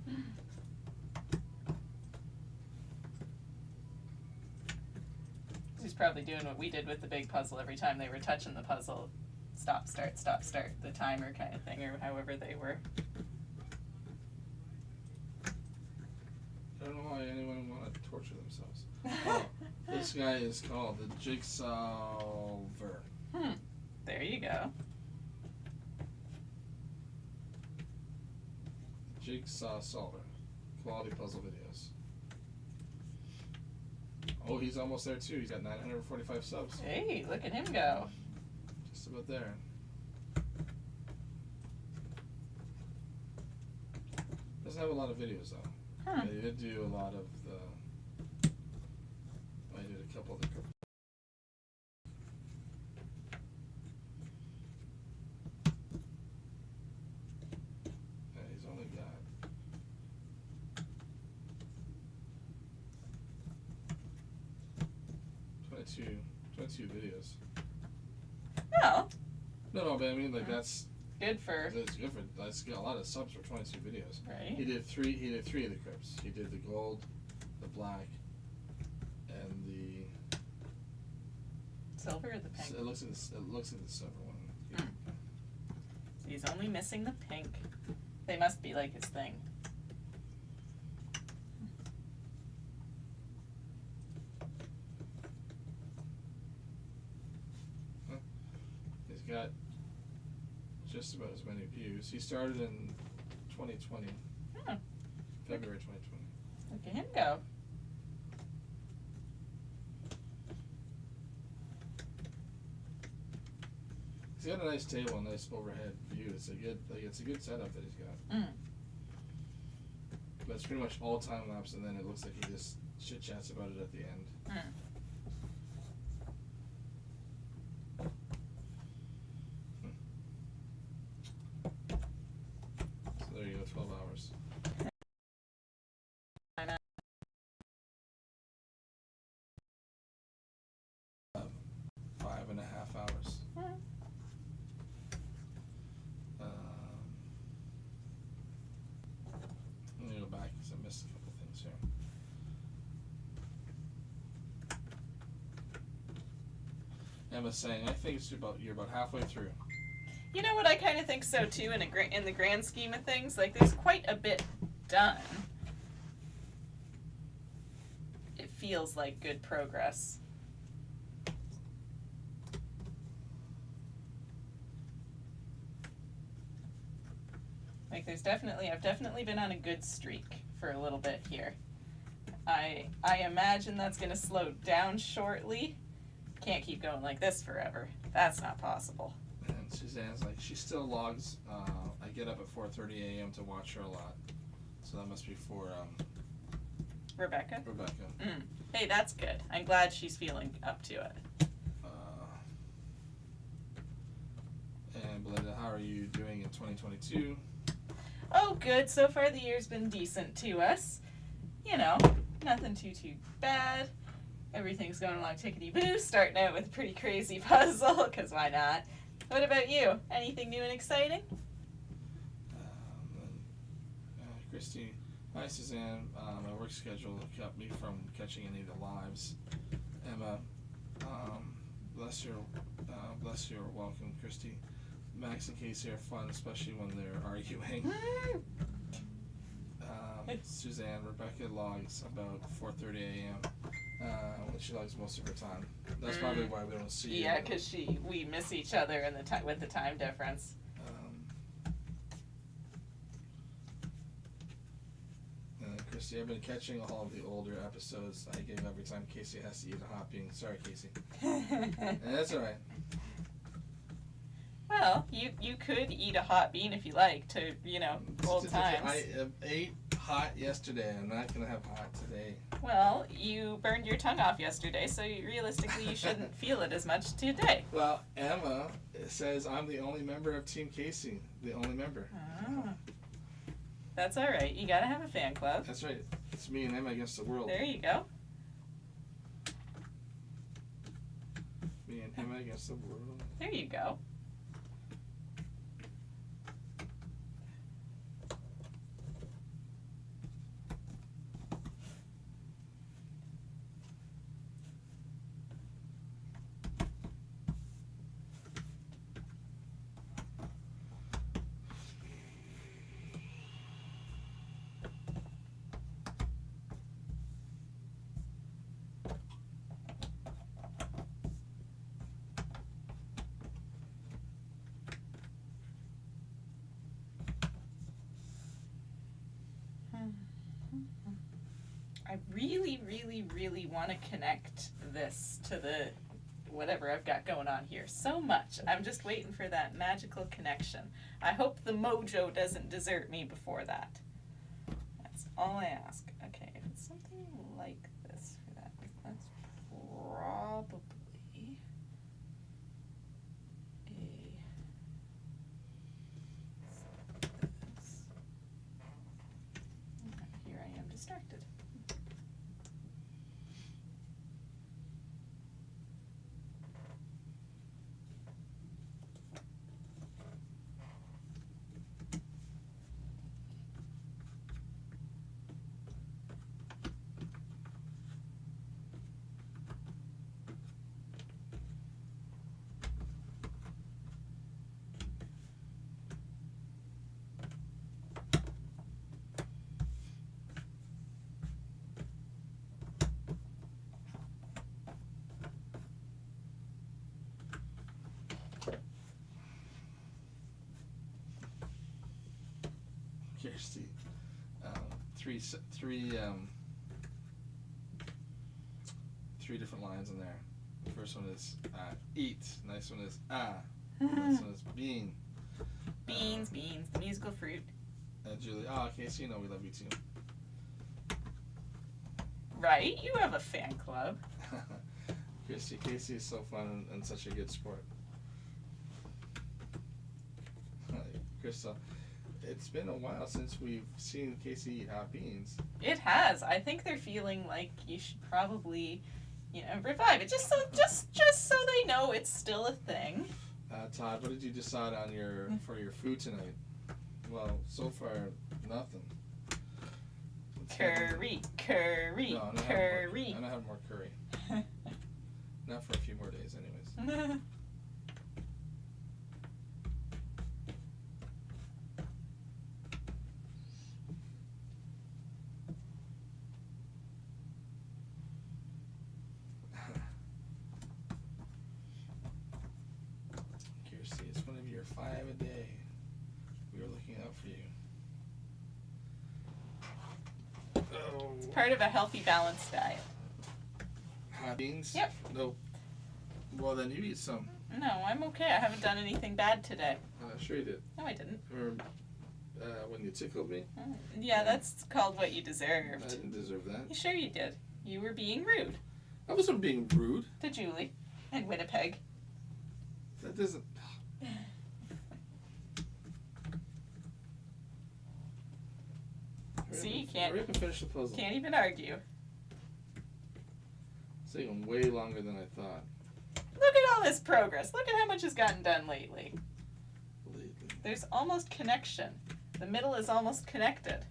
He's probably doing what we did with the big puzzle every time they were touching the puzzle. Stop, start, the timer kind of thing, or however they were. I don't know why anyone would want to torture themselves. Oh, this guy is called the Jigsaw. There you go. Jigsaw Solver. Quality puzzle videos. Oh, he's almost there too. He's got 945 subs. Hey, look at him go. Just about there. Doesn't have a lot of videos though. Huh. But he did do a lot of the. I did a couple of the. Yeah, he's only got. Two videos. Well, No, but I mean, like that's good for, good for. That's got a lot of subs for 22 videos. right? He did three of the crypts. He did the gold, the black, and the. Silver or the pink? It looks like the silver one. He's only missing the pink. They must be like his thing. He's got just about as many views. He started in 2020, Hmm. February 2020. Look at him go. He's got a nice table, a nice overhead view. It's a good setup that he's got. But it's pretty much all time lapse, and then it looks like he just chit chats about it at the end. So there you go, 12 hours. I know. 5.5 hours. Let me go back because I missed a couple things here. Emma's saying, I think you're about halfway through. You know what? I kind of think so too. In the grand scheme of things, like there's quite a bit done. It feels like good progress. Like I've definitely been on a good streak for a little bit here. I imagine that's gonna slow down shortly. Can't keep going like this forever. That's not possible. And Suzanne's like, she still logs. I get up at 4:30 a.m. to watch her a lot. So that must be for Rebecca? Rebecca. Hey, that's good. I'm glad she's feeling up to it. And Belinda, how are you doing in 2022? Oh, good. So far the year's been decent to us. You know, nothing too bad. Everything's going along tickety-boo, starting out with a pretty crazy puzzle, because why not? What about you? Anything new and exciting? Christy, hi Suzanne. My work schedule kept me from catching any of the lives. Emma, bless your welcome, Christy. Max and Casey are fun, especially when they're arguing. Suzanne, Rebecca logs about 4:30 a.m. When she logs most of her time. That's probably why we don't see. Yeah, because we miss each other in with the time difference. Christy, I've been catching all of the older episodes I give every time Casey has to eat a hot bean. Sorry, Casey. That's alright. Well, you could eat a hot bean if you like to, old times. I ate hot yesterday. I'm not going to have hot today. Well, you burned your tongue off yesterday, so realistically you shouldn't feel it as much today. Well, Emma says I'm the only member of Team Casey. The only member. Ah. That's alright. You gotta have a fan club. That's right. It's me and Emma against the world. There you go. Me and Emma against the world. There you go. I really want to connect this to the whatever I've got going on here so much. I'm just waiting for that magical connection. I hope the mojo doesn't desert me before that. That's all I ask. Okay, if it's something like this for that, that's probably this. Here I am distracted. Kirsty, three different lines in there. The first one is eat. Next one is Next one is bean. Beans, the musical fruit. Julie, Casey, we love you too. Right? You have a fan club. Christy, Casey is so fun and such a good sport. Krista, it's been a while since we've seen Casey eat hot beans. It has. I think they're feeling like you should probably, revive it just so they know it's still a thing. Todd, what did you decide on for your food tonight? Well, so far nothing. Curry. No, I'm not having more curry. Not for a few more days, anyways. Kirsty, it's one of your 5 a day. We were looking out for you. part of a healthy, balanced diet. Hot beans? Yep. No. Well, then you eat some. No, I'm okay. I haven't done anything bad today. Sure you did. No, I didn't. Or when you tickled me. Yeah, that's called what you I deserved. didn't deserve that. Sure you did. You were being rude I wasn't being rude. to Julie and Winnipeg. That doesn't. See, you can't- Hurry up and finish the puzzle. Can't even argue. It's taking way longer than I thought. Look at all this progress. Look at how much has gotten done lately. There's almost connection. The middle is almost connected.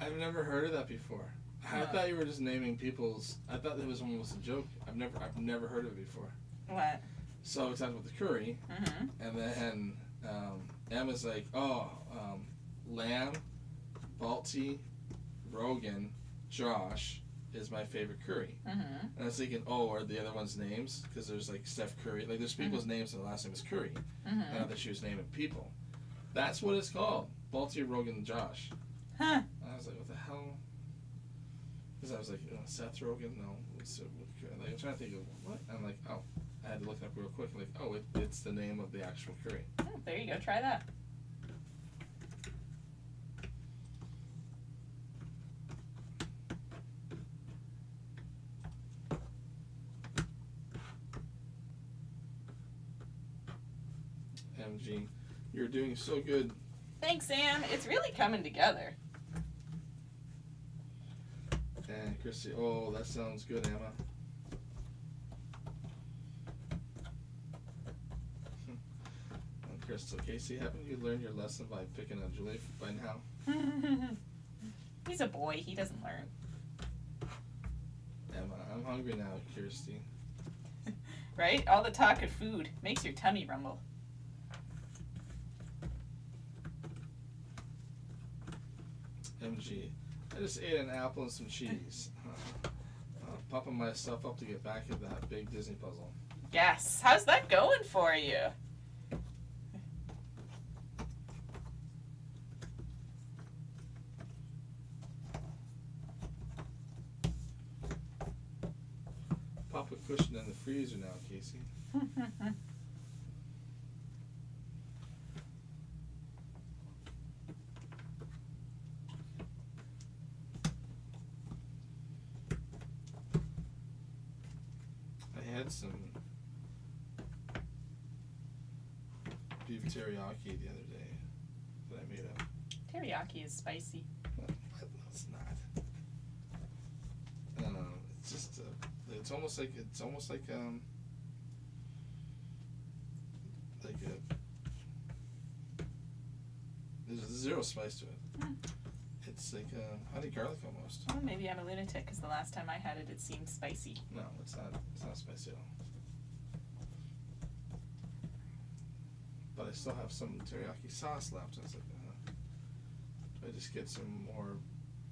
I've never heard of that before. I thought you were just naming people's. I thought it was almost a joke. I've never heard of it before. What? So we talked about the curry, Mm-hmm. and then Emma's like, lamb, Balti, Rogan, Josh is my favorite curry. Mm-hmm. And I was thinking, are the other ones names? Because there's like Steph Curry. Like there's people's names and the last name is Curry. Mm-hmm. I thought she was naming people. That's what it's called. Balti, Rogan, Josh. Huh. I was like, what the hell? Because I was like, Seth Rogen? No. Like, I'm trying to think of what? I'm like, I had to look it up real quick. Like, it's the name of the actual curry. Oh, there you go. Try that. MG, you're doing so good. Thanks, Sam. It's really coming together. And Christy, that sounds good, Emma. And Crystal, Casey, haven't you learned your lesson by picking on Julie by now? He's a boy. He doesn't learn. Emma, I'm hungry now, Kirsty. Right? All the talk of food makes your tummy rumble. MG, I just ate an apple and some cheese. Pumping myself up to get back into that big Disney puzzle. Yes. How's that going for you? Pop a cushion in the freezer now, Casey. I had some beef teriyaki the other day that I made up. Teriyaki is spicy. No, it's not. I don't know. It's just it's almost like there's zero spice to it. Hmm. It's like honey garlic almost. Well, maybe I'm a lunatic because the last time I had it, it seemed spicy. No, it's not. It's not spicy at all. But I still have some teriyaki sauce left. And it's like, do I just get some more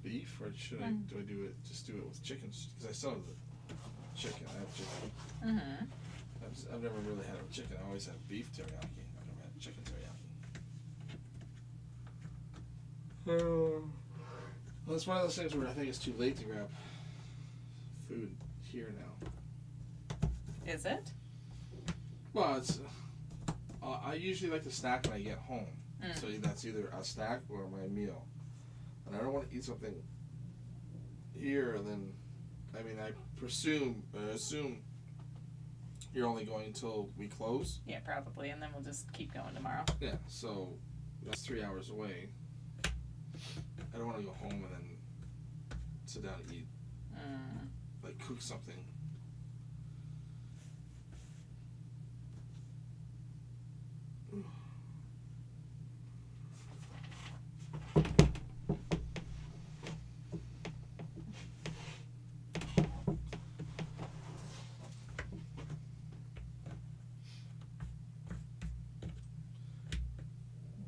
beef, or should I? Do I do it? Just do it with chicken? Because I still have the chicken. I have chicken. Mm-hmm. I've never really had a chicken. I always had beef teriyaki. I've never had chicken teriyaki. Well, it's one of those things where I think it's too late to grab food here now. Is it? Well, it's. I usually like to snack when I get home. So that's either a snack or my meal. And I don't want to eat something here and then. I mean, I assume You're only going until we close? Yeah, probably, and then we'll just keep going tomorrow. Yeah, so that's 3 hours away. I don't want to go home and then sit down and eat. Like cook something.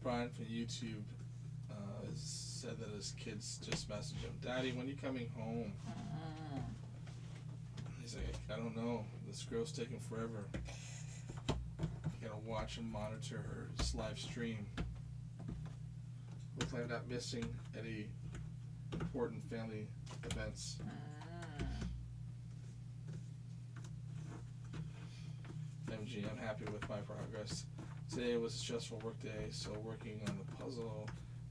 Brian from YouTube said that his kids just messaged him, Daddy, when are you coming home? He's like, I don't know. This girl's taking forever. I gotta watch and monitor her live stream. Hopefully I'm not missing any important family events. MG, I'm happy with my progress. Today was a stressful work day, so working on the puzzle,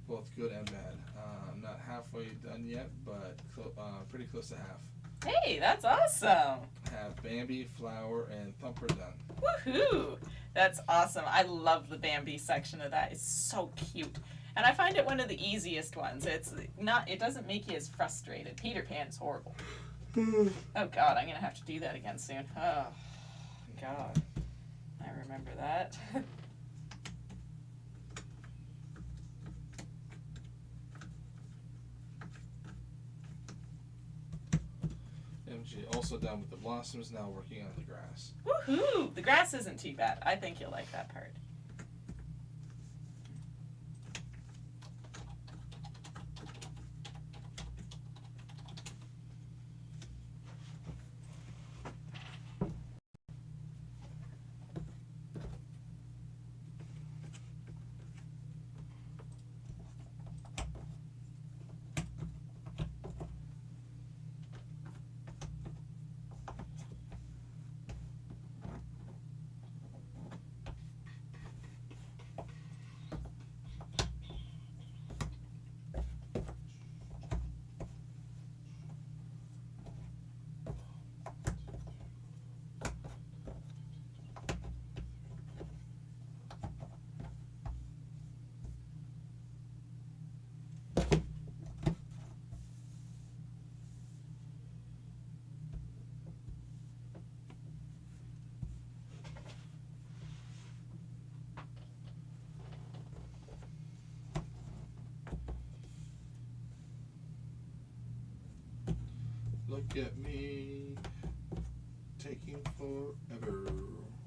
both good and bad. I'm not halfway done yet, but pretty close to half. Hey, that's awesome. Have Bambi, Flower, and Thumper done. Woohoo! That's awesome. I love the Bambi section of that. It's so cute. And I find it one of the easiest ones. It doesn't make you as frustrated. Peter Pan's horrible. Oh God, I'm gonna have to do that again soon. Oh God. I remember that. MG also done with the blossoms, now working on the grass. Woohoo! The grass isn't too bad. I think you'll like that part. Look at me, taking forever,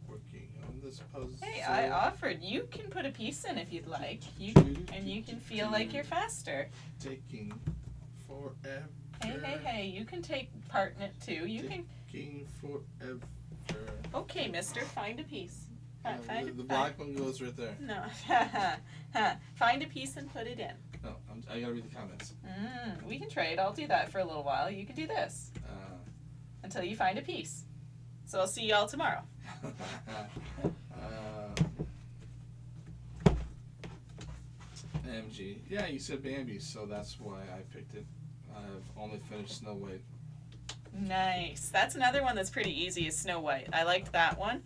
working on this puzzle. Hey, I offered. You can put a piece in if you'd like. You can feel like you're faster. Taking forever. Hey, you can take part in it too. You can. Taking forever. Okay, mister, find a piece. The black one goes right there. No. Find a piece and put it in. No, I gotta read the comments. We can trade. I'll do that for a little while. You can do this until you find a piece. So I'll see y'all tomorrow. MG. Yeah, you said Bambi, so that's why I picked it. I've only finished Snow White. Nice. That's another one that's pretty easy is Snow White. I liked that one.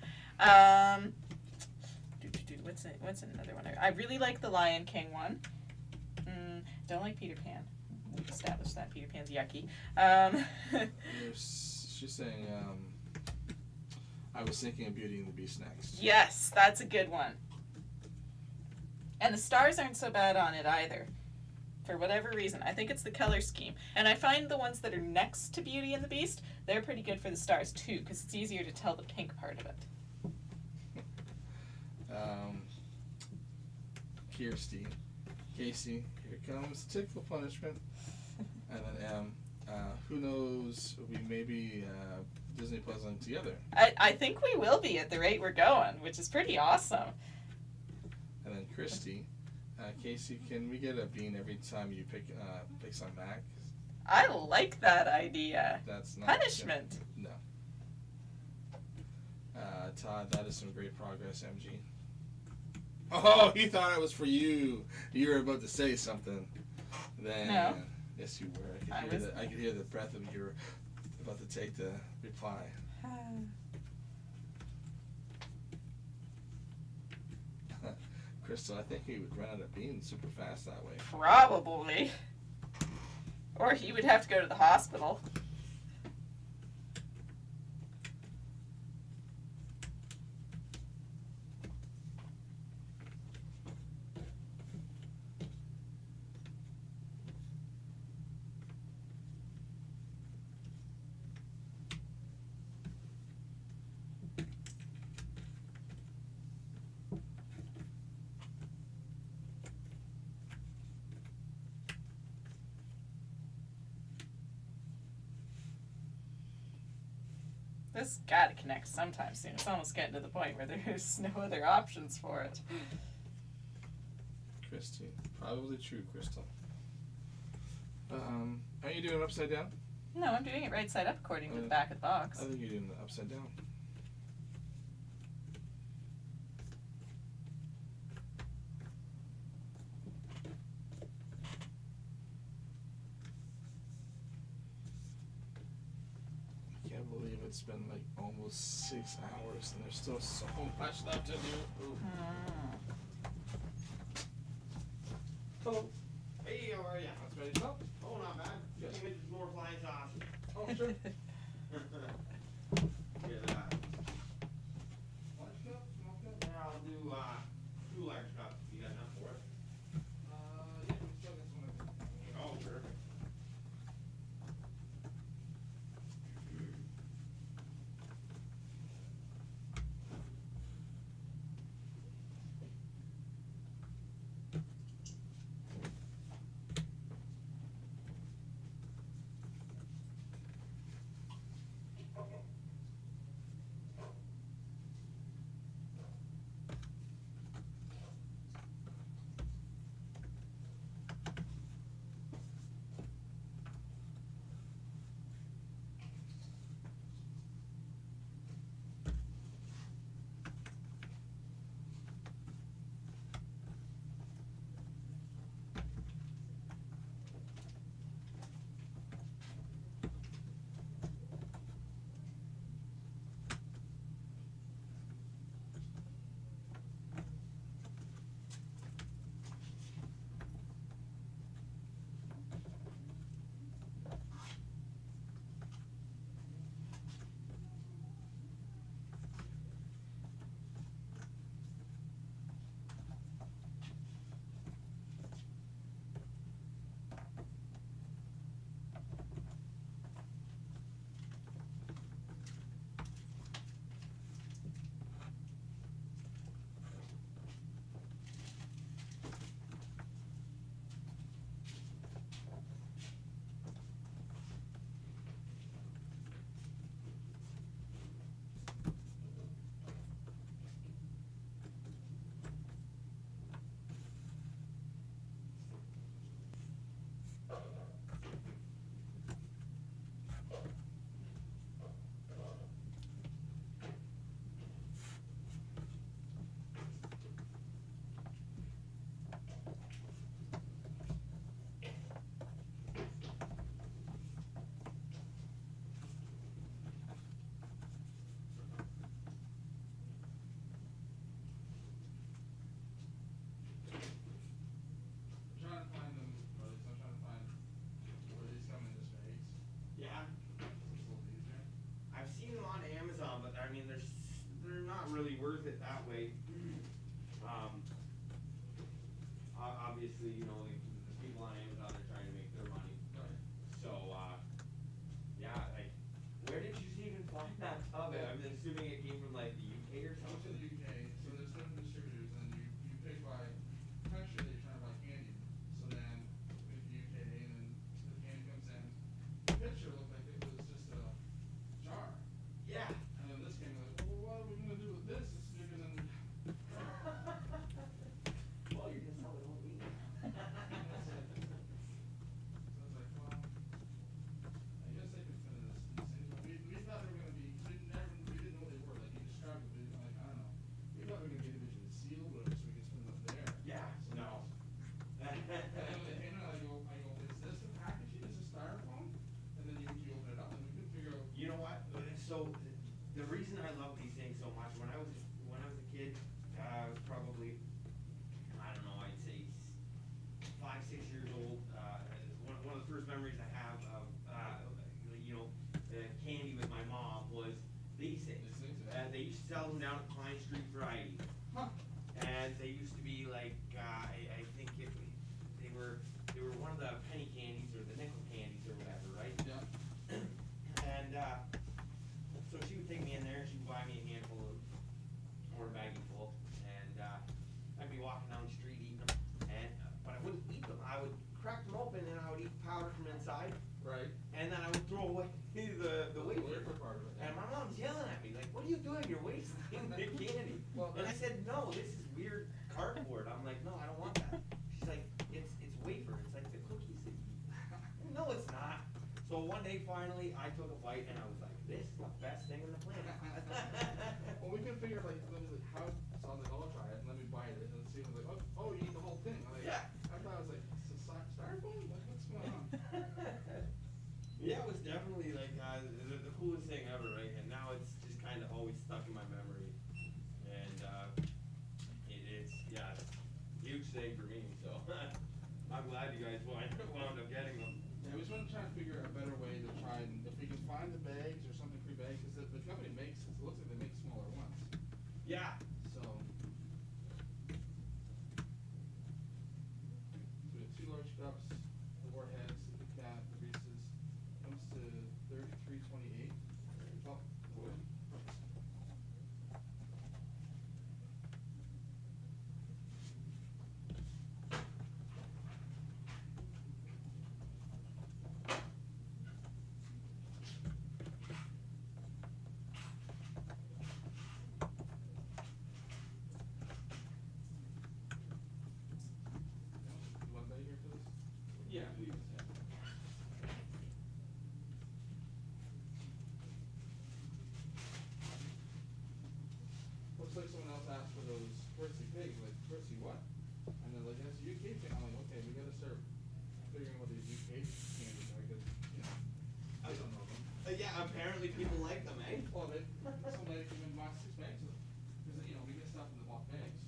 What's another one? I really like the Lion King one. Don't like Peter Pan. We've established that Peter Pan's yucky. She's saying, I was thinking of Beauty and the Beast next. Yes, that's a good one. And the stars aren't so bad on it either. For whatever reason. I think it's the color scheme. And I find the ones that are next to Beauty and the Beast, they're pretty good for the stars too, because it's easier to tell the pink part of it. Casey, here comes tickle punishment. And then who knows, we may be Disney puzzling together. I think we will be at the rate we're going, which is pretty awesome. And then Christy, Casey, can we get a bean every time you pick some Mac? I like that idea. That's not punishment. No. Todd, that is some great progress, MG. Oh, he thought it was for you. You were about to say something. Then, no. Yes, you were. I could hear the breath of you were about to take the reply. Crystal, I think he would run out of beans super fast that way. Probably. Or he would have to go to the hospital. This got to connect sometime soon. It's almost getting to the point where there's no other options for it. Christy. Probably true, Crystal. Are you doing it upside down? No, I'm doing it right side up according to the back of the box. I think you're doing it upside down. I can't believe it's been like almost 6 hours and there's still so much left to do. Ooh. Hello. Hey, how are ya? That's ready to go? Oh, not bad. Yes. Came in with more flying sauce. Oh, sure. Get Large cup, small cup? yeah, I'll do 2 large cups. You got enough for it? Yeah, we still got some of it. Oh, perfect. Really worth it that way. Obviously, you know, the people on Amazon are trying to make their money. Right. So, yeah, like, where did you even find that tub? I'm assuming it came from like the UK or Go to something. the UK, so there's different distributors, and you pick by country that you're trying to buy candy. So then, pick the UK, and then the candy comes in. The picture looked like it was just a jar. Yeah. And then this came like, well, what are we gonna do with this? It's bigger than. Well, you're gonna sell it all week. and they used to be like I think they were one of the penny candies or the nickel candies or whatever, right? Yeah. And so she would take me in there and she would buy me a handful of or a baggie full, and I'd be walking down the street eating them, and but I wouldn't eat them. I would crack them open and I would eat powder from inside, Right. and then I would throw away the wafer. part of it. And my mom's yelling at me like, "What are you doing? You're wasting the candy." Well, And I said, "No, this is weird cardboard." I'm like, "No, I don't want that." She's like, "It's wafer. It's like the cookies that you eat." No, it's not. So one day finally I took a bite and I was like, "This is the best thing in the planet." Well, we can figure like how. So I was like, oh, I'll try it and let me bite it and see. Like, oh, you eat the whole thing. Like, Yeah. I thought I was like, styrofoam. Like, what's going on? Yeah, it was definitely like the coolest thing ever, right? And now it's just kind of always stuck in my memory. And it's a huge thing for me. So I'm glad you guys wound up getting them. Yeah, we just want to try to figure a better way to try and if we can find the bags or something pre-bagged, because the company makes it looks like they make smaller ones. Yeah. So we have 2 large cups, the warheads, the cap, the Reese's. Comes to $33.28. Oh, boy. You want that here for this? Yeah. Looks like someone else asked for those Percy pigs, like, Percy what? And they're like, that's a UK thing. I'm like, okay, we gotta start figuring out what these UK candies are, because, you know, I don't know them. Yeah, apparently people like them, eh? Well, some lady came in and bought 6 bags of them, because, you know, we get stuff in the bulk bags.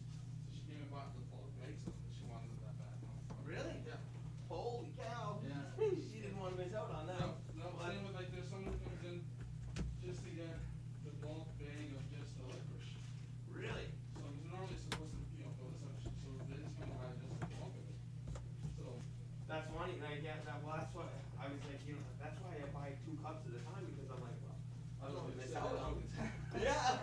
So she came and bought the bulk bags of them, because she wanted them that bad. Really? Yeah. Holy cow. Yeah. She didn't want to miss out on that. No, same with, like, there's someone who comes in just to get the bulk bag of just the licorice. Really? So it's normally supposed to, you know, go to such, so they just come buy just the bulk of it. So, That's funny. Like, yeah, well, that's what I was like, that's why I buy 2 cups at a time, because I'm like, well, I don't want to miss out on them. Yeah.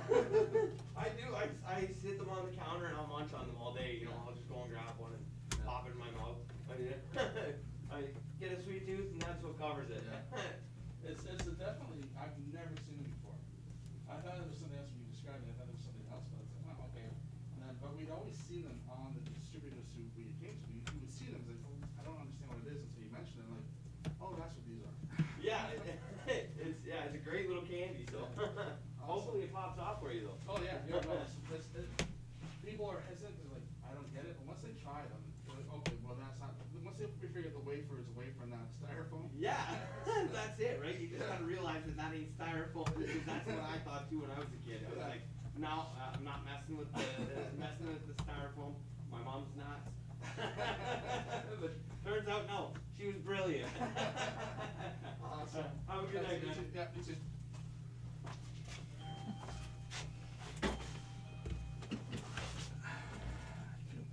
I do. I sit them on the counter and I'll munch on them all day. You know, I'll just go and grab one and pop it in my mouth. I get a sweet tooth and that's what covers it. It's a definitely, I've never seen it before. I thought it was something else when you described it, I thought it was something else, but it's like, oh, okay. And then, but we'd always see them on the distributors who we came to, you would see them, it's like, oh, I don't understand what it is until you mention it, like, oh, that's what these are. Yeah, it's a great little candy. So hopefully it pops off for you though. Oh, yeah, no, people are hesitant, they're like, I don't get it, but once they try them, they're like, okay, well, that's not, once they figure the wafer is a wafer, not styrofoam. Yeah, that's it, right? You just gotta realize that ain't styrofoam, because that's what I thought too when I was a kid. I was like, no, I'm not messing with the styrofoam. My mom's not. But turns out, no, she was brilliant. Awesome. Have a good night, man. Yeah, you too.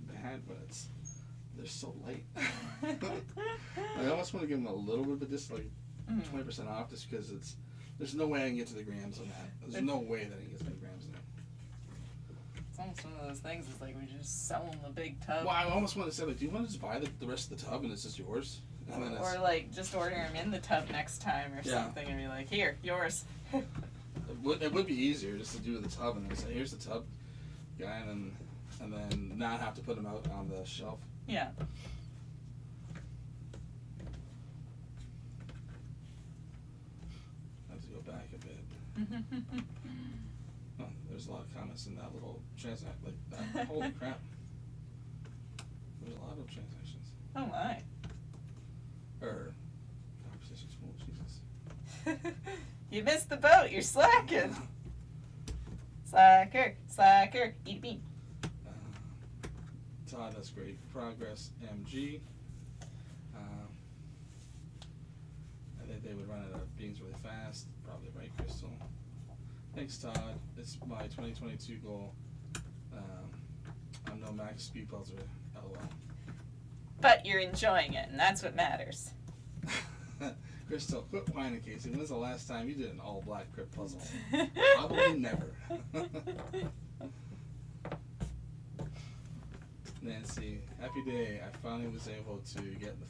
Bad, but they're so light. I almost want to give them a little bit of just like 20% off, just because there's no way I can get to the grams on that. There's no way that I can get to the grams on that. It's almost one of those things. It's like we just sell them the big tub, Well, I almost want to say, like, do you want to just buy the rest of the tub and it's just yours? And then or like just order them in the tub next time or Yeah. something, and be like, here, yours. it would be easier just to do the tub and then say, here's the tub, guy, and then not have to put them out on the shelf. Yeah. I have to go back a bit. Oh, there's a lot of comments in that little transact, like that. Holy crap. There's a lot of transactions. Oh my. Or conversations. Oh, Jesus. You missed the boat. You're slacking. Slacker, slacker, eat a bean. Todd, that's great progress. MG. I think they would run out of beans really fast. Probably right, Crystal. Thanks, Todd. It's my 2022 goal. I'm no max speed puzzler. LOL. But you're enjoying it, and that's what matters. Crystal, quit whining, Casey. When's the last time you did an all-black crypt puzzle? Probably never. Nancy, happy day. I finally was able to get the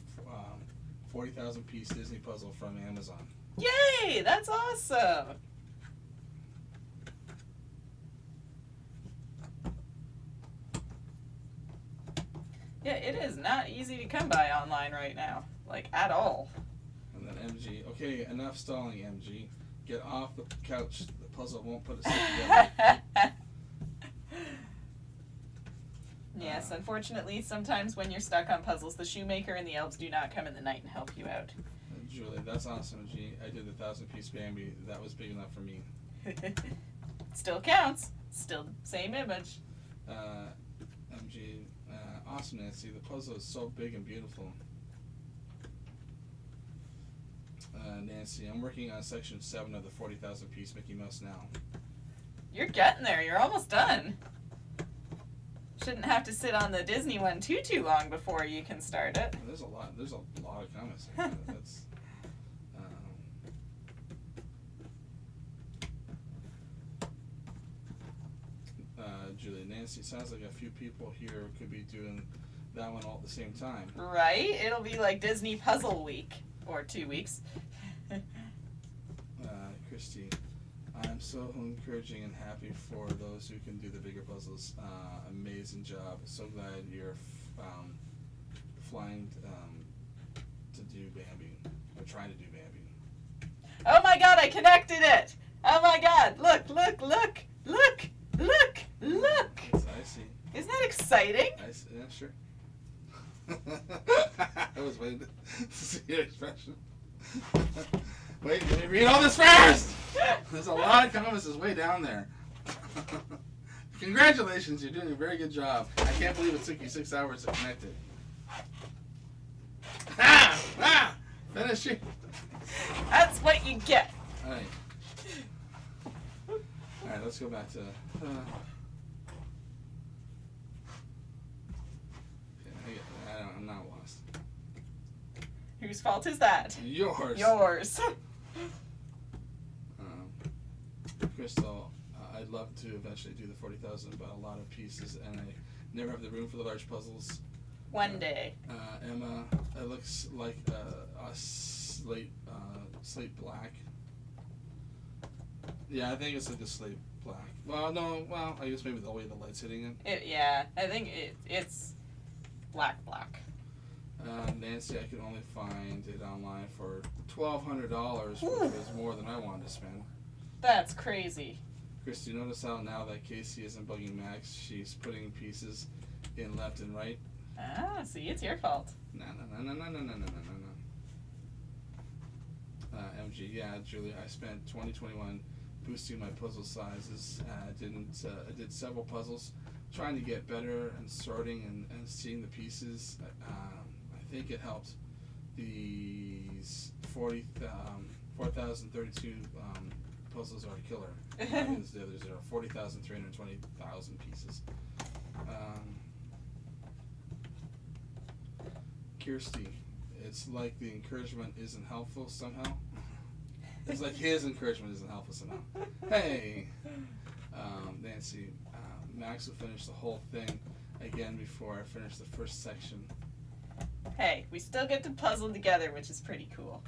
40,000 piece Disney puzzle from Amazon. Yay! That's awesome! Yeah, it is not easy to come by online right now. Like, at all. And then MG, okay, enough stalling, MG. Get off the couch. The puzzle won't put itself together. Yes, unfortunately, sometimes when you're stuck on puzzles, the shoemaker and the elves do not come in the night and help you out. Julie, that's awesome, G. I did the 1,000-piece Bambi. That was big enough for me. Still counts. Still the same image. MG, awesome, Nancy. The puzzle is so big and beautiful. Nancy, I'm working on section 7 of the 40,000-piece Mickey Mouse now. You're getting there. You're almost done. Shouldn't have to sit on the Disney one too long before you can start it. There's a lot of comments. That's Julie, Nancy, sounds like a few people here could be doing that one all at the same time. Right? It'll be like Disney Puzzle Week. Or 2 weeks. Christy, I'm so encouraging and happy for those who can do the bigger puzzles. Amazing job. So glad you're flying to do Bambi. Or trying to do Bambi. Oh my god, I connected it! Oh my god, look! I see. Isn't that exciting? Yeah, sure. I was waiting to see your expression. Wait, let me read all this first! There's a lot of comments is way down there. Congratulations, you're doing a very good job. I can't believe it took you 6 hours to connect it. Finish it. That's what you get. Alright, let's go back to... I'm not lost. Whose fault is that? Yours. Yours. Crystal, I'd love to eventually do the 40,000, but a lot of pieces, and I never have the room for the large puzzles. One day. Emma, it looks like a slate black. Yeah, I think it's like a slate black. Well, no, I guess maybe the way the light's hitting it. Yeah, I think it's black. Nancy, I could only find it online for $1,200, which was more than I wanted to spend. That's crazy. Chris, do you notice how now that Casey isn't bugging Max, she's putting pieces in left and right? Ah, see, it's your fault. No. MG, yeah, Julie, I spent 2021 boosting my puzzle sizes. I did several puzzles, trying to get better and sorting and seeing the pieces. I think it helped. These 4,032 puzzles are a killer. The others are 40,320,000 pieces. Kirsty, it's like the encouragement isn't helpful somehow. It's like his encouragement isn't helpful somehow. Hey, Nancy, Max will finish the whole thing again before I finish the first section. Hey, we still get to puzzle together, which is pretty cool.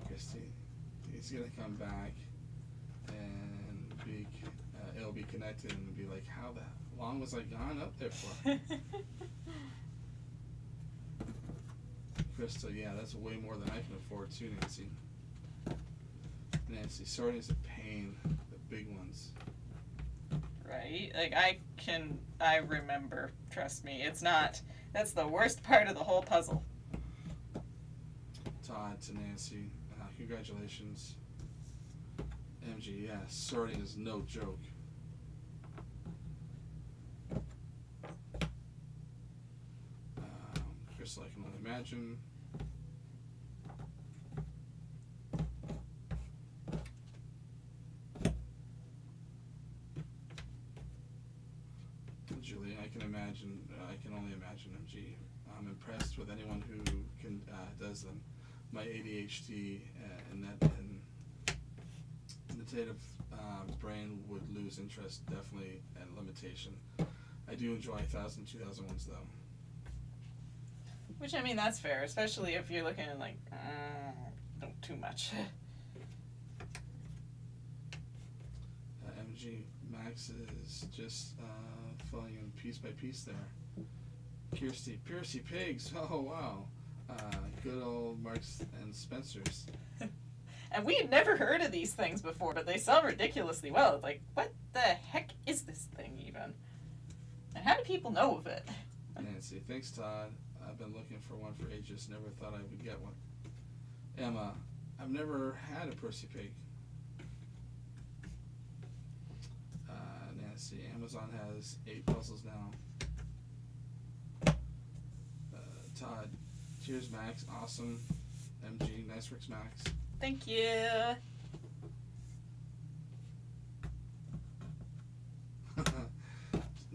Christy, he's gonna come back and it'll be connected and be like, how the long was I gone up there for? Crystal, yeah, that's way more than I can afford too, Nancy. Nancy, sorting is a pain, the big ones. Right? Like, I remember, trust me, it's not, that's the worst part of the whole puzzle. Todd to Nancy, congratulations. MG, yeah, sorting is no joke. Crystal, I can only imagine. can imagine. I can only imagine MG. I'm impressed with anyone who can does them. My ADHD and meditative brain would lose interest definitely and limitation. I do enjoy 1,000, 2,000 ones though. Which, I mean, that's fair, especially if you're looking at, like, don't too much. MG Max is just filling in piece by piece there. Piercy Pigs, oh wow. Good old Marks and Spencer's. And we had never heard of these things before, but they sell ridiculously well. It's like, what the heck is this thing even? And how do people know of it? Nancy, thanks Todd. I've been looking for one for ages, never thought I would get one. Emma, I've never had a Percy Pig. Nancy, Amazon has 8 puzzles now. Todd, cheers Max, awesome. MG, nice works Max. Thank you.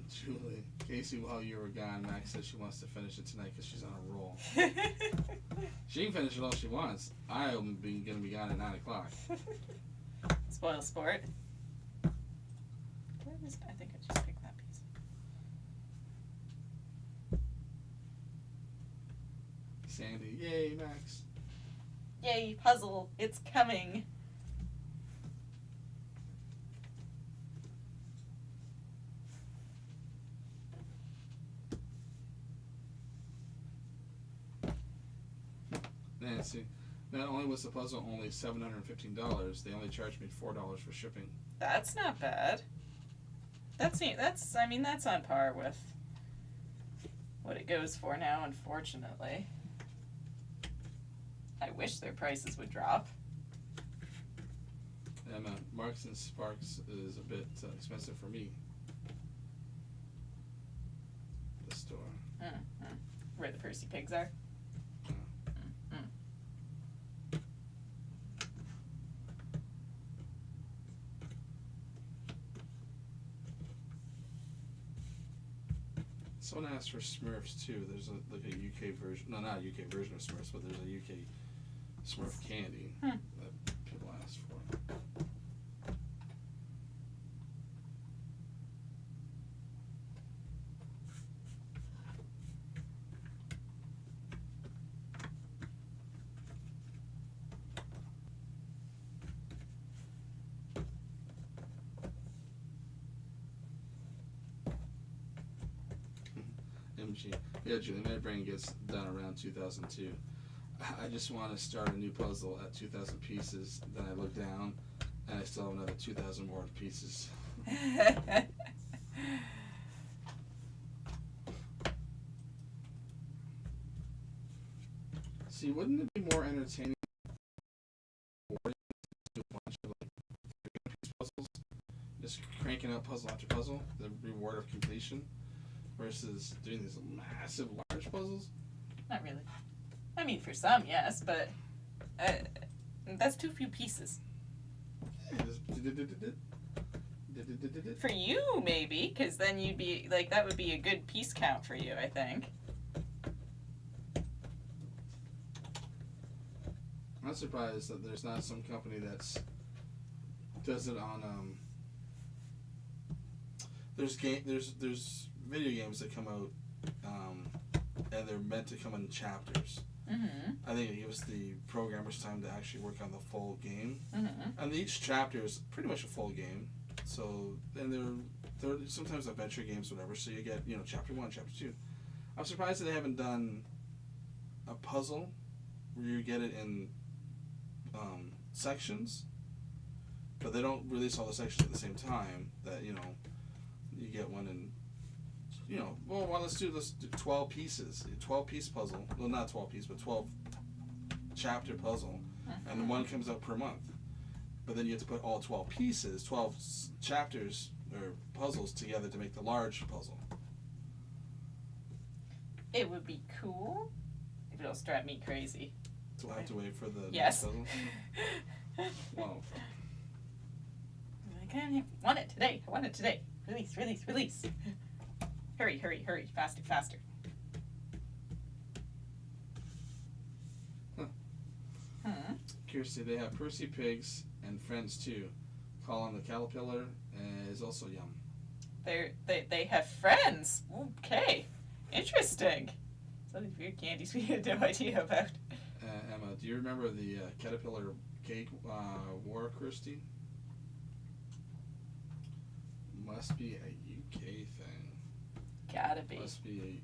Julie, Casey, while you were gone, Max says she wants to finish it tonight because she's on a roll. She can finish it all she wants. I'm going to be gone at 9 o'clock. Spoil sport. Where is, I think I just picked that piece. Sandy, yay Max. Yay, puzzle, it's coming. Nancy, not only was the puzzle only $715, they only charged me $4 for shipping. That's not bad. That's I mean, that's on par with what it goes for now, unfortunately. I wish their prices would drop. Emma, Marks and Sparks is a bit expensive for me. The store. Mm-hmm. Where the Percy Pigs are. Mm-hmm. Someone asked for Smurfs too. There's a UK version. No, not a UK version of Smurfs, but there's a UK Smurf candy that people asked for. MG. Yeah, Julie, my brain gets done around 2002. I just want to start a new puzzle at 2,000 pieces. Then I look down, and I still have another 2,000 more pieces. See, wouldn't it be more entertaining to do a bunch of like 300-piece puzzles, just cranking out puzzle after puzzle, the reward of completion, versus doing these massive, large puzzles? Not really. I mean, for some, yes, but that's too few pieces. For you, maybe, because then you'd be, like, that would be a good piece count for you, I think. I'm surprised that there's not some company that's does it on there's video games that come out and they're meant to come in chapters. Mm-hmm. I think it gives the programmers time to actually work on the full game. Mm-hmm. And each chapter is pretty much a full game. So, and they're sometimes adventure games, whatever. So you get, chapter 1, chapter 2. I'm surprised that they haven't done a puzzle where you get it in sections, but they don't release all the sections at the same time. That you get one in. Let's do 12 pieces, 12-piece puzzle. Well, not 12 piece, but 12 chapter puzzle, and one comes out per month. But then you have to put all 12 pieces, 12 chapters or puzzles together to make the large puzzle. It would be cool if it'll drive me crazy. So I have to wait for the Yes. puzzle. Wow. I want it today. I want it today. Release. Hurry, hurry, hurry. Faster, faster. Huh. Kirsty, they have Percy pigs and friends too. Colin the caterpillar is also yum. They have friends. Okay. Interesting. Some of these weird candies we had no idea about. Emma, do you remember the caterpillar cake war, Kirsty? Must be a UK thing. Gotta be. Must be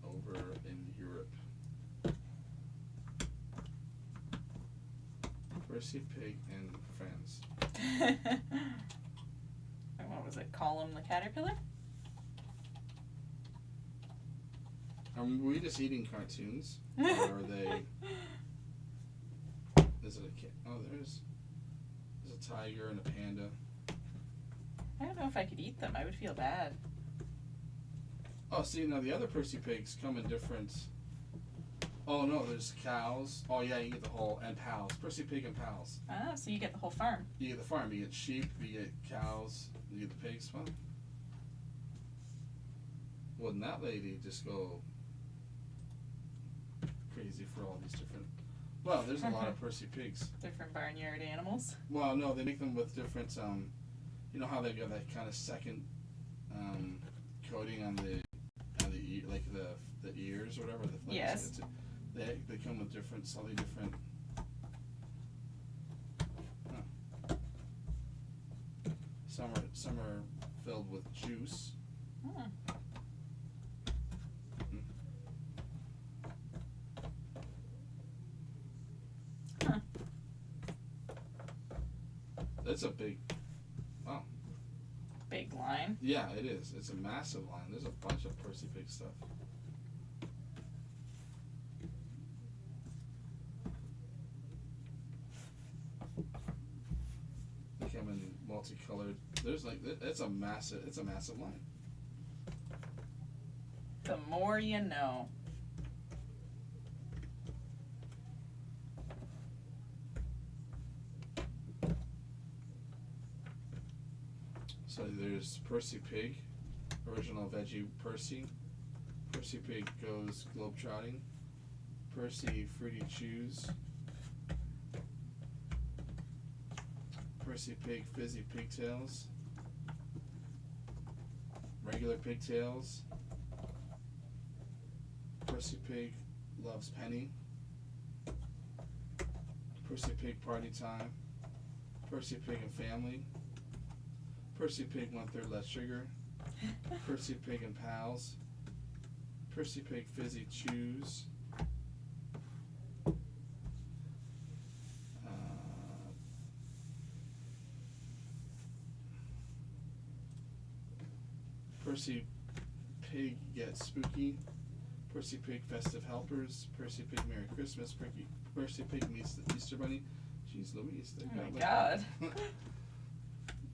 over in Europe. Percy Pig and Friends. And what was it? Column the caterpillar? Are we just eating cartoons? Or are they... Is it a kid? Oh, there's a tiger and a panda. I don't know if I could eat them. I would feel bad. Oh, see, now the other Percy pigs come in different... Oh, no, there's cows. Oh, yeah, you get the whole... And pals. Percy pig and pals. Ah, so you get the whole farm. You get the farm. You get sheep, you get cows, you get the pigs. Well, wouldn't that lady just go crazy for all these different... Well, there's a lot of Percy pigs. Different barnyard animals. Well, no, they make them with different... you know how they've got that kind of second coating on the like the ears or whatever. Yes. They come with different, slightly different. Some are filled with juice. Hmm. Huh. That's a big. Wow. Big line. Yeah, it is. It's a massive line. There's a bunch of Percy Pig stuff. They come in multicolored. There's like it's a massive line. The more you know. So there's Percy Pig, original veggie Percy. Percy Pig goes globetrotting. Percy Fruity Chews. Percy Pig Fizzy Pigtails. Regular pigtails. Percy Pig loves Penny. Percy Pig Party Time. Percy Pig and Family. Percy Pig 1/3 less sugar. Percy Pig and Pals. Percy Pig Fizzy Chews. Percy Pig Gets Spooky. Percy Pig Festive Helpers. Percy Pig Merry Christmas. Percy Pig Meets the Easter Bunny. Jeez Louise. Oh my God.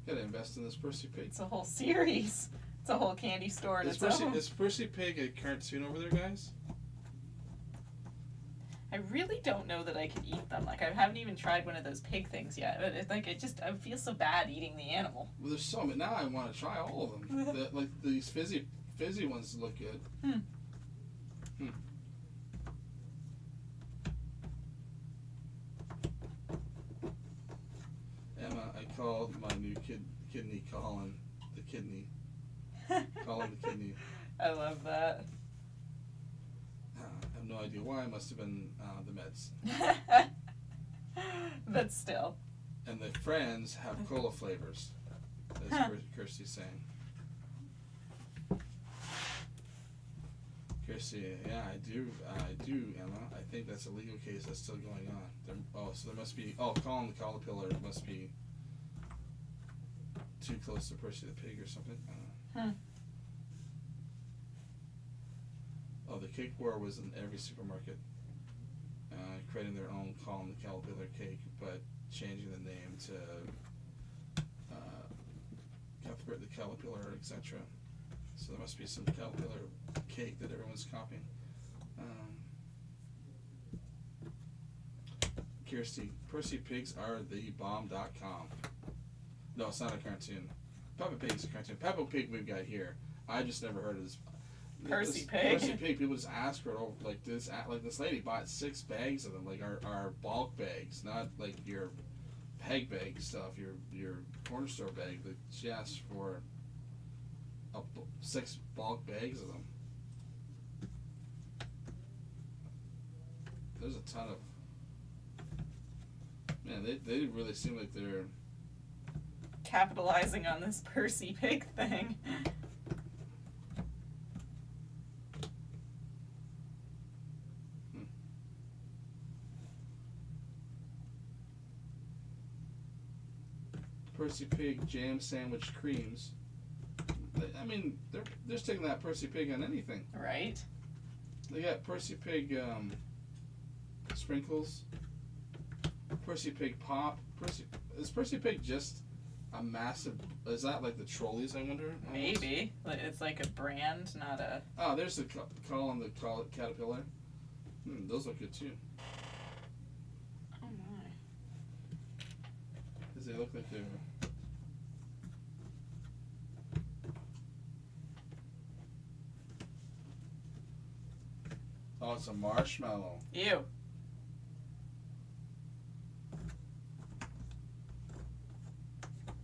Gotta invest in this Percy Pig. It's a whole series. It's a whole candy store in its own. Is Percy Pig a cartoon over there, guys? I really don't know that I could eat them. Like, I haven't even tried one of those pig things yet. But it's like, I feel so bad eating the animal. Well, there's so many. Now I want to try all of them. Like these fizzy ones look good. Emma, I called my new kidney Colin the kidney. Colin the kidney. I love that. I have no idea why. It must have been the meds. But still. And the friends have cola flavors, as Kirsty's saying. Kirsty, yeah, I do, Emma. I think that's a legal case that's still going on. So there must be. Colin the caterpillar must be too close to Percy the pig or something. Oh, the cake war was in every supermarket, creating their own Colin the caterpillar cake, but changing the name to Cuthbert the caterpillar, etc. So there must be some caterpillar cake that everyone's copying. Kirsty, Percy Pigs are the bomb.com. No, it's not a cartoon. Peppa Pig's a cartoon. Peppa Pig we've got here. I just never heard of this. Percy this pig. Percy pig. People just ask for it over, like this. Like this lady bought 6 bags of them, like our bulk bags, not like your peg bag stuff, your corner store bag. That she asked for 6 bulk bags of them. There's a ton of. Man, they really seem like they're Capitalizing on this Percy pig thing. Percy pig jam sandwich creams. I mean, they're sticking that Percy pig on anything. Right? They got Percy pig sprinkles, Percy pig pop. Is Percy pig just a massive? Is that like the trolleys? I wonder. Almost? Maybe. It's like a brand, not a. Oh, there's the call on the caterpillar. Those look good too. Oh my. Cause they look like they're. Oh, it's a marshmallow. Ew.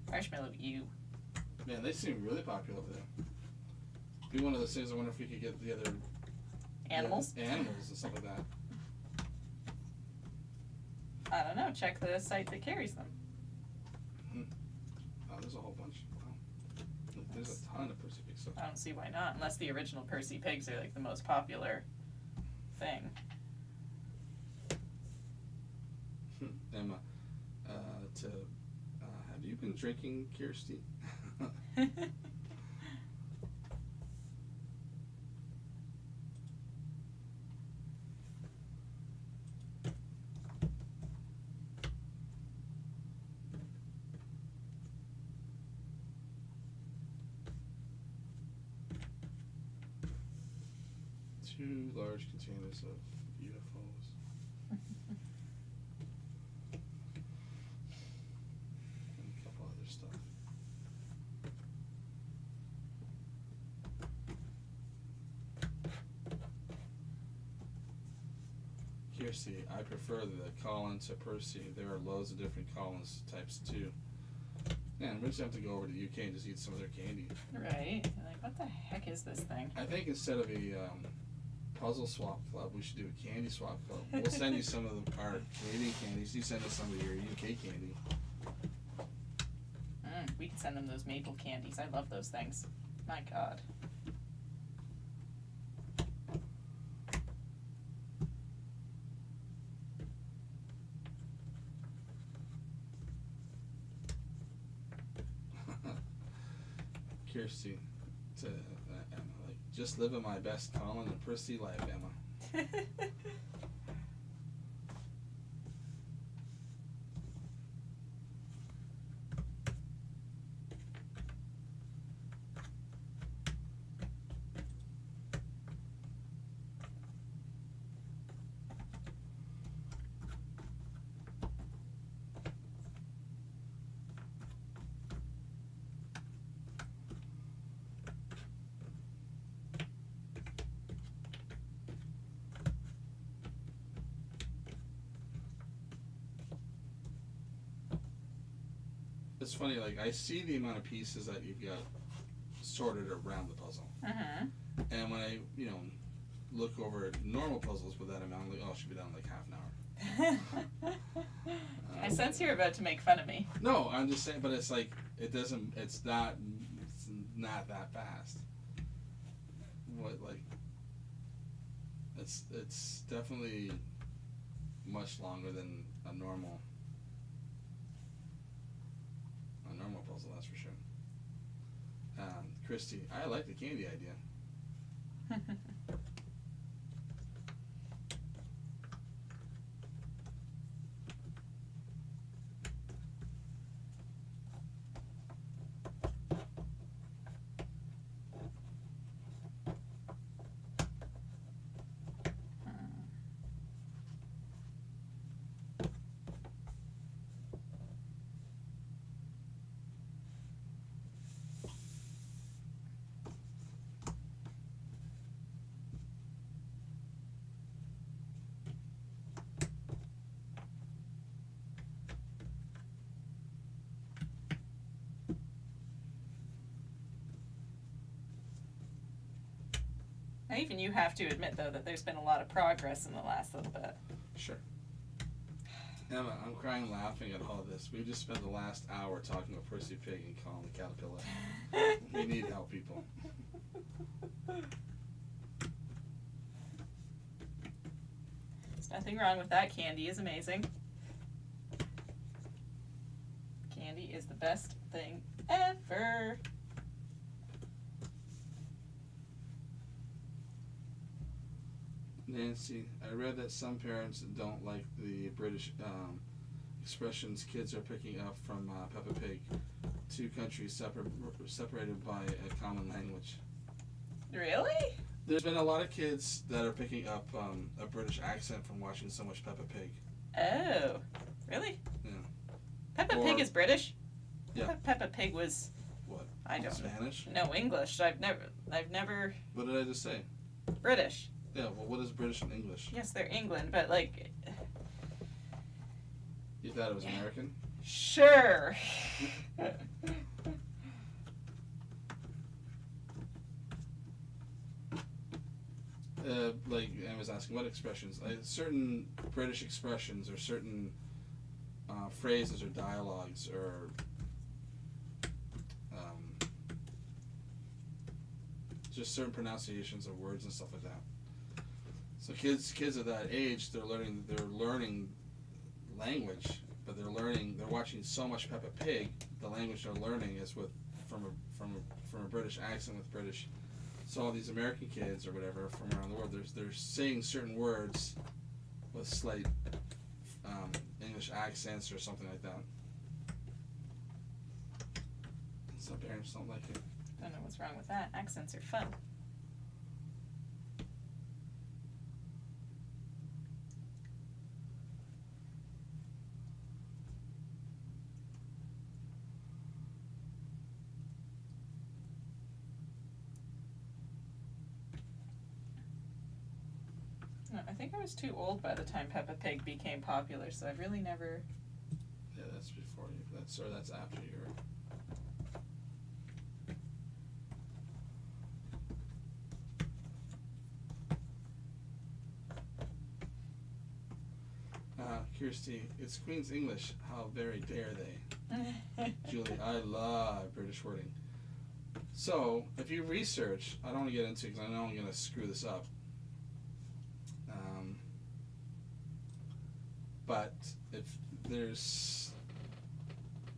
Marshmallow, ew. Man, they seem really popular over there. Be one of those things. I wonder if we could get the other Animals? animals and stuff like that. I don't know. Check the site that carries them. Oh, there's a whole bunch. Wow. There's a ton of Percy pig stuff. I don't see why not, unless the original Percy pigs are like the most popular thing. Emma, have you been drinking, Kirsty? Two large containers of UFOs. And a couple other stuff. Kirsty, I prefer the Colin to Percy. There are loads of different Collins types too. Man, we just have to go over to the UK and just eat some of their candy. Right? Like, what the heck is this thing? I think instead of a puzzle swap club, we should do a candy swap club. We'll send you some of our Canadian candies. You send us some of your UK candy. We could send them those maple candies. I love those things. My God. Kirsty, to Emma, like, just living my best Colin and Percy life, Emma. It's funny, like, I see the amount of pieces that you've got sorted around the puzzle. And when I, look over at normal puzzles with that amount, I'm like, oh, it should be done in like half an hour. I sense you're about to make fun of me. No, I'm just saying, but it's like, it's not that fast. It's definitely much longer than a normal puzzle, that's for sure. Christy, I like the candy idea. Even you have to admit, though, that there's been a lot of progress in the last little bit. Sure. Emma, I'm crying laughing at all this. We just spent the last hour talking about Percy Pig and calling the caterpillar. We need help, people. There's nothing wrong with that. Candy is amazing. Candy is the best thing ever. Nancy, I read that some parents don't like the British expressions kids are picking up from Peppa Pig. Two countries separated by a common language. Really? There's been a lot of kids that are picking up a British accent from watching so much Peppa Pig. Oh, really? Yeah. Peppa Or- Pig is British? Yeah. I thought Peppa Pig was, What? I don't know. Spanish? No, English. I've never, What did I just say? British. Yeah, well, what is British and English? Yes, they're England, but like, You thought it was American? sure. Like I was asking, what expressions? Certain British expressions or certain phrases or dialogues or just certain pronunciations of words and stuff like that. So kids at that age, they're learning language, but they're watching so much Peppa Pig. The language they're learning is from a British accent with British. So all these American kids or whatever from around the world, they're saying certain words with slight English accents or something like that. Some parents don't like it. Don't know what's wrong with that. Accents are fun. I think I was too old by the time Peppa Pig became popular, so I've really never. Yeah, that's before you. That's after you. Kirsty, it's Queen's English. How very dare they? Julie, I love British wording. So, if you research, I don't want to get into it because I know I'm going to screw this up. But if there's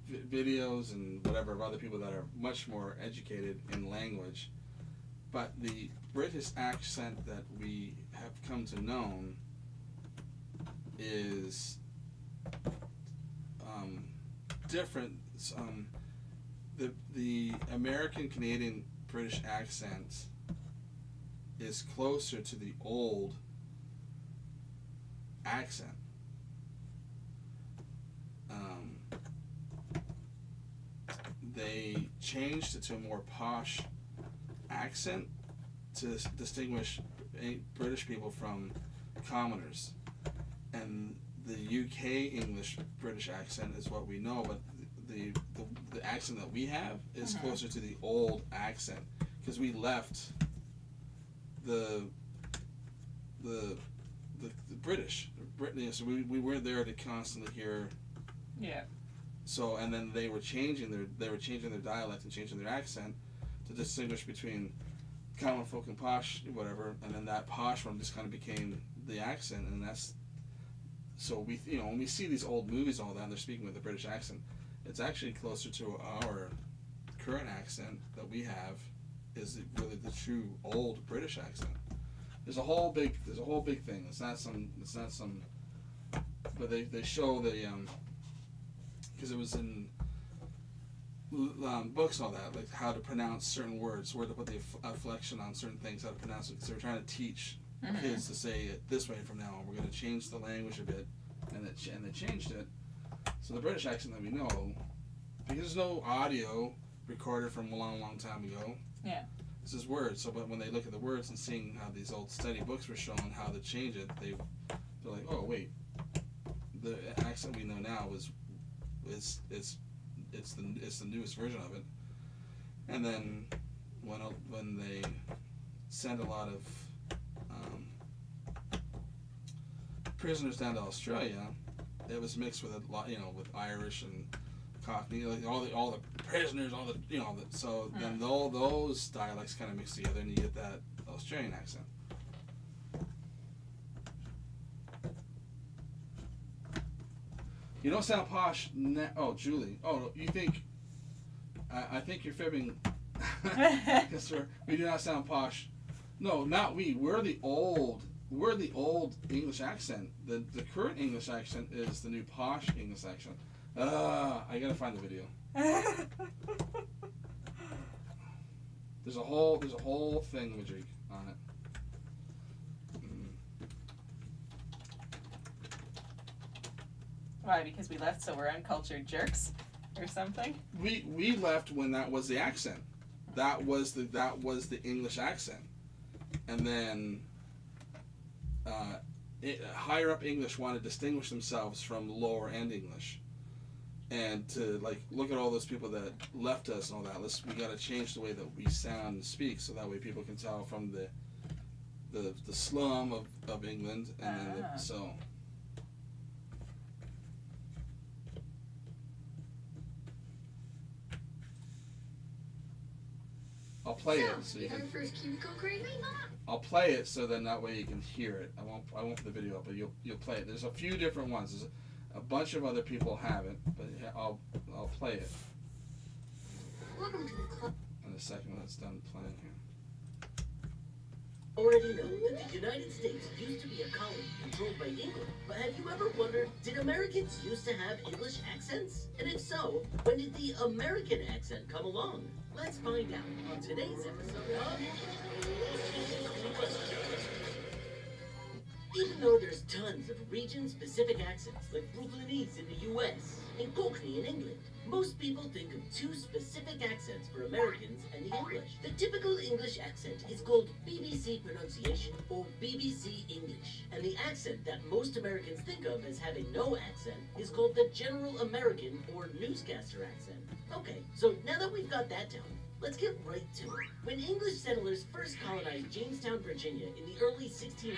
videos and whatever of other people that are much more educated in language, but the British accent that we have come to know is different. The American, Canadian, British accent is closer to the old accent. They changed it to a more posh accent to distinguish British people from commoners. And the UK English British accent is what we know, but the accent that we have is closer to the old accent because we left the British, Britain. So we weren't there to constantly hear. Yeah. So and then they were changing their dialect and changing their accent to distinguish between common folk and posh, whatever. And then that posh one just kind of became the accent, and that's. So we, when we see these old movies and all that, and they're speaking with a British accent, it's actually closer to our current accent that we have, is really the true old British accent. There's a whole big thing. It's not some, but they show the, because it was in books and all that, like how to pronounce certain words, where to put the inflection on certain things, how to pronounce it, because they were trying to teach kids to say it this way from now on. We're going to change the language a bit, and they changed it. So the British accent that we know, because there's no audio recorded from a long, long time ago. Yeah. It's just words. So, but when they look at the words and seeing how these old study books were showing how to change it, they're like, oh wait, the accent we know now it's the newest version of it. And then when they send a lot of prisoners down to Australia, it was mixed with a lot, with Irish and Cockney, like all the prisoners, so then all those dialects kind of mix together, and you get that Australian accent. You don't sound posh. Oh, Julie. Oh, you think? I think you're fibbing. Because we do not sound posh. No, not we. We're the old English accent. The current English accent is the new posh English accent. I gotta find the video. There's a whole thing majig on it. Why? Because we left, so we're uncultured jerks, or something? We left when that was the accent. That was the English accent, and then higher up English wanted to distinguish themselves from lower end English, and to look at all those people that left us and all that. We got to change the way that we sound and speak, so that way people can tell from the slum of England, and then so. I'll play it so you can. First cubicle crate? I'll play it so then that way you can hear it. I won't put the video up, but you'll play it. There's a few different ones. There's a bunch of other people have it, but I'll play it. Welcome to the club. In a second when it's done playing here. Already know that the United States used to be a colony controlled by England, but have you ever wondered, did Americans used to have English accents? And if so, when did the American accent come along? Let's find out on today's episode of... Even though there's tons of region-specific accents, like Brooklynese in the US and Cockney in England, most people think of two specific accents for Americans and the English. The typical English accent is called BBC pronunciation or BBC English, and the accent that most Americans think of as having no accent is called the General American or newscaster accent. Okay, so now that we've got that down, let's get right to it. When English settlers first colonized Jamestown, Virginia in the early 1600s,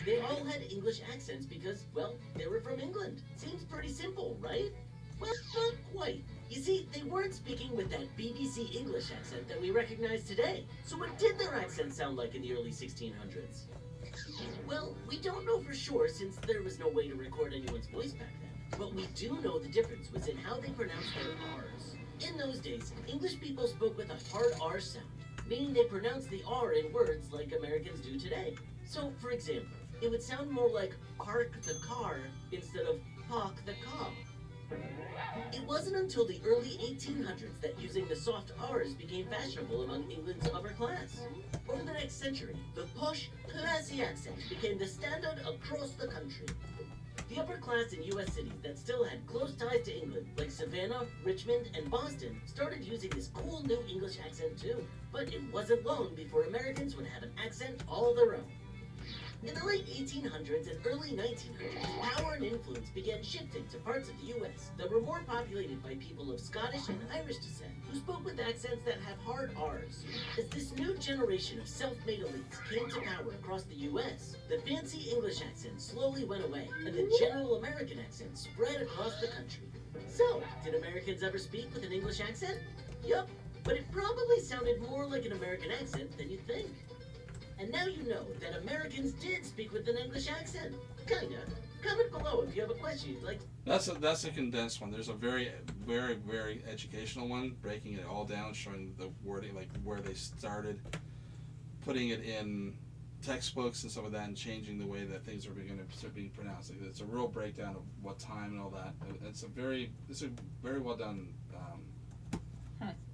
they all had English accents because, well, they were from England. Seems pretty simple, right? Well, not quite. You see, they weren't speaking with that BBC English accent that we recognize today. So what did their accent sound like in the early 1600s? Well, we don't know for sure since there was no way to record anyone's voice back then. But we do know the difference was in how they pronounced their R's. In those days, English people spoke with a hard R sound, meaning they pronounced the R in words like Americans do today. So, for example, it would sound more like park the car instead of hawk the cob. It wasn't until the early 1800s that using the soft R's became fashionable among England's upper class. Over the next century, the posh, classy accent became the standard across the country. The upper class in U.S. cities that still had close ties to England, like Savannah, Richmond, and Boston, started using this cool new English accent too. But it wasn't long before Americans would have an accent all their own. In the late 1800s and early 1900s, power and influence began shifting to parts of the U.S. that were more populated by people of Scottish and Irish descent, who spoke with accents that have hard R's. As this new generation of self-made elites came to power across the U.S., the fancy English accent slowly went away, and the general American accent spread across the country. So, did Americans ever speak with an English accent? Yup, but it probably sounded more like an American accent than you'd think. And now you know that Americans did speak with an English accent. Kinda. Comment below if you have a question you'd like. That's a condensed one. There's a very, very, very educational one, breaking it all down, showing the wording, like where they started, putting it in textbooks and some of that, and changing the way that things are going to start being pronounced. Like, it's a real breakdown of what time and all that. It's a very well done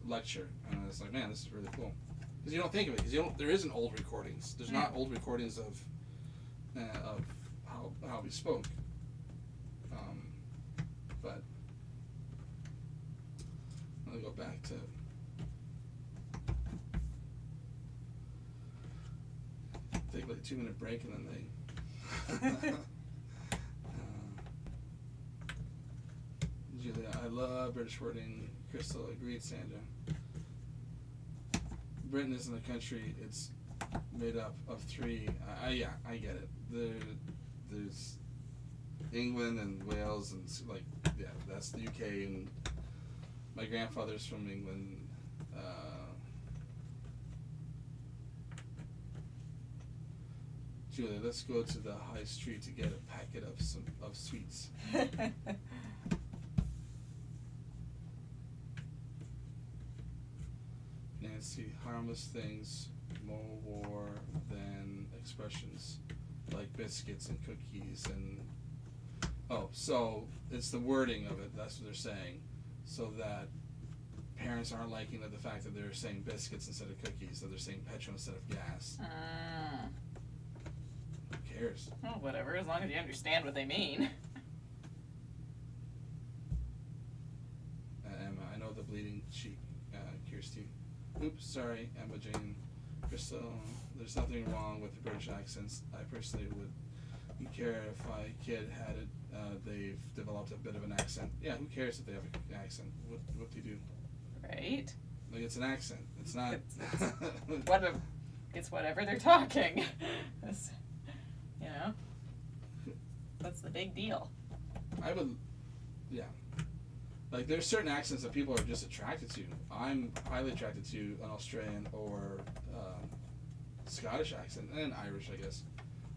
lecture, and it's like, man, this is really cool. Because you don't think of it, because there isn't old recordings. There's not old recordings of how we spoke. But I'll go back to take like a 2-minute break, and then they. Julia, I love British wording. Crystal, agreed. Sandra. Britain isn't a country, it's made up of three. Yeah, I get it. There's England and Wales and like, yeah, that's the UK, and my grandfather's from England. Julia, let's go to the high street to get a packet of sweets. Nancy, harmless things more than expressions like biscuits and cookies and so it's the wording of it. That's what they're saying, so that parents aren't liking the fact that they're saying biscuits instead of cookies, that they're saying petrol instead of gas. Who cares? Well, whatever, as long as you understand what they mean. Emma, I know the bleeding cheek. Kirsty. Oops, sorry, Emma Jane. Crystal, there's nothing wrong with the British accents. I personally wouldn't care if my kid had it. They've developed a bit of an accent. Yeah, who cares if they have an accent? What do you do? Right. Like, it's an accent. It's not. It's whatever they're talking. You know, that's the big deal. I would, yeah. Like, there's certain accents that people are just attracted to. I'm highly attracted to an Australian or Scottish accent, and Irish, I guess,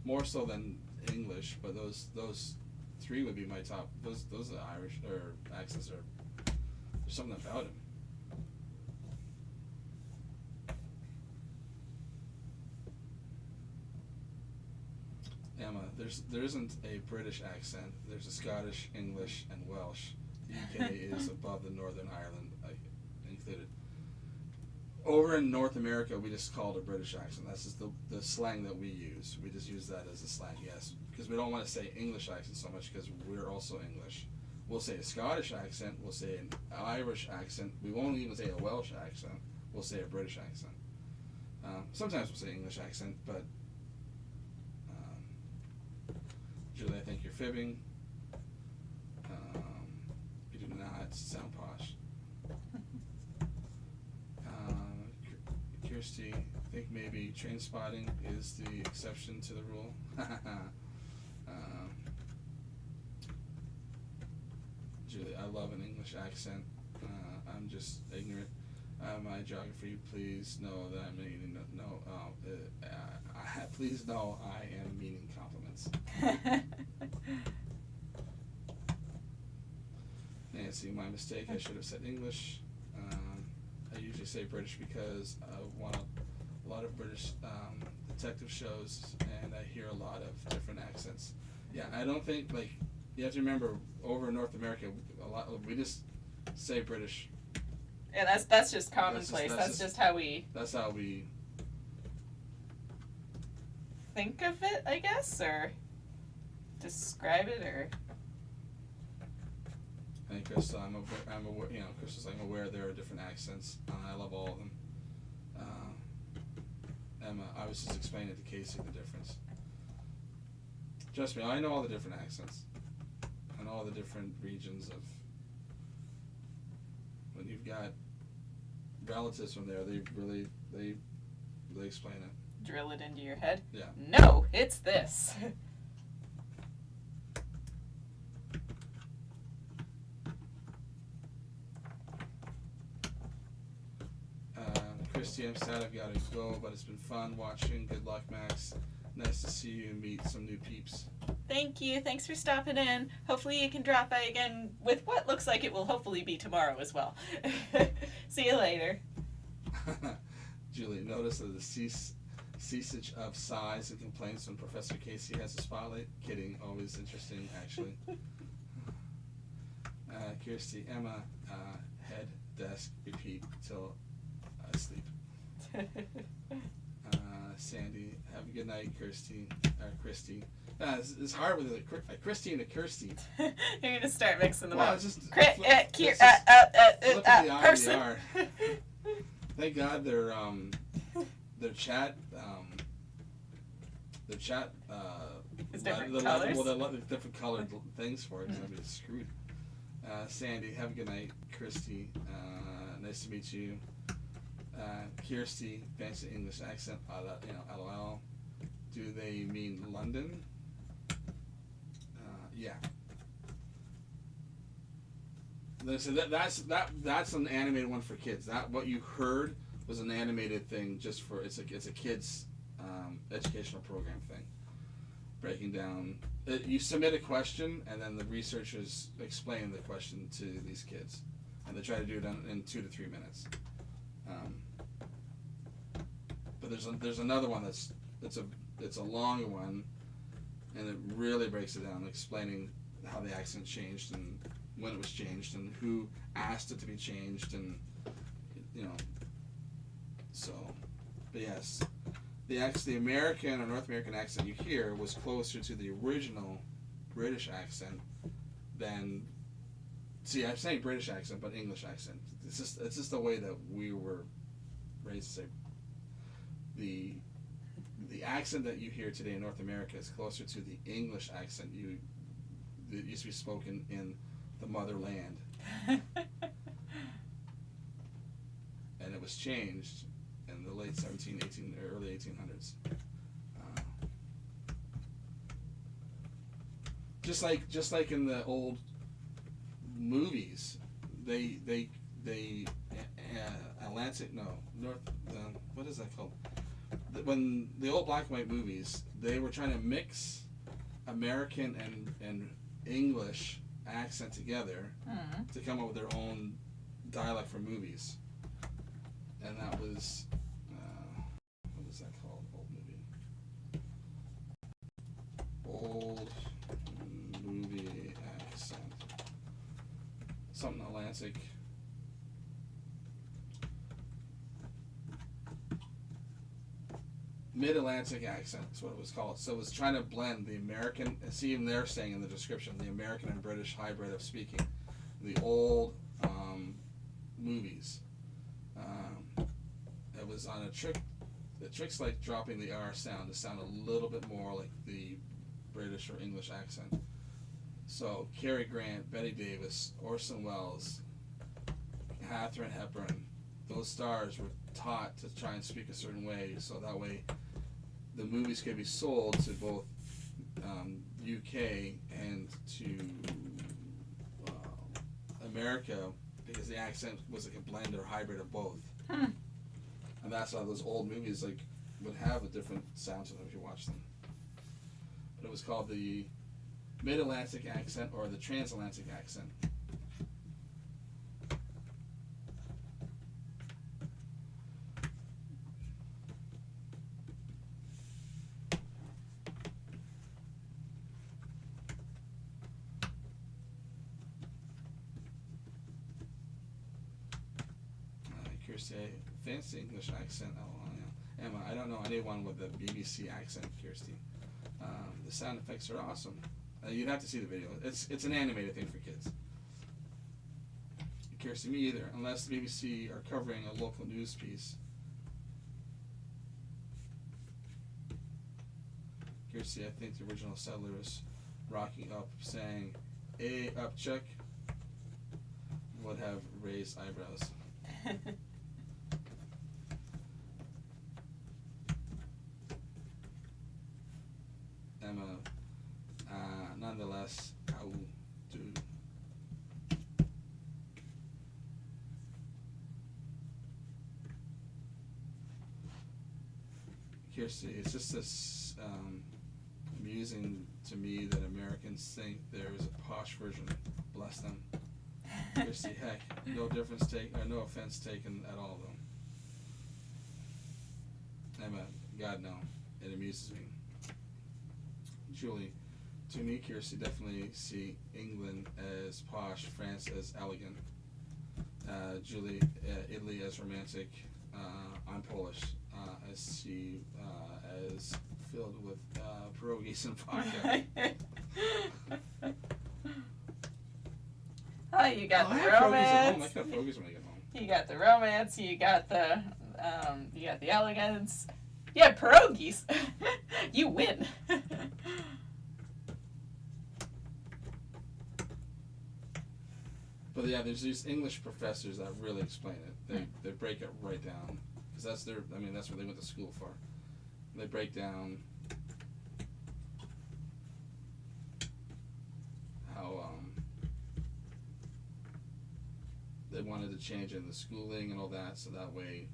more so than English. But those three would be my top. Those Irish or accents are. There's something about them. Emma, there isn't a British accent. There's a Scottish, English, and Welsh. The UK is above the Northern Ireland included. Over in North America, we just call it a British accent. That's just the slang that we use. We just use that as a slang, yes, because we don't want to say English accent so much because we're also English. We'll say a Scottish accent. We'll say an Irish accent. We won't even say a Welsh accent. We'll say a British accent. Sometimes we'll say English accent, but Julie, I think you're fibbing. You do not sound posh. Kirsty, I think maybe train spotting is the exception to the rule. Julie, I love an English accent. I'm just ignorant. My geography, please know that I'm meaning please know I am meaning compliments. Nancy, my mistake. I should have said English. I usually say British because I want a lot of British detective shows, and I hear a lot of different accents. Yeah, I don't think, like, you have to remember, over in North America, we just say British. Yeah, that's just commonplace. That's just how we. That's how we think of it, I guess, or describe it, or. And Crystal, I'm aware, you know, Crystal's like, I'm aware there are different accents. I love all of them. Emma, I was just explaining to Casey the difference. Trust me, I know all the different accents. I know all the different regions of. When you've got relatives from there, they explain it. Drill it into your head? Yeah. No, it's this. Christy, I'm sad I've got to go, but it's been fun watching. Good luck, Max. Nice to see you and meet some new peeps. Thank you. Thanks for stopping in. Hopefully you can drop by again with what looks like it will hopefully be tomorrow as well. See you later. Julie, notice that the ceasage of sighs and complaints when Professor Casey has a spotlight. Kidding. Always interesting, actually. Kirsty, Emma, head, desk, repeat till I sleep. Sandy, have a good night, Christy. It's hard with a Christy and a Kirsty. You're gonna start mixing them well, up. Just person. Thank God their chat is different colors. Well, they're different colored things for it because I'm just screwed. Sandy, have a good night, Christy. Nice to meet you. Kirsty, fancy English accent, LOL. Do they mean London? Yeah. So that's an animated one for kids. That what you heard was an animated thing just for it's a kids educational program thing. Breaking down, you submit a question and then the researchers explain the question to these kids, and they try to do it in 2 to 3 minutes. But there's another one it's a longer one, and it really breaks it down, explaining how the accent changed and when it was changed and who asked it to be changed, and so. But yes, the American or North American accent you hear was closer to the original British accent than. See, I'm saying British accent, but English accent. It's just the way that we were raised to say. The accent that you hear today in North America is closer to the English accent that used to be spoken in the motherland. And it was changed in the late 17, 18, or early 1800s. Just like in the old movies, they Atlantic North what is that called? When the old black and white movies, they were trying to mix American and English accent together to come up with their own dialect for movies, and that was what is that called? Old movie accent, something Atlantic. Mid-Atlantic accent is what it was called. So it was trying to blend the American, see even they're saying in the description, the American and British hybrid of speaking, the old movies. It was on a trick. The trick's like dropping the R sound to sound a little bit more like the British or English accent. So Cary Grant, Bette Davis, Orson Welles, Katharine Hepburn, those stars were taught to try and speak a certain way, so that way the movies could be sold to both UK and to America, because the accent was like a blend or hybrid of both. And that's why those old movies would have a different sound to them if you watch them. But it was called the Mid-Atlantic accent or the Transatlantic accent. Kirsty, fancy English accent. Oh, yeah. Emma, I don't know anyone with a BBC accent, Kirsty. The sound effects are awesome. You'd have to see the video. It's an animated thing for kids. Kirsty, me either, unless the BBC are covering a local news piece. Kirsty, I think the original settlers rocking up saying, "Hey, up, Chuck," would have raised eyebrows. Emma, nonetheless, how do Kirsty, it's just this amusing to me that Americans think there is a posh version. Bless them. Kirsty, heck, no offense taken at all, though. Emma, God no, it amuses me. Julie, to me, Kirsty, definitely see England as posh, France as elegant. Julie, Italy as romantic. I'm Polish. I see as filled with pierogies and vodka. Oh, you got the I have pierogies at home. I romance. got pierogies when I get home. You got the romance. You got the elegance. Yeah, pierogies. You win. But yeah, there's these English professors that really explain it. They break it right down, because that's what they went to school for. They break down how they wanted to change in the schooling and all that, so that way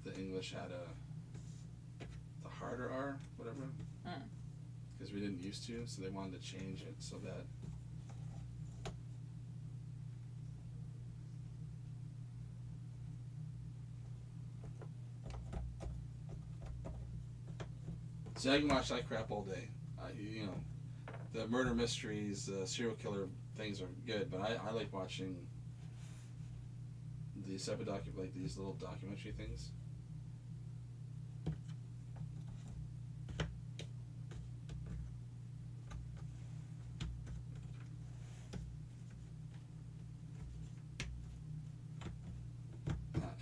the English had the harder R, whatever, because we didn't used to, so they wanted to change it so that I can watch that crap all day. You know, the murder mysteries, serial killer things are good, but I like watching these type of like these little documentary things.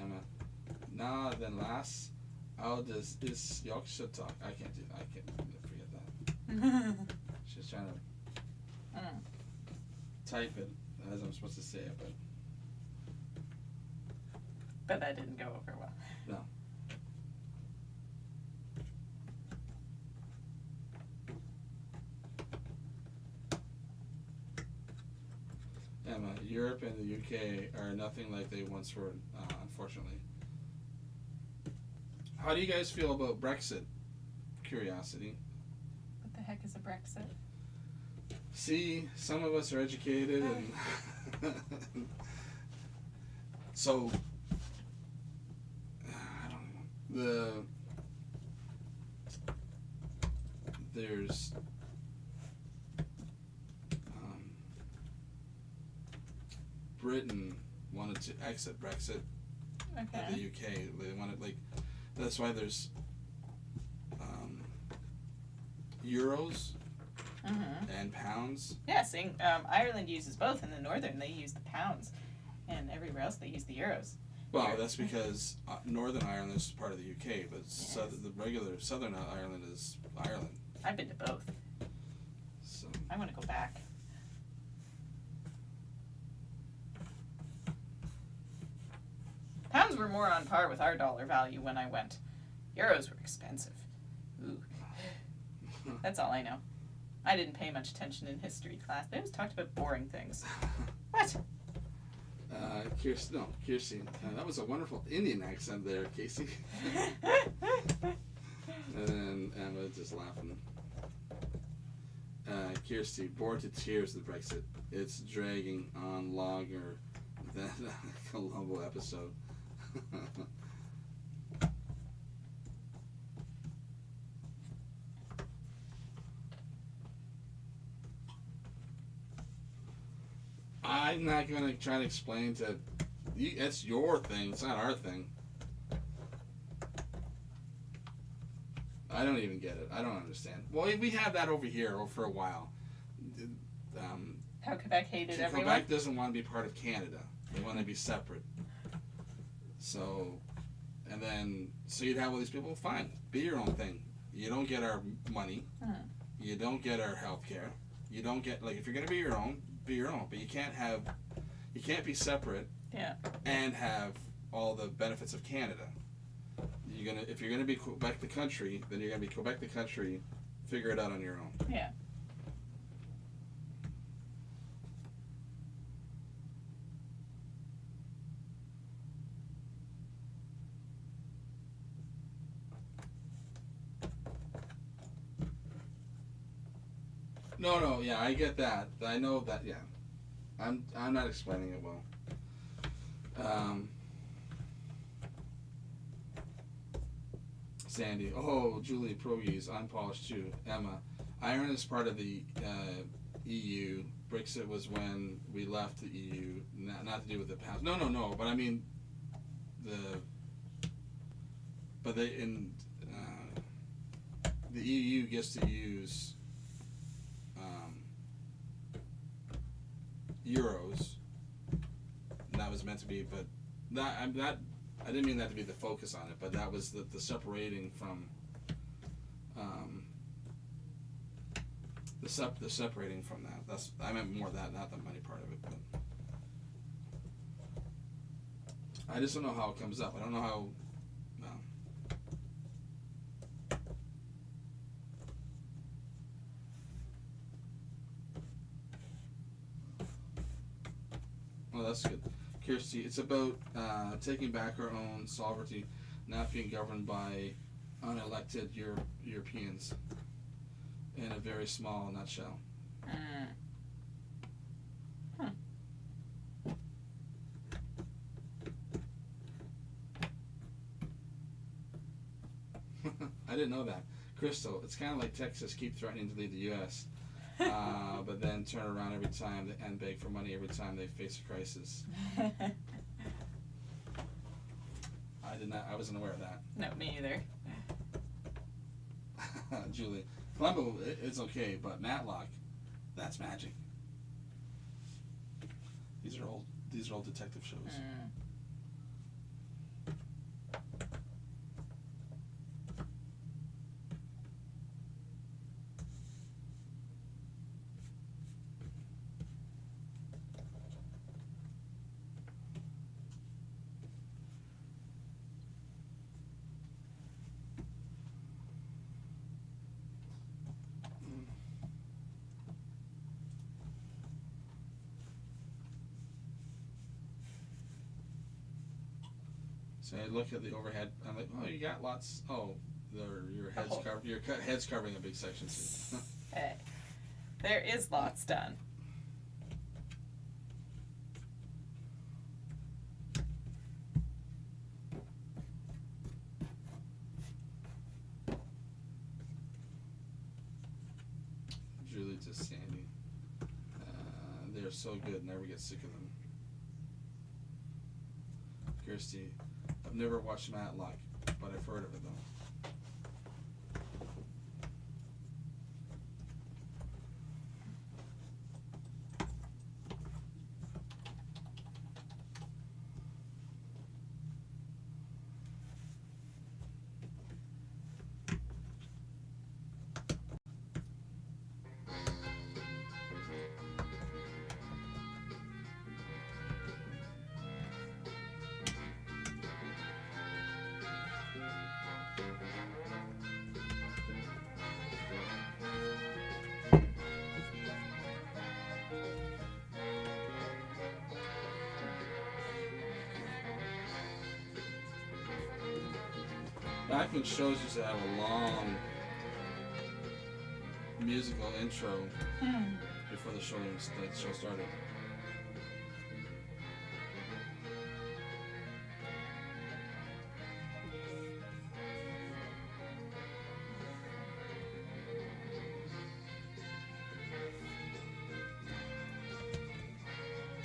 Emma, nah, then last. Oh, this y'all should talk. I can't do that. I can't forget that. She's trying to type it as I'm supposed to say it, But that didn't go over well. No. Emma, Europe and the UK are nothing like they once were, unfortunately. How do you guys feel about Brexit? Curiosity. What the heck is a Brexit? See, some of us are educated and so I don't know. There's Britain wanted to exit Brexit. Okay. The UK, they wanted that's why there's euros and pounds. Yes, Ireland uses both. In the northern, they use the pounds, and everywhere else they use the euros. Well, that's because Northern Ireland is part of the UK, but the regular Southern Ireland is Ireland. I've been to both. So I want to go back. Pounds were more on par with our dollar value when I went. Euros were expensive. Ooh. That's all I know. I didn't pay much attention in history class. They always talked about boring things. What? Kirsty. That was a wonderful Indian accent there, Casey. And then Emma just laughing. Kirsty, bored to tears with Brexit. It's dragging on longer than a Columbo episode. I'm not going to try to explain to you. It's your thing. It's not our thing. I don't even get it. I don't understand. Well, we have that over here for a while. How Quebec hated everyone? Quebec doesn't want to be part of Canada. They want to be separate. So you'd have all these people, fine, be your own thing. You don't get our money. You don't get our health care. You don't get, if you're going to be your own, be your own. But you can't be separate and have all the benefits of Canada. If you're gonna be Quebec the country, then you're gonna be Quebec the country. Figure it out on your own. Yeah. No, yeah, I get that. I know that. Yeah, I'm not explaining it well. Sandy, Julie, pierogies, unpolished too. Emma, Ireland is part of the EU. Brexit was when we left the EU, not to do with the pounds. No. But I mean, the EU gets to use euros. And that was meant to be, but I didn't mean that to be the focus on it, but that was the separating from the separating from that. I meant more that, not the money part of it. But I just don't know how it comes up. I don't know how. that's good. Kirsty, it's about taking back our own sovereignty, not being governed by unelected Europeans. In a very small nutshell. I didn't know that. Crystal, it's kind of like Texas keep threatening to leave the U.S., but then turn around every time and beg for money every time they face a crisis. I wasn't aware of that. No, me either. Julie, Columbo, it's okay, but Matlock, that's magic. These are old detective shows. So I look at the overhead. I'm like, oh, you got lots. Oh, your head's covered. Your head's covering a big section too. Hey, there is lots done. Julie to Sandy. They're so good. Never get sick of them. Kirsty, I've never watched Matlock, but I've heard of it though. Back when shows used to have a long musical intro before the show started.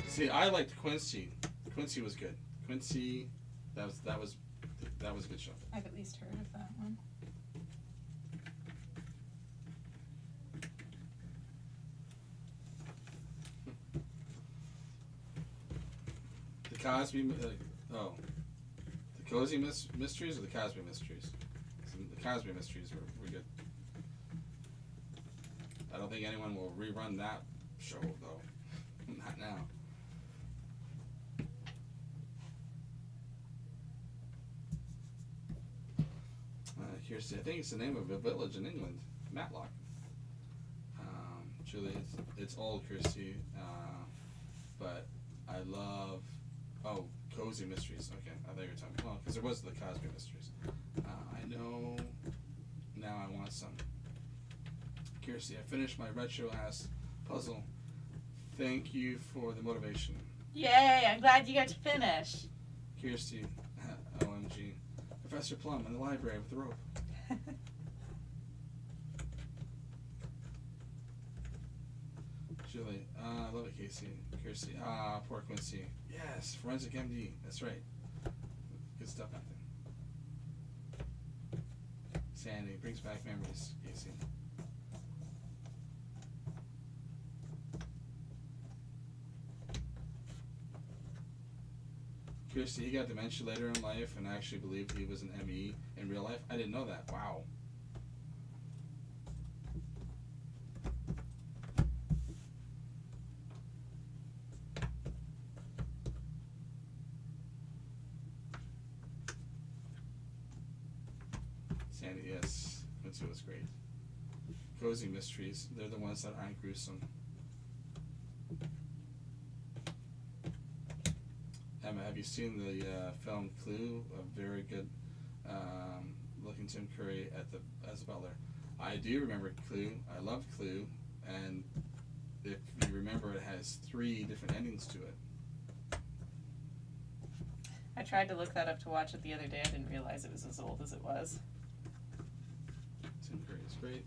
See, I liked Quincy. Quincy was good. Quincy, that was a good show. I've at least heard of that one. The Cosby, the Cozy Mysteries or the Cosby Mysteries? The Cosby Mysteries were good. I don't think anyone will rerun that show though. Not now. Kirsty, I think it's the name of a village in England, Matlock. Julie, it's old, Kirsty, but I love. Oh, Cozy Mysteries. Okay, I thought you were talking. Well, because there was the Cosby Mysteries. I know. Now I want some. Kirsty, I finished my retro ass puzzle. Thank you for the motivation. Yay! I'm glad you got to finish. Kirsty, OMG. Professor Plum in the library with the rope. Julie, I love it, Casey. Kirsty, poor Quincy. Yes, Forensic MD. That's right. Good stuff, Nathan. Sandy brings back memories, Casey. Kirsty, he got dementia later in life and actually believed he was an ME in real life. I didn't know that. Wow. Sandy, yes. Quincy was great. Cozy Mysteries, they're the ones that aren't gruesome. you've seen the film Clue, a very good looking Tim Curry as a butler. I do remember Clue. I loved Clue, and if you remember, it has 3 different endings to it. I tried to look that up to watch it the other day. I didn't realize it was as old as it was. Tim Curry is great.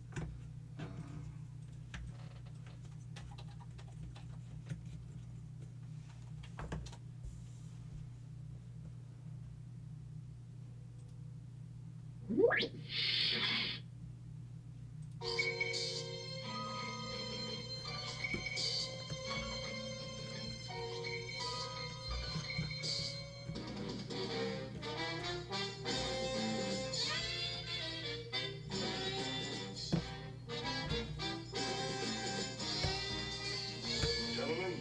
Gentlemen,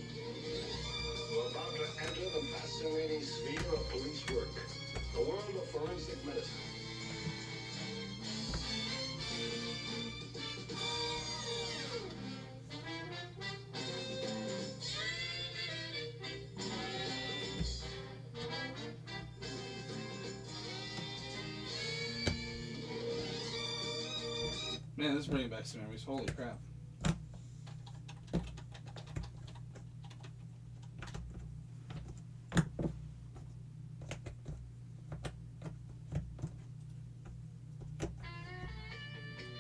we're about to enter the fascinating sphere of police work, the world of forensic medicine. Man, this is bringing back some memories. Holy crap.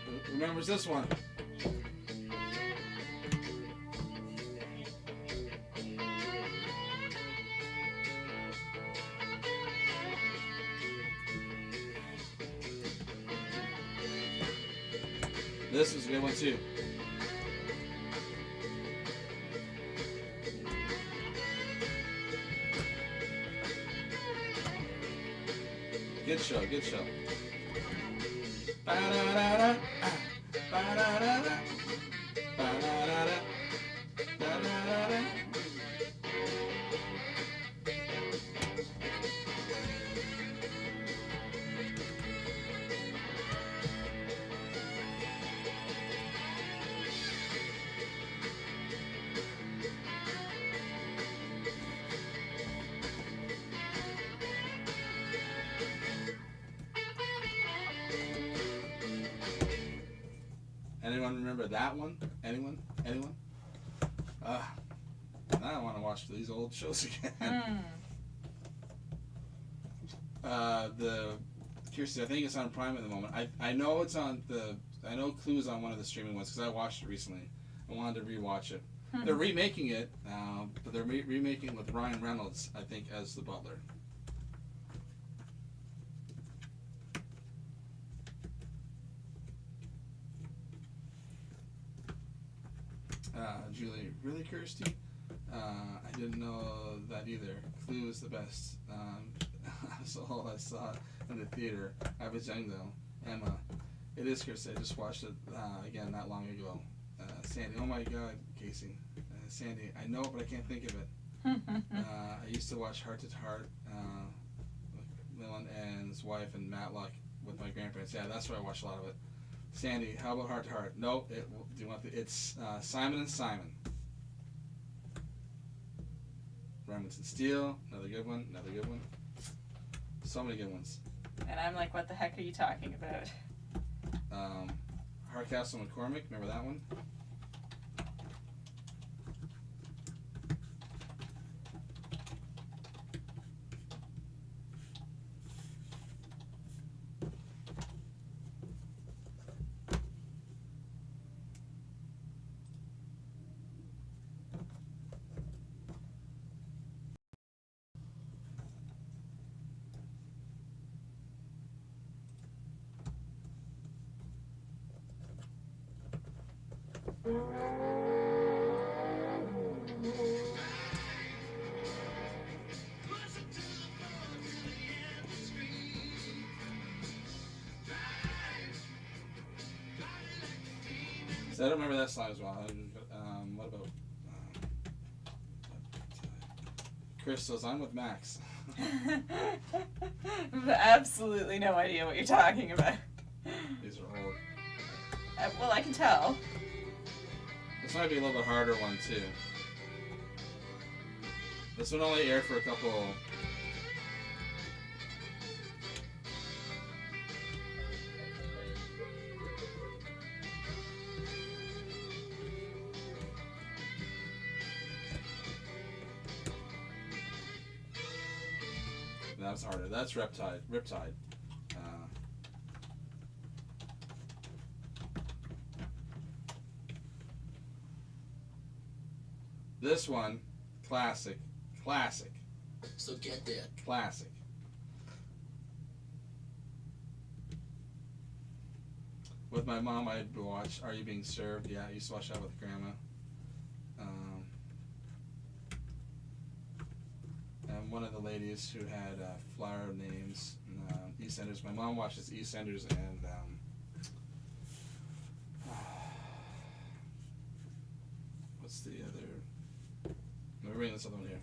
Who remembers this one? This was a good one too. Good show, good show. Ba-da-da-da, ba-da-da-da, ba-da-da-da, ba-da-da-da. Anyone remember that one? Anyone? Anyone? Now I want to watch these old shows again. The Kirsty, I think it's on Prime at the moment. I know it's on the. I know Clue's on one of the streaming ones because I watched it recently. I wanted to rewatch it. They're remaking it, but they're remaking it with Ryan Reynolds, I think, as the butler. Julie, really, Kirsty? I didn't know that either. Clue is the best. That's all I saw in the theater. I was young though. Emma, it is Kirsty. I just watched it again not long ago. Sandy, oh my God, Casey. Sandy, I know it, but I can't think of it. I used to watch Heart to Heart with Millen and his wife and Matlock with my grandparents. Yeah, that's where I watched a lot of it. Sandy, how about Heart to Heart? No, do you want it's Simon and Simon. Remington Steele, another good one, another good one. So many good ones. And I'm like, what the heck are you talking about? Hardcastle McCormick, remember that one? So I don't remember that song as well. What about Crystals? I'm with Max. I have absolutely no idea what you're talking about. These are old. Well, I can tell. This might be a little bit harder one too. This one only aired for a couple That was harder. That's Riptide. This one, classic. So get that. Classic. With my mom, I'd watch Are You Being Served? Yeah, I used to watch that with Grandma. And one of the ladies who had flower names, EastEnders. My mom watches EastEnders and what's the other? Let me bring this other one here.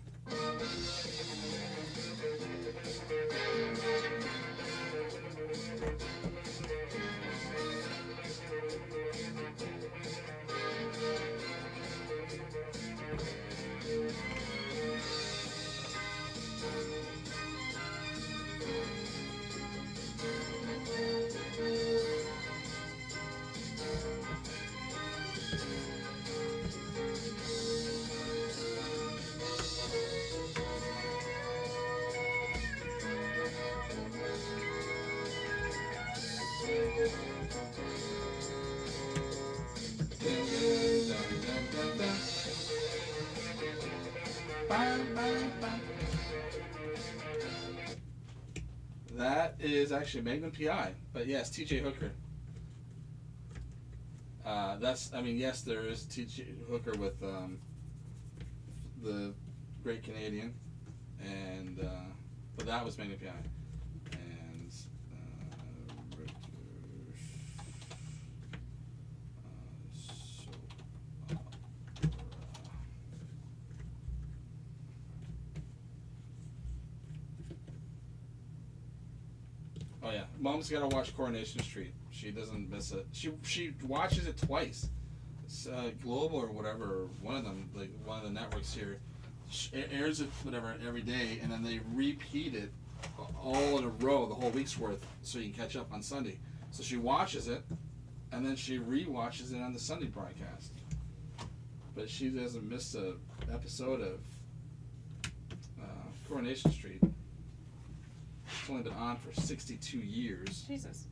That is actually Magnum PI, but yes, TJ Hooker. Yes, there is TJ Hooker with the Great Canadian, and but that was Magnum PI. And oh yeah, Mom's gotta watch Coronation Street. She doesn't miss it. She watches it twice. It's Global or whatever, or one of them, like one of the networks here, airs it whatever every day, and then they repeat it all in a row, the whole week's worth, so you can catch up on Sunday. So she watches it, and then she re-watches it on the Sunday broadcast. But she doesn't miss a episode of Coronation Street. It's only been on for 62 years. Jesus.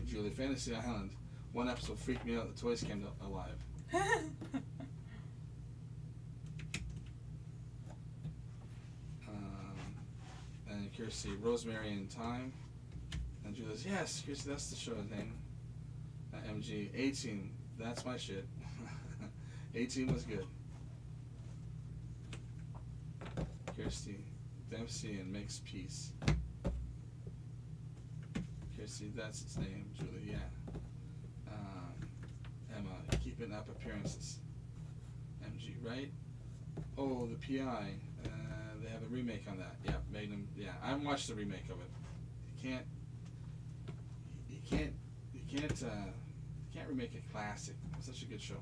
Julie, Fantasy Island. One episode freaked me out. The toys came alive. And Kirsty, Rosemary in Time. And Julie's, yes, Kirsty, that's the show's name. MG, 18, that's my shit. 18 was good. Kirsty, Dempsey and Makes Peace. Kirsty, that's its name. Julie, yeah. Emma, Keeping Up Appearances. MG, right? Oh, the PI. They have a remake on that. Yeah, Magnum. Yeah, I haven't watched the remake of it. You can't remake a classic. It's such a good show.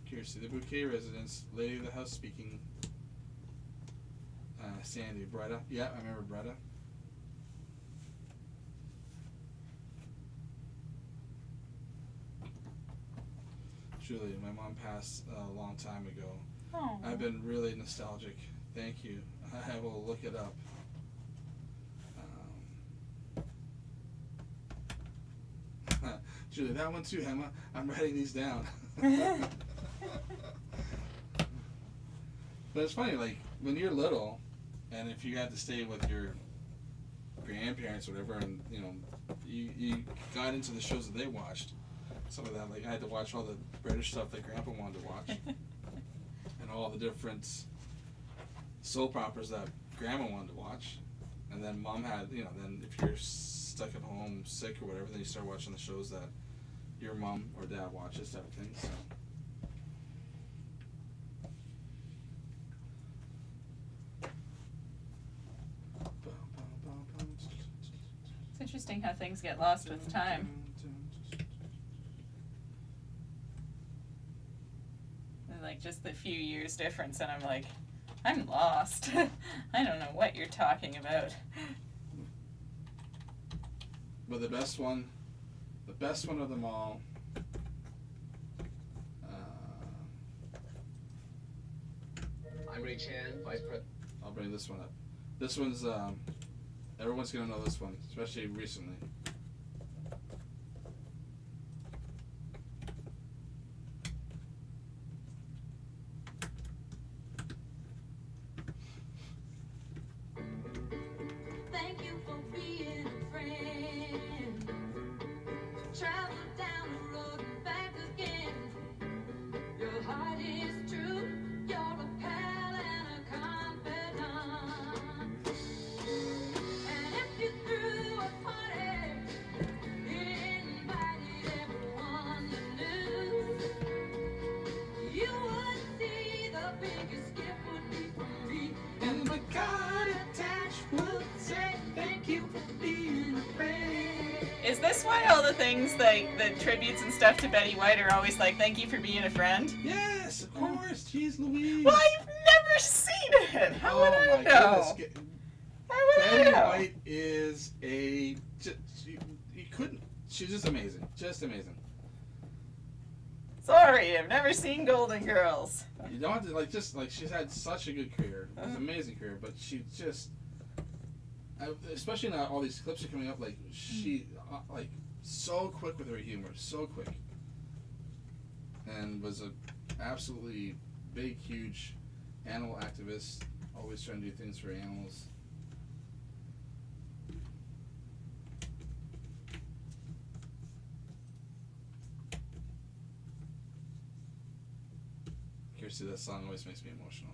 Kirsty, the Bouquet Residence, Lady of the House Speaking. Sandy, Bretta. Yeah, I remember Bretta. Julie, my mom passed a long time ago. Oh. I've been really nostalgic. Thank you. I will look it up. Julie, that one too, Emma. I'm writing these down. But it's funny, like, when you're little, and if you had to stay with your grandparents or whatever, and, you know, you got into the shows that they watched, some of that, like, I had to watch all the British stuff that Grandpa wanted to watch, and all the different soap operas that Grandma wanted to watch, and then Mom had, you know, then if you're stuck at home sick or whatever, then you start watching the shows that your mom or dad watches, type of thing, so. It's interesting how things get lost with time. And like just the few years difference, and I'm like, I'm lost. I don't know what you're talking about. But the best one of them all. I'm Ray Chan, Vice President. I'll bring this one up. This one's everyone's gonna know this one, especially recently. Thank you for being a friend. Travel down the road and back again. Your heart is true. You're a pal and a confidant. And if you threw a party, invited everyone you knew, you would see the biggest gift would be from me. And the card attached would say thank you for being a friend. Is this why all the things like the tributes and stuff to Betty White are always like, thank you for being a friend? Yes, of course. Jeez Louise. Well, I've never seen it. How would I know? Goodness. How would I Betty know? White is a. You couldn't. She's just amazing. Just amazing. Sorry, I've never seen Golden Girls. You don't have to she's had such a good career. It's an amazing career, but she just. Especially now, all these clips are coming up. Like she, so quick with her humor, so quick, and was a absolutely big, huge animal activist. Always trying to do things for animals. Kirsty, that song always makes me emotional.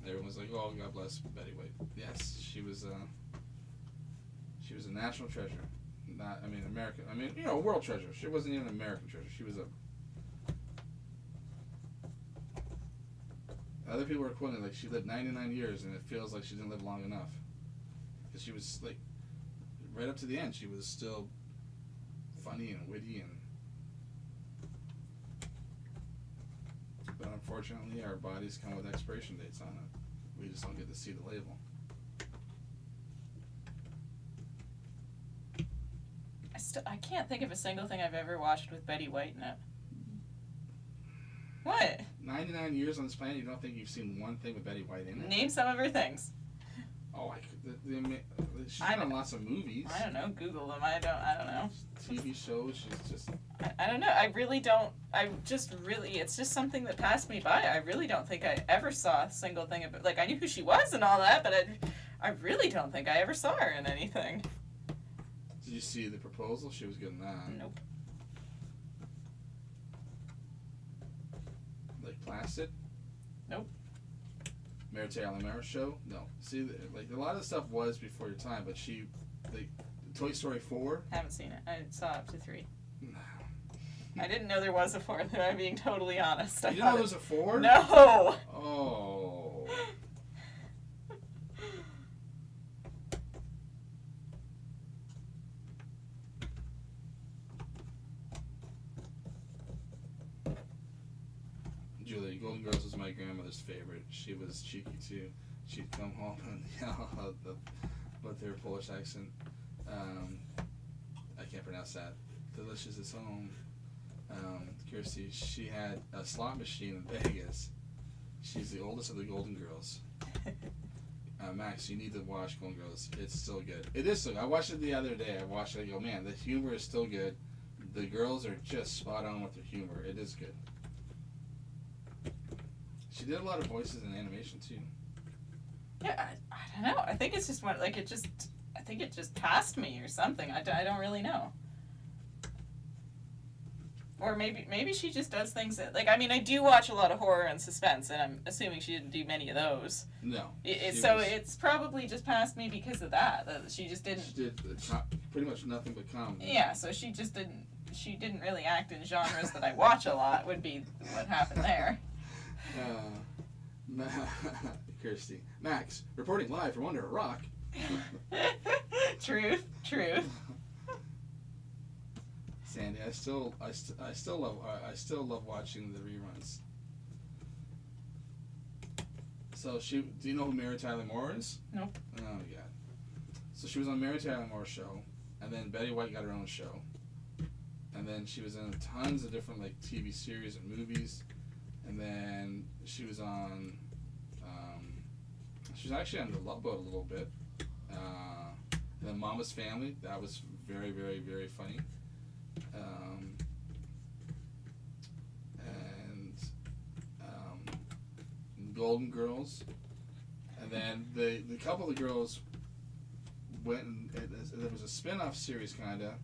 Everyone's like, "Oh, God bless Betty White." Yes, she was a national treasure. Not, American. World treasure. She wasn't even an American treasure. She was a. Other people are quoting like she lived 99 years, and it feels like she didn't live long enough. Because she was like, right up to the end, she was still funny and witty and. But unfortunately, our bodies come with expiration dates on it. We just don't get to see the label. I can't think of a single thing I've ever watched with Betty White in it. What? 99 years on this planet, you don't think you've seen one thing with Betty White in it? Name some of her things. Oh, she's been on lots of movies. I don't know. Google them. I don't know. TV shows. She's just. I don't know. I really don't. It's just something that passed me by. I really don't think I ever saw a single thing about. Like I knew who she was and all that, but I really don't think I ever saw her in anything. Did you see The Proposal? She was good in that. Nope. Like Placid? Nope. Mary Tyler Moore Show? No. See, like a lot of stuff was before your time, but Toy Story 4? Haven't seen it. I saw up to 3. I didn't know there was a 4th, if I'm being totally honest. You didn't know there was a 4? No! Oh. Julie, Golden Girls was my grandmother's favorite. She was cheeky too. She'd come home and yell with her Polish accent. I can't pronounce that. Delicious is home. Kirsty, she had a slot machine in Vegas. She's the oldest of the Golden Girls. Max, you need to watch Golden Girls. It's still good. It is still good. I watched it the other day. I watched it. I go, man, the humor is still good. The girls are just spot on with their humor. It is good. She did a lot of voices in animation too. Yeah, I don't know. I think it's just one. Like I think it just passed me or something. I don't really know. Or maybe she just does things that, like, I do watch a lot of horror and suspense, and I'm assuming she didn't do many of those. No. It's probably just past me because of that. She just didn't. She did pretty much nothing but comedy. Yeah, so she just didn't. She didn't really act in genres that I watch a lot. Would be what happened there. Kirsty, Max, reporting live from under a rock. Truth. Sandy, I still love watching the reruns. So do you know who Mary Tyler Moore is? Nope. Oh yeah. So she was on Mary Tyler Moore's show, and then Betty White got her own show, and then she was in tons of different like TV series and movies, and then she was on. She was actually on The Love Boat a little bit. And then Mama's Family, that was very, very, very funny. Golden Girls, and then the couple of the girls went and there was a spin-off series kinda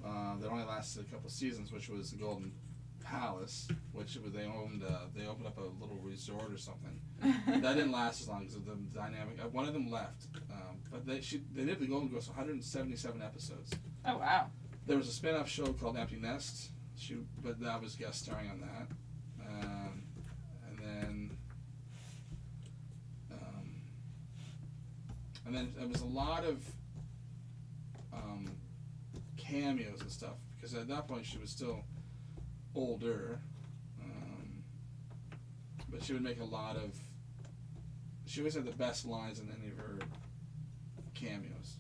that only lasted a couple seasons, which was the Golden Palace, which they opened up a little resort or something. That didn't last as long because of the dynamic. One of them left, but they did the Golden Girls 177 episodes. Oh wow. There was a spin-off show called Empty Nest, but that was guest starring on that, and then there was a lot of cameos and stuff, because at that point she was still older, but she would make a lot of. She always had the best lines in any of her cameos.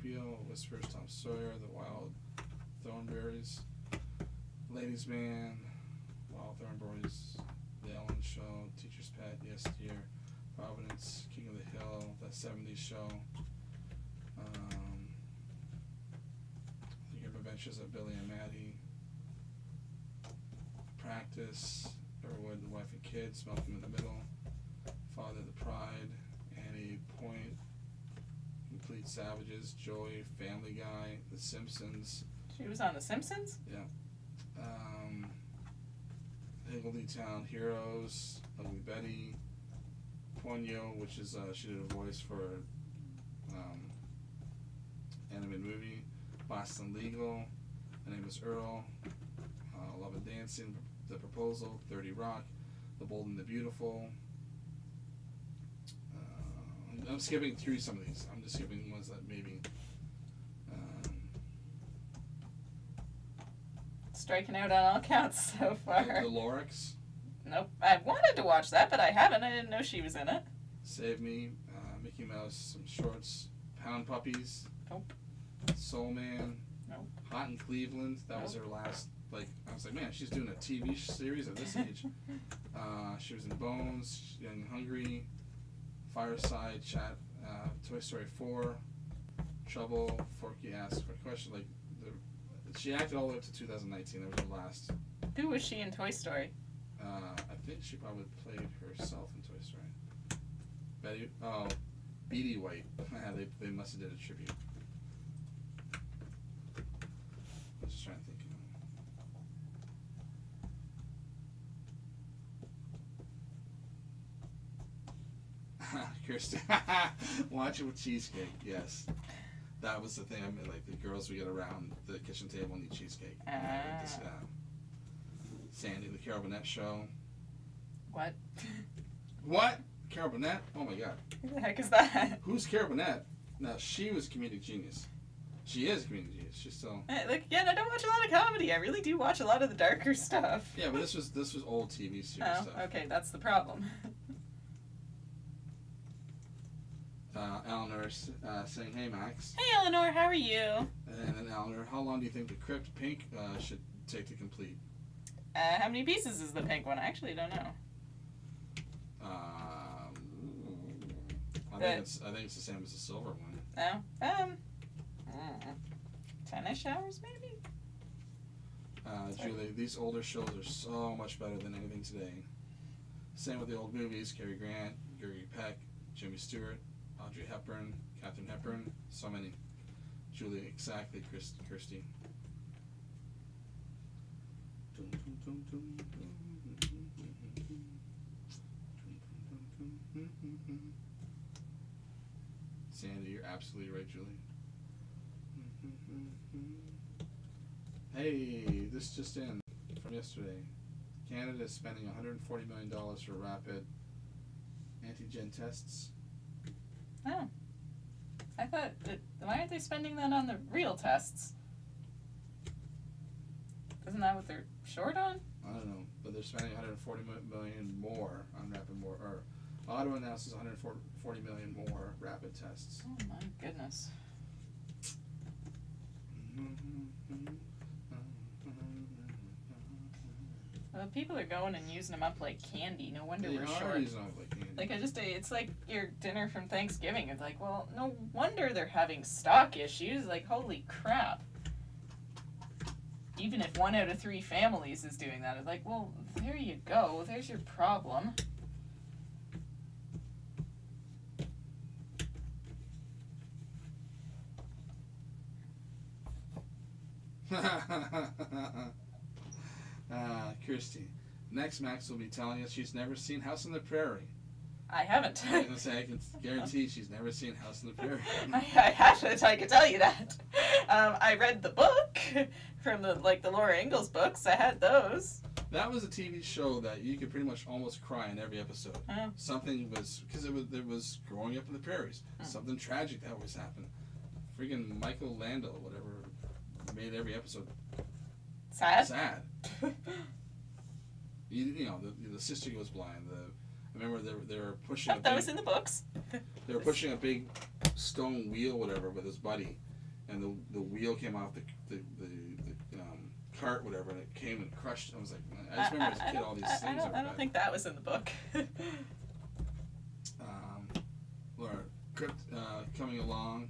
Beale, Whispers, Tom Sawyer, The Wild Thornberrys, Ladies' Man, Wild Thornberrys, The Ellen Show, Teacher's Pet, Yes Dear, Providence, King of the Hill, That 70s Show, The Adventures of Billy and Maddie, Practice, Everwood, The Wife and Kids, Malcolm in the Middle, Father of the Pride, Annie Point, Complete Savages, Joey, Family Guy, The Simpsons. She was on The Simpsons? Yeah. Higgledy-Town Heroes, Ugly Betty, Ponyo, which is she did a voice for animated movie, Boston Legal, My Name is Earl, Love and Dancing, The Proposal, 30 Rock, The Bold and the Beautiful. I'm skipping through some of these. I'm just skipping ones that maybe. Striking out on all counts so far. The Lorax. Nope. I wanted to watch that, but I haven't. I didn't know she was in it. Save Me, Mickey Mouse, some shorts, Pound Puppies. Nope. Soul Man. Nope. Hot in Cleveland. That was her last. Like, I was like, man, she's doing a TV series at this age. She was in Bones, Young and Hungry, Fireside Chat, Toy Story 4, Trouble, Forky Asks for a Question. Like, she acted all the way up to 2019. That was her last. Who was she in Toy Story? I think she probably played herself in Toy Story. Beatty White. They must have did a tribute. I'm just trying to think. Kirsten, watch it with cheesecake. Yes, that was the thing. I mean, like the girls would get around the kitchen table and eat cheesecake. Sandy, the Carol Burnett Show. What? What? Carol Burnett? Oh my God. Who the heck is that? Who's Carol Burnett? Now she was a comedic genius. She is a comedic genius. She's still. Like again, I don't watch a lot of comedy. I really do watch a lot of the darker stuff. Yeah, but this was old TV series stuff. Okay, that's the problem. Eleanor saying, "Hey Max." Hey Eleanor, how are you? And then Eleanor, how long do you think the Krypt Pink should take to complete? How many pieces is the pink one? I actually don't know. I think it's the same as the silver one. Oh, 10-ish hours maybe. Julie, these older shows are so much better than anything today. Same with the old movies: Cary Grant, Gregory Peck, Jimmy Stewart, Audrey Hepburn, Katharine Hepburn, so many. Julie, exactly, Kirsty. Sandy, you're absolutely right, Julie. Hey, this just in from yesterday. Canada is spending $140 million for rapid antigen tests. Oh. I thought, why aren't they spending that on the real tests? Isn't that what they're short on? I don't know, but they're spending 140 million more on rapid more. Or Ottawa announces 140 million more rapid tests. Oh my goodness. Well, people are going and using them up like candy. No wonder They we're are short. using them like candy. Like it's like your dinner from Thanksgiving. It's like, well, no wonder they're having stock issues. Like, holy crap. Even if 1 out of 3 families is doing that, it's like, well, there you go. There's your problem. Kirsty. Next, Max will be telling us she's never seen House on the Prairie. I haven't. I can say I can guarantee she's never seen House on the Prairie. I haven't. I can tell you that. I read the book from the Laura Ingalls books. I had those. That was a TV show that you could pretty much almost cry in every episode. Oh. Something was because it was growing up in the prairies. Something tragic that always happened. Freaking Michael Landau, whatever, made every episode sad. You know, the sister goes blind. I remember they were pushing. That was in the books. They were pushing a big stone wheel, whatever, with his buddy, and the wheel came off the cart, whatever, and it came and crushed. I was like, I just remember as a kid all these things. I don't think that was in the book. Laura Krypt coming along.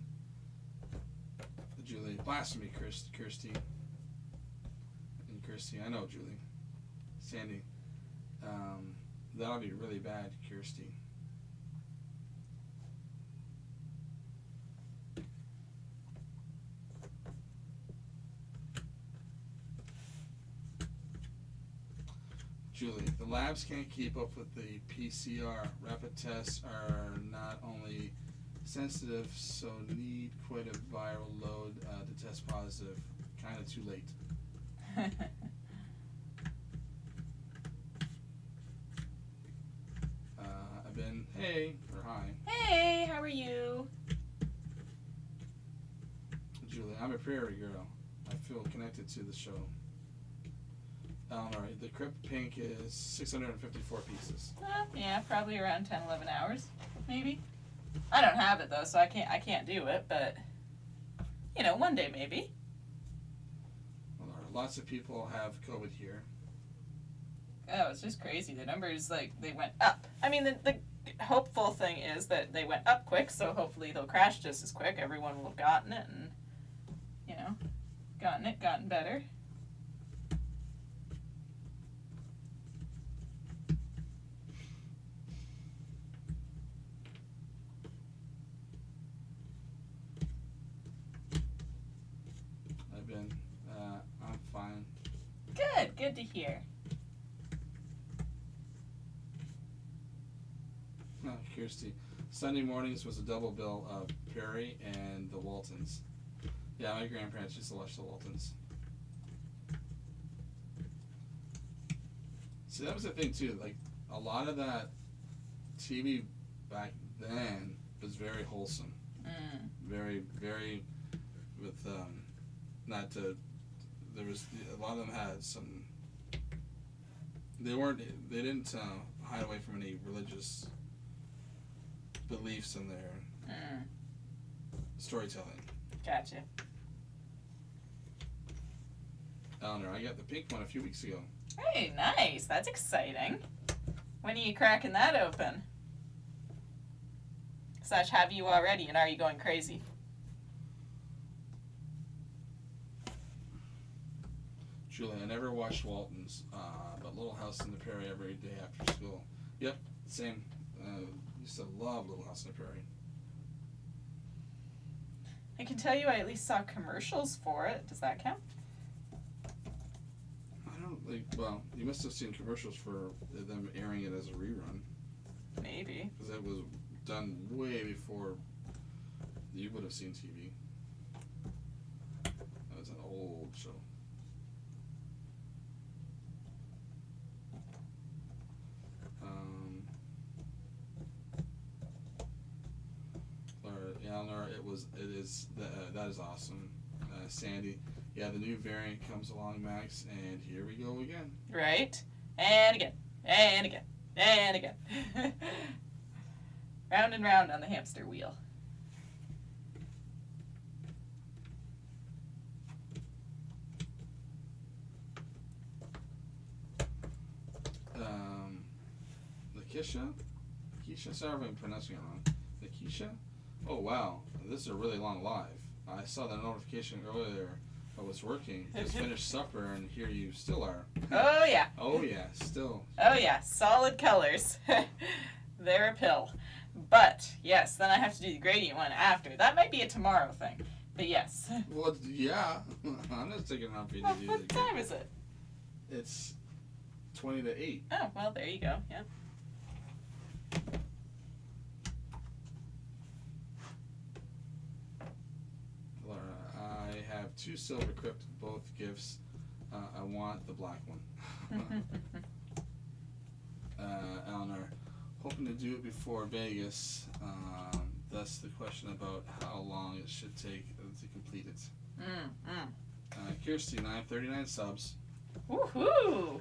Julie, blasphemy, Kirsty. And Kirsty, I know Julie. Sandy, that'll be really bad, Kirsty. Julie, the labs can't keep up with the PCR. Rapid tests are not only sensitive, so need quite a viral load to test positive. Kind of too late. I've been, hey, or hi. Hey, how are you? Julie, I'm a prairie girl. I feel connected to the show. Alright, the Krypt Pink is 654 pieces. Yeah, probably around 10, 11 hours, maybe. I don't have it though, so I can't do it, but you know, one day maybe. Well, lots of people have COVID here. Oh, it's just crazy. The numbers, like, they went up. I mean, the hopeful thing is that they went up quick, so hopefully they'll crash just as quick. Everyone will have gotten it and, you know, gotten better. I'm fine. Good to hear. Oh, Kirsty. Sunday mornings was a double bill of Perry and the Waltons. Yeah, my grandparents used to watch the Waltons. See, that was the thing too. Like, a lot of that TV back then was very wholesome. Very, very, with not to. There was a lot of them had some. They didn't hide away from any religious beliefs in their storytelling. Gotcha. Eleanor, I got the pink one a few weeks ago. Hey, nice. That's exciting. When are you cracking that open? / have you already, and are you going crazy? Julie, I never watched Waltons, but Little House on the Prairie every day after school. Yep, same. Used to love Little House on the Prairie. I can tell you I at least saw commercials for it. Does that count? I don't well, you must have seen commercials for them airing it as a rerun. Maybe. Because it was done way before you would have seen TV. That was an old show. Eleanor, it was that is awesome. Sandy, yeah, the new variant comes along, Max, and here we go again. Right? And again. And again. And again. Round and round on the hamster wheel. Lakeisha, sorry if I'm pronouncing it wrong. Lakeisha? Oh wow, this is a really long live. I saw the notification earlier I was working. Just finished supper and here you still are. Oh yeah. Oh yeah, still. Oh yeah, solid colors. They're a pill. But, yes, then I have to do the gradient one after. That might be a tomorrow thing. But yes. Well, yeah. I'm not sticking around for you to do What that. time is it? It's 20 to 8. Oh, well, there you go. Yeah. Laura, I have 2 silver Krypt, both gifts. I want the black one. Eleanor, hoping to do it before Vegas. Thus the question about how long it should take to complete it. Kirsty, 939 subs. Woohoo!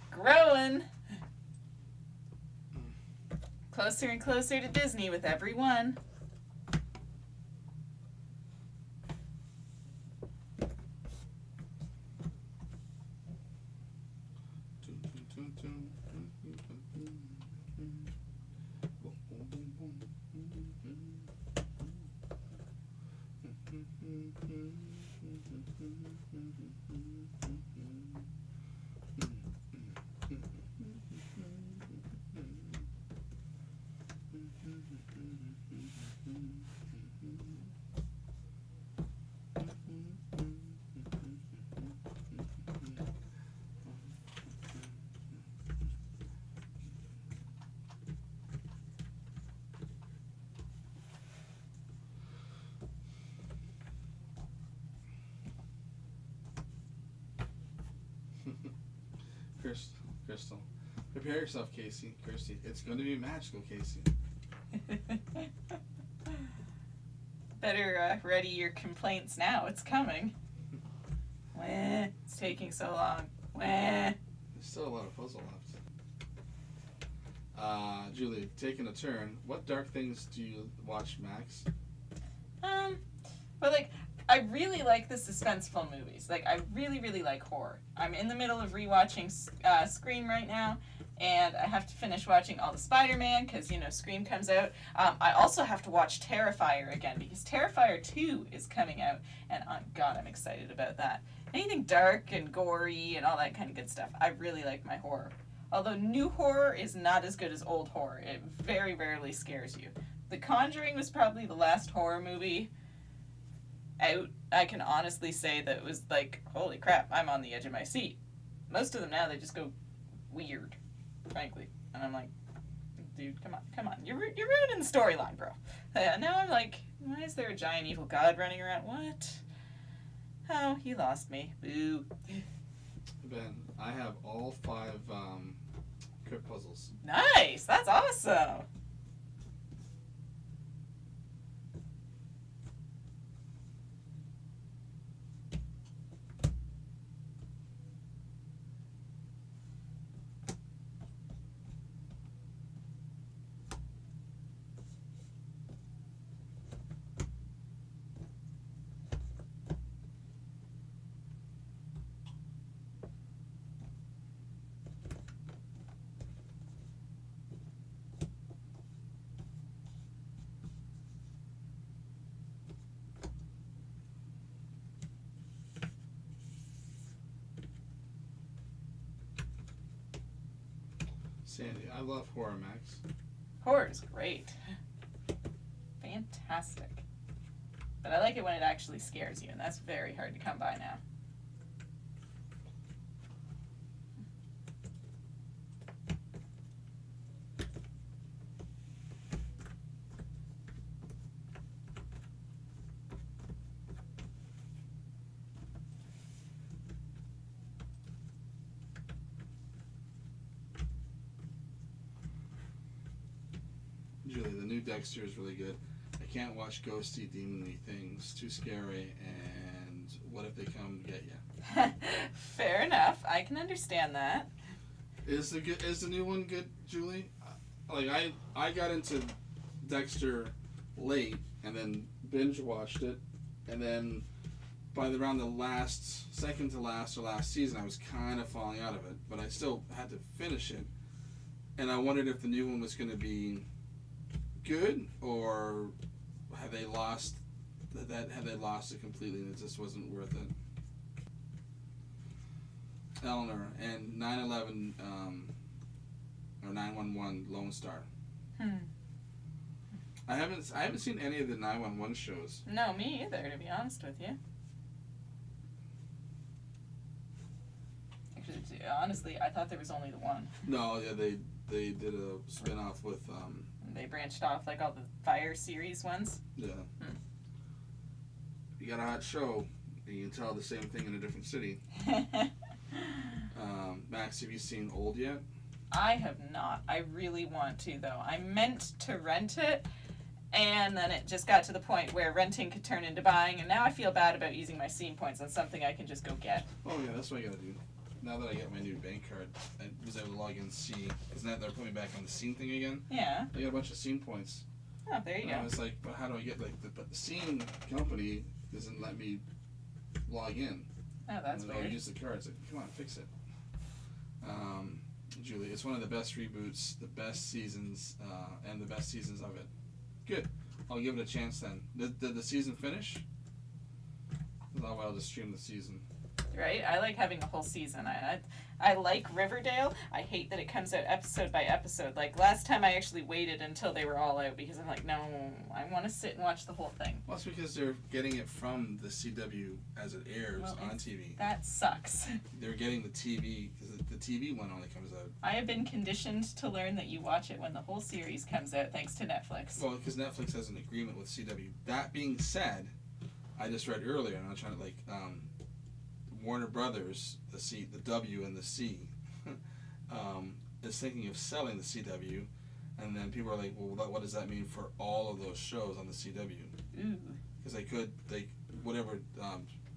Growing. Closer and closer to Disney with every one. Crystal. Prepare yourself, Casey. Kirsty. It's going to be magical, Casey. Better ready your complaints now. It's coming. Wah, it's taking so long. Wah. There's still a lot of puzzle left. Julie, taking a turn. What dark things do you watch, Max? Well, like, I really like the suspenseful movies. Like, I really, really like horror. I'm in the middle of rewatching Scream right now, and I have to finish watching all the Spider-Man, because, you know, Scream comes out. I also have to watch Terrifier again, because Terrifier 2 is coming out, and God, I'm excited about that. Anything dark and gory and all that kind of good stuff. I really like my horror. Although new horror is not as good as old horror. It very rarely scares you. The Conjuring was probably the last horror movie out. I can honestly say that it was like, holy crap, I'm on the edge of my seat. Most of them now, they just go weird, frankly. And I'm like, dude, come on. You're ruining the storyline, bro. Now I'm like, why is there a giant evil god running around? What? Oh, he lost me. Boo. Ben, I have all 5 Krypt puzzles. Nice! That's awesome! Sandy, I love horror, Max. Horror is great. Fantastic. But I like it when it actually scares you, and that's very hard to come by now. Julie, the new Dexter is really good. I can't watch ghosty, demony things. Too scary. And what if they come get you? Fair enough. I can understand that. Is the new one good, Julie? Like I got into Dexter late and then binge watched it, and then by around the second to last or last season, I was kind of falling out of it, but I still had to finish it, and I wondered if the new one was going to be good, or have they lost it completely and it just wasn't worth it. Eleanor and 9/11 or 911 Lone Star. I haven't seen any of the 911 shows. No, me either, to be honest with you. Actually, honestly, I thought there was only the one. No, yeah, they did a spin-off with They branched off like all the Fire series ones. yeah. You got a hot show, and you can tell the same thing in a different city. Max, have you seen Old yet? I have not. I really want to, though. I meant to rent it, and then it just got to the point where renting could turn into buying, and now I feel bad about using my scene points on something I can just go get. Oh yeah, that's what I gotta do. Now that I get my new bank card, I was able to log in and see. Isn't that they're putting me back on the scene thing again? Yeah. I got a bunch of scene points. Oh, there you And go. I was like, but how do I get but the scene company doesn't let me log in. Oh, that's and weird. I'll use the card. It's like, come on, fix it. Julie, it's one of the best reboots, the best seasons, and the best seasons of it. Good. I'll give it a chance then. Did the season finish? I'll just stream the season. Right? I like having a whole season. I like Riverdale. I hate that it comes out episode by episode. Like, last time I actually waited until they were all out because I'm like, no, I want to sit and watch the whole thing. Well, it's because they're getting it from the CW as it airs Well, on TV. That sucks. They're getting the TV, because the TV one only comes out. I have been conditioned to learn that you watch it when the whole series comes out, thanks to Netflix. Well, because Netflix has an agreement with CW. That being said, I just read earlier, and I'm trying to, Warner Brothers, the W and the C, is thinking of selling the CW, and then people are like, well, what does that mean for all of those shows on the CW? Ooh. Because whatever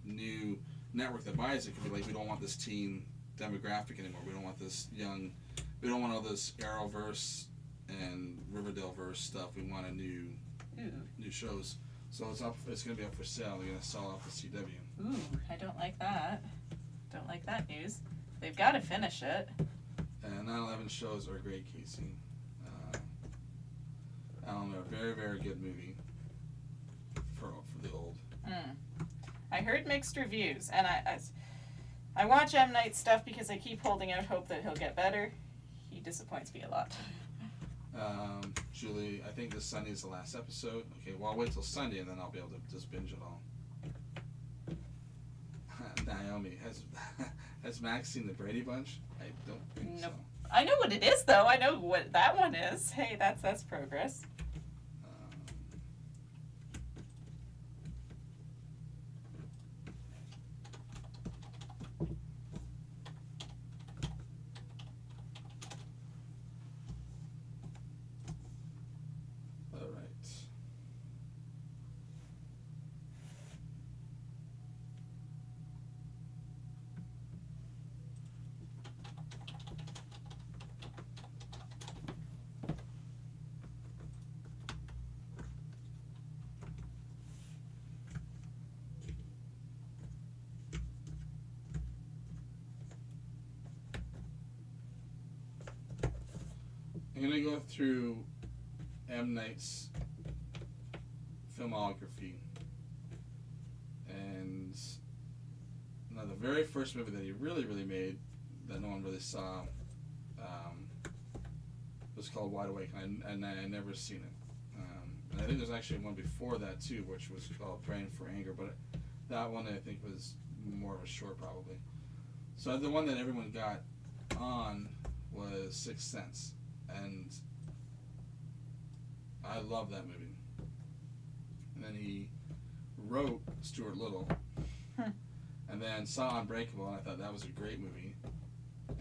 new network that buys it could be like, we don't want this teen demographic anymore. We don't want this young, we don't want all this Arrowverse and Riverdale-verse stuff. We want new shows. So it's going to be up for sale. They're going to sell off the CW. Ooh, I don't like that. Don't like that news. They've got to finish it. And 9/11 shows are great, Casey. I don't know, very, very good movie for the old. I heard mixed reviews, and I watch M. Night stuff because I keep holding out hope that he'll get better. He disappoints me a lot. Julie, I think this Sunday is the last episode. Okay, well, I'll wait till Sunday and then I'll be able to just binge it all. Naomi, has Max seen the Brady Bunch? I don't think so. I know what it is, though. I know what that one is. Hey, that's progress. I'm going to go through M. Night's filmography. And now the very first movie that he really, really made that no one really saw was called Wide Awake, and I never seen it. And I think there's actually one before that too, which was called Praying for Anger, but that one I think was more of a short probably. So the one that everyone got on was Sixth Sense. And I love that movie. And then he wrote Stuart Little. And then saw Unbreakable, and I thought that was a great movie.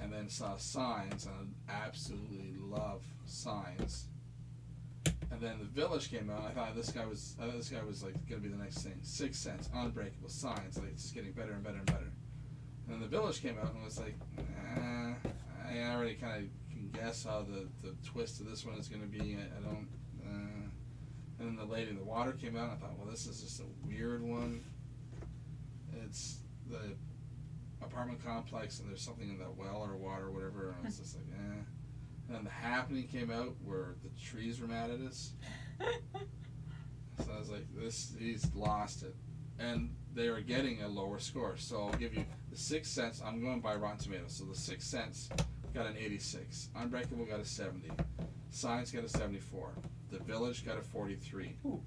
And then saw Signs, and I absolutely love Signs. And then The Village came out. I thought this guy was like gonna be the next thing. Sixth Sense, Unbreakable, Signs, like it's just getting better and better and better. And then The Village came out and it was like, I already kind of can guess how the twist of this one is gonna be. I don't. And then The Lady in the Water came out and I thought, well, this is just a weird one. It's the apartment complex and there's something in that well or water or whatever, and I was just like, And then The Happening came out where the trees were mad at us. So I was like, he's lost it. And they are getting a lower score. So I'll give you The Sixth Sense. I'm going by Rotten Tomatoes. So The Sixth Sense got an 86. Unbreakable got a 70. Signs got a 74. The Village got a 43. Ooh.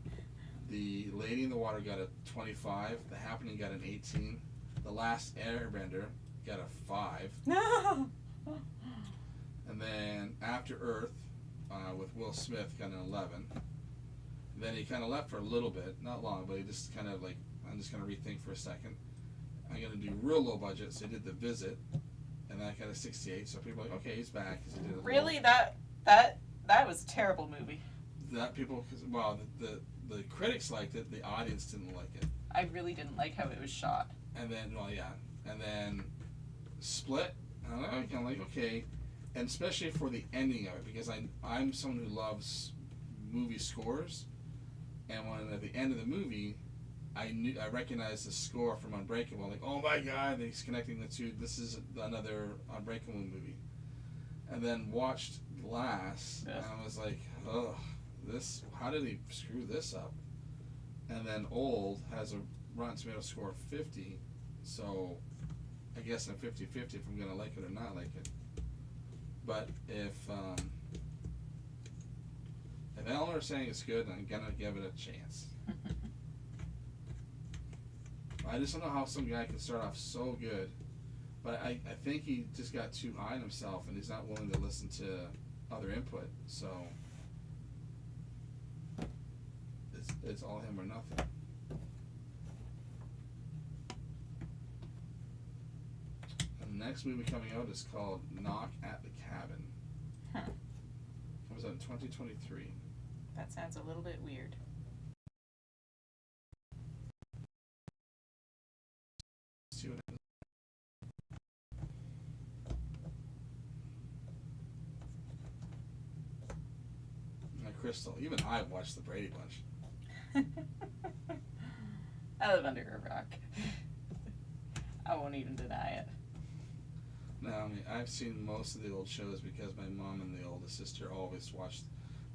The Lady in the Water got a 25. The Happening got an 18. The Last Airbender got a 5. No. And then After Earth with Will Smith got an 11. Then he kind of left for a little bit, not long, but he just kind of like, I'm just going to rethink for a second. I'm going to do real low budget, so he did The Visit, and that got a 68. So people are like, okay, he's back. 'Cause he did it Really? low. That was a terrible movie. That people, well, the critics liked it, the audience didn't like it. I really didn't like how it was shot. And then, well, yeah, and then Split. I kind of like, okay, and especially for the ending of it, because I'm someone who loves movie scores, and when at the end of the movie, I recognized the score from Unbreakable, like, oh my God, he's connecting the two. This is another Unbreakable movie, and then watched Glass, and I was like, oh, this, how did he screw this up? And then Old has a Rotten Tomatoes score of 50, so I guess I'm 50-50 if I'm gonna like it or not like it. But if Eleanor is saying it's good, I'm gonna give it a chance. I just don't know how some guy can start off so good, but I think he just got too high on himself and he's not willing to listen to other input, so it's all him or nothing. And the next movie coming out is called Knock at the Cabin. Huh. Comes out in 2023. That sounds a little bit weird. See what happens. Now, Crystal, even I watched the Brady Bunch. I live under a rock. I won't even deny it. No, I mean, I've seen most of the old shows because my mom and the oldest sister always watched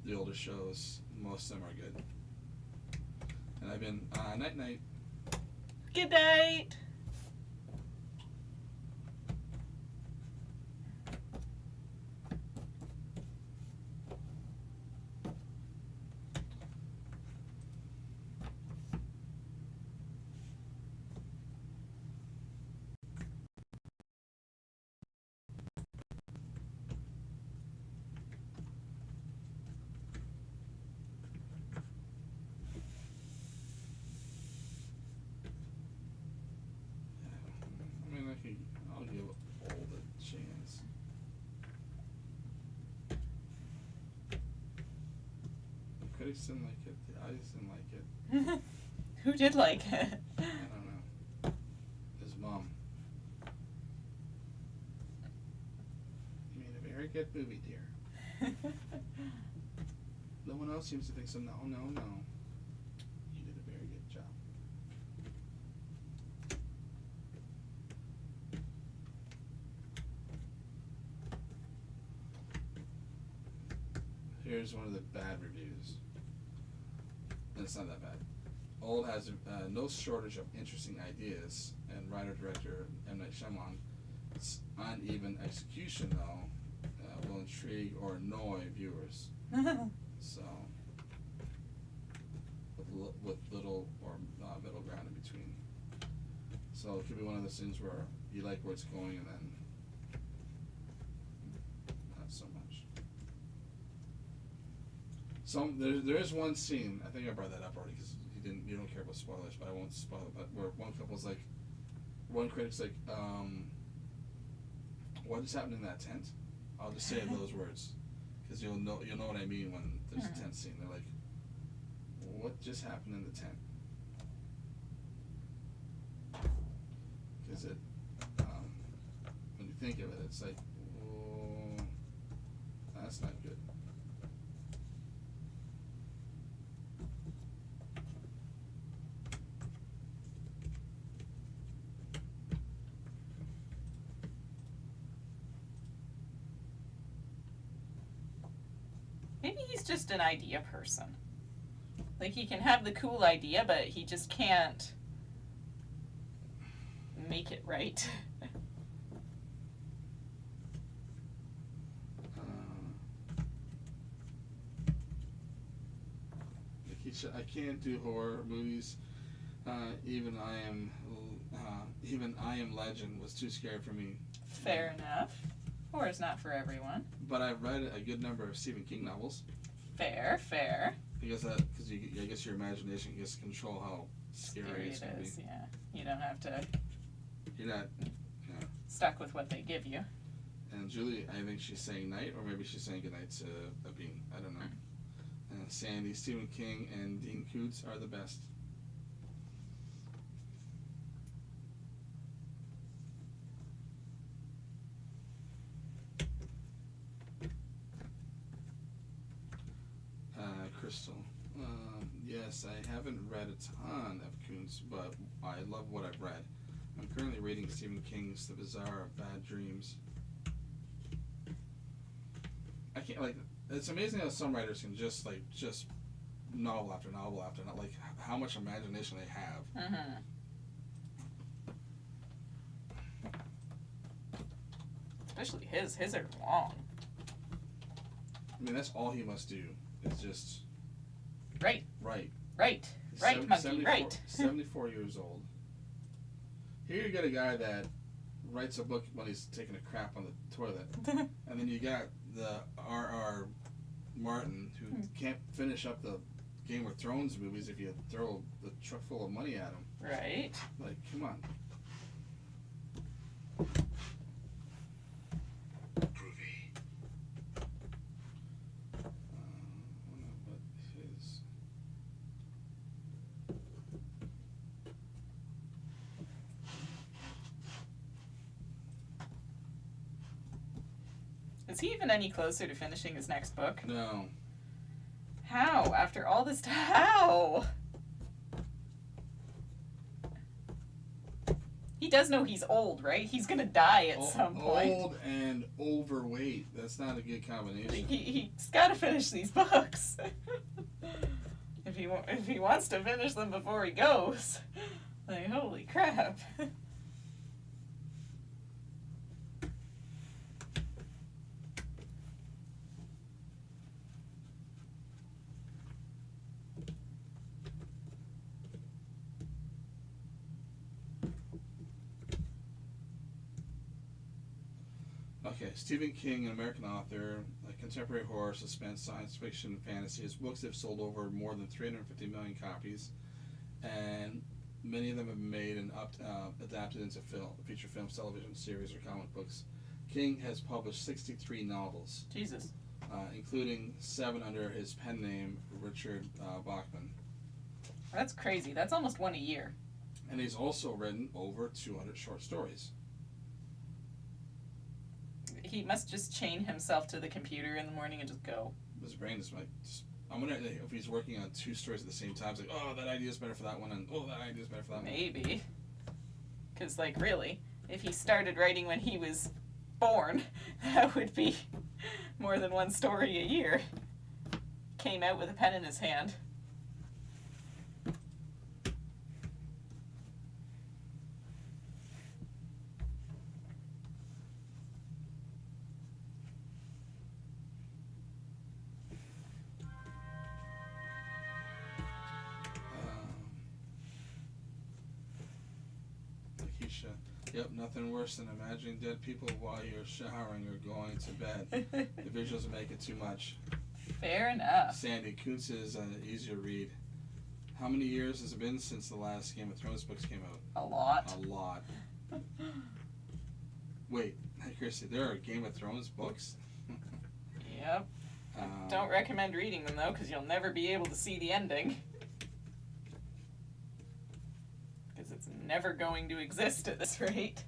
the older shows. Most of them are good. And I've been, night night. Good night. I'll give Old a chance. The critics didn't like it. The audience didn't like it. Who did like it? I don't know. His mom. You made a very good movie, dear. No one else seems to think so. No. You did a very good job. Here's one of the bad reviews. And it's not that bad. Old has no shortage of interesting ideas, and writer-director M. Night Shyamalan, its uneven execution, though, will intrigue or annoy viewers. So, with little or middle ground in between. So it could be one of those things where you like where it's going and then not so much. There is one scene, I think I brought that up already because you don't care about spoilers, but I won't spoil it, but where one couple's like, one critic's like, what just happened in that tent? I'll just say those words, because you'll know what I mean when there's Mhm. a tent scene. They're like, what just happened in the tent? Because when you think of it, it's like, oh, that's not good. Maybe he's just an idea person. Like, he can have the cool idea, but he just can't make it right. I can't do horror movies. Even I Am Legend was too scary for me. Fair enough. Horror's not for everyone. But I've read a good number of Stephen King novels. Fair. Because I guess your imagination gets to control how scary it's going to be. Yeah. You don't have to. You're not. Stuck with what they give you. And Julie, I think she's saying night, or maybe she's saying goodnight to Abin. I don't know. Sandy, Stephen King, and Dean Koontz are the best. Crystal. Yes, I haven't read a ton of Koontz, but I love what I've read. I'm currently reading Stephen King's The Bazaar of Bad Dreams. I can't, like, it's amazing how some writers can just novel after novel after novel, like how much imagination they have. Mm-hmm. Especially his are long. I mean, that's all he must do is just Right, write. monkey, 74 years old. Here you got a guy that writes a book when he's taking a crap on the toilet, and then you got the R.R. Martin who can't finish up the Game of Thrones movies if you throw the truck full of money at him. Right. Like, come on. Is he even any closer to finishing his next book? No. How? After all this time? How? He does know he's old, right? He's gonna die at some point. Old and overweight. That's not a good combination. He's gotta finish these books. if he wants to finish them before he goes. Like, holy crap. Okay, Stephen King, an American author, contemporary horror, suspense, science fiction, fantasy. His books have sold over more than 350 million copies, and many of them have been made and adapted into feature films, television series, or comic books. King has published 63 novels. Jesus. Including 7 under his pen name, Richard Bachman. That's crazy. That's almost one a year. And he's also written over 200 short stories. He must just chain himself to the computer in the morning and just go. His brain is like, I'm wondering if he's working on 2 stories at the same time. It's like, oh, that idea is better for that one, and oh, that idea is better for that one. Maybe. Because, like, really, if he started writing when he was born, that would be more than one story a year. Came out with a pen in his hand. Yep, nothing worse than imagining dead people while you're showering or going to bed. The visuals make it too much. Fair enough. Sandy, Koontz is an easier read. How many years has it been since the last Game of Thrones books came out? A lot. A lot. Wait, Chrissy, there are Game of Thrones books? Yep. Don't recommend reading them, though, because you'll never be able to see the ending. Because it's never going to exist at this rate.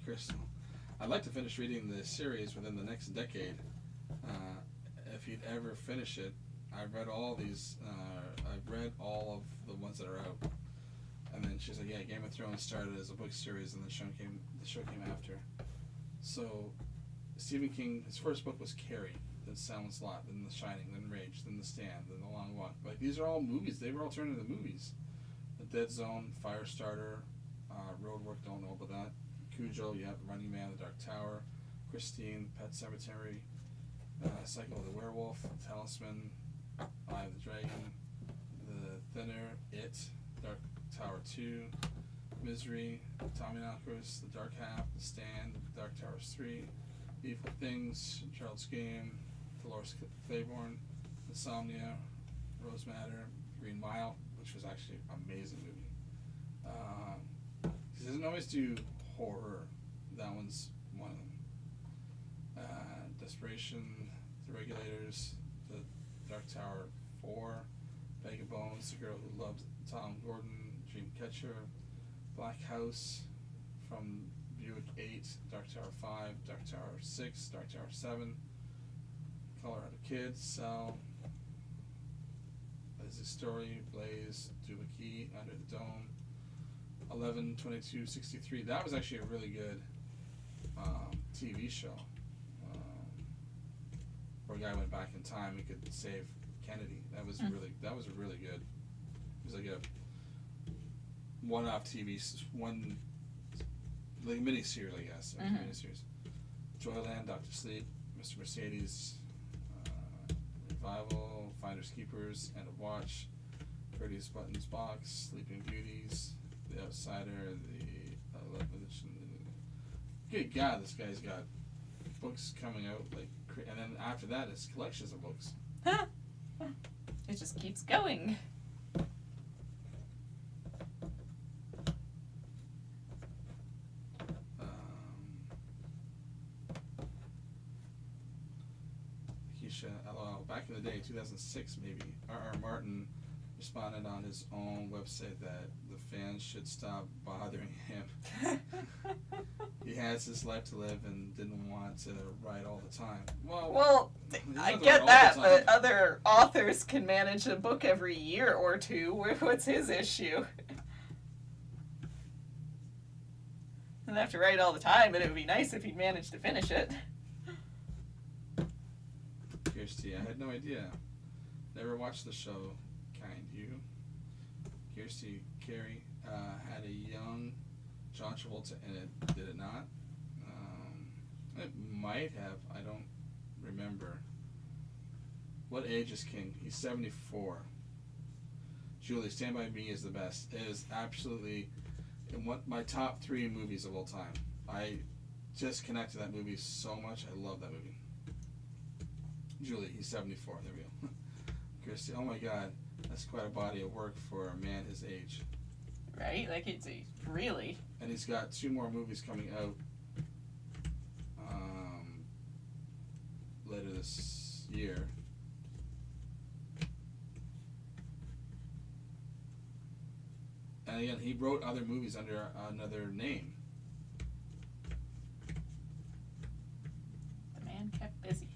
Crystal, I'd like to finish reading the series within the next decade. If you'd ever finish it, I've read all these. I've read all of the ones that are out. And then she's like, "Yeah, Game of Thrones started as a book series, and the show came after." So, Stephen King, his first book was Carrie, then Silent Lot, then The Shining, then Rage, then The Stand, then The Long Walk. Like, these are all movies. They were all turned into movies. The Dead Zone, Firestarter, Roadwork, don't know about that. Cujo, yeah, Running Man, The Dark Tower, Christine, Pet Sematary, Cycle of the Werewolf, Talisman, Eye of the Dragon, The Thinner, It, Dark Tower 2, Misery, Tommyknockers, The Dark Half, The Stand, Dark Towers 3, Evil Things, Child's Game, Dolores Claiborne, Insomnia, Rose Matter, Green Mile, which was actually an amazing movie. He doesn't always do horror. That one's one of them. Desperation, The Regulators, The Dark Tower 4, Bag of Bones, The Girl Who Loved Tom Gordon, Dreamcatcher, Black House, From Buick 8, Dark Tower 5, Dark Tower 6, Dark Tower 7, Colorado Kids, Cell, There's a Story, Blaze, Dubaki, Under the Dome, 11/22/63. That was actually a really good TV show. Where a guy went back in time and could save Kennedy. That was really good. It was like a one-off TV, like mini-series, I guess. Mini-series. Joyland, Dr. Sleep, Mr. Mercedes, Revival, Finders Keepers, End of Watch, Prettiest Buttons Box, Sleeping Beauties, The Outsider, the 11th edition. Good God, this guy's got books coming out, like, and then after that, it's collections of books. It just keeps going. Back in the day, 2006 maybe, R.R. Martin responded on his own website that the fans should stop bothering him. He has his life to live and didn't want to write all the time. Well, I get that, but other authors can manage a book every year or two. What's his issue? Doesn't have to write all the time, but it would be nice if he'd manage to finish it. Kirsty, I had no idea. Never watched the show. Kind you. Kirsty Carey had a young John Travolta in it. Did it not? It might have. I don't remember. What age is King? He's 74. Julie, Stand By Me is the best. It is absolutely in my top 3 movies of all time. I just connect to that movie so much. I love that movie. Julie, he's 74. There we go. Christy, oh my God, that's quite a body of work for a man his age. Right? Like, it's really. And he's got 2 more movies coming out later this year. And again, he wrote other movies under another name. The man kept busy.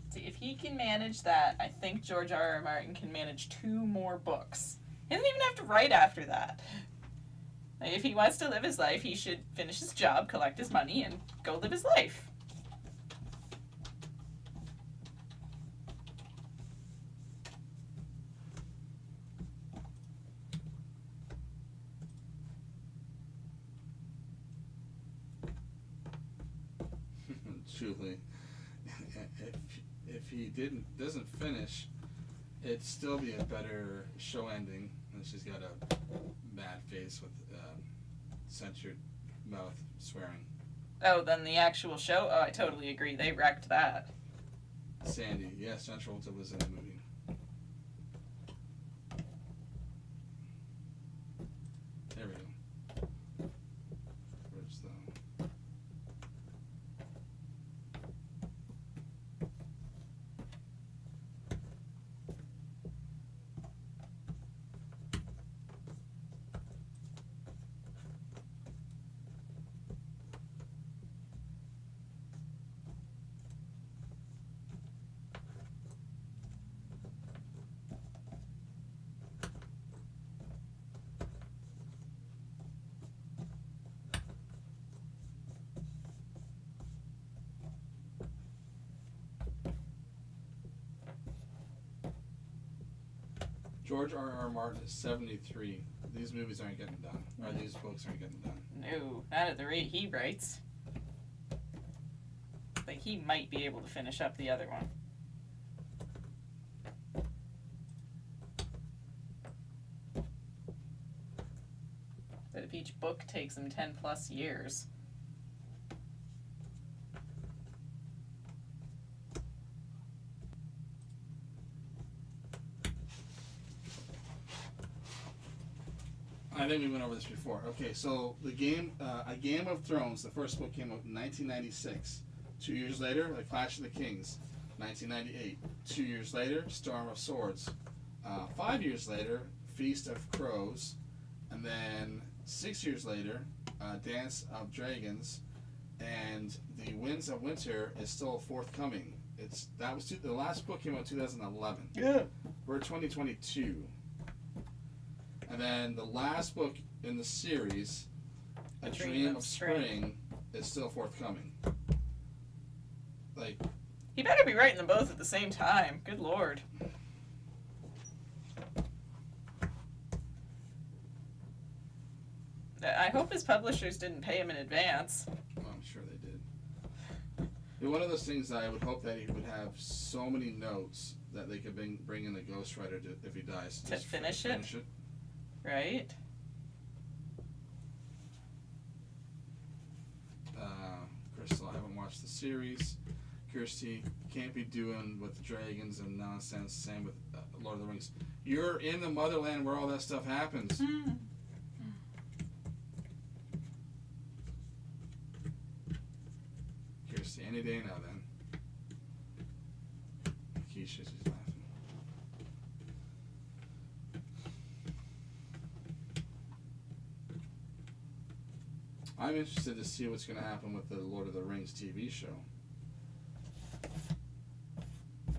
See, if he can manage that, I think George R.R. Martin can manage 2 more books. He doesn't even have to write after that. Like, if he wants to live his life, he should finish his job, collect his money, and go live his life. Julie, if he doesn't finish, it'd still be a better show ending. And she's got a mad face with censored mouth swearing. Oh, then the actual show? Oh, I totally agree. They wrecked that. Sandy, yes, John Travolta was in the movie. George R.R. Martin is 73. These movies aren't getting done. Or these books aren't getting done. No, not at the rate he writes. Like, he might be able to finish up the other one. But if each book takes him 10 plus years. I think we went over this before. Okay, so the game, A Game of Thrones, the first book came out in 1996. 2 years later, The Clash of the Kings, 1998. 2 years later, Storm of Swords. 5 years later, Feast of Crows. And then 6 years later, Dance of Dragons. And The Winds of Winter is still forthcoming. The last book came out in 2011. Yeah. We're 2022. And then the last book in the series, A Dream of Spring, is still forthcoming. Like, He better be writing them both at the same time. Good lord. I hope his publishers didn't pay him in advance. well, I'm sure they did. But one of those things that I would hope that he would have so many notes that they could bring in a ghostwriter if he dies. To just finish finish it. Right? Crystal, I haven't watched the series. Kirsty, can't be doing with the dragons and nonsense. Same with Lord of the Rings. You're in the motherland where all that stuff happens. Kirsty, any day now then. Keisha, she's laughing. I'm interested to see what's going to happen with the Lord of the Rings TV show.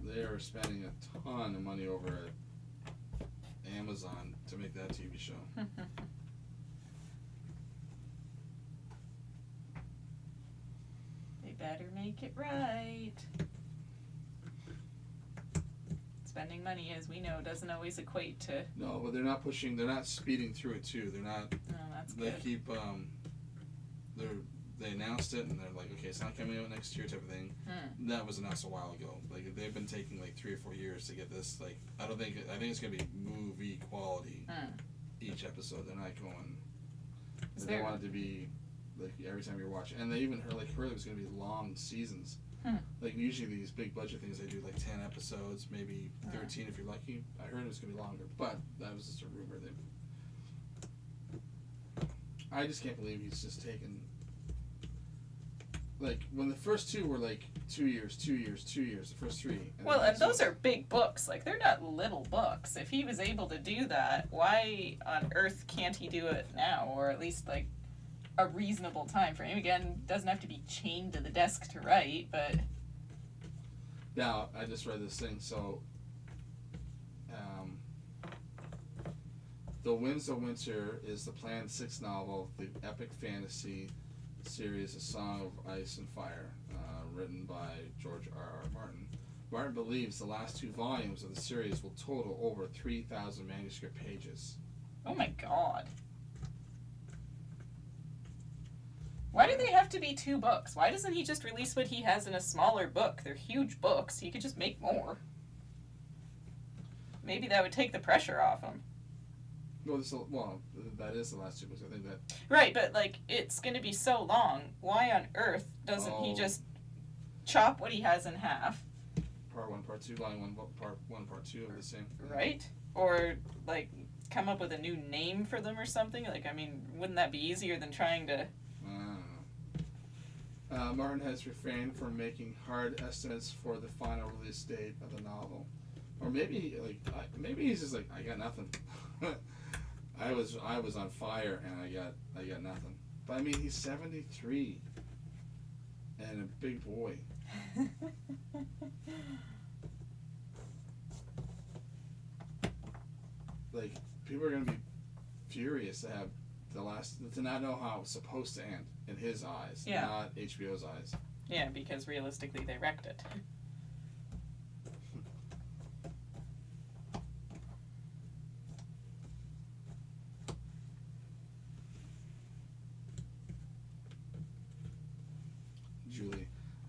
They are spending a ton of money over at Amazon to make that TV show. They better make it right. Spending money, as we know, doesn't always equate to... No, but they're not speeding through it too. They're not... Oh, that's They good. keep, they announced it and they're like, okay, it's not coming out next year type of thing. That was announced a while ago. Like, they've been taking like 3 or 4 years to get this, like, I think it's gonna be movie quality each episode. They're not going, they want it to be, like, every time you're watching. And they even heard it was gonna be long seasons. Like, usually these big budget things, they do like 10 episodes, maybe 13 if you're lucky. I heard it was gonna be longer, but that was just a rumor. I just can't believe he's just taken. Like, when the first 2 were like 2 years, the first 3. Well, and those are big books. Like, they're not little books. If he was able to do that, why on earth can't he do it now? Or at least, like, a reasonable time frame. Again, doesn't have to be chained to the desk to write, but... Now, I just read this thing, so... The Winds of Winter is the planned 6th novel, the epic fantasy series, A Song of Ice and Fire, written by George R.R. Martin. Martin believes the last 2 volumes of the series will total over 3,000 manuscript pages. Oh my god. Why do they have to be 2 books? Why doesn't he just release what he has in a smaller book? They're huge books. He could just make more. Maybe that would take the pressure off him. Well, that is the last 2 books. I think that... Right, but, like, it's going to be so long. Why on earth doesn't he just chop what he has in half? Part 1, Part 2, Volume 1, Part 1, Part 2 of the same. Right? Or, like, come up with a new name for them or something? Like, I mean, wouldn't that be easier than trying to... I don't know. Martin has refrained from making hard estimates for the final release date of the novel. Or maybe, like, maybe he's just like, I got nothing. I was on fire and I got nothing. But I mean, he's 73 and a big boy. Like, people are gonna be furious to have to not know how it's supposed to end in his eyes, not HBO's eyes. Yeah, because realistically they wrecked it.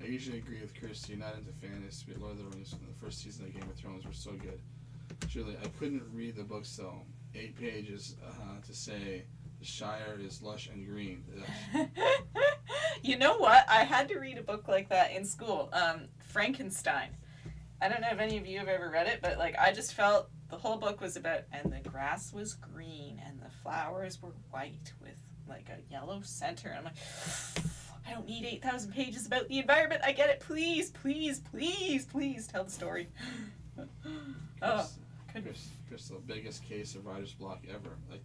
usually agree with Kirsty. Not into fantasy, but Lord of the Rings and the first season of Game of Thrones were so good. Julie, I couldn't read the books though. 8 pages to say the Shire is lush and green. You know what? I had to read a book like that in school. Frankenstein. I don't know if any of you have ever read it, but like I just felt the whole book was about, and the grass was green and the flowers were white with like a yellow center. And I'm like, I don't need 8,000 pages about the environment. I get it. Please, please, please, please tell the story. Oh, goodness. Chris, the biggest case of writer's block ever. Like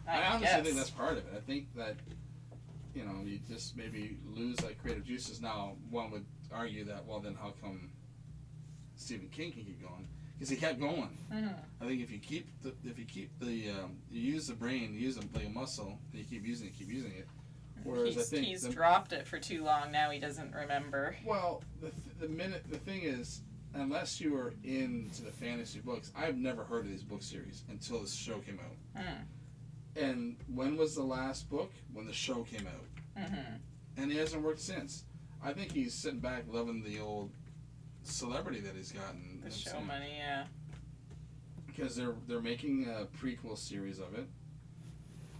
I honestly guess. think that's part of it. I think that, you know, you just maybe lose like creative juices. Now, one would argue that, well, then how come Stephen King can keep going? Because he kept going. Mm-hmm. I think if you keep the you use the brain, you use it like a muscle, and you keep using it. Whereas He's dropped it for too long. Now he doesn't remember. Well, the thing is, unless you are into the fantasy books, I've never heard of these book series until this show came out. Mm. And when was the last book? When the show came out. Mm-hmm. And he hasn't worked since. I think he's sitting back loving the old celebrity that he's gotten. The show money, yeah. Because they're making a prequel series of it.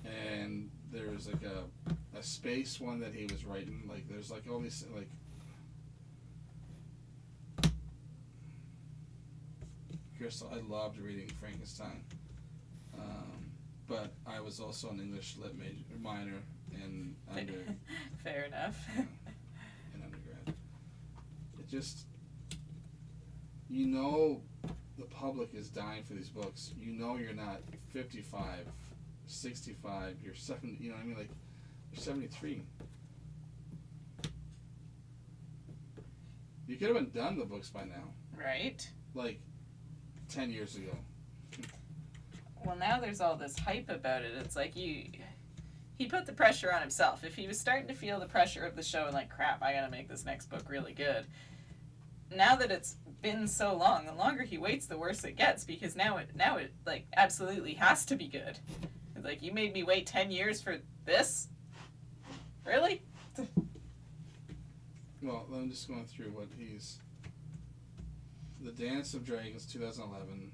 And there's like a space one that he was writing. Like there's like all these like Crystal, I loved reading Frankenstein. But I was also an English lit minor in Fair enough. In undergrad. It just, you know, the public is dying for these books. You know you're not 55, 65, you're 70, you know what I mean? Like, you're 73. You could have been done the books by now. Right. Like, 10 years ago. Well, now there's all this hype about it. It's like he put the pressure on himself. If he was starting to feel the pressure of the show and like, crap, I gotta make this next book really good. Now that it's been so long, the longer he waits, the worse it gets, because now it like absolutely has to be good. It's like, you made me wait 10 years for this? Really? Well, I'm just going through what he's... The Dance of Dragons, 2011.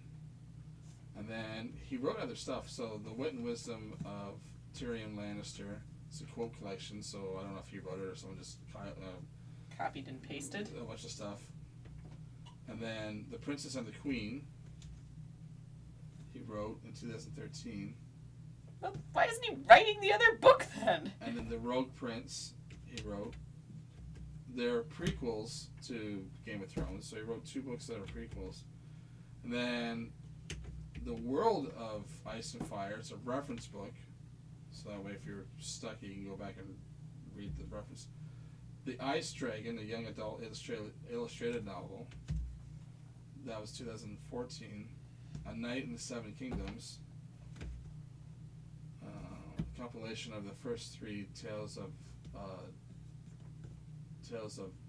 And then he wrote other stuff. So The Wit and Wisdom of Tyrion Lannister. It's a quote collection, so I don't know if he wrote it or someone just copied and pasted. A bunch of stuff. And then The Princess and the Queen, he wrote in 2013. Well, why isn't he writing the other book then? And then The Rogue Prince, he wrote. They're prequels to Game of Thrones, so he wrote 2 books that are prequels. And then The World of Ice and Fire, it's a reference book, so that way if you're stuck you can go back and read the reference. The Ice Dragon, a young adult illustrated novel, that was 2014. A Night in the Seven Kingdoms, compilation of the first 3 tales of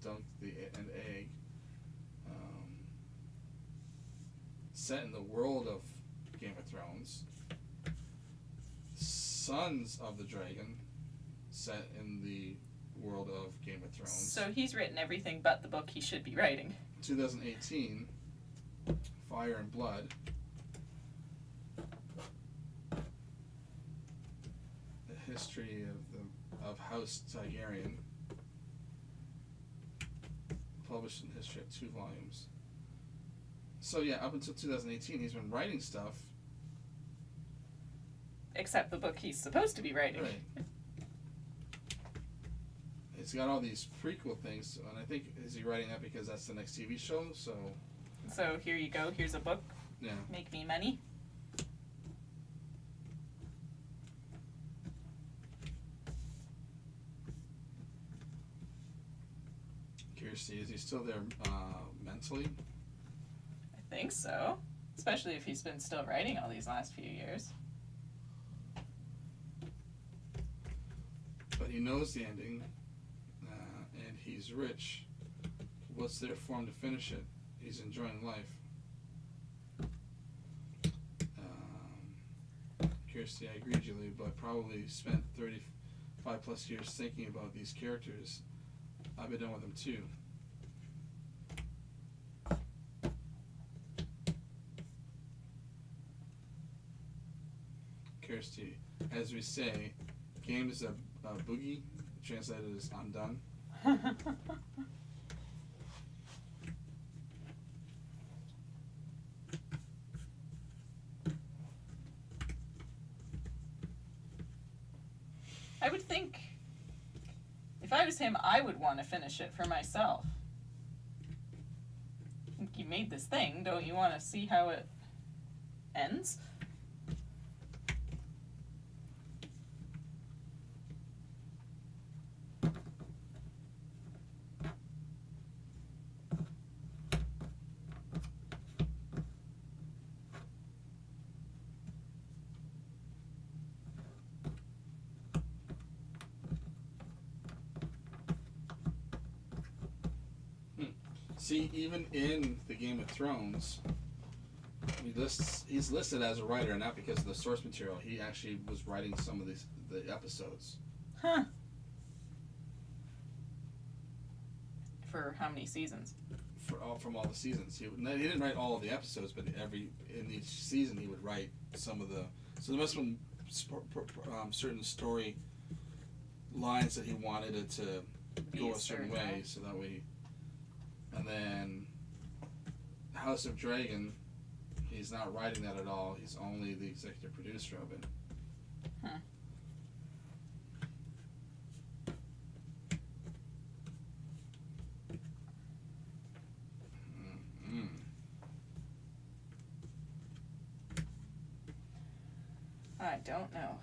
Dunk and Egg, set in the world of Game of Thrones. Sons of the Dragon, set in the world of Game of Thrones. So he's written everything but the book he should be writing. 2018, Fire and Blood. The history of House Targaryen, published in History of 2 volumes. So yeah, up until 2018, he's been writing stuff. Except the book he's supposed to be writing. Right. He's got all these prequel things, and I think, is he writing that because that's the next TV show? So here you go, here's a book. Yeah. Make me money. Kirsty, is he still there mentally? I think so. Especially if he's been still writing all these last few years. But he knows the ending, and he's rich. What's there for him to finish it? He's enjoying life. Kirsty, I agree, Julie, but probably spent 35 plus years thinking about these characters I've been done with them too. Kirsty, as we say, game is a boogie, translated as I'm done. I would think if I was him, I would want to finish it for myself. You made this thing, don't you want to see how it ends? See, even in the Game of Thrones, he's listed as a writer, not because of the source material. He actually was writing some of the episodes. Huh. For how many seasons? From all the seasons. He didn't write all of the episodes, but in each season he would write some of the. So there must have been certain story lines that he wanted it to go a certain way, so that way. And then House of Dragon, he's not writing that at all. He's only the executive producer of it. Huh. Mm-hmm. I don't know.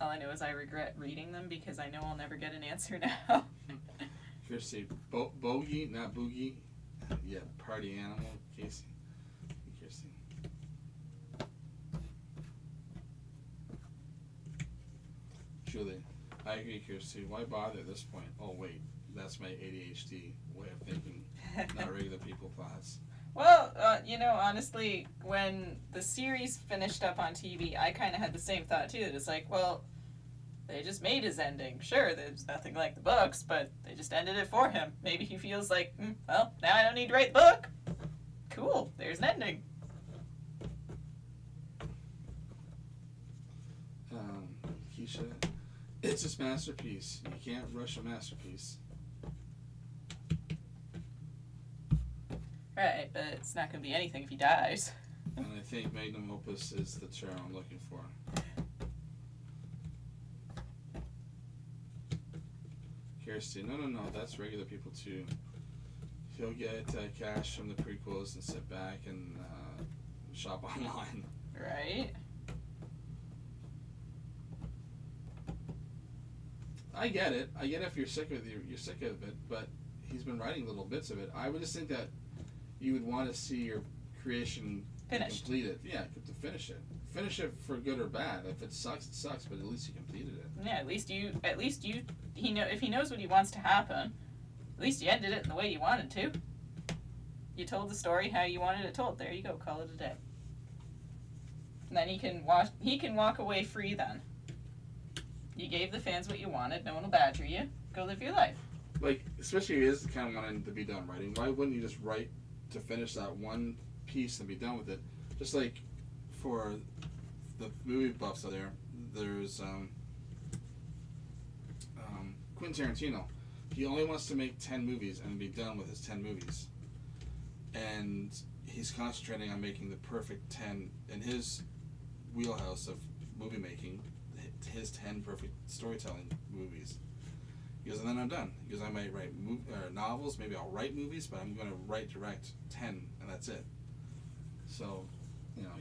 All I know is I regret reading them because I know I'll never get an answer now. Kirsty, bogey, not boogie. Yeah, party animal, Casey. Kirsty. Julie, I agree, Kirsty. Why bother at this point? Oh wait, that's my ADHD way of thinking, not regular people thoughts. Well, honestly, when the series finished up on TV, I kind of had the same thought too. It's like, well, they just made his ending. Sure, there's nothing like the books, but they just ended it for him. Maybe he feels like, well, now I don't need to write the book. Cool, there's an ending. Keisha, it's his masterpiece. You can't rush a masterpiece. Right, but it's not going to be anything if he dies. And I think magnum opus is the term I'm looking for. Kirsty, no, that's regular people too. He'll get cash from the prequels and sit back and shop online. Right? I get it. I get it if you're sick of it, but he's been writing little bits of it. I would just think that you would want to see your creation Finished. completed. Yeah, to finish it. Finish it for good or bad. If it sucks, it sucks. But at least you completed it. Yeah, if he knows what he wants to happen, at least you ended it in the way you wanted to. You told the story how you wanted it told. There you go. Call it a day. And then he can walk away free then. You gave the fans what you wanted. No one will badger you. Go live your life. Like, especially if he is kind of wanting to be done writing. Why wouldn't you just write to finish that one piece and be done with it? Just like for the movie buffs out there, there's Quentin Tarantino. He only wants to make 10 movies and be done with his 10 movies. And he's concentrating on making the perfect 10 in his wheelhouse of movie making, his 10 perfect storytelling movies. He goes, and then I'm done. He goes, I might write novels, maybe I'll write movies, but I'm going to direct 10, and that's it. So,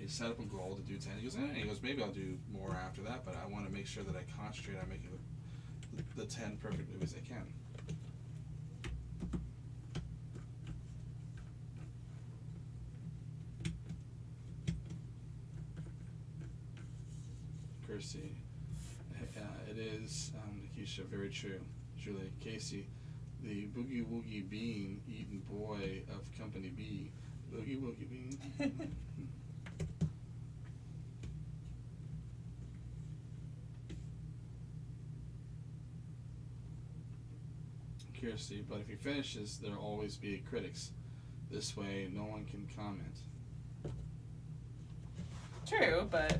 he set up a goal to do 10. He goes, maybe I'll do more after that, but I want to make sure that I concentrate on making the 10 perfect movies I can. Kirsty, it is, Keisha, very true. Julie, Casey, the boogie woogie bean eaten boy of Company B. Boogie woogie bean. accuracy, but if he finishes, there'll always be critics. This way, no one can comment. True, but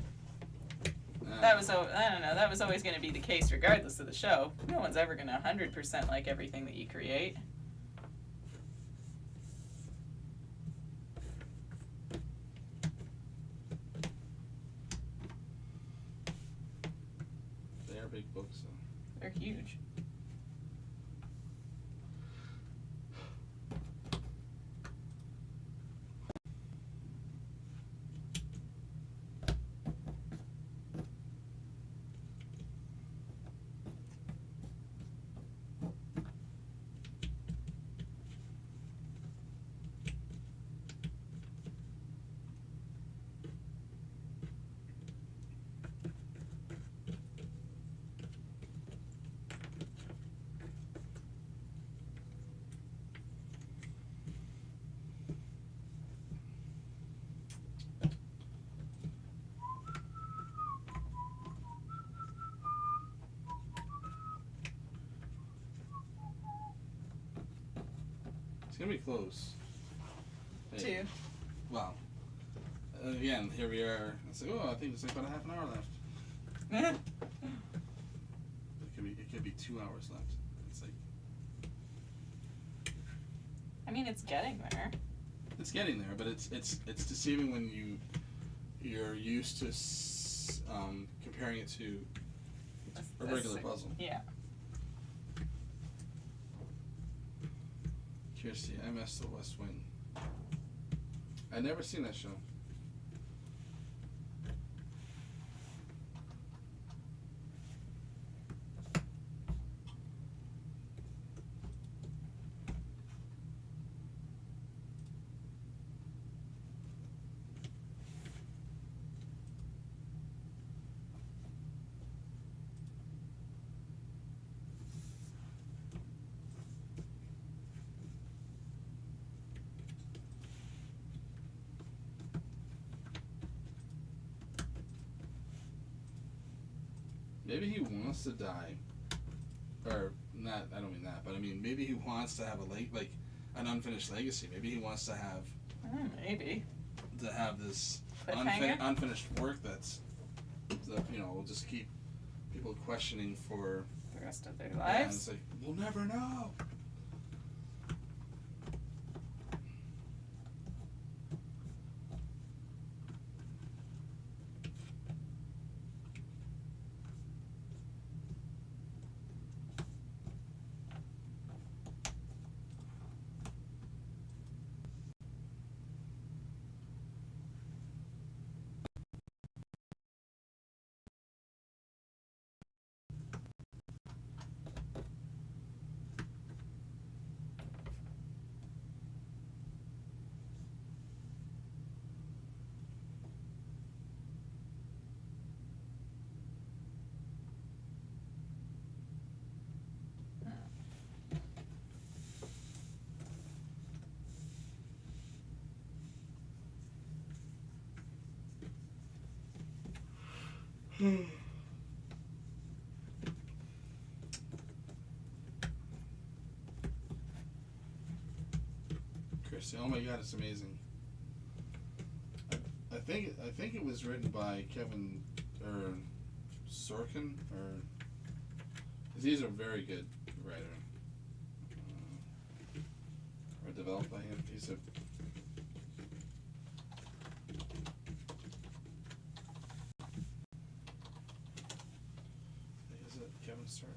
that was, I don't know, that was always going to be the case regardless of the show. No one's ever going to 100% like everything that you create. They are big books, though. They're huge. It's gonna be close. Two. Well, again, here we are. It's like, oh, I think there's like about a half an hour left. It could be 2 hours left. It's like, I mean, it's getting there. it's getting there, but it's deceiving when you're used to comparing it to a regular puzzle. Yeah. Kirsty, MS The West Wing. I'd never seen that show. Maybe he wants to die, or not. I don't mean that, but I mean maybe he wants to have like an unfinished legacy. Maybe he wants to have maybe to have this Cliffhanger? unfinished work that will just keep people questioning for The rest of their and lives. it's like we'll never know. Christy, oh my God, it's amazing. I think it was written by Kevin or Sorkin, or he's a very good writer, or developed by him. He's a is it Kevin Sorkin?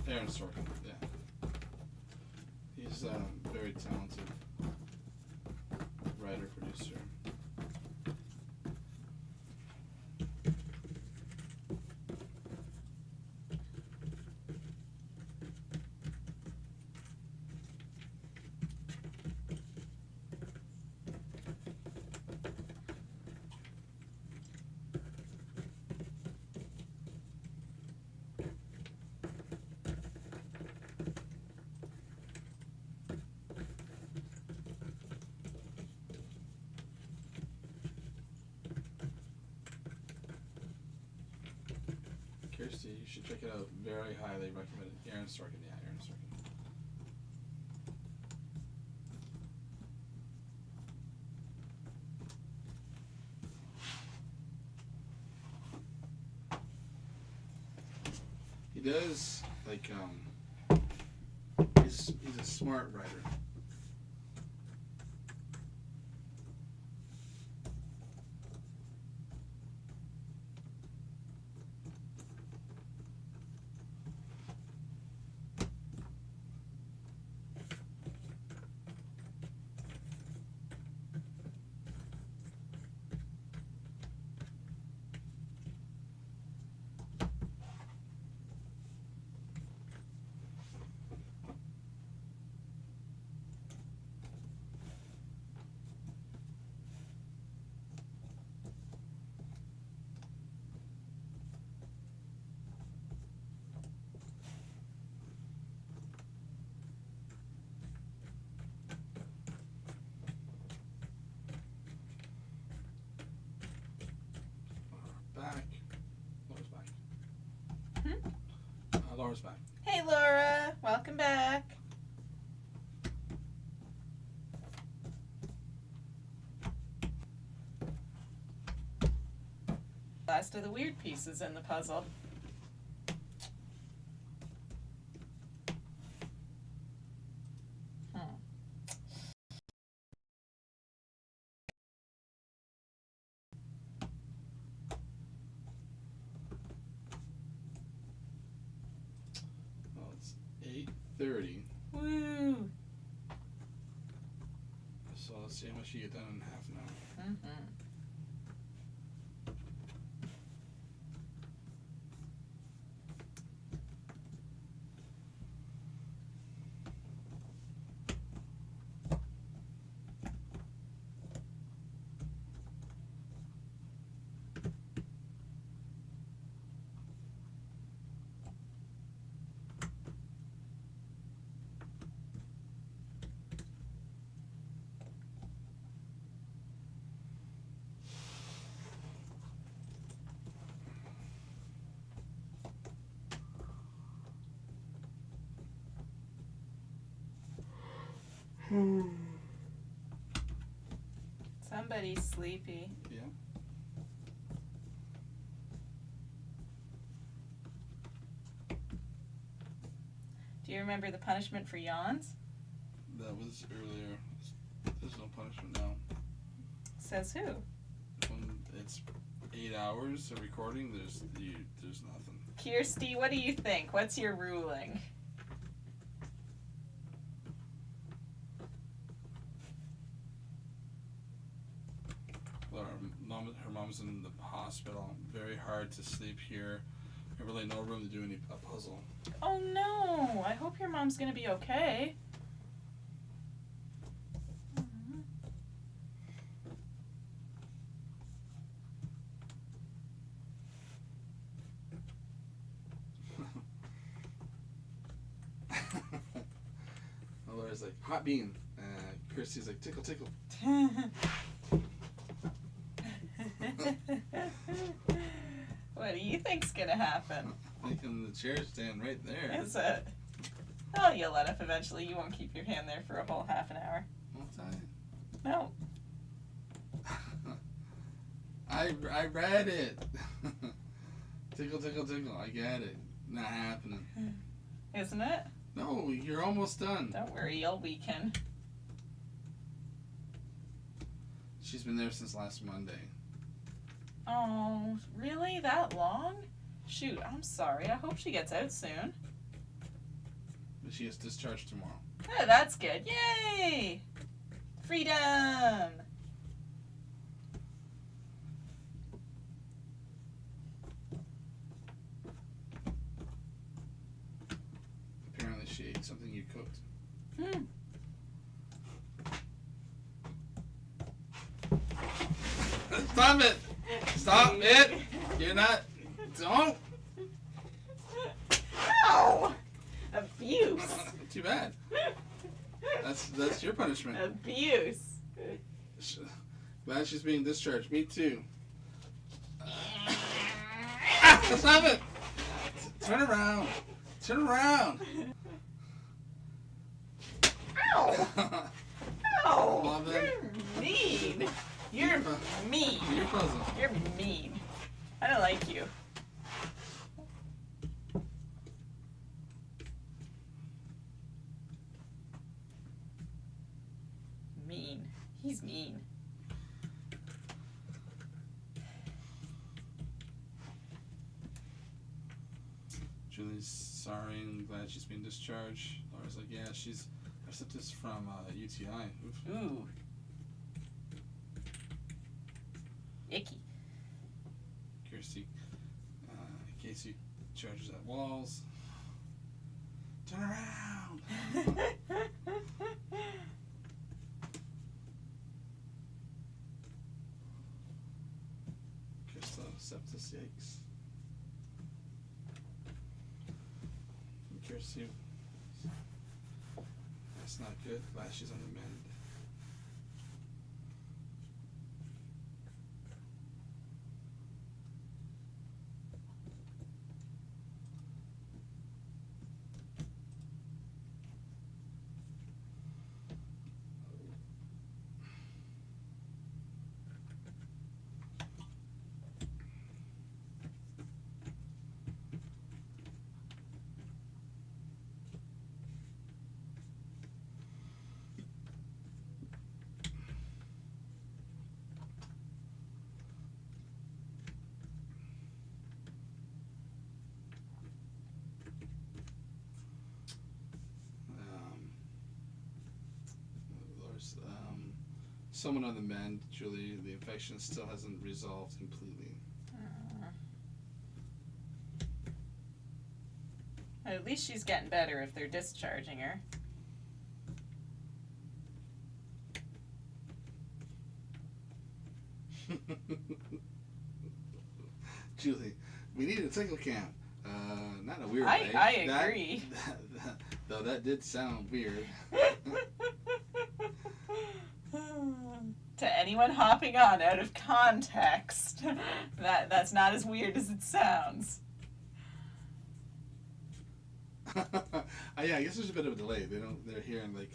Aaron Sorkin, yeah. He's a very talented writer, producer. See, you should check it out. Very highly recommended. Aaron Sorkin, yeah, Aaron Sorkin. He does like he's a smart writer. Laura's back. Hey, Laura. Welcome back. Last of the weird pieces in the puzzle. Well, it's 8:30. Woo! So let's see how much you get done in half an hour. Mm-hmm. Somebody's sleepy. Yeah. Do you remember the punishment for yawns? That was earlier. There's no punishment now. Says who? When it's 8 hours of recording, there's nothing. Kirsty, what do you think? What's your ruling? Well, her mom's in the hospital. Very hard to sleep here. Really no room to do a puzzle. Oh no! I hope your mom's gonna be okay. Laura's like, hot bean. Kirsty's like, tickle, tickle. What do you think's gonna happen? Thinking the chair's stand right there. Is it? Oh, you'll let up eventually. You won't keep your hand there for a whole half an hour. Won't I? No. I read it. Tickle, tickle, tickle. I get it. Not happening. Isn't it? No, you're almost done. Don't worry, you'll weaken. She's been there since last Monday. Oh, really? That long? Shoot, I'm sorry. I hope she gets out soon. But she gets discharged tomorrow. Oh, that's good. Yay! Freedom! Apparently she ate something you cooked. Stop it! Stop it! You're not... Don't! Ow! Abuse! Too bad. That's your punishment. Abuse! Glad she's being discharged. Me too. Stop it! Turn around. Turn around. Ow! Ow! Well, then- You're mean. You're mean. You're puzzle. You're mean. I don't like you. Mean. He's mean. Julie's sorry and glad she's been discharged. Laura's like, yeah, she's accepted this from UTI. Oof. Ooh. Icky. Kirsty, Casey charges at walls. Turn around. Krista, sepsis, yikes. And Kirsty, that's not good. Glad she's on the mend. Someone on the mend, Julie. The infection still hasn't resolved completely. At least she's getting better if they're discharging her. Julie, we need a tickle cam. Not in a weird I way. agree. Though that did sound weird. To anyone hopping on out of context, that's not as weird as it sounds. Yeah, I guess there's a bit of a delay. They're hearing like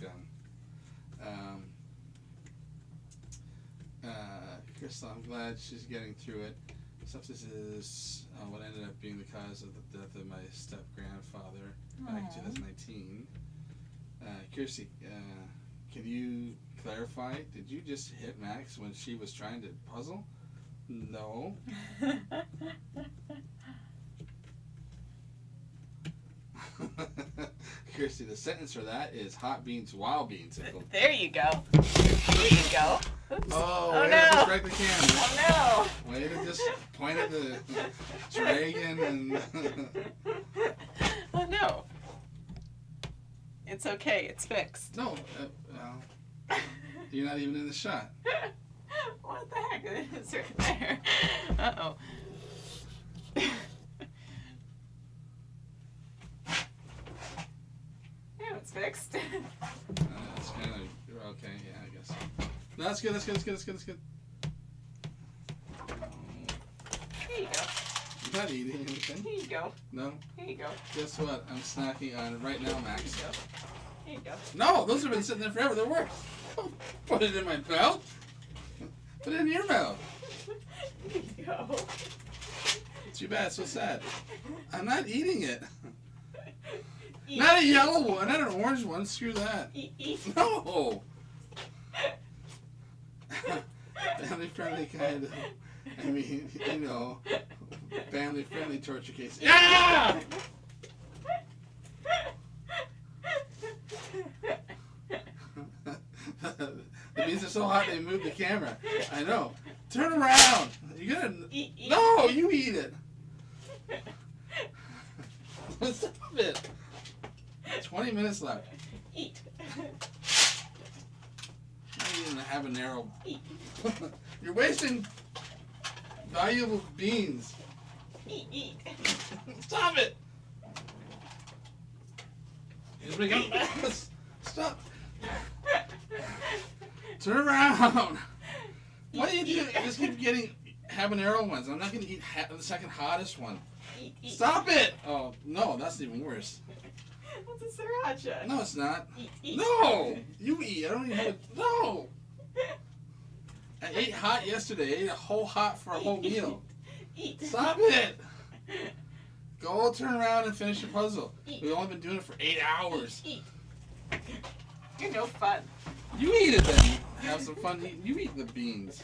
Crystal, I'm glad she's getting through it. Sepsis is what ended up being the cause of the death of my step grandfather back in 2019. Kirsty, can you clarify? Did you just hit Max when she was trying to puzzle? No. Kirsty, the sentence for that is hot beans, wild beans. There you go. There you go. Oops. Oh, Oh way no. to distract the camera. Oh Way to just point at the dragon and... no. Oh no. It's okay. It's fixed. No, well, you're not even in the shot. What the heck? It's right there. Uh-oh. Yeah, it's fixed. It's kind of okay. Yeah, I guess. No, that's good. That's good. That's good. That's good. That's good. Here you go. You're not eating anything. Here you go. No. Here you go. Guess what? I'm snacking on it right now, Max. Here you go. Here you go. No, those have been sitting there forever. They're work. Put it in my mouth. Put it in your mouth. Here you go. Too bad. So sad. I'm not eating it. Eat. Not a yellow one. Not an orange one. Screw that. Eat. No. Family friendly kind of. I mean, you know, family friendly torture case. Yeah. It means they're so hot they move the camera. I know. Turn around. You gotta. Eat. No, you eat it. Stop it. 20 minutes left. Eat. Not even a habanero. Eat. You're wasting valuable beans. Eat. Stop it. It's become fast. Stop. Turn around. Why do you just keep getting habanero ones? I'm not going to eat the second hottest one. Eat, eat. Stop it! Oh, no, that's even worse. That's a sriracha. No, it's not. Eat, eat. No! You eat. I don't even have a... No! I ate hot yesterday. I ate a whole hot for a whole meal. Eat. Stop it! Go turn around and finish your puzzle. Eat. We've only been doing it for 8 hours. Eat. You're no fun. You eat it then. Have some fun eating. You eat the beans.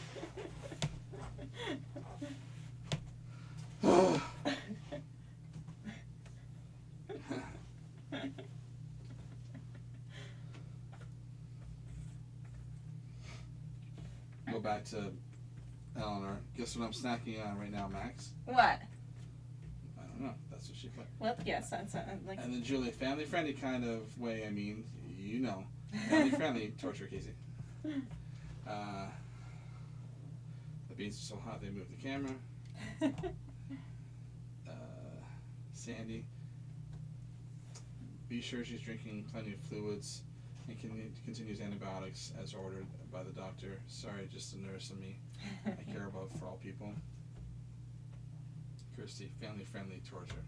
Go back to Eleanor. Guess what I'm snacking on right now, Max? What? I don't know. That's what she put. Well, yes, that's like. And then Julie, family friendly kind of way. I mean, you know, family friendly torture, Casey. The beans are so hot they moved the camera. Sandy, be sure she's drinking plenty of fluids and continues antibiotics as ordered by the doctor. Sorry, just a nurse and me. I care about for all people. Kirsty, family friendly torture.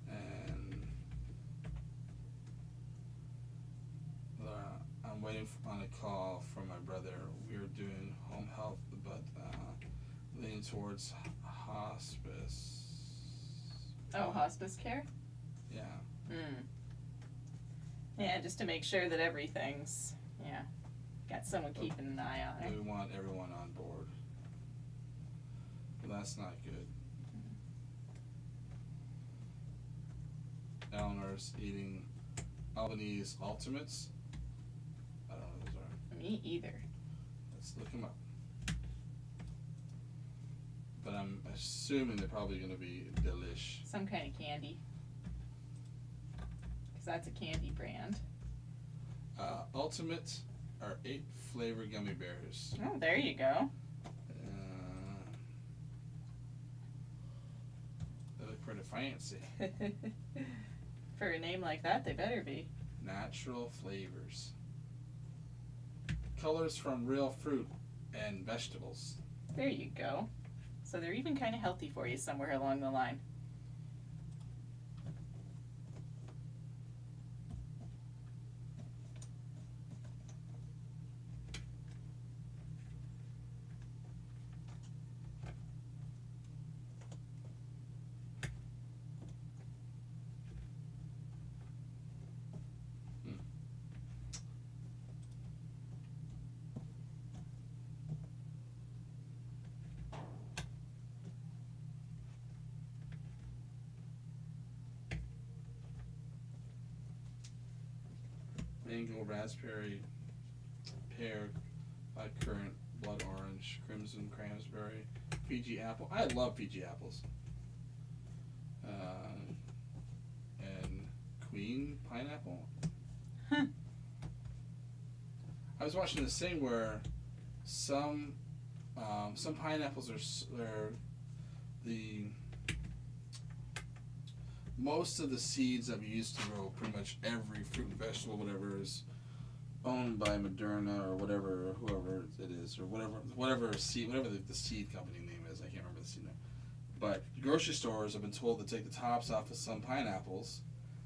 And Laura, I'm waiting on a call from my brother. We're doing home health, but leaning towards hospice. Oh, hospice care? Yeah. Yeah, just to make sure that everything's, got someone keeping an eye on We it. want everyone on board. But that's not good. Eleanor's eating Albanese Ultimates. I don't know what those are. Me either. Let's look them up. But I'm assuming they're probably going to be delish. Some kind of candy. Because that's a candy brand. Ultimate are 8 flavor gummy bears. Oh, there you go. They look pretty fancy. For a name like that, they better be. Natural flavors. Colors from real fruit and vegetables. There you go. So they're even kind of healthy for you somewhere along the line. Mango, raspberry, pear, currant, blood orange, crimson cranberry, Fiji apple. I love Fiji apples. And queen pineapple. Huh. I was watching this thing where some pineapples are the most of the seeds that we used to grow, pretty much every fruit and vegetable, whatever, is owned by Moderna or whatever, whoever it is, or whatever the seed company name is. I can't remember the seed name. But grocery stores have been told to take the tops off of some pineapples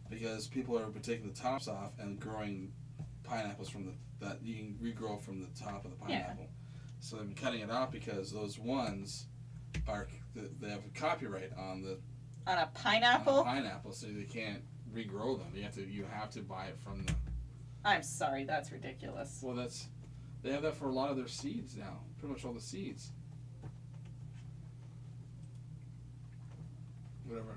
because people are taking the tops off and growing pineapples from that you can regrow from the top of the pineapple. So they've been cutting it off because those ones they have a copyright on the On a pineapple? So they can't regrow them. You have to buy it from the. I'm sorry, that's ridiculous. Well, they have that for a lot of their seeds now. Pretty much all the seeds. Whatever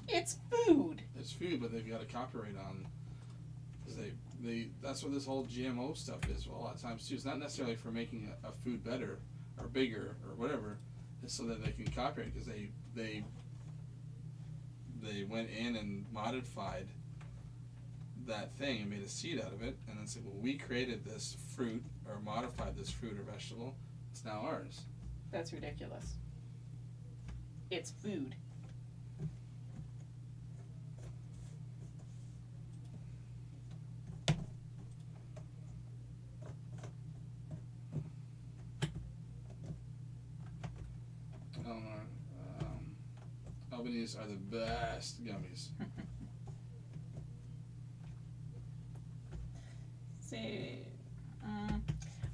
It's food. it's food, but they've got a copyright on. Because that's what this whole GMO stuff is. Well, a lot of times too. It's not necessarily for making a food better or bigger or whatever. It's so that they can copyright because they went in and modified that thing and made a seed out of it, and then said, well, we created this fruit or modified this fruit or vegetable. It's now ours. That's ridiculous. It's food. Eleanor. Albany's are the best gummies. See,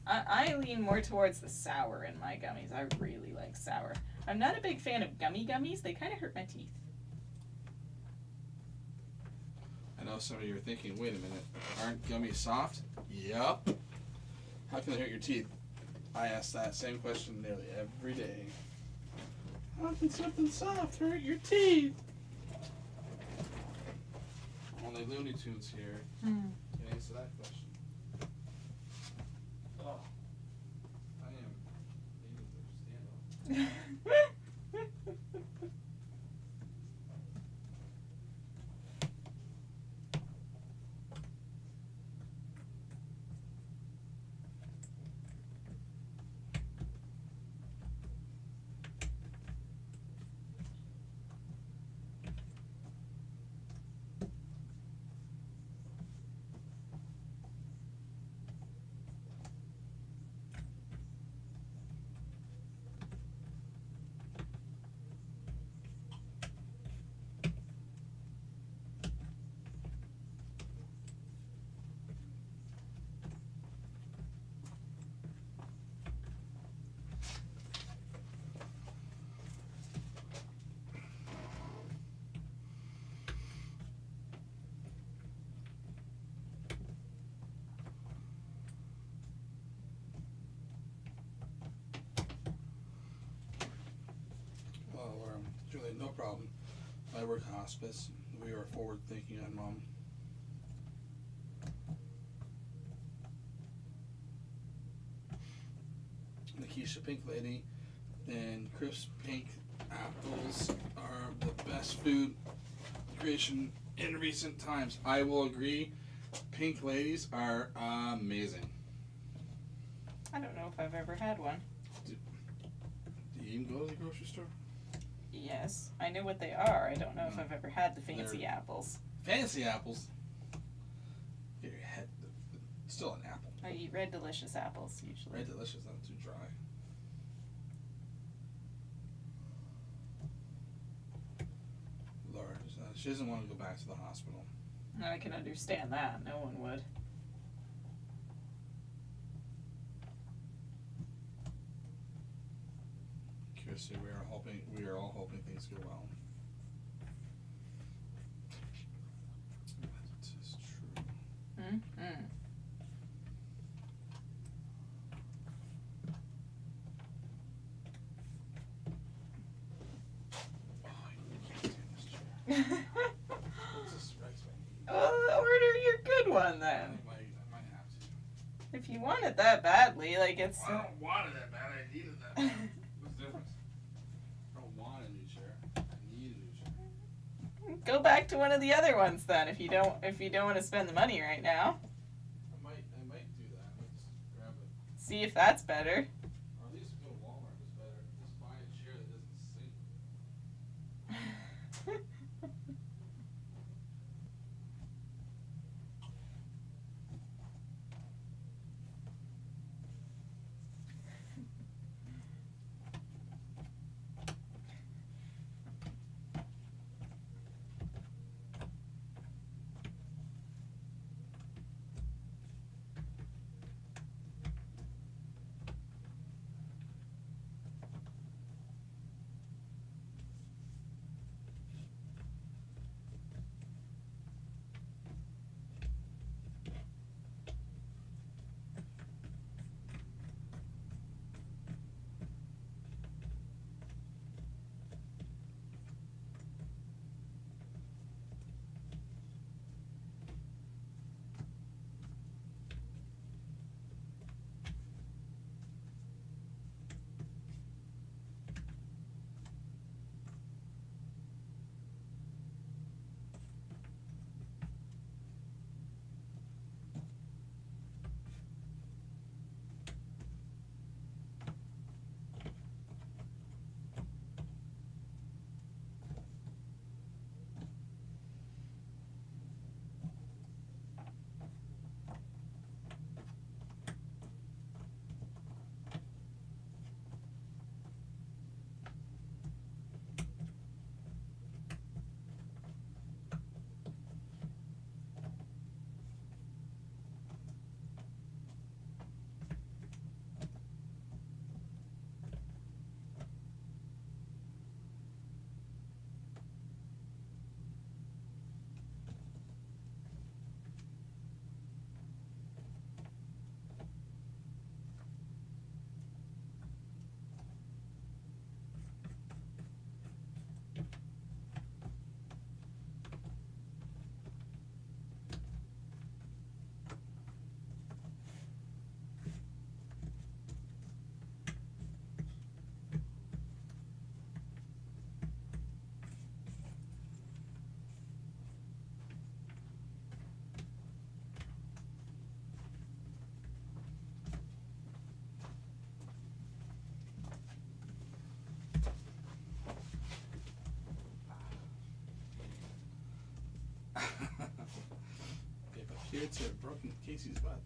I lean more towards the sour in my gummies. I really like sour. I'm not a big fan of gummies. They kind of hurt my teeth. I know some of you are thinking, wait a minute, aren't gummies soft? Yup. How can they hurt your teeth? I ask that same question nearly every day. How can something soft hurt your teeth? Only Looney Tunes here can answer that question. Oh, I am needing to stand up. Julie, no problem. I work hospice. We are forward thinking on Mom. The Keisha Pink Lady and crisp pink apples are the best food creation in recent times. I will agree. Pink Ladies are amazing. I don't know if I've ever had one. Do you even go to the grocery store? Yes, I know what they are. I don't know if I've ever had the fancy apples. Fancy apples? Get your head. It's still an apple. I eat Red Delicious apples usually. Red Delicious, not too dry. Lord, she doesn't want to go back to the hospital. I can understand that. No one would. Kirsty, we are all hoping things go well. That is true. Mm-hmm. Well, order your good one then. I might have to. If you want it that badly, like it's. Well, I don't want it that bad. I need it that bad. What's the difference? I don't want a new chair. I need a new chair. Go back to one of the other ones then. If you don't want to spend the money right now. I might do that. I might just grab it. See if that's better. Or at least go to Walmart. It's better. Just buy a chair that doesn't sink. appear to have broken Casey's butt.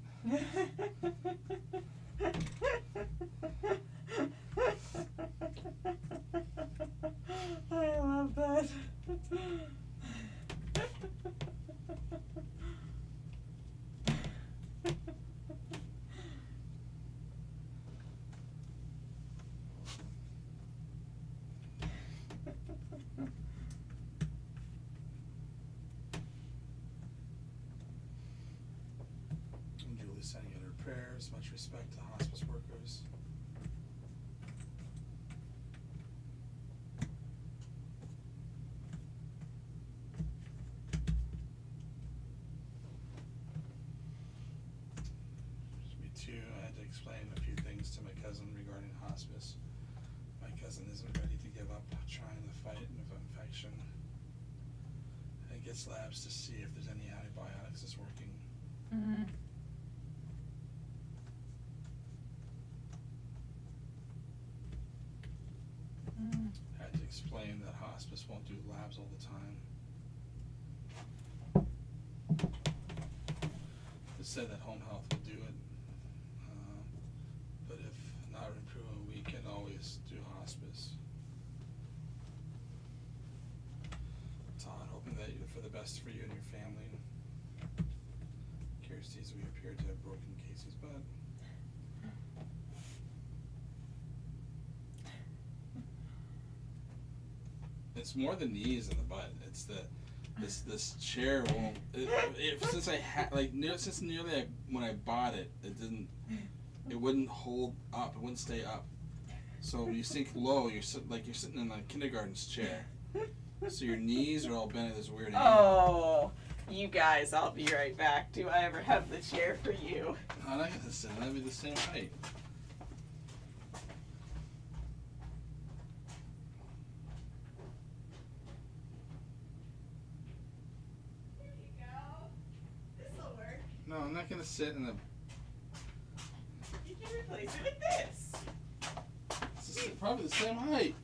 I love that. And Julie sending in her prayers, much respect to hospice workers. Me too, I had to explain a few things to my cousin regarding hospice. My cousin isn't ready to give up trying to fight an infection. And gets labs to see if there's any antibiotics that's working. Mm-hmm. I had to explain that hospice won't do labs all the time. It said that home health will do it, but if not improving, we can always do hospice. Todd, hoping that for the best for you and your family. Kirsty's, we appear to have broken Casey's butt. It's more the knees and the butt. It's the this chair won't. Since I had since nearly when I bought it, it wouldn't hold up. It wouldn't stay up. So when you sink low, you're sitting in a kindergarten's chair. So your knees are all bent at this weird angle. Oh, you guys, I'll be right back. Do I ever have the chair for you? I'm not gonna sit. That'd be the same height. There you go. This'll work. No, I'm not gonna sit in the. You can replace it with this. It's probably the same height.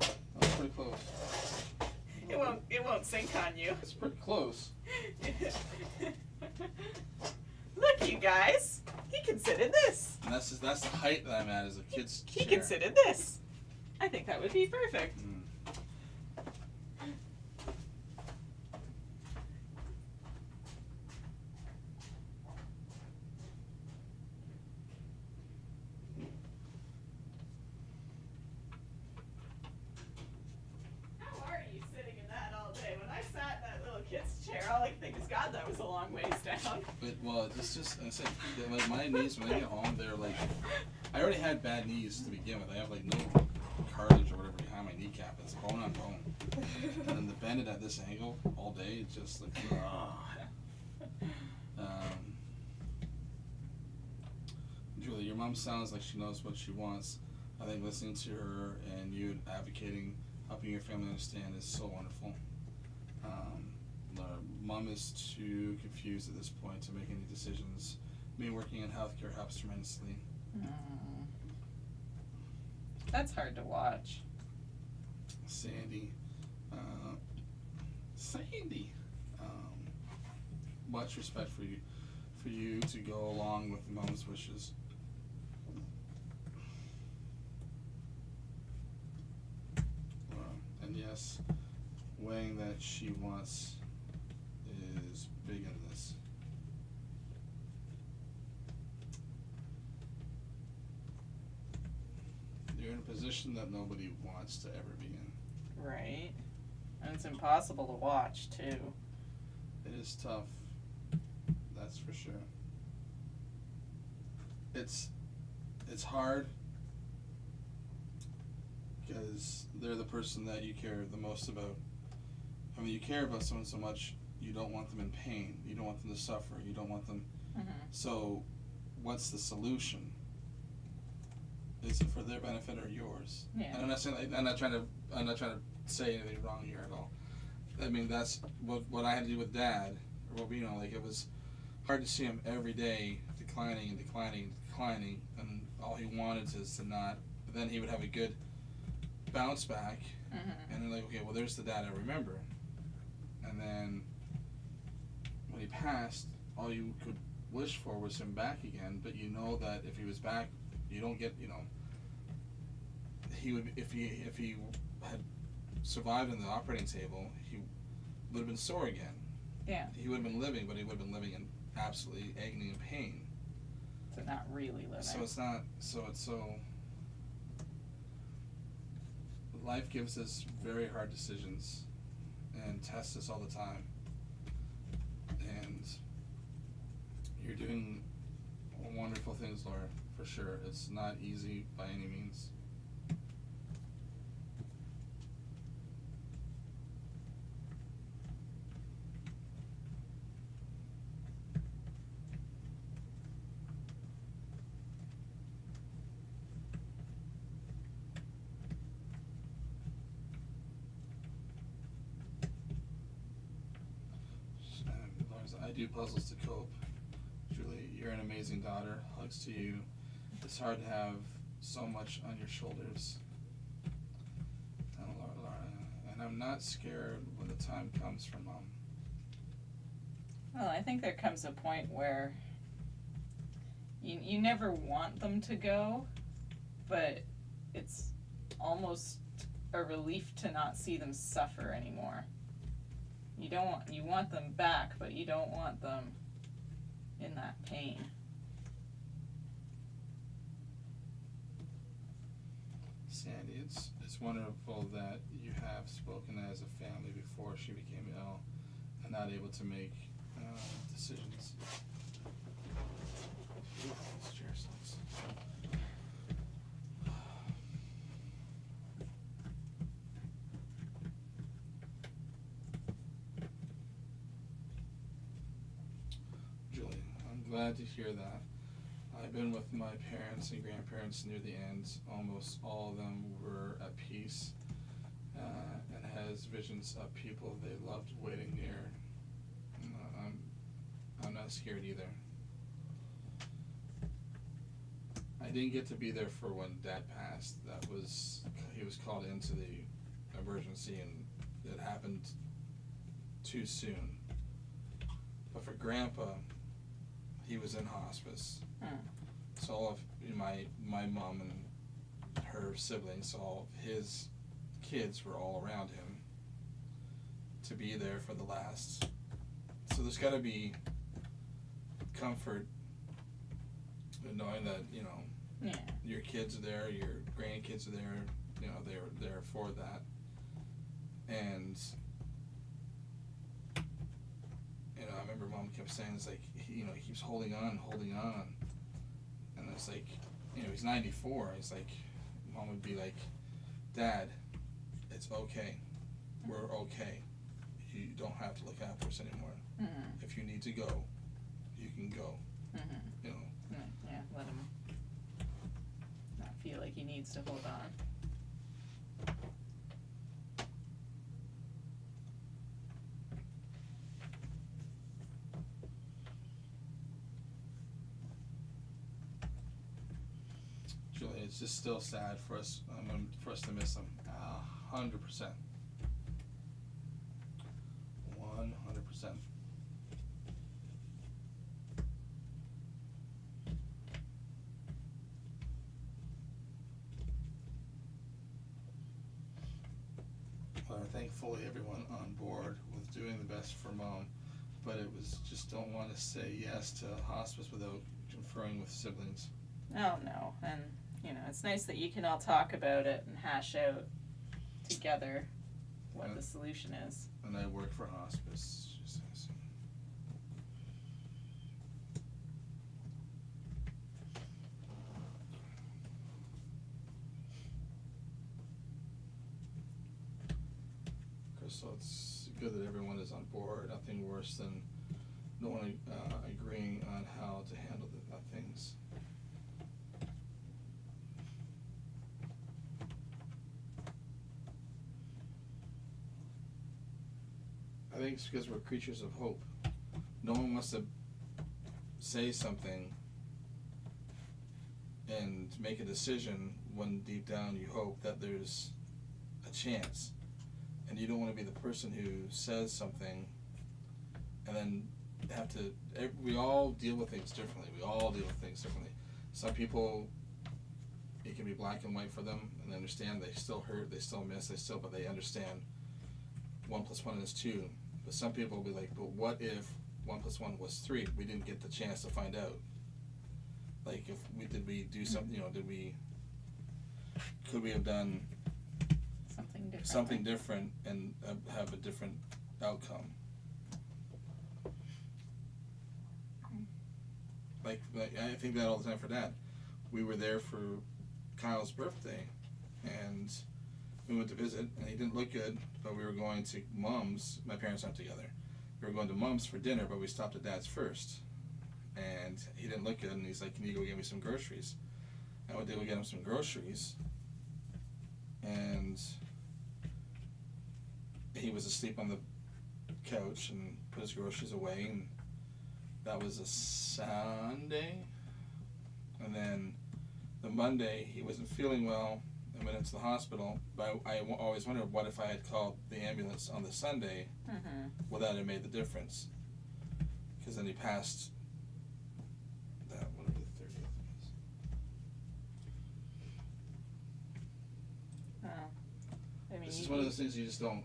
That's pretty close. It won't sink on you. It's pretty close. Look, you guys. He can sit in this. And that's the height that I'm at as a kid's chair. He can sit in this. I think that would be perfect. Mm. How are you sitting in that all day? When I sat in that little kid's chair, all I could think is, God, that was a long ways down. But well, it's just I said like my knees when I get home, they're like I already had bad knees to begin with. I have like no cartilage or whatever behind my kneecap. It's bone on bone. And then to bend it at this angle all day, it's just like Julie, your mom sounds like she knows what she wants. I think listening to her and you advocating, helping your family understand is so wonderful. Mom is too confused at this point to make any decisions. Me working in healthcare helps tremendously. That's hard to watch. Sandy, much respect for you to go along with Mom's wishes. And yes, weighing that she wants is big in this. You're in a position that nobody wants to ever be in. Right. And it's impossible to watch, too. It is tough. That's for sure. It's hard because they're the person that you care the most about. I mean, you care about someone so much, you don't want them in pain. You don't want them to suffer. You don't want them. Mm-hmm. So, what's the solution? Is it for their benefit or yours? Yeah. And I'm not saying I'm not trying to say anything wrong here at all. I mean, that's what I had to do with Dad, or like it was hard to see him every day declining, and all he wanted is to not. But then he would have a good bounce back, and then like, okay, well, there's the Dad I remember. And then when he passed, all you could wish for was him back again, but you know that if he was back, you don't get, he would, if he had survived in the operating table, he would have been sore again. Yeah. He would have been living, but he would have been living in absolutely agony and pain. So not really living. So it's not, life gives us very hard decisions and tests us all the time. And you're doing wonderful things, Laura, for sure. It's not easy by any means. I do puzzles to cope. Julie, you're an amazing daughter. Hugs to you. It's hard to have so much on your shoulders. And I'm not scared when the time comes for Mom. Well, I think there comes a point where you never want them to go, but it's almost a relief to not see them suffer anymore. You want them back, but you don't want them in that pain. Sandy, it's wonderful that you have spoken as a family before she became ill and not able to make decisions. This chair sucks. Julie, I'm glad to hear that. I've been with my parents and grandparents near the end. Almost all of them were at peace and has visions of people they loved waiting near. I'm not scared either. I didn't get to be there for when Dad passed. He was called into the emergency and it happened too soon. But for Grandpa, he was in hospice. So all of my mom and her siblings, all of his kids were all around him to be there for the last. So there's got to be comfort in knowing that, your kids are there, your grandkids are there, they're there for that. And, I remember Mom kept saying, it's like, he keeps holding on. And it's like, he's 94. It's like, Mom would be like, Dad, it's okay. We're okay. You don't have to look out for us anymore. Mm-hmm. If you need to go, you can go. Mm-hmm. Yeah, let him not feel like he needs to hold on. Julie, it's just still sad for us to miss him. 100%. 100%. Thankfully, everyone on board was doing the best for Mom, but it was just don't want to say yes to hospice without conferring with siblings. Oh no, and it's nice that you can all talk about it and hash out together what the solution is. And I work for hospice. So it's good that everyone is on board. Nothing worse than no one agreeing on how to handle the things. I think it's because we're creatures of hope. No one wants to say something and make a decision when deep down you hope that there's a chance. And you don't want to be the person who says something and then have to. We all deal with things differently. Some people, it can be black and white for them, and they understand. They still hurt. They still miss. But they understand. 1 + 1 is 2. But some people will be like, but what if 1 + 1 was 3? We didn't get the chance to find out. Like, did we do something? Could we have done something different and have a different outcome? Like I think that all the time for Dad. We were there for Kyle's birthday, and we went to visit, and he didn't look good, but we were going to Mom's. My parents aren't together. We were going to Mom's for dinner, but we stopped at Dad's first. And he didn't look good, and he's like, can you go get me some groceries? I went to go get him some groceries, and he was asleep on the couch and put his groceries away, and that was a Sunday. And then the Monday, he wasn't feeling well and went into the hospital, but I always wondered, what if I had called the ambulance on the Sunday? Would that have made the difference? Because then he passed that, whatever the 30th was. I mean, This is one of those things you just don't.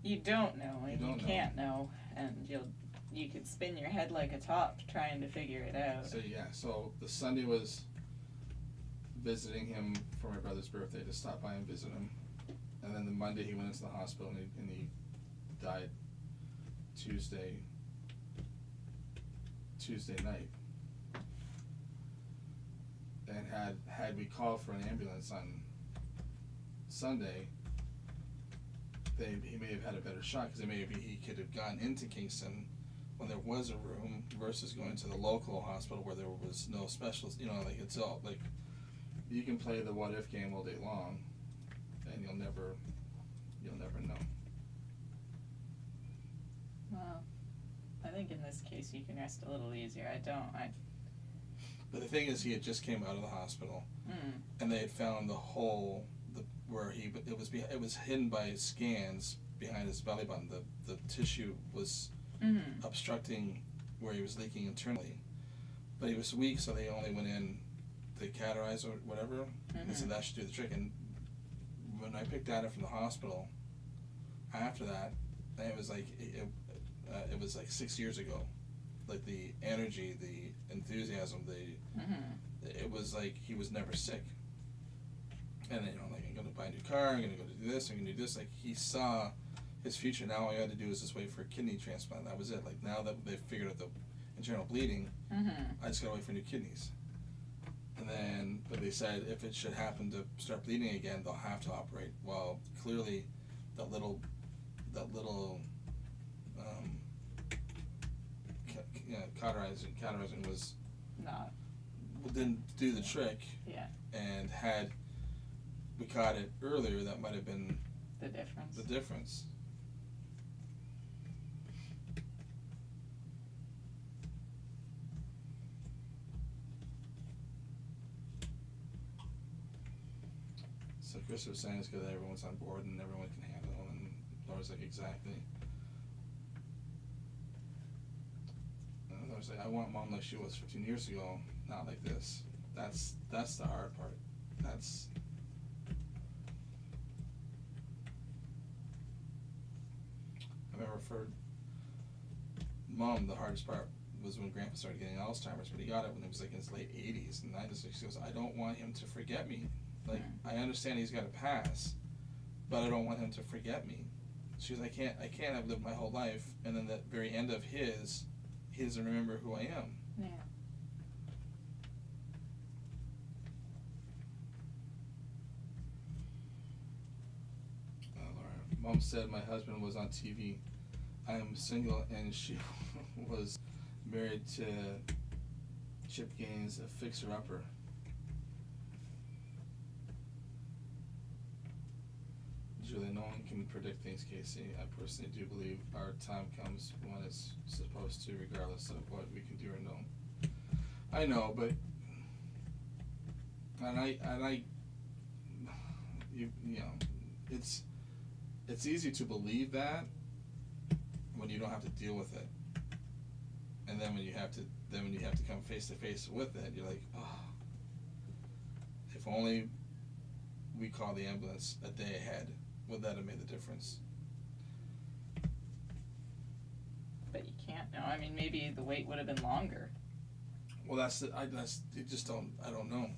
You don't know, and you don't can't know, and you could spin your head like a top trying to figure it out. So the Sunday was visiting him for my brother's birthday, to stop by and visit him, and then the Monday he went into the hospital and he died Tuesday night. And had we called for an ambulance on Sunday, he may have had a better shot, because he could have gone into Kingston when there was a room versus going to the local hospital where there was no specialist. It's all like, you can play the what if game all day long, and you'll never know. Well, I think in this case you can rest a little easier. But the thing is, he had just came out of the hospital, and they had found the hole where it was hidden by scans behind his belly button. The tissue was obstructing where he was leaking internally, but he was weak, so they only went in to cauterize or whatever. And so that should do the trick. And when I picked Dad up from the hospital, after that, it was like it was like 6 years ago. Like the energy, the enthusiasm, it was like he was never sick. And then, like, I'm gonna buy a new car, I'm gonna go do this, I'm gonna do this. Like, he saw his future. Now all I had to do was just wait for a kidney transplant. That was it. Like, now that they've figured out the internal bleeding, I just gotta wait for new kidneys. And then, but they said if it should happen to start bleeding again, they'll have to operate. Well, clearly, that little cauterizing was didn't do the trick. Yeah. And had we caught it earlier, that might have been the difference. So Chris was saying it's good that everyone's on board and everyone can handle it, and Laura's like, exactly. And Laura's like, I want Mom like she was 15 years ago, not like this. That's the hard part. I remember for Mom, the hardest part was when Grandpa started getting Alzheimer's, but he got it when he was like in his late 80s, and she goes, I don't want him to forget me. Like, I understand he's got to pass, but I don't want him to forget me. She goes, I can't have lived my whole life, and then the very end of he doesn't remember who I am. Yeah. Laura, Mom said my husband was on TV. I am single, and she was married to Chip Gaines, a fixer-upper. Julie, no one can predict things, Casey. I personally do believe our time comes when it's supposed to, regardless of what we can do or don't. I know, but it's easy to believe that when you don't have to deal with it. and then when you have to come face to face with it, you're like, oh, if only we called the ambulance a day ahead, would that have made the difference? But you can't know. I mean, maybe the wait would have been longer. Well, I don't know.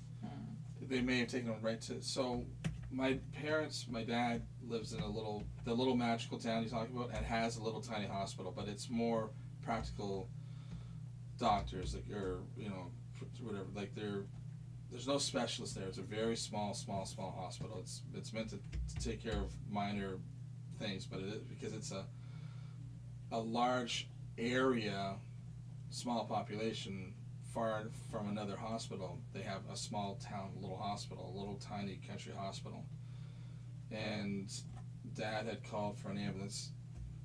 They may have taken them right to. So, my dad lives in the little magical town he's talking about, and has a little tiny hospital, but it's more practical doctors, like, or whatever. Like, there's no specialist there. It's a very small hospital. It's meant to take care of minor things, but it is, because it's a large area, small population, far from another hospital. They have a small town, little hospital, a little tiny country hospital. And Dad had called for an ambulance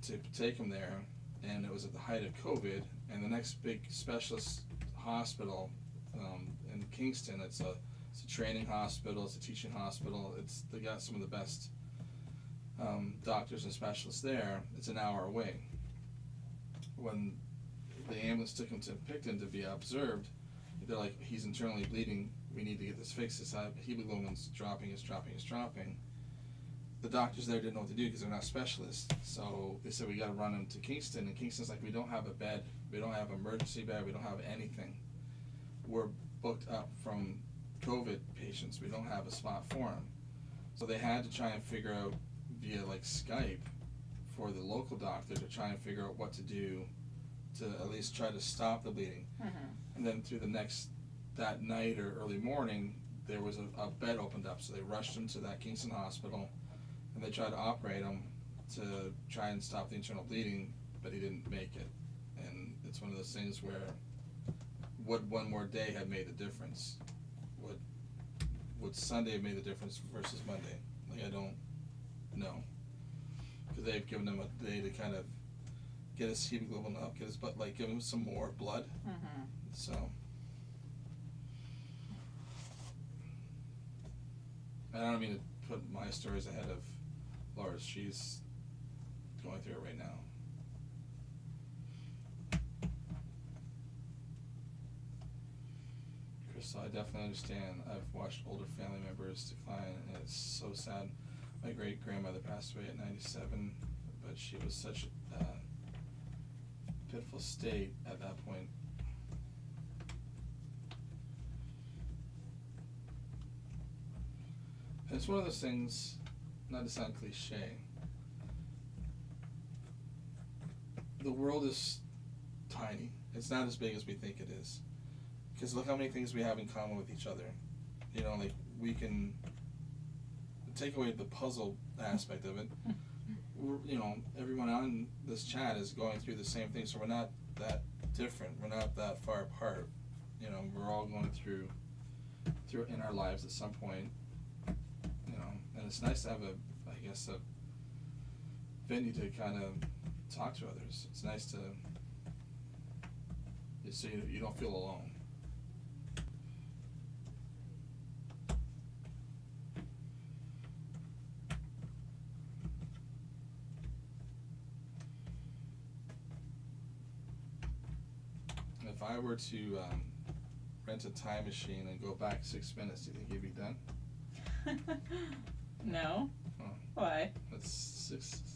to take him there, and it was at the height of COVID, and the next big specialist hospital in Kingston, it's a training hospital, it's a teaching hospital, they got some of the best doctors and specialists there. It's an hour away. When the ambulance took him to Picton to be observed, they're like, he's internally bleeding, we need to get this fixed. His hemoglobin's dropping. The doctors there didn't know what to do because they're not specialists. So they said, we gotta run him to Kingston, and Kingston's like, we don't have a bed, we don't have an emergency bed, we don't have anything. We're booked up from COVID patients, we don't have a spot for him. So they had to try and figure out via like Skype for the local doctor to try and figure out what to do to at least try to stop the bleeding. And then through that night or early morning, there was a bed opened up, so they rushed him to that Kingston hospital, and they tried to operate him to try and stop the internal bleeding, but he didn't make it. And it's one of those things where, would one more day have made the difference? Would Sunday have made the difference versus Monday? Like, I don't know. Because they've given him a day to kind of get his hemoglobin up, give him some more blood. So, and I don't mean to put my stories ahead of Laura's. She's going through it right now. Crystal, I definitely understand. I've watched older family members decline, and it's so sad. My great grandmother passed away at 97, but she was such a pitiful state at that point. And it's one of those things, not to sound cliche, the world is tiny. It's not as big as we think it is. Because look how many things we have in common with each other. Like, we can take away the puzzle aspect of it. Everyone on this chat is going through the same thing, so we're not that different. We're not that far apart. We're all going through in our lives at some point. And it's nice to have a venue to kind of talk to others. It's nice to, so you don't feel alone. If I were to rent a time machine and go back 6 minutes, do you think you'd be done? No. Oh. Why? It's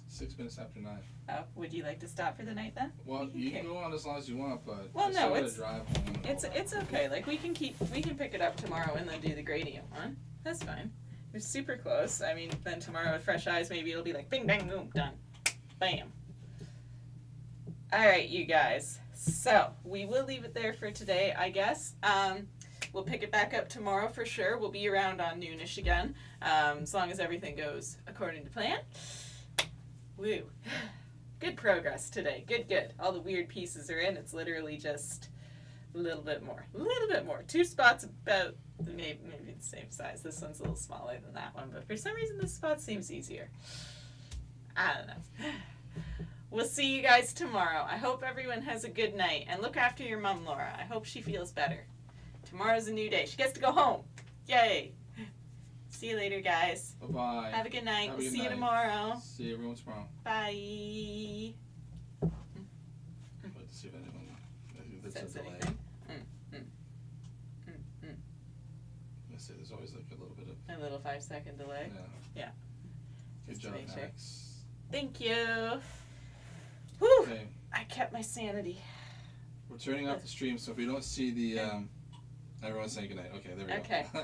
6 minutes after 9. Oh, would you like to stop for the night then? Well, you can go on as long as you want, but well, I still no, gotta drive home. It's okay. Like, we can pick it up tomorrow and then do the gradient one. That's fine. We're super close. I mean, then tomorrow with fresh eyes, maybe it'll be like bing, bang, boom, done. Bam. All right, you guys. So we will leave it there for today, I guess. We'll pick it back up tomorrow for sure. We'll be around on noonish again, as long as everything goes according to plan. Woo. Good progress today. Good. All the weird pieces are in. It's literally just a little bit more. 2 spots about maybe the same size. This one's a little smaller than that one, but for some reason this spot seems easier. I don't know. We'll see you guys tomorrow. I hope everyone has a good night. And look after your mom, Laura. I hope she feels better. Tomorrow's a new day. She gets to go home. Yay. See you later, guys. Bye-bye. Have a good night. Have a We'll good see you night. tomorrow. See everyone tomorrow. Bye. I'd like to see if anyone There's a sense delay. anything. I say there's always like a little bit of. A little 5-second delay. Yeah. Good Just to job, make sure. Max. Thank you. Whew. Okay, I kept my sanity. we're turning off the stream, so if we don't see the everyone's saying goodnight. Okay, there we Okay. go.